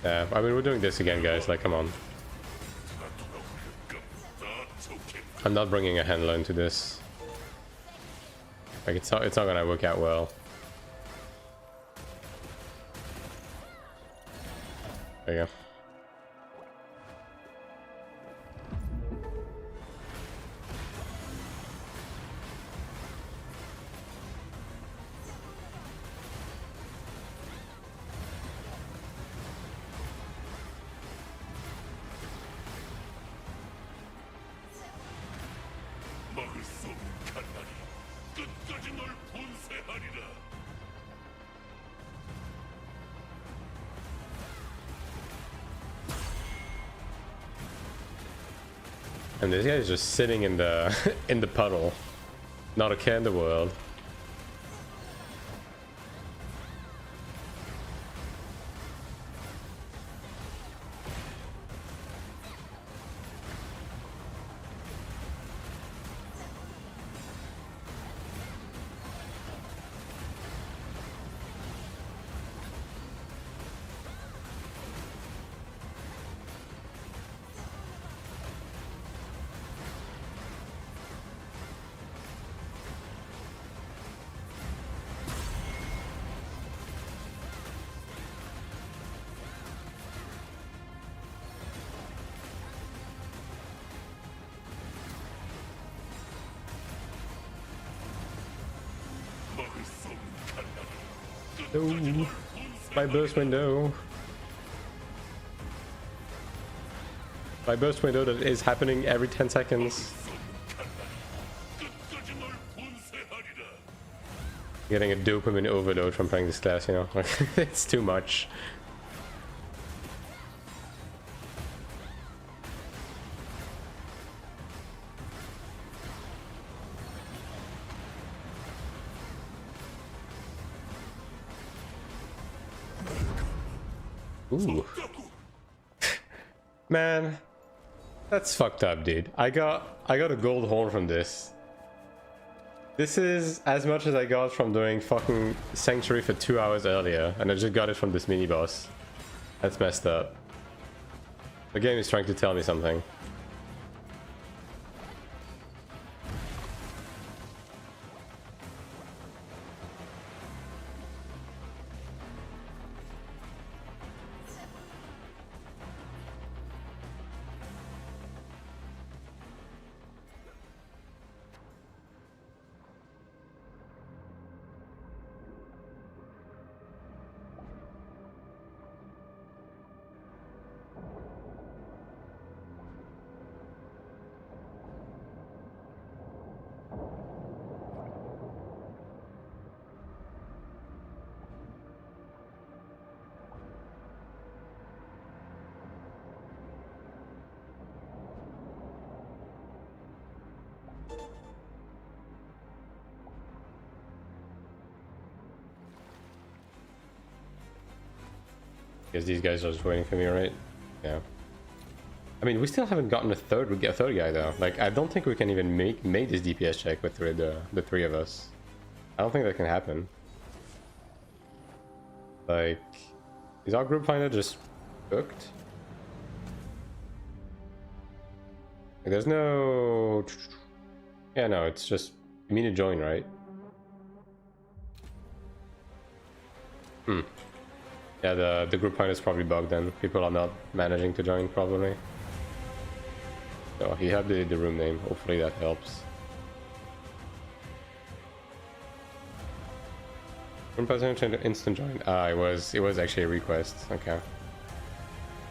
Yeah, I mean, we're doing this again, guys. Like, come on. I'm not bringing a handler into this. Like, it's not gonna work out well. There you go. And this guy is just sitting in the in the puddle. Not a care in the world. No, my burst window. My burst window that is happening every 10 seconds. Getting a dopamine overload from playing this class, you know? It's too much. Ooh. Man, that's fucked up, dude. I got a gold horn from this. This is as much as I got from doing fucking Sanctuary for 2 hours earlier, and I just got it from this mini boss. That's messed up. The game is trying to tell me something. Guess these guys are just waiting for me, right? Yeah. I mean, we still haven't gotten a third guy though. Like, I don't think we can even make this DPS check with the three of us. I don't think that can happen. Like, is our group finder just booked? Like, there's no... Yeah, no, it's just... You mean to join, right? Hmm. Yeah, the group finder is probably bugged then. People are not managing to join, probably. So, he had the room name. Hopefully that helps. One person to instant join. Ah, it was actually a request. Okay.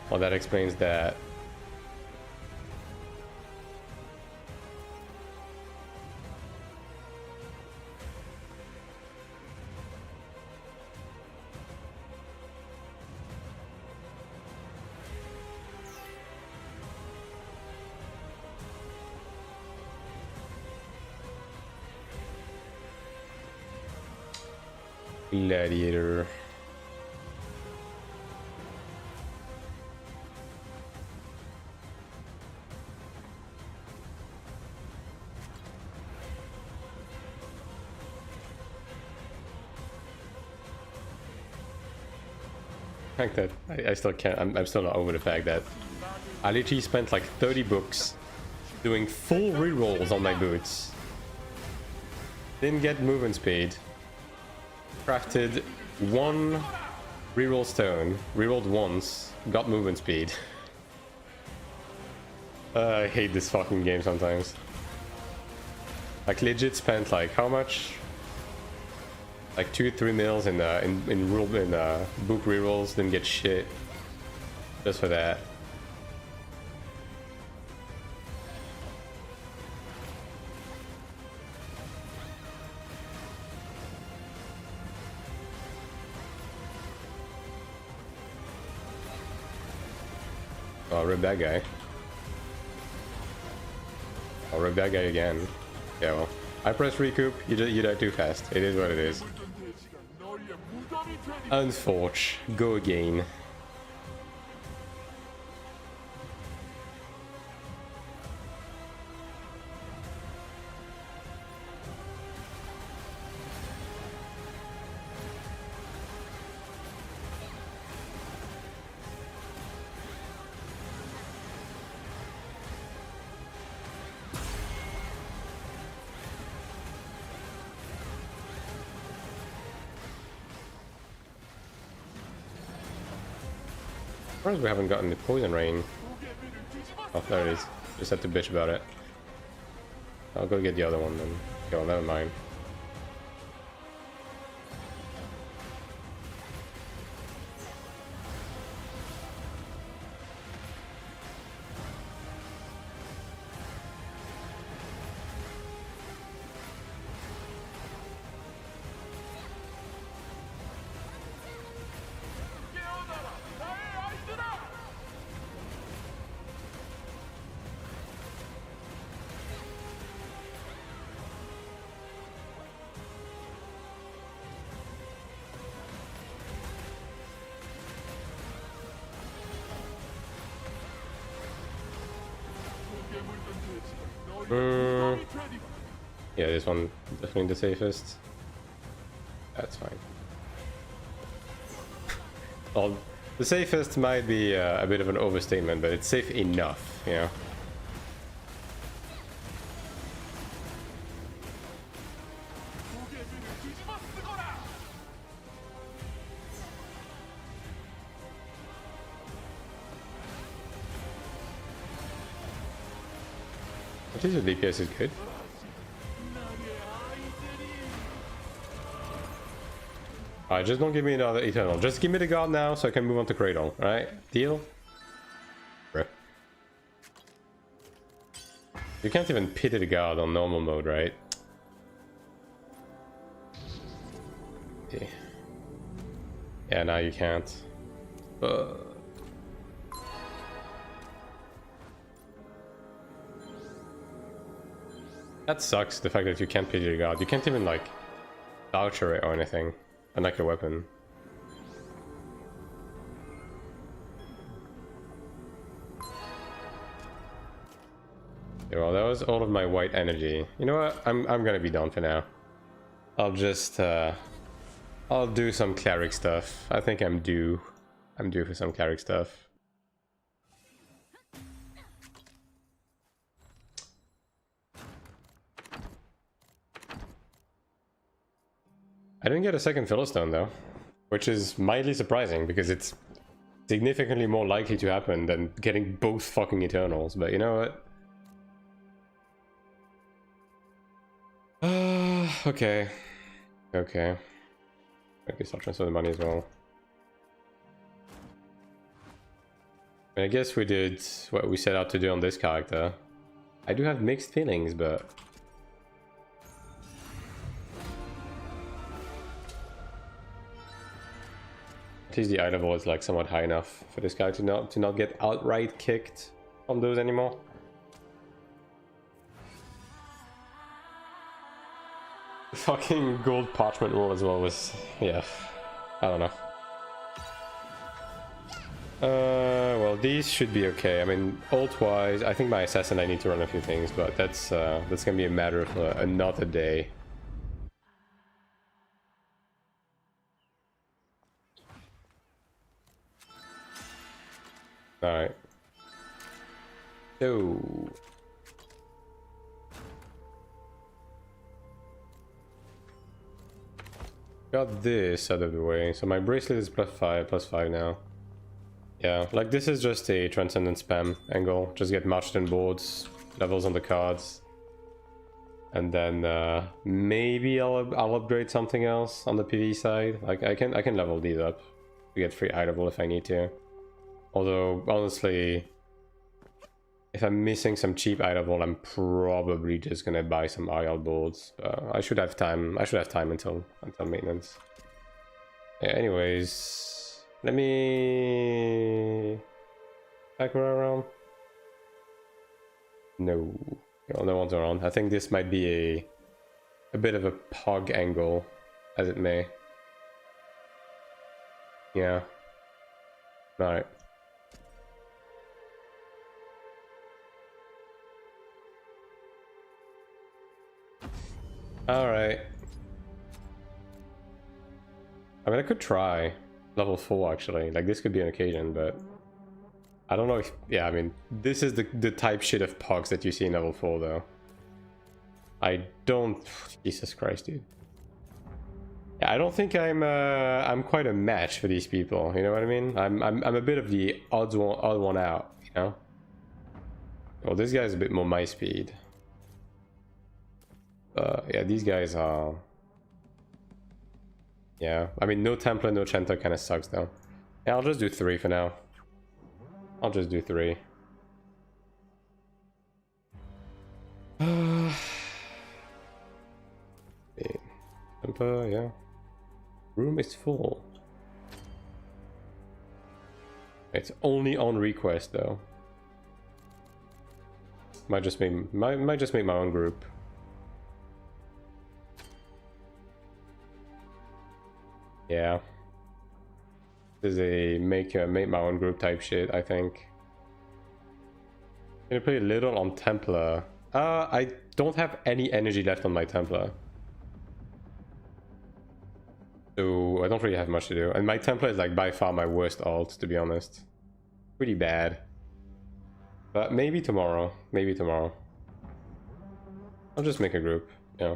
Well, that explains that. Gladiator. The fact that I still can't, I'm still not over the fact that I literally spent like 30 books doing full rerolls on my boots. Didn't get movement speed. Crafted one reroll stone, rerolled once, got movement speed. I hate this fucking game sometimes. Like legit spent like how much? Like 2-3 mils in book rerolls, didn't get shit just for that. I'll rip that guy. I'll rip that guy again. Yeah, well, I press recoup, you die too fast. It is what it is. Unforge, go again. As far as we haven't gotten the poison rain. Oh, there it is. Just had to bitch about it. I'll go get the other one then. Go, never mind. Yeah, this one definitely the safest. That's fine. Well, the safest might be a bit of an overstatement, but it's safe enough, you know. At least the DPS is good. Alright, just don't give me another Eternal. Just give me the God now so I can move on to Cradle, alright? Deal? Bruh. You can't even pity the God on normal mode, right? Okay. Yeah, now you can't. That sucks, the fact that you can't pity the God. You can't even, like, voucher it or anything. Unlike your weapon. Well, that was all of my white energy. You know what? I'm gonna be done for now. I'll just I'll do some cleric stuff. I think I'm due. I'm due for some cleric stuff. I didn't get a second Philistone though, which is mildly surprising because it's significantly more likely to happen than getting both fucking Eternals. But you know what? Okay. Okay. I guess I'll transfer the money as well. I guess we did what we set out to do on this character. I do have mixed feelings, but... at least the eye level is like somewhat high enough for this guy to not get outright kicked on those anymore. The fucking gold parchment roll as well was, yeah, I don't know. Well, these should be okay. I mean, ult-wise, I think my assassin I need to run a few things, but that's gonna be a matter of another day. All right. So. Got this out of the way. So my bracelet is +5 now. Yeah, like this is just a transcendent spam angle. Just get matched in boards, levels on the cards. And then maybe I'll upgrade something else on the PV side. Like I can level these up to get free eye level if I need to. Although honestly, if I'm missing some cheap eye level, I'm probably just gonna buy some IL boards. I should have time. I should have time until maintenance. Yeah, anyways, let me back around. No, no one's around. I think this might be a bit of a pog angle, as it may. Yeah. All right. Alright. I mean, I could try level 4 actually. Like, this could be an occasion, but I don't know if... yeah, I mean, this is the type shit of pogs that you see in level 4, though. I don't... Jesus Christ, dude. Yeah, I don't think I'm quite a match for these people, you know what I mean? I'm a bit of the odd one out, you know? Well, this guy's a bit more my speed. Yeah, these guys are... yeah, I mean, no Templar, no Chanter kind of sucks, though. Yeah, I'll just do 3 for now. I'll just do 3. Templar, yeah. Room is full. It's only on request, though. Might just make my own group. Yeah. This is a make my own group type shit, I think. Gonna play a little on Templar. I don't have any energy left on my Templar. So I don't really have much to do. And my Templar is like by far my worst alt, to be honest. Pretty bad. But maybe tomorrow. Maybe tomorrow. I'll just make a group, yeah.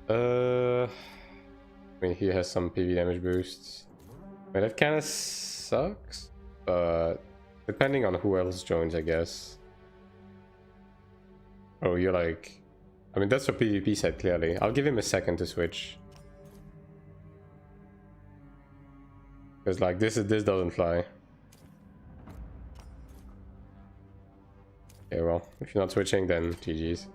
I mean, he has some PV damage boosts. I mean, that kind of sucks, but depending on who else joins, I guess. Oh, you're like... I mean, that's what PvP said, clearly. I'll give him a second to switch. Because, like, this doesn't fly. Okay, well, if you're not switching, then GG's.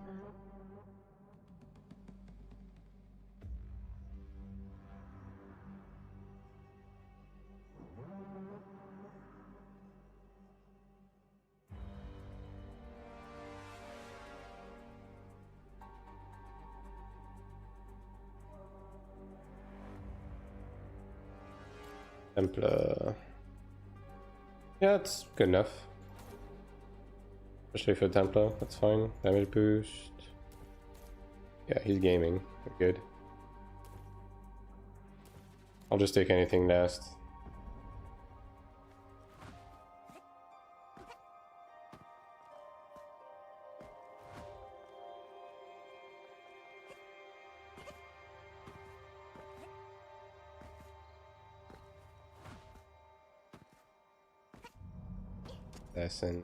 Templar. Yeah, it's good enough. Especially for Templar, that's fine. Damage boost. Yeah, he's gaming. We're good. I'll just take anything last. Assassin.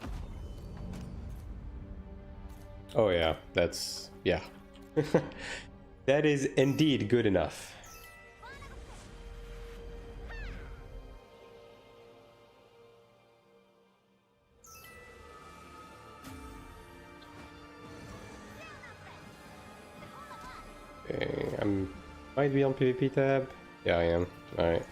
Oh yeah, that's... yeah. That is indeed good enough. Okay, might be on PvP tab. Yeah, I am. Alright.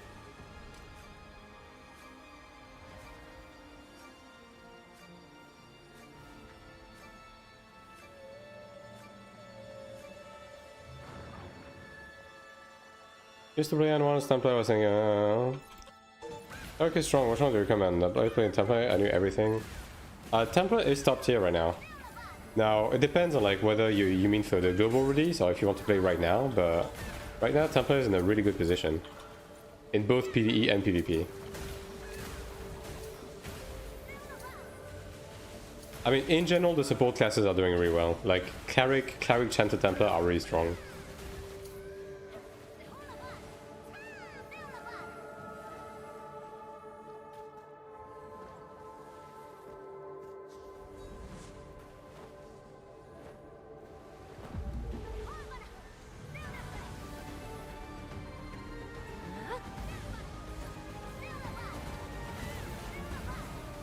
Used to play on one Templar, I was thinking, okay, strong, which one do you recommend? I play in Templar, I knew everything. Templar is top tier right now. Now, it depends on like whether you mean for the global release or if you want to play right now, but right now Templar is in a really good position. In both PvE and PvP. I mean, in general, the support classes are doing really well. Like, Cleric, Chanter, Templar are really strong.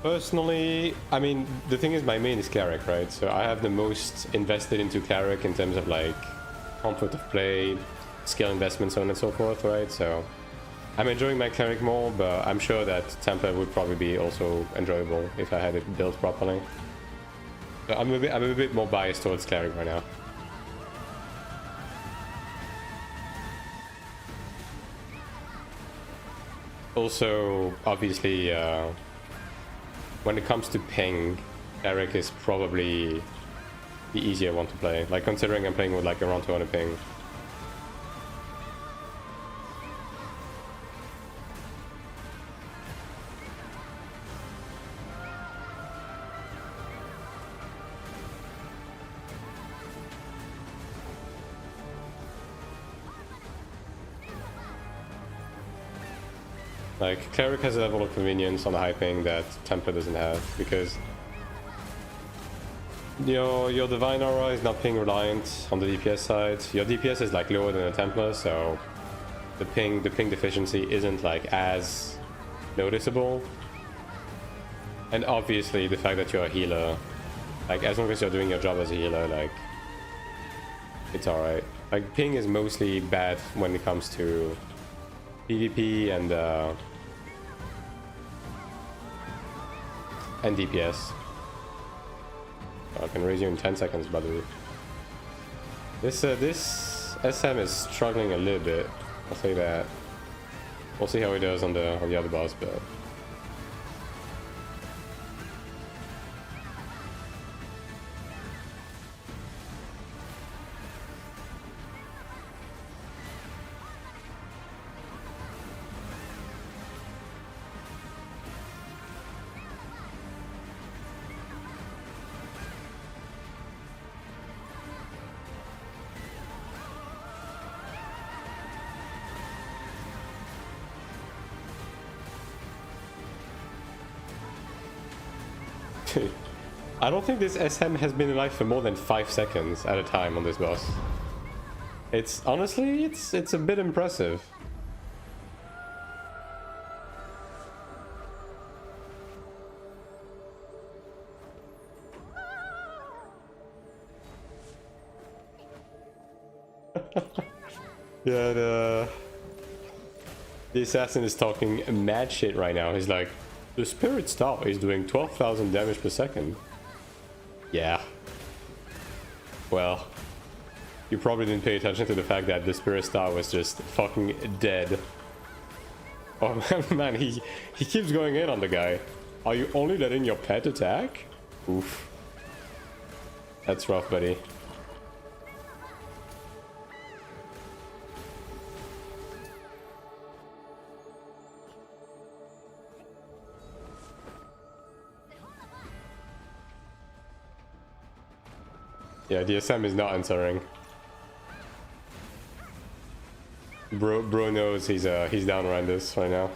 Personally, I mean, the thing is my main is Cleric, right? So I have the most invested into Cleric in terms of like comfort of play, skill investment, so on and so forth, right? So I'm enjoying my Cleric more, but I'm sure that Templar would probably be also enjoyable if I had it built properly. So I'm a bit more biased towards Cleric right now. Also, obviously, when it comes to ping, Cleric is probably the easier one to play. Like, considering I'm playing with like around 200 ping. Like, Cleric has a level of convenience on the high ping that Templar doesn't have, because your Divine Aura is not ping reliant on the DPS side. Your DPS is like lower than a Templar, so the ping deficiency isn't like as noticeable. And obviously the fact that you're a healer, like as long as you're doing your job as a healer, like it's alright. Like ping is mostly bad when it comes to PvP and DPS. I can raise you in 10 seconds, by the way. This SM is struggling a little bit. I'll say that. We'll see how he does on the other boss, but. I don't think this SM has been alive for more than 5 seconds at a time on this boss. It's honestly, it's a bit impressive. Yeah, the assassin is talking mad shit right now. He's like, the Spirit Star is doing 12,000 damage per second. Yeah. Well, you probably didn't pay attention to the fact that the Spirit Star was just fucking dead Oh man, he keeps going in on the guy. Are you only letting your pet attack? Oof. That's rough, buddy. Yeah, DSM is not answering. Bro knows he's down around this right now.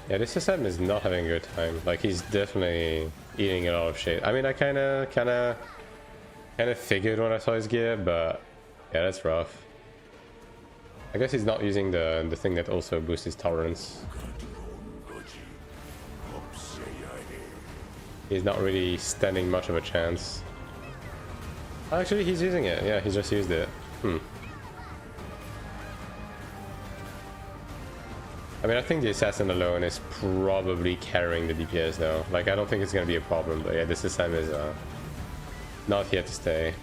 Yeah, this SM is not having a good time. Like, he's definitely eating a lot of shit. I mean, I kind of figured when I saw his gear, but yeah, that's rough. I guess he's not using the thing that also boosts his tolerance. He's not really standing much of a chance. Actually, he's using it. Yeah, he's just used it. I mean, I think the assassin alone is probably carrying the DPS though. Like, I don't think it's gonna be a problem, but yeah, this SM is not here to stay.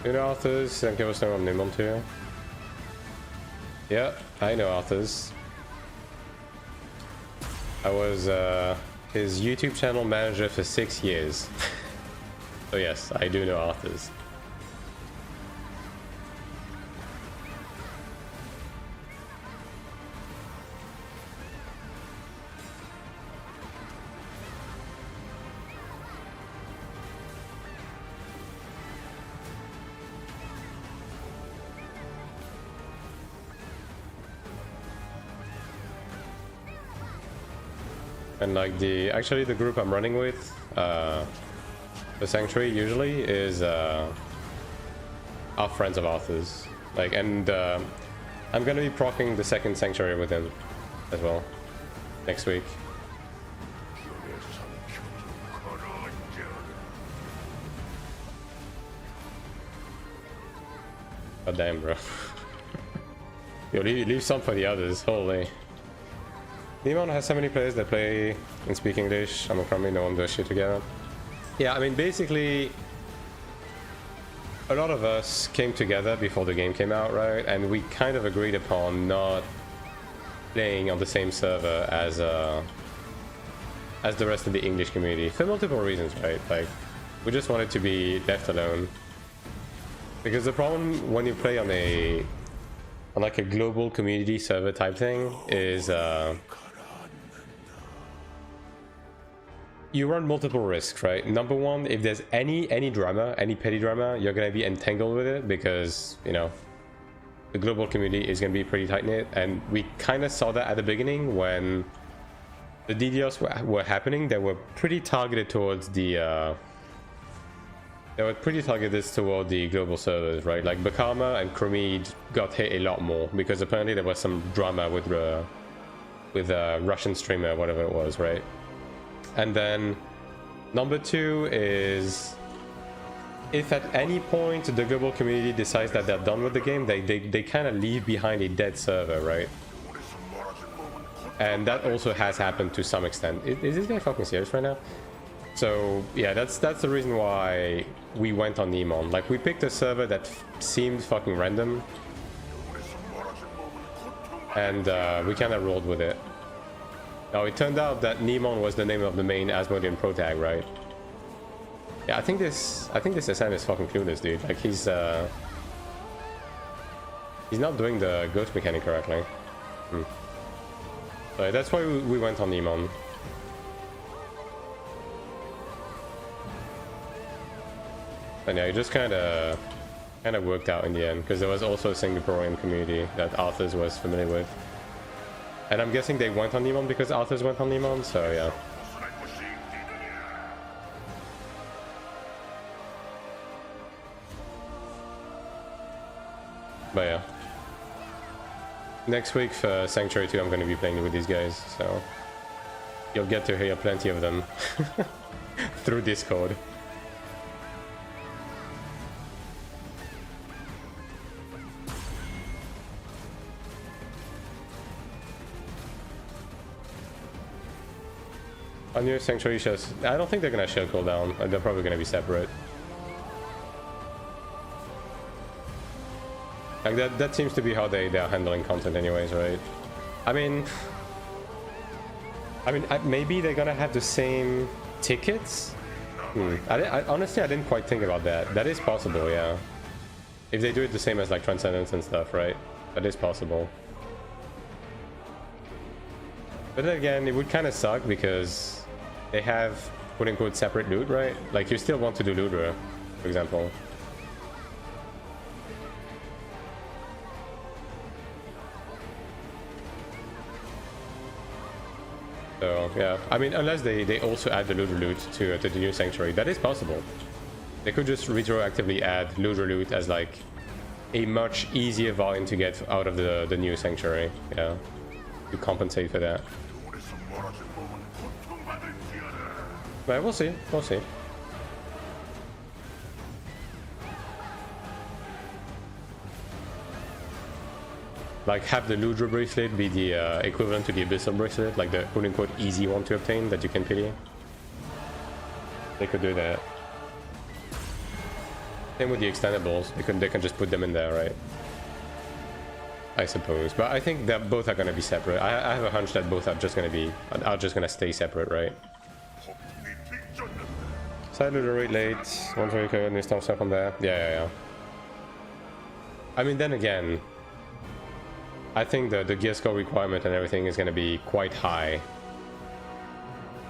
You know Arthurs, den kan vi snurra om nimmer till. Yeah, I know Arthurs. I was his YouTube channel manager for 6 years. So yes, I do know Arthurs. And like actually the group I'm running with, the Sanctuary usually is our friends of Arthur's. Like, and I'm gonna be proccing the second Sanctuary with him as well next week. God damn, bro. Yo, leave some for the others, holy. Demon has so many players that play and speak English. I'm probably no one does shit together. Yeah, I mean, basically, a lot of us came together before the game came out, right? And we kind of agreed upon not playing on the same server as the rest of the English community for multiple reasons, right? Like, we just wanted to be left alone. Because the problem when you play on like a global community server type thing is you run multiple risks, right? Number one, if there's any drama, any petty drama, you're gonna be entangled with it because, you know, the global community is gonna be pretty tight-knit, and we kind of saw that at the beginning when the DDoS were happening. They were pretty targeted towards the they were pretty targeted toward the global servers, right? Like Bakama and Chromid got hit a lot more because apparently there was some drama with a Russian streamer, whatever it was, right? And then number 2 is if at any point the global community decides that they're done with the game, they kind of leave behind a dead server, right? And that also has happened to some extent. Is this guy fucking serious right now? So yeah, that's the reason why we went on Nemon. Like, we picked a server that seemed fucking random, and we kind of rolled with it. Now it turned out that Nemon was the name of the main Asmodean protag, right? Yeah, I think this SM is fucking clueless, dude. Like, he's not doing the ghost mechanic correctly. So that's why we went on Nemon. And yeah, it just kind of worked out in the end, because there was also a Singaporean community that Arthurs was familiar with. And I'm guessing they went on Nemon because Arthurs went on Nemon, so yeah. But yeah. Next week for Sanctuary 2, I'm going to be playing with these guys, so you'll get to hear plenty of them through Discord. On your Sanctuary shows, I don't think they're going to shell cooldown. They're probably going to be separate. Like that seems to be how they are handling content anyways, right? I mean, maybe they're gonna have the same tickets? Honestly, I didn't quite think about that. That is possible, yeah. If they do it the same as like Transcendence and stuff, right? That is possible. But then again, it would kind of suck because they have quote-unquote separate loot, right? Like, you still want to do Ludra, for example. So yeah, I mean, unless they also add the Ludra loot to the new Sanctuary, that is possible. They could just retroactively add Ludra loot as like a much easier volume to get out of the new Sanctuary, yeah, to compensate for that. But we'll see, we'll see. Like, have the Ludra bracelet be the equivalent to the Abyssal bracelet, like the quote-unquote easy one to obtain that you can pity. They could do that. Same with the extendables. They can just put them in there, right? I suppose. But I think that both are going to be separate. I have a hunch that both are just going to stay separate, right? Side Ludra rate late. One very good. There's no stuff on there. Yeah. I mean, then again, I think the gear score requirement and everything is going to be quite high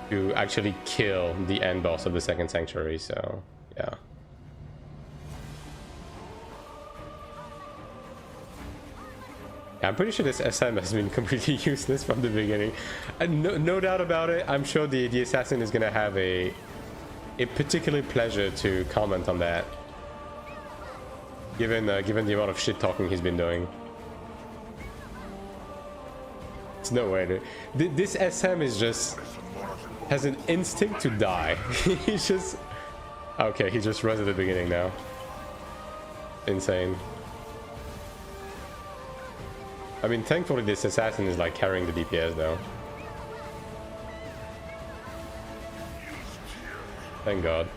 to actually kill the end boss of the second Sanctuary, so yeah. I'm pretty sure this SM has been completely useless from the beginning. No doubt about it, I'm sure the assassin is going to have a particular pleasure to comment on that, given the amount of shit talking he's been doing. No way, dude. This SM is just has an instinct to die. He's just okay. He just runs at the beginning now. Insane. I mean, thankfully this assassin is like carrying the DPS though. Thank God.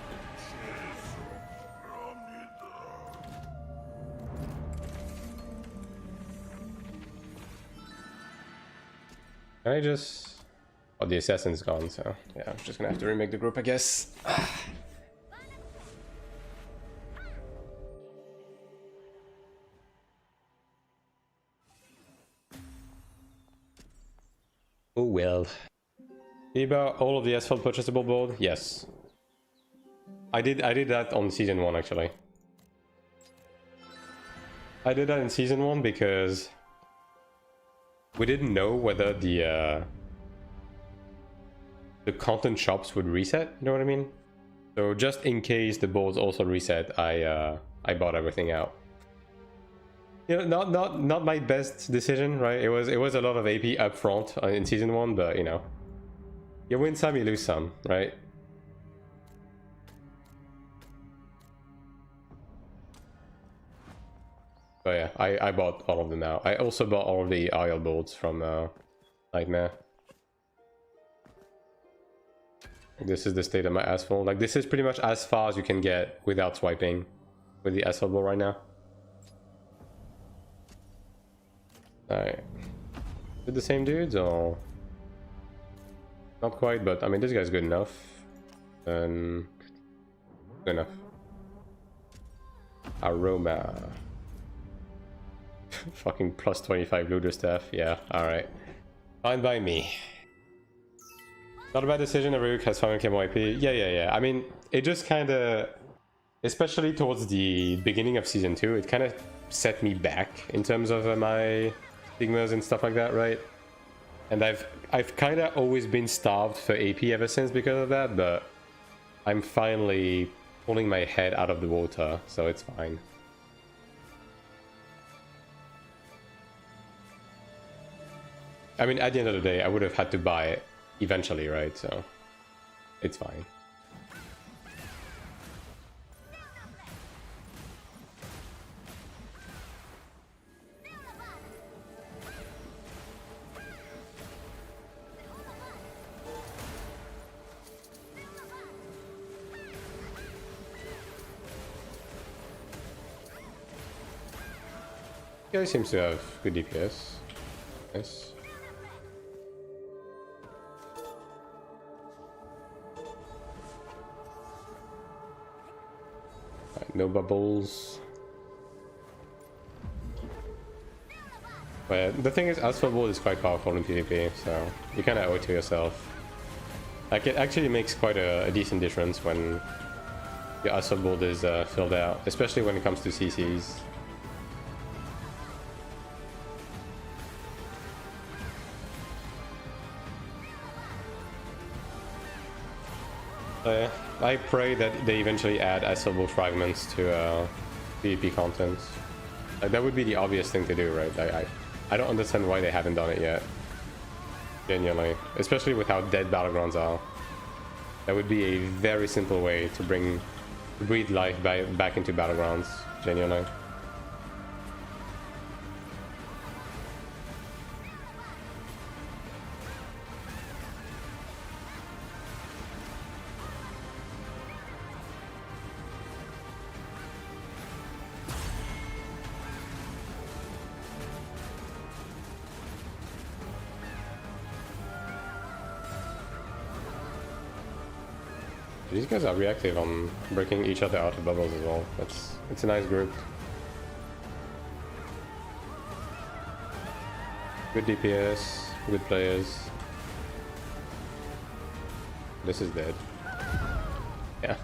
Can I just... Oh, the assassin's gone, so yeah, I'm just gonna have to remake the group, I guess. Oh well. About all of the asphalt purchasable board? Yes. I did that on season 1 actually. I did that in season 1 because we didn't know whether the content shops would reset, you know what I mean? So just in case the boards also reset, I bought everything out. You know, not my best decision, right? It was a lot of AP up front in season 1, but you know, you win some, you lose some, right? But yeah, I bought all of them out. I also bought all of the IL boards from Nightmare. This is the state of my asphalt. Like, this is pretty much as far as you can get without swiping with the asphalt ball right now. Alright. Is it the same dudes or... Not quite, but I mean, this guy's good enough. Good enough. Aroma. Fucking plus 25 looter staff. Yeah, alright. Fine by me. Not a bad decision. Aruk has 500k more IP. Yeah. I mean, it just kind of, especially towards the beginning of season 2, it kind of set me back in terms of my stigmas and stuff like that, right? And I've kind of always been starved for AP ever since because of that, but I'm finally pulling my head out of the water, so it's fine. I mean, at the end of the day, I would have had to buy it eventually, right? So it's fine. Guy seems to have good DPS. Nice. No bubbles. But the thing is, Asphalt Ball is quite powerful in PvP, so you kind of owe it to yourself. Like, it actually makes quite a decent difference when your Asphalt Ball is filled out, especially when it comes to CCs. I pray that they eventually add Asphalt Ball fragments to PvP content. Like, that would be the obvious thing to do, right? I don't understand why they haven't done it yet. Genuinely. Especially with how dead Battlegrounds are. That would be a very simple way to breathe life back into Battlegrounds. Genuinely. These guys are reactive on breaking each other out of bubbles as well. It's a nice group. Good DPS, good players. This is dead. Yeah.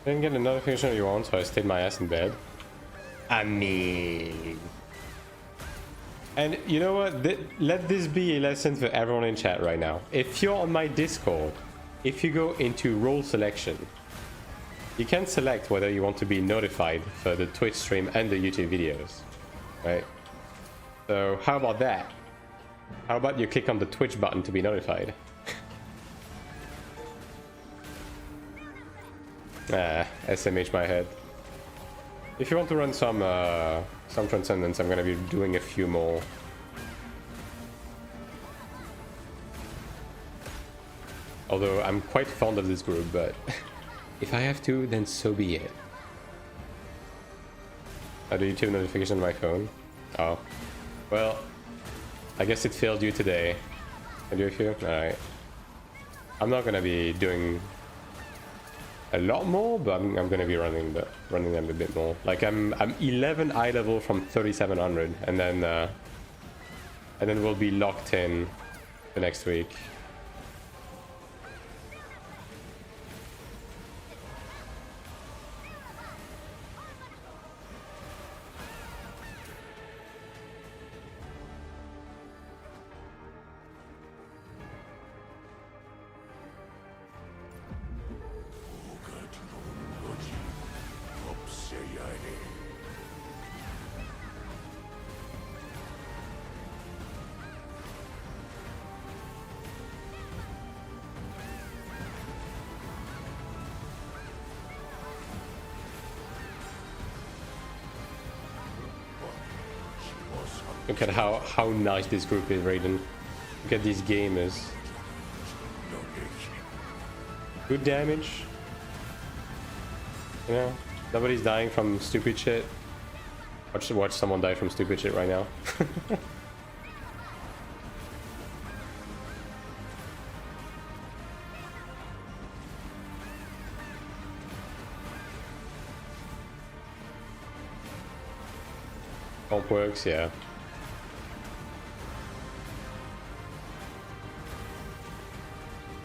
Didn't get a notification you want, so I stayed my ass in bed. I mean... And you know what? Let this be a lesson for everyone in chat right now. If you're on my Discord, if you go into role selection, you can select whether you want to be notified for the Twitch stream and the YouTube videos, right? So how about that? How about you click on the Twitch button to be notified? SMH my head. If you want to run some Transcendence, I'm gonna be doing a few more. Although I'm quite fond of this group, but if I have to, then so be it. Oh, the YouTube notification on my phone. Oh. Well, I guess it failed you today. Can you do a few? Alright. I'm not gonna be doing a lot more, but I'm gonna be running them a bit more. Like I'm 11 eye level from 3700, and then we'll be locked in the next week. Look at how nice this group is, Raiden. Look at these gamers. Good damage. You know, nobody's dying from stupid shit. Watch someone die from stupid shit right now. Comp works, yeah.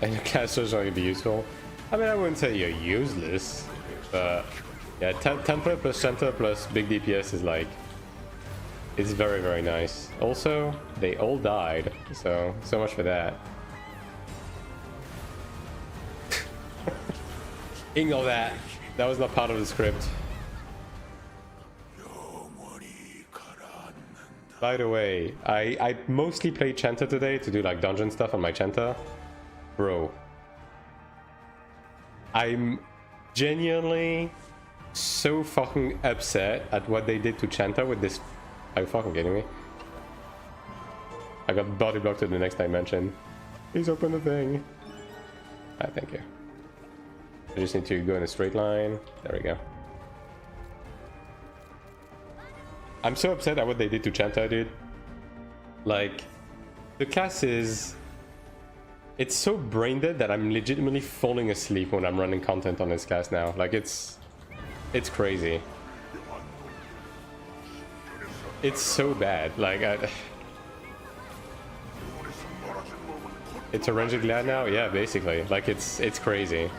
And your casters are going to be useful. I mean, I wouldn't say you're useless, but yeah, temper plus center plus big DPS is like, it's very, very nice. Also, they all died, so much for that. Ignore that. That was not part of the script. By the way, I mostly played Chanta today to do like dungeon stuff on my Chanta. Bro, I'm genuinely so fucking upset at what they did to Chanta with this. Are you fucking kidding me? I got body blocked to the next dimension. Please open the thing. Ah, thank you. I just need to go in a straight line. There we go. I'm so upset at what they did to Chanta, dude. Like, the class is... It's so brain dead that I'm legitimately falling asleep when I'm running content on this class now. Like, it's crazy. It's so bad. Like, it's a ranged glad now? Yeah, basically. Like, it's crazy.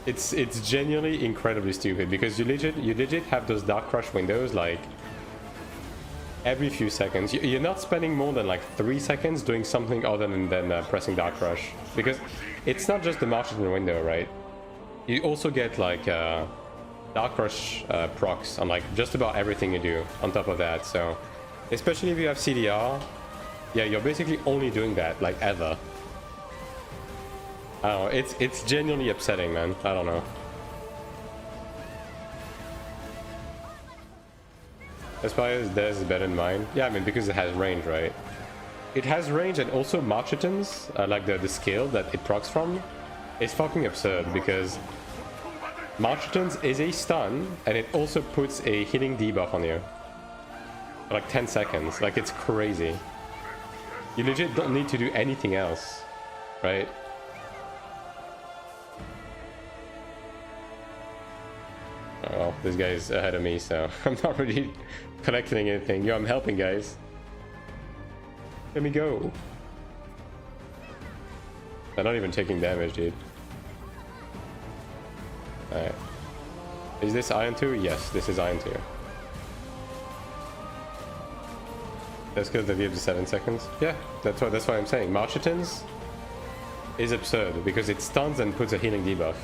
It's genuinely incredibly stupid because you legit have those Dark Crush windows like every few seconds. You're not spending more than like 3 seconds doing something other than pressing Dark Crush, because it's not just the Martian window, right? You also get like Dark Crush procs on like just about everything you do on top of that. So especially if you have CDR, yeah, you're basically only doing that like ever. I don't know, it's genuinely upsetting, man. I don't know. Aspire's theirs is better than mine. Yeah, I mean, because it has range, right? It has range, and also Marchitans, like the scale that it procs from, is fucking absurd, because Marchitans is a stun, and it also puts a healing debuff on you. For like 10 seconds. Like, it's crazy. You legit don't need to do anything else, right? Oh, well, this guy's ahead of me, so I'm not really collecting anything. Yo, I'm helping, guys. Let me go. I'm not even taking damage, dude. Alright. Is this Iron 2? Yes, this is Iron 2. Let's kill the V up to 7 seconds. Yeah, that's what I'm saying. Marchitans is absurd because it stuns and puts a healing debuff.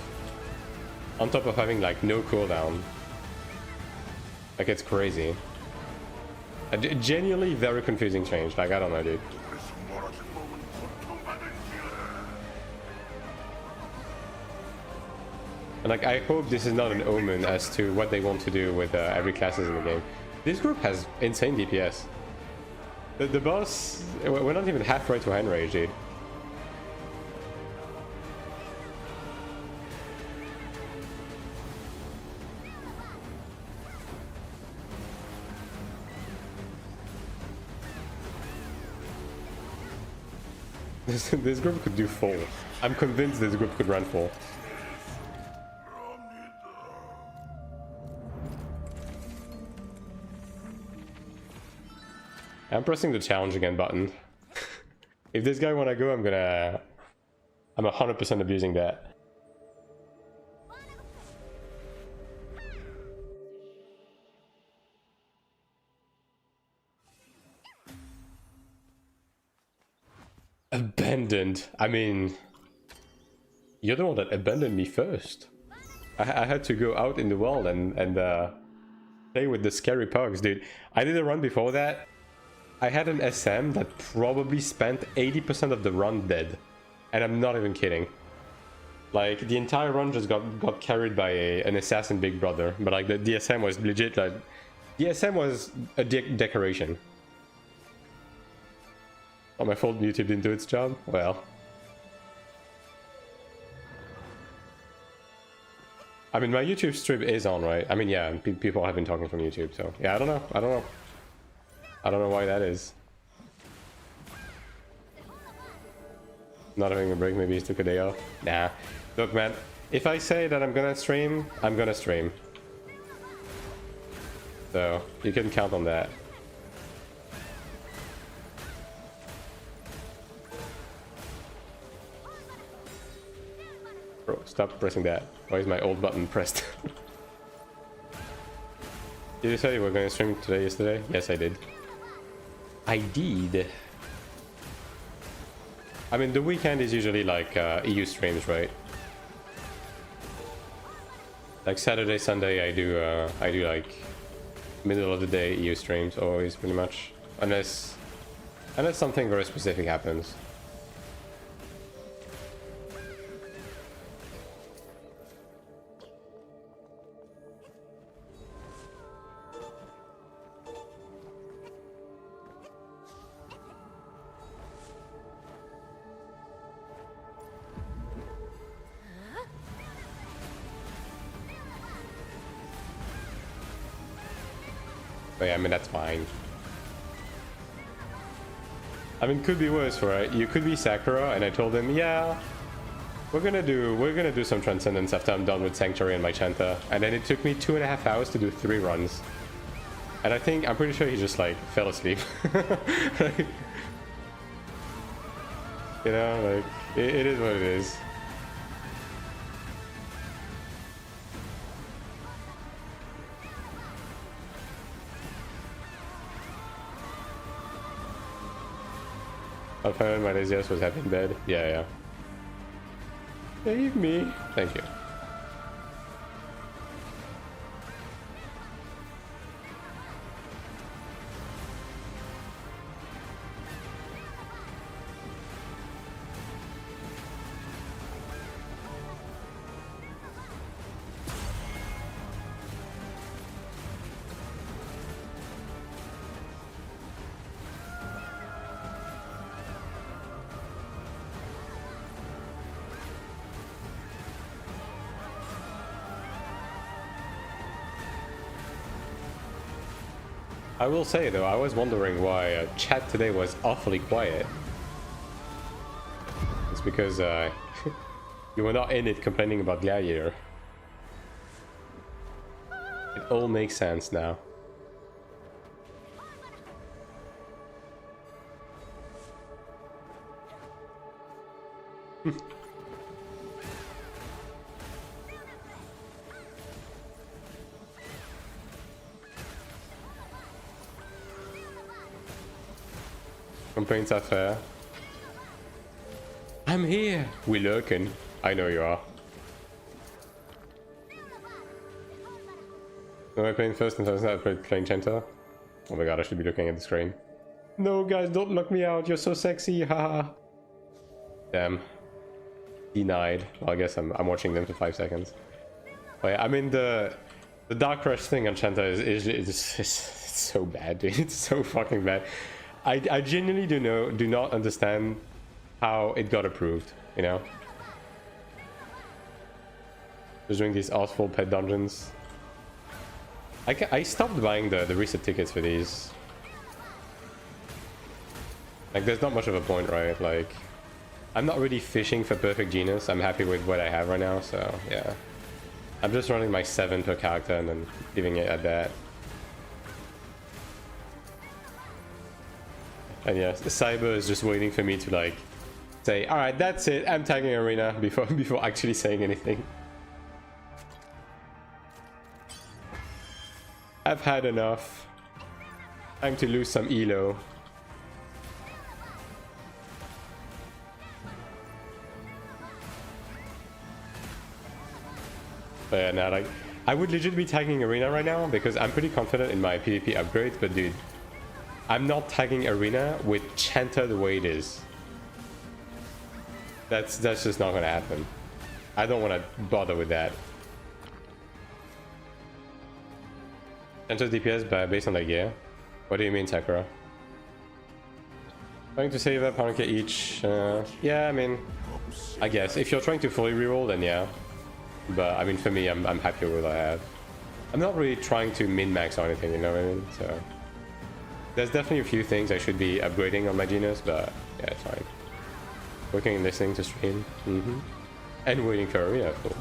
On top of having like no cooldown. Like it's crazy. A genuinely very confusing change. Like I don't know, dude. And like I hope this is not an omen as to what they want to do with every classes in the game. This group has insane DPS. The boss, we're not even halfway to hand rage, dude. This group could do full. I'm convinced this group could run full. I'm pressing the challenge again button. If this guy wanna go, I'm 100% abusing that. Abandoned. I mean, you're the one that abandoned me first. I had to go out in the world and play with the scary pugs, dude. I did a run before that. I had an SM that probably spent 80% of the run dead. And I'm not even kidding. Like, the entire run just got carried by an assassin big brother. But like, the SM was legit, like... The SM was a decoration. Oh, my fault YouTube didn't do its job? Well. I mean, my YouTube stream is on, right? I mean, yeah, people have been talking from YouTube, so... Yeah, I don't know. I don't know why that is. Not having a break, maybe he took a day off. Nah. Look, man, if I say that I'm gonna stream, I'm gonna stream. So, you can count on that. Bro, stop pressing that. Why is my old button pressed? Did you say you were gonna stream today, yesterday? Yes, I did. I did. I mean, the weekend is usually like EU streams, right? Like Saturday, Sunday, I do like middle of the day EU streams always, pretty much, unless something very specific happens. But yeah, I mean, that's fine. I mean, could be worse, right? You could be Sakura, and I told him, yeah, we're gonna do some Transcendence after I'm done with Sanctuary and my Chanta. And then it took me 2.5 hours to do 3 runs. And I'm pretty sure he just like fell asleep. Like, you know, like it is what it is. I found my laziest was happy in bed. Yeah. Save me. Thank you. I will say though, I was wondering why chat today was awfully quiet. It's because you were not in it complaining about Gladiator. It all makes sense now. Complaints are fair. I'm here. We lurking. I know you are. Am I playing first and I'm playing Chenta? Oh my god, I should be looking at the screen. No, guys, don't lock me out. You're so sexy. Haha. Damn. Denied. Well, I guess I'm watching them for 5 seconds. But yeah, I mean, the Dark Crush thing on Chenta is it's so bad, dude. It's so fucking bad. I genuinely do not understand how it got approved, you know? Just doing these awful pet dungeons. I stopped buying the reset tickets for these. Like, there's not much of a point, right? Like, I'm not really fishing for perfect genus. I'm happy with what I have right now, so yeah. I'm just running my 7 per character and then leaving it at that. And yeah, Cyber is just waiting for me to like say, alright, that's it, I'm tagging Arena before actually saying anything. I've had enough. Time to lose some elo. But yeah, nah, like, I would legit be tagging Arena right now because I'm pretty confident in my PvP upgrades, but dude, I'm not tagging Arena with Chanta the way it is. That's just not gonna happen. I don't want to bother with that. Chanta's DPS based on the gear. What do you mean, Sakura? Trying to save up 100k each. Yeah, I mean, I guess if you're trying to fully reroll, then yeah. But I mean, for me, I'm happy with what I have. I'm not really trying to min-max or anything, you know what I mean? So there's definitely a few things I should be upgrading on my genus, but yeah, it's fine. Working and listening to stream. And waiting for Arena, of course.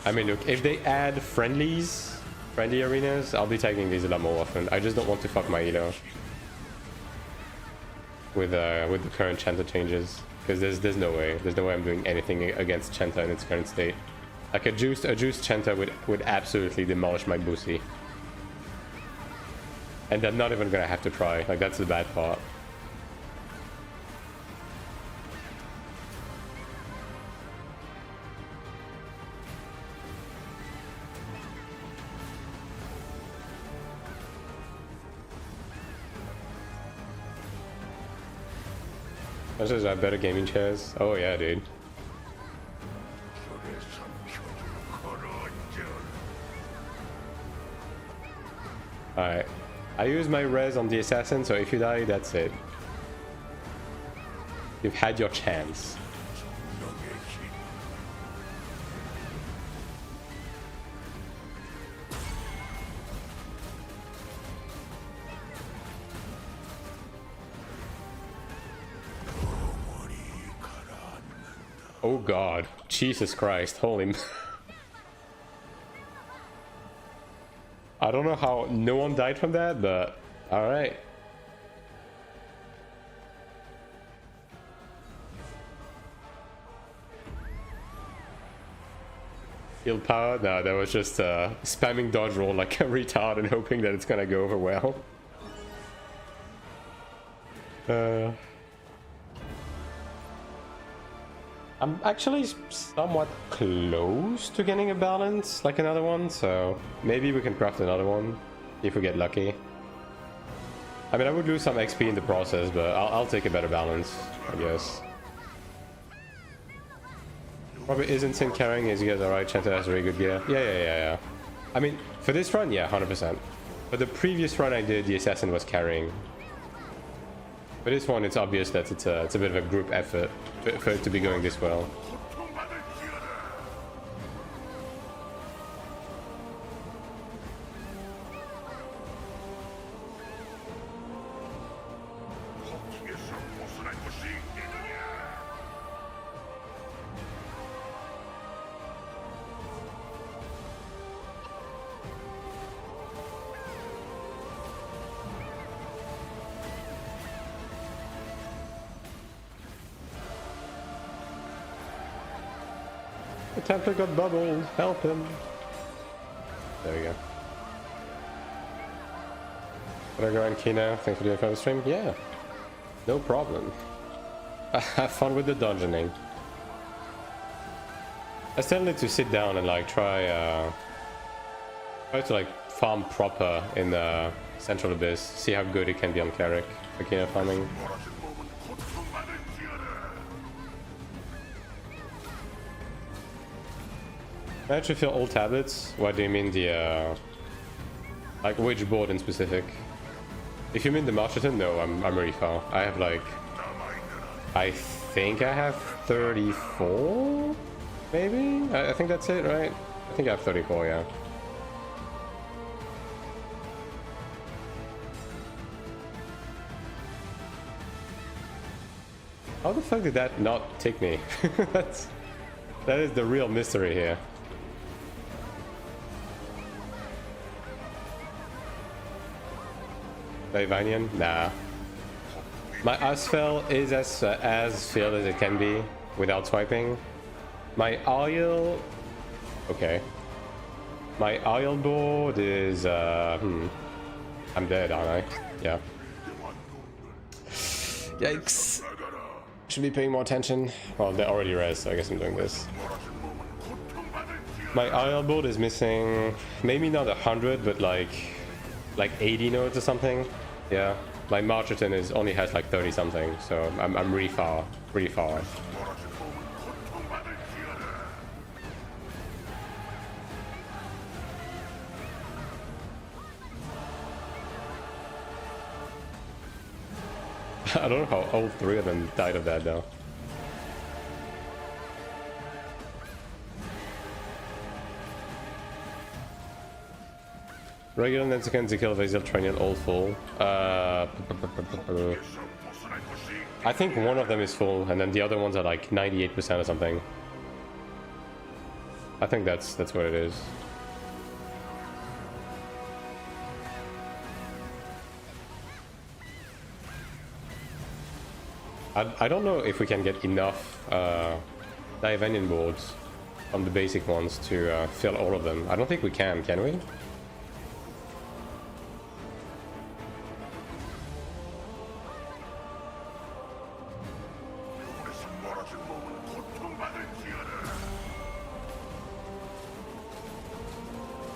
I mean, look, if they add friendly arenas, I'll be tagging these a lot more often. I just don't want to fuck my elo with the current Chanta changes, because there's no way I'm doing anything against Chanta in its current state. Like a juiced Chanta would absolutely demolish my Boosie, and I'm not even gonna have to try. Like, that's the bad part. Is that better gaming chairs? Oh yeah, dude. Alright. I use my res on the assassin, so if you die, that's it. You've had your chance. Oh god, Jesus Christ, holy I don't know how no one died from that, but alright. Heal power? No, that was just spamming dodge roll like a retard and hoping that it's gonna go over well. I'm actually somewhat close to getting a balance, like another one, so maybe we can craft another one if we get lucky. I mean, I would lose some XP in the process, but I'll take a better balance, I guess. Probably isn't Sin carrying, is you guys alright? Chanta has very good gear. Yeah. I mean, for this run, yeah, 100%. But the previous run I did, the assassin was carrying. For this one, it's obvious that it's a bit of a group effort for it to be going this well. The Templar got bubbled. Help him. There we go. Can I go and key now? Thanks for doing the stream. Yeah, no problem. Have fun with the dungeoning. I still need to sit down and like try to like farm proper in the Central Abyss. See how good it can be on Cleric. Akina farming. I actually feel all tablets. What do you mean the like which board in specific? If you mean the Marcheton, no, I'm really far. I have like, I think I have 34, maybe. I think that's it, right? I think I have 34, yeah. How the fuck did that not take me? That is the real mystery here. Divinian? Nah. My Asfel is as filled as it can be without swiping. My oil... Okay. My oil board is... I'm dead, aren't I? Yeah. Yikes. Should be paying more attention. Well, they're already res, so I guess I'm doing this. My oil board is missing... Maybe not 100, but like 80 nodes or something. Yeah, my Marcheton is only has like 30 something, so I'm really far. I don't know how all three of them died of that though. Regular Nantican to kill Vasil Training all full. I think one of them is full, and then the other ones are like 98% or something. I think that's what it is. I don't know if we can get enough Divanian boards on the basic ones to fill all of them. I don't think we can we?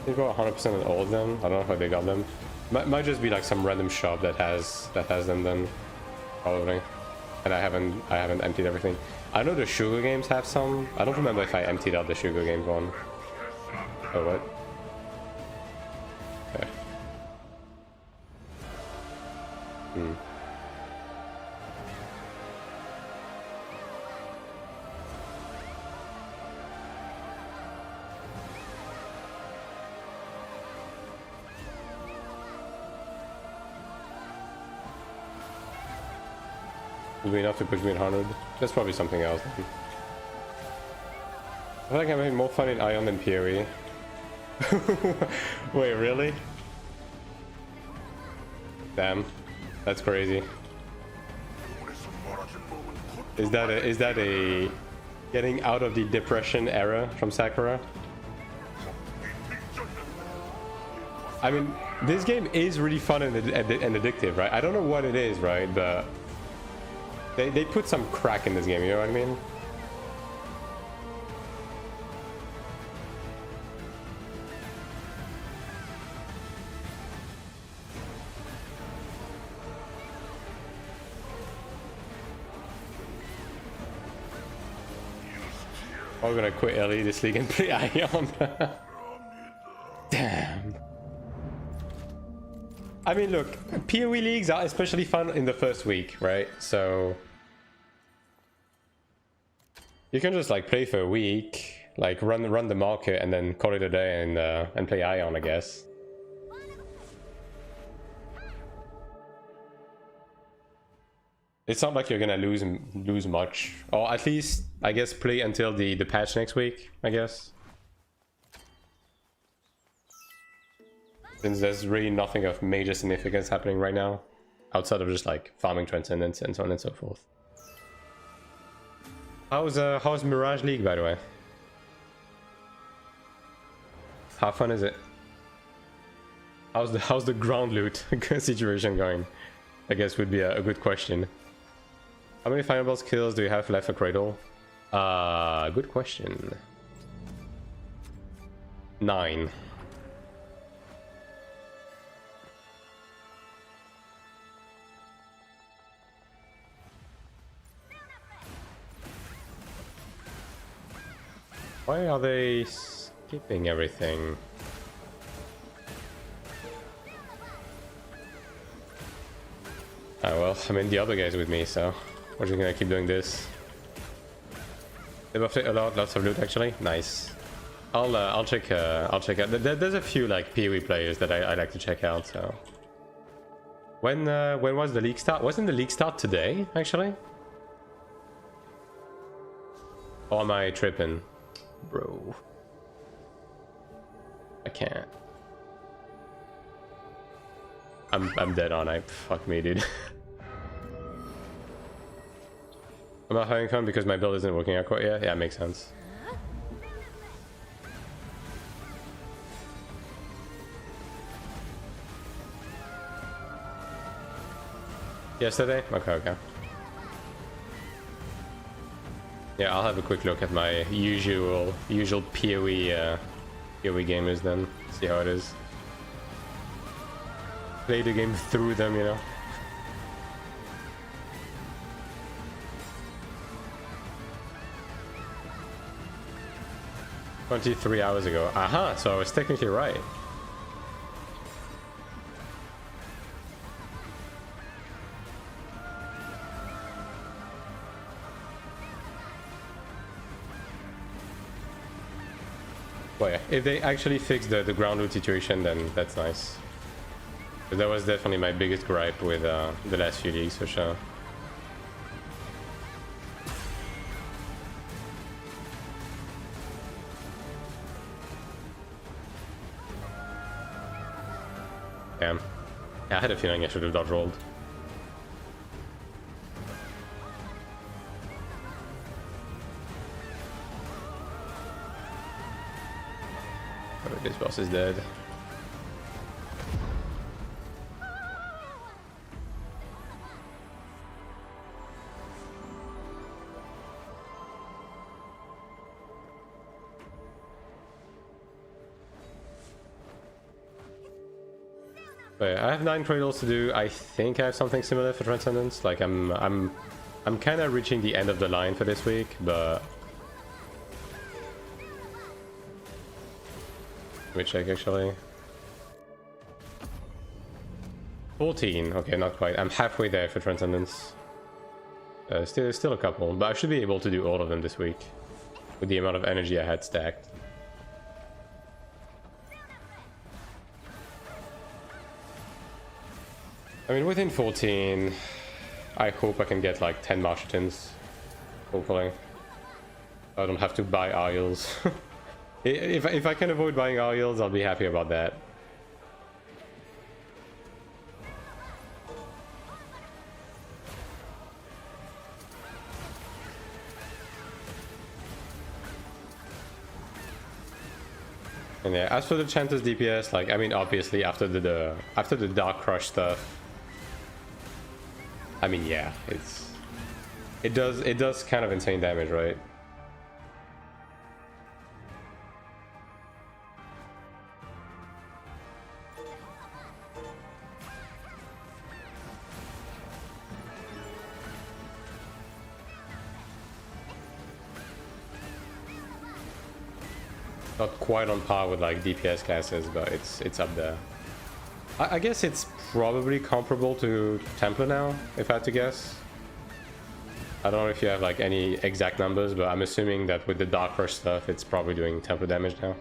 They got 100% on all of them. I don't know how they got them. Might just be like some random shop that has them then, probably. And I haven't emptied everything. I know the Sugar Games have some. I don't remember if I emptied out the Sugar Games one. Oh what? Okay. Will be enough to push me at 100. That's probably something else. I feel like I'm having more fun in Ion than PoE. Wait, really? Damn, that's crazy. Is that a getting out of the depression era from Sakura? I mean, this game is really fun and addictive, right? I don't know what it is, right? But they put some crack in this game, you know what I mean? I'm gonna quit early this league and play Ion. Damn. I mean, look, PoE leagues are especially fun in the first week, right? So you can just like play for a week, like run the market, and then call it a day and play Ion, I guess. It's not like you're gonna lose much, or at least I guess play until the patch next week, I guess. Since there's really nothing of major significance happening right now, outside of just like farming transcendence and so on and so forth. How's Mirage League, by the way? How fun is it? How's the ground loot situation going? I guess would be a good question. How many fireball skills do you have left for Cradle? Good question. 9. Why are they skipping everything? Well, I mean the other guy's with me, so we're just gonna keep doing this. They buffed it a lot, lots of loot actually. Nice. I'll check out. There's a few like PoE players that I like to check out. So when was the league start? Wasn't the league start today actually? Or am I tripping, bro? I can't. I'm dead on. Fuck me, dude. I'm not having fun because my build isn't working out quite yet. Yeah, makes sense. Yesterday? Okay. Yeah, I'll have a quick look at my usual PoE gamers then. See how it is. Play the game through them, you know. "23 hours ago." Aha, so I was technically right. Well, yeah, if they actually fix the ground loot situation, then that's nice. But that was definitely my biggest gripe with the last few leagues, for sure. Damn. Yeah, I had a feeling I should have dodge rolled. Oh, this boss is dead. But yeah, I have 9 cradles to do. I think I have something similar for Transcendence. Like I'm kind of reaching the end of the line for this week, but let me check actually. 14. Okay, not quite. I'm halfway there for Transcendence. Still a couple, but I should be able to do all of them this week with the amount of energy I had stacked. I mean, within 14, I hope I can get like 10 Marshitons, hopefully. I don't have to buy Ariels. if I can avoid buying Ariels, I'll be happy about that. And yeah, as for the Chanter's DPS, like, I mean, obviously after the Dark Crush stuff, I mean, yeah, it does kind of insane damage, right? Not quite on par with like DPS classes, but it's up there. I guess it's probably comparable to Templar now, if I had to guess. I don't know if you have like any exact numbers, but I'm assuming that with the Dark Rush stuff, it's probably doing Templar damage now.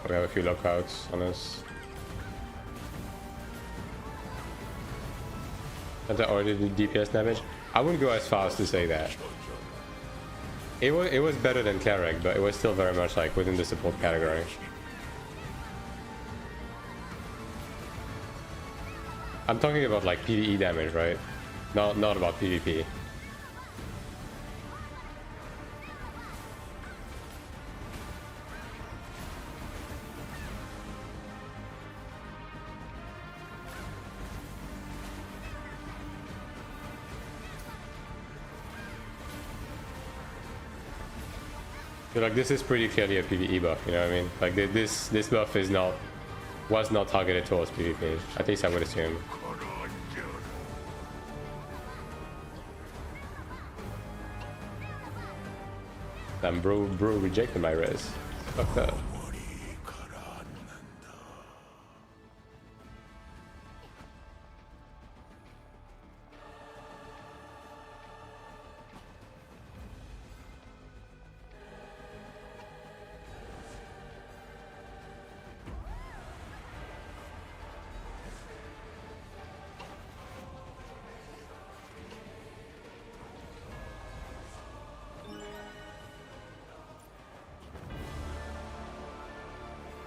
We have a few lockouts on us. And I already did DPS damage. I wouldn't go as far as to say that. It was better than Cleric, but it was still very much like within the support category. I'm talking about like PvE damage, right? Not about PvP. So like this is pretty clearly a PvE buff, you know what I mean? Like this buff was not targeted towards PvP. At least I would assume. Damn, bro rejected my res. Fuck that.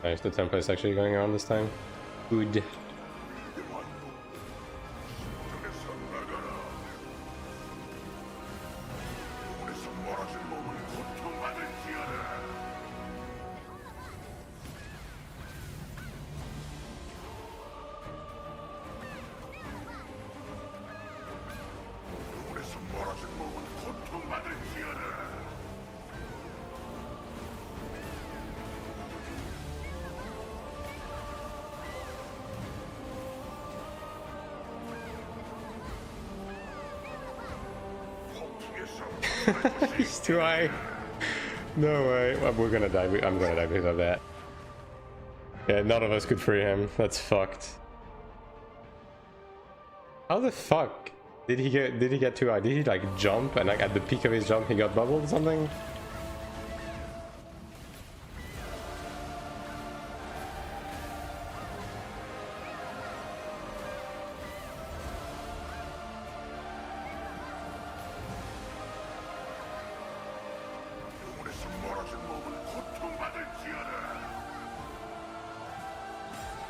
Nice, the template is actually going on this time. Good. He's too high. No way. Well, we're gonna die. I'm gonna die because of that. Yeah, none of us could free him. That's fucked. How the fuck did he get too high? Did he like jump and like at the peak of his jump he got bubbled or something?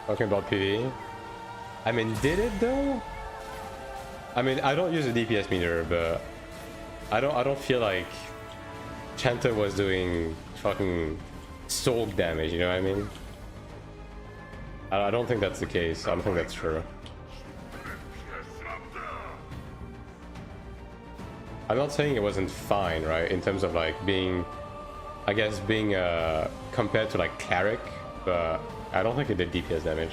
Talking about PvE. I mean, did it though? I mean, I don't use a DPS meter, but I don't feel like Chanta was doing fucking soul damage, you know what I mean? I don't think that's the case. I don't think that's true. I'm not saying it wasn't fine, right? In terms of like being, I guess being compared to like Cleric, but I don't think it did DPS damage.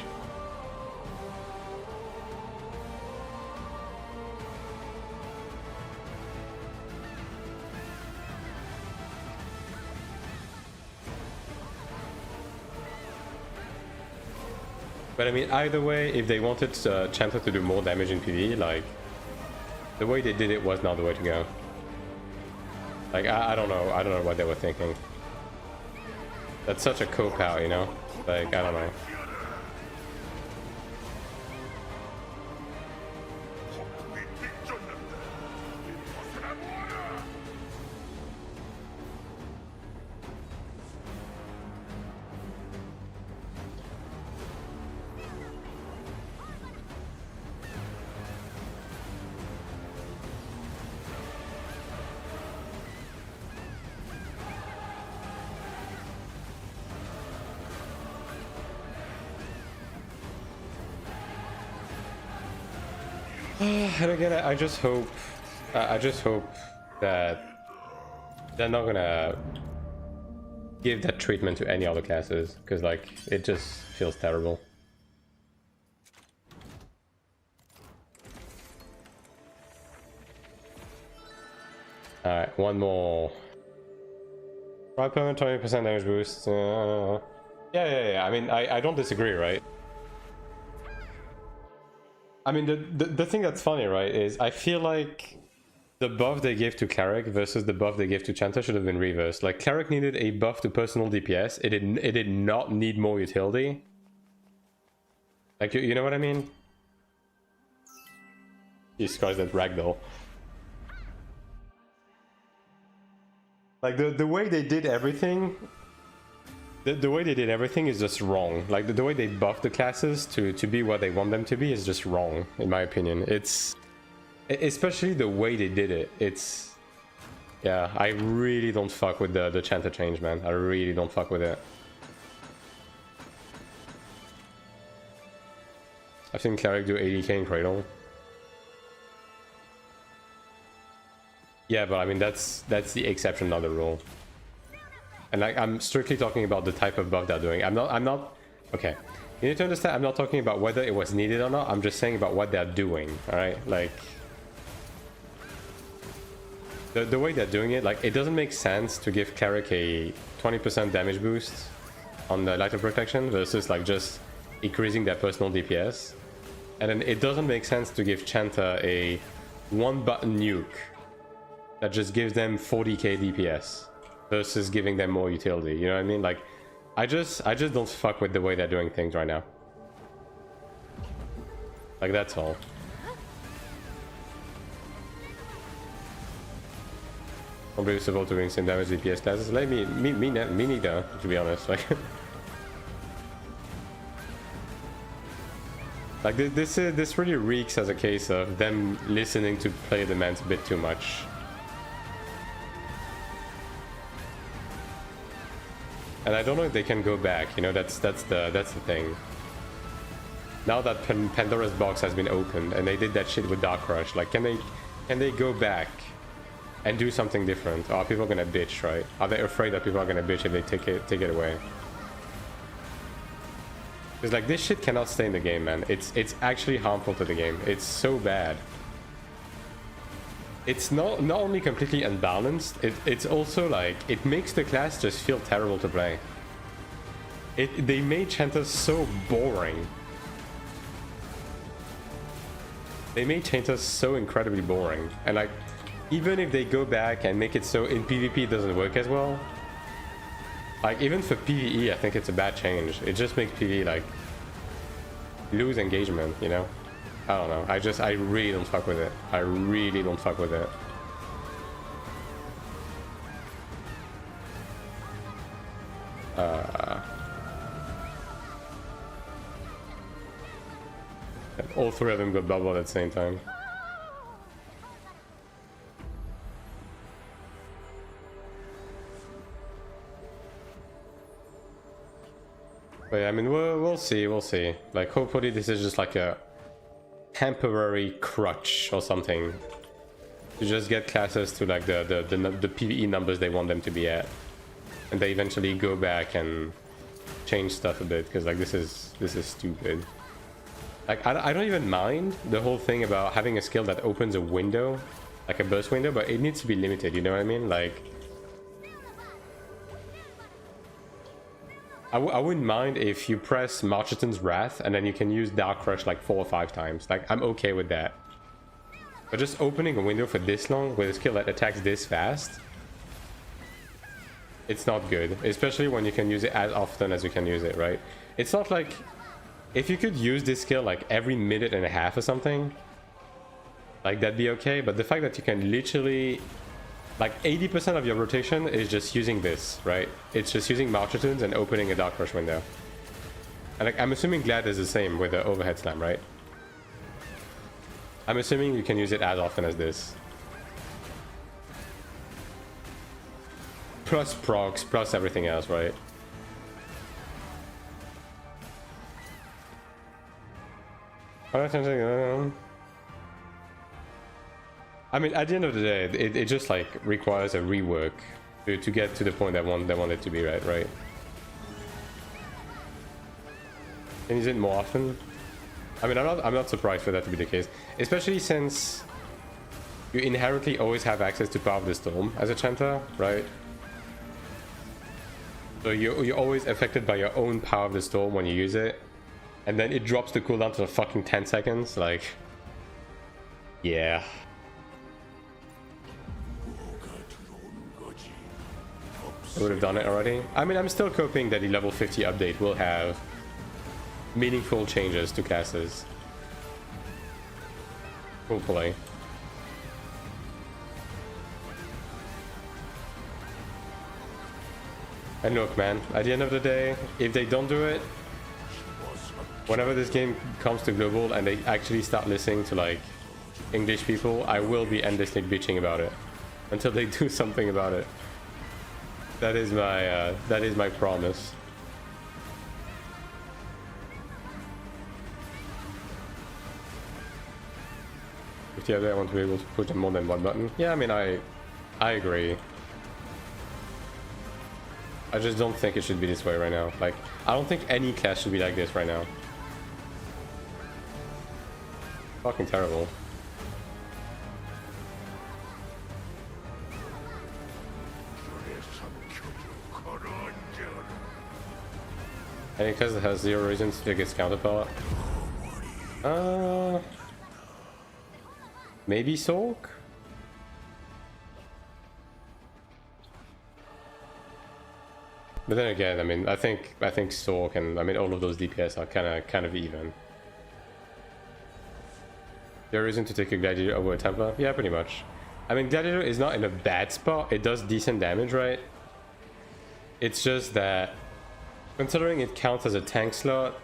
But I mean, either way, if they wanted Chanta to do more damage in PvE, like, the way they did it was not the way to go. Like, I don't know. I don't know what they were thinking. That's such a cop-out, you know? Like, I don't know. And again, I just hope that they're not gonna give that treatment to any other classes, because like it just feels terrible. All right, one more. Right, permanent 20% damage boost. Yeah. I mean, I don't disagree, right? I mean, the thing that's funny, right, is I feel like the buff they gave to Cleric versus the buff they gave to Chanta should have been reversed. Like, Cleric needed a buff to personal DPS. It did not need more utility. Like, you know what I mean? Jesus Christ, that ragdoll. Like the way they did everything, the way they did everything is just wrong. Like the way they buffed the classes to be what they want them to be is just wrong, in my opinion. It's especially the way they did it. It's yeah, I really don't fuck with the Chanter change, man. I really don't fuck with it. I've seen Cleric do 80k in Cradle. Yeah, but I mean that's the exception, not the rule. And like I'm strictly talking about the type of buff they're doing. I'm not okay. You need to understand I'm not talking about whether it was needed or not. I'm just saying about what they're doing. Alright? Like the way they're doing it, like it doesn't make sense to give Cleric a 20% damage boost on the Light of Protection versus like just increasing their personal DPS. And then it doesn't make sense to give Chanter a one button nuke that just gives them 40k DPS versus giving them more utility. You know what I mean? Like I just don't fuck with the way they're doing things right now. Like that's all. Unbelievable to bring same damage DPS classes. Like me neither, to be honest. Like like this really reeks as a case of them listening to play demands a bit too much. And I don't know if they can go back, you know, that's the thing. Now that Pandora's box has been opened and they did that shit with Dark Rush, like can they go back and do something different? Or are people gonna bitch, right? Are they afraid that people are gonna bitch if they take it away? Because like this shit cannot stay in the game, man. It's actually harmful to the game. It's so bad. It's not only completely unbalanced, it's also like it makes the class just feel terrible to play. They made Chanter so boring. They made Chanter so incredibly boring. And like even if they go back and make it so in PvP it doesn't work as well, like even for PvE I think it's a bad change. It just makes PvE like lose engagement, you know? I don't know. I really don't fuck with it. I really don't fuck with it. And all three of them got bubbled at the same time. But yeah, I mean, we'll see. Like, hopefully this is just like a temporary crutch or something to just get classes to like the PvE numbers they want them to be at, and they eventually go back and change stuff a bit, because like this is stupid. Like I don't even mind the whole thing about having a skill that opens a window, like a burst window, but it needs to be limited, you know what I mean? Like I wouldn't mind if you press Marcheton's Wrath and then you can use Dark Rush like 4 or 5 times. Like, I'm okay with that. But just opening a window for this long with a skill that attacks this fast, it's not good. Especially when you can use it as often as you can use it, right? It's not like... If you could use this skill like every minute and a half or something, like that'd be okay. But the fact that you can literally... Like 80% of your rotation is just using this, right? It's just using Marchetons and opening a Dark Rush window. And like, I'm assuming Glad is the same with the overhead slam, right? I'm assuming you can use it as often as this. Plus procs, plus everything else, right? I mean, at the end of the day, it just like requires a rework to get to the point they want it to be, right? Can you use it more often? I mean, I'm not surprised for that to be the case, especially since you inherently always have access to Power of the Storm as a Chanter, right? So you're always affected by your own Power of the Storm when you use it, and then it drops the cooldown to fucking 10 seconds. Like, yeah. I would have done it already. I mean, I'm still hoping that the level 50 update will have meaningful changes to classes. Hopefully. And look, man, at the end of the day, if they don't do it, whenever this game comes to global and they actually start listening to like English people, I will be endlessly bitching about it until they do something about it. That is my promise. If the other I want to be able to push in more than one button. Yeah, I mean, I agree. I just don't think it should be this way right now. Like, I don't think any class should be like this right now. Fucking terrible. And because it has 0 reasons to take its counterpart. Maybe Sulk? But then again, I mean, I think Sulk and I mean all of those DPS are kind of even. There reason to take a Gladiator over a Templar? Yeah, pretty much. I mean, Gladiator is not in a bad spot. It does decent damage, right? It's just that, considering it counts as a tank slot,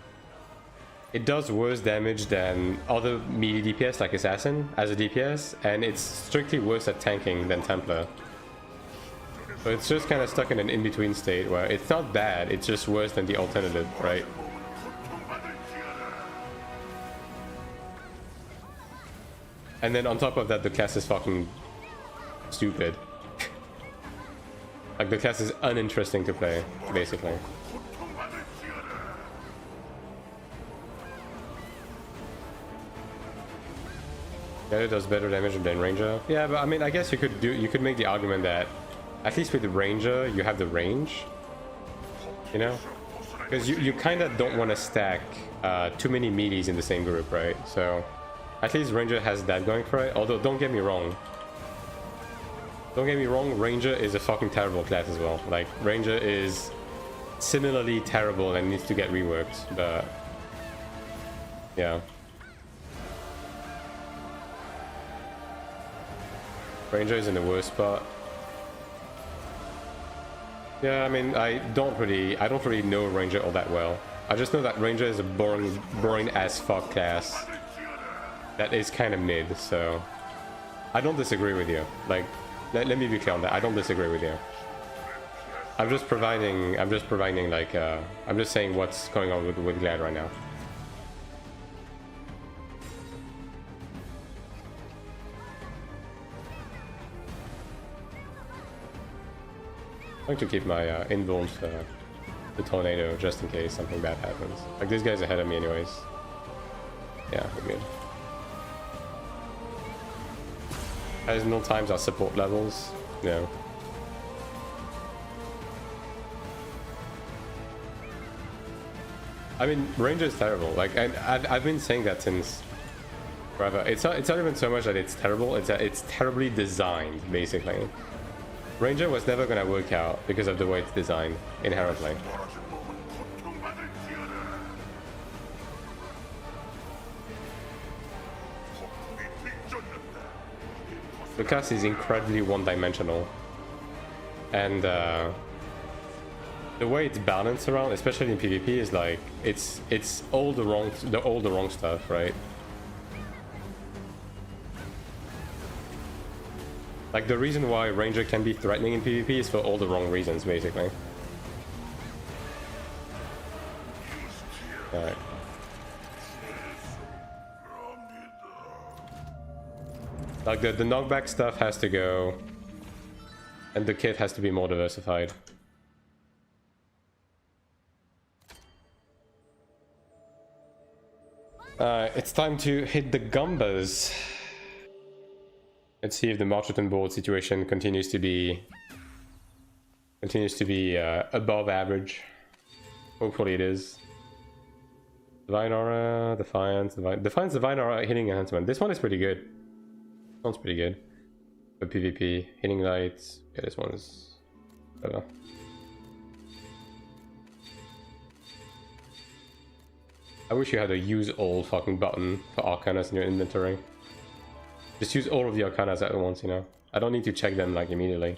it does worse damage than other melee DPS like Assassin as a DPS, and it's strictly worse at tanking than Templar. So it's just kind of stuck in an in-between state where it's not bad, it's just worse than the alternative, right? And then on top of that, the class is fucking stupid. Like, the class is uninteresting to play, basically. Yeah, it does better damage than Ranger. Yeah, but I mean, I guess you could make the argument that at least with the Ranger, you have the range, you know? Because you kind of don't want to stack too many melees in the same group, right? So at least Ranger has that going for it. Although, don't get me wrong. Ranger is a fucking terrible class as well. Like, Ranger is similarly terrible and needs to get reworked, but yeah. Ranger is in the worst spot. Yeah, I mean, I don't really know Ranger all that well. I just know that Ranger is a boring as fuck class that is kind of mid, so I don't disagree with you. Like, let me be clear on that. I don't disagree with you. I'm just providing like I'm just saying what's going on with Glad right now. I'm going to keep my invuln for the tornado just in case something bad happens. Like, this guy's ahead of me anyways. Yeah, we're good. As no times our support levels. No. I mean, Ranger is terrible. Like, and I've been saying that since forever. It's not even so much that it's terrible. It's that it's terribly designed, basically. Ranger was never gonna work out because of the way it's designed inherently. The class is incredibly one-dimensional, and the way it's balanced around, especially in PvP, is like it's all the wrong stuff, right? Like, the reason why Ranger can be threatening in PvP is for all the wrong reasons, basically. Alright. Like, the knockback stuff has to go, and the kit has to be more diversified. It's time to hit the Gumbas. Let's see if the Marcheton board situation continues to be above average. Hopefully it is. Divine Aura, Defiance, Divine Aura, Hitting Enhancement. This one is pretty good. Sounds pretty good. For PvP, Hitting Lights. Yeah, this one is better. I wish you had a use all fucking button for Arcanas in your inventory. Just use all of the Arcanas at once, you know? I don't need to check them, like, immediately.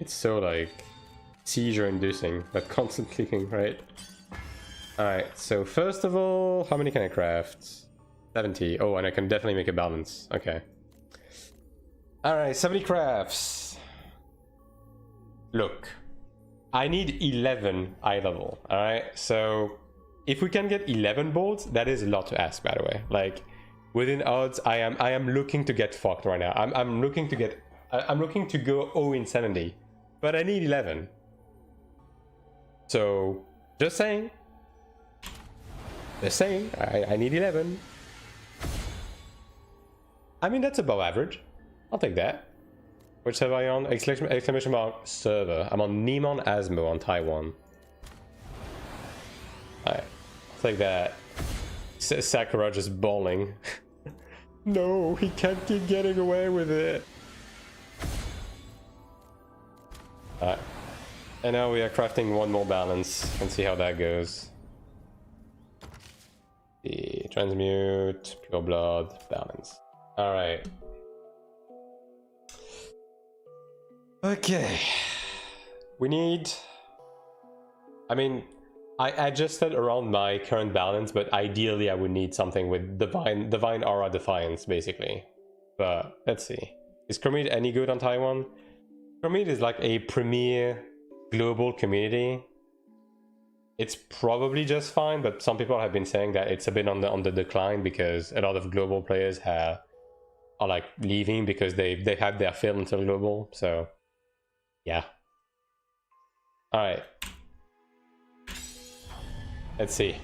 It's so like seizure inducing, but constant clicking, right? Alright, so first of all, how many can I craft? 70. Oh, and I can definitely make a balance. Okay. Alright, 70 crafts. Look, I need 11 eye level. Alright, so if we can get 11 bolts, that is a lot to ask, by the way. Like, within odds, I am looking to get fucked right now. I'm looking to go 0 in 70, but I need 11. So, just saying. Just saying, I need 11. I mean, that's above average. I'll take that. Which server are you on? Exclamation mark server. I'm on Niemon Asmo on Taiwan. Alright, I'll take that. Sakura just bawling. No, he can't keep getting away with it. Alright. And now we are crafting one more balance and see how that goes. The transmute, pure blood, balance. Alright. Okay. We need... I mean, I adjusted around my current balance, but ideally I would need something with Divine Aura Defiance, basically. But let's see. Is Chromite any good on Taiwan? Chromite is like a premier global community. It's probably just fine, but some people have been saying that it's a bit on the decline because a lot of global players are like leaving because they had their fill until global. So yeah. All right. Let's see.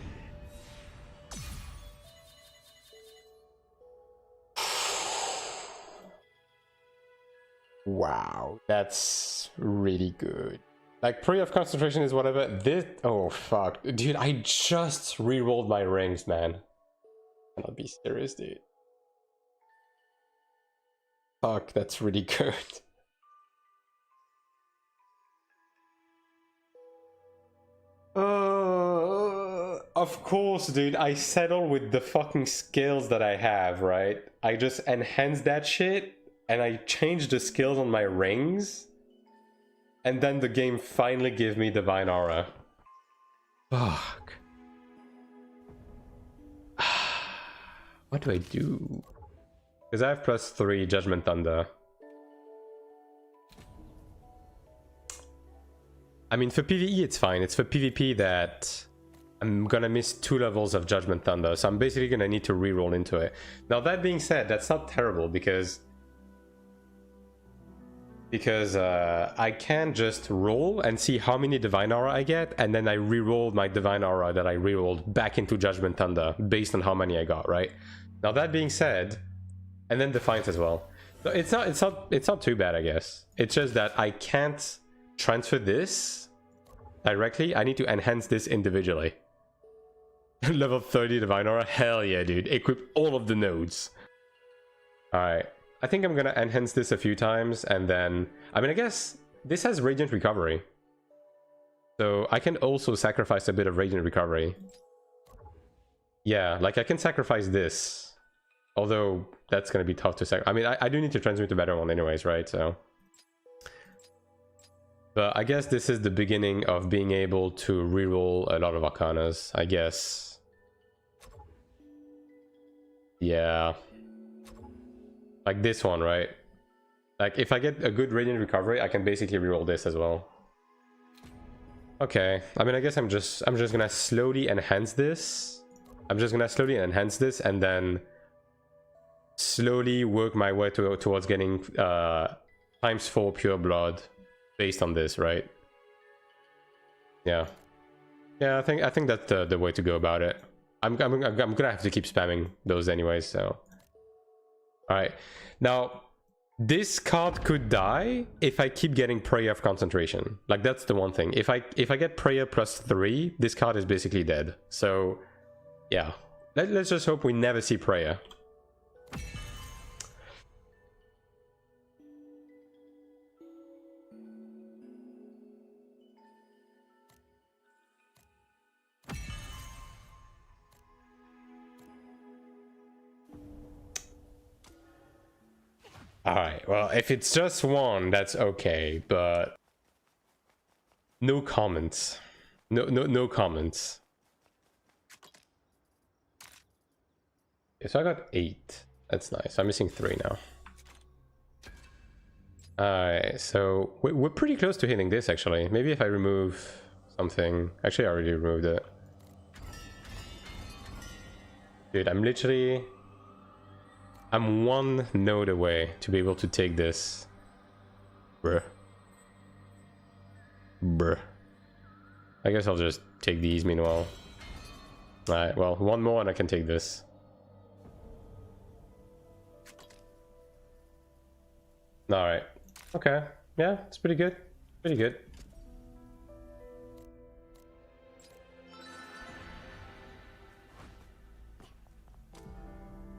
Wow, that's really good. Like, Prayer of Concentration is whatever. This... Oh, fuck. Dude, I just re-rolled my rings, man. Cannot be serious, dude. Fuck, that's really good. Of course, dude. I settle with the fucking skills that I have, right? I just enhance that shit, and I change the skills on my rings. And then the game finally gave me Divine Aura. Fuck. What do I do? Because I have +3 Judgment Thunder. I mean, for PvE it's fine. It's for PvP that I'm gonna miss 2 levels of Judgment Thunder. So I'm basically gonna need to reroll into it. Now that being said, that's not terrible because I can just roll and see how many Divine Aura I get, and then I re-roll my Divine Aura that I re-rolled back into Judgment Thunder based on how many I got, right? Now that being said, and then Defiance as well. So it's not too bad, I guess. It's just that I can't transfer this directly. I need to enhance this individually. Level 30 Divine Aura, hell yeah, dude. Equip all of the nodes. Alright. I think I'm gonna enhance this a few times, and then... I mean, I guess this has Radiant Recovery. So I can also sacrifice a bit of Radiant Recovery. Yeah, like I can sacrifice this. Although, that's gonna be tough to sacrifice. I mean, I do need to transmute a better one anyways, right? So... But I guess this is the beginning of being able to reroll a lot of Arcanas, I guess. Yeah. Like this one, right? Like if I get a good Radiant Recovery, I can basically reroll this as well. Okay, I mean, I guess I'm just gonna slowly enhance this. I'm just gonna slowly enhance this and then slowly work my way towards getting ×4 pure blood based on this, right? Yeah. Yeah, I think that's the way to go about it. I'm gonna have to keep spamming those anyways, so. Alright, now this card could die if I keep getting Prayer of Concentration. Like, that's the one thing. If I get Prayer +3, this card is basically dead. So yeah, let's just hope we never see Prayer. Alright, well, if it's just one, that's okay, but No comments. No comments. Okay, so I got 8. That's nice. I'm missing 3 now. Alright, so we're pretty close to hitting this actually. Maybe if I remove something. Actually, I already removed it. Dude, I'm 1 node away to be able to take this. Bruh. I guess I'll just take these meanwhile. Alright, well, 1 more and I can take this. Alright. Okay. Yeah, it's pretty good. Pretty good.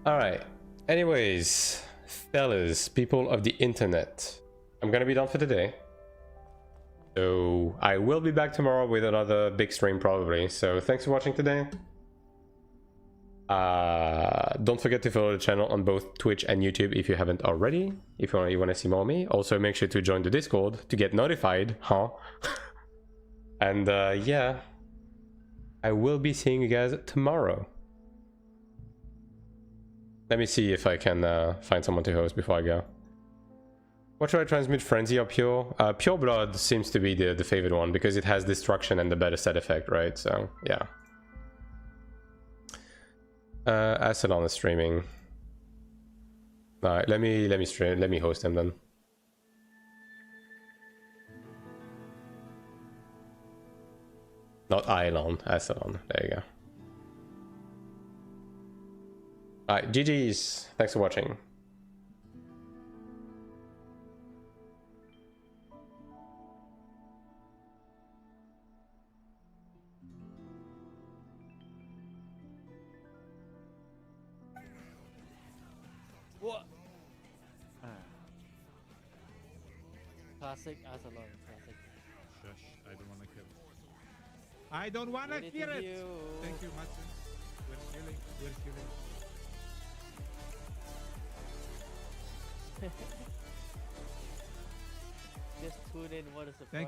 Alright. Anyways, fellas, people of the internet, I'm gonna be done for today. So I will be back tomorrow with another big stream probably. So thanks for watching today. Don't forget to follow the channel on both Twitch and YouTube if you haven't already, if you want to see more of me. Also make sure to join the Discord to get notified, huh? And yeah, I will be seeing you guys tomorrow. Let me see if I can find someone to host before I go. What should I transmit, Frenzy or Pure? Pure Blood seems to be the favorite one because it has Destruction and the better set effect, right? So yeah. Assadon is streaming. Alright, let me stream. Let me host him then. Not Ilon, Assadon. There you go. Alright, GG's. Thanks for watching. What? Classic Assalon, classic. Shush, I don't wanna kill. I don't wanna Ready to hear it! you. Thank you, Matson. We're killing. We're killing. Just tune in, what a surprise. Thank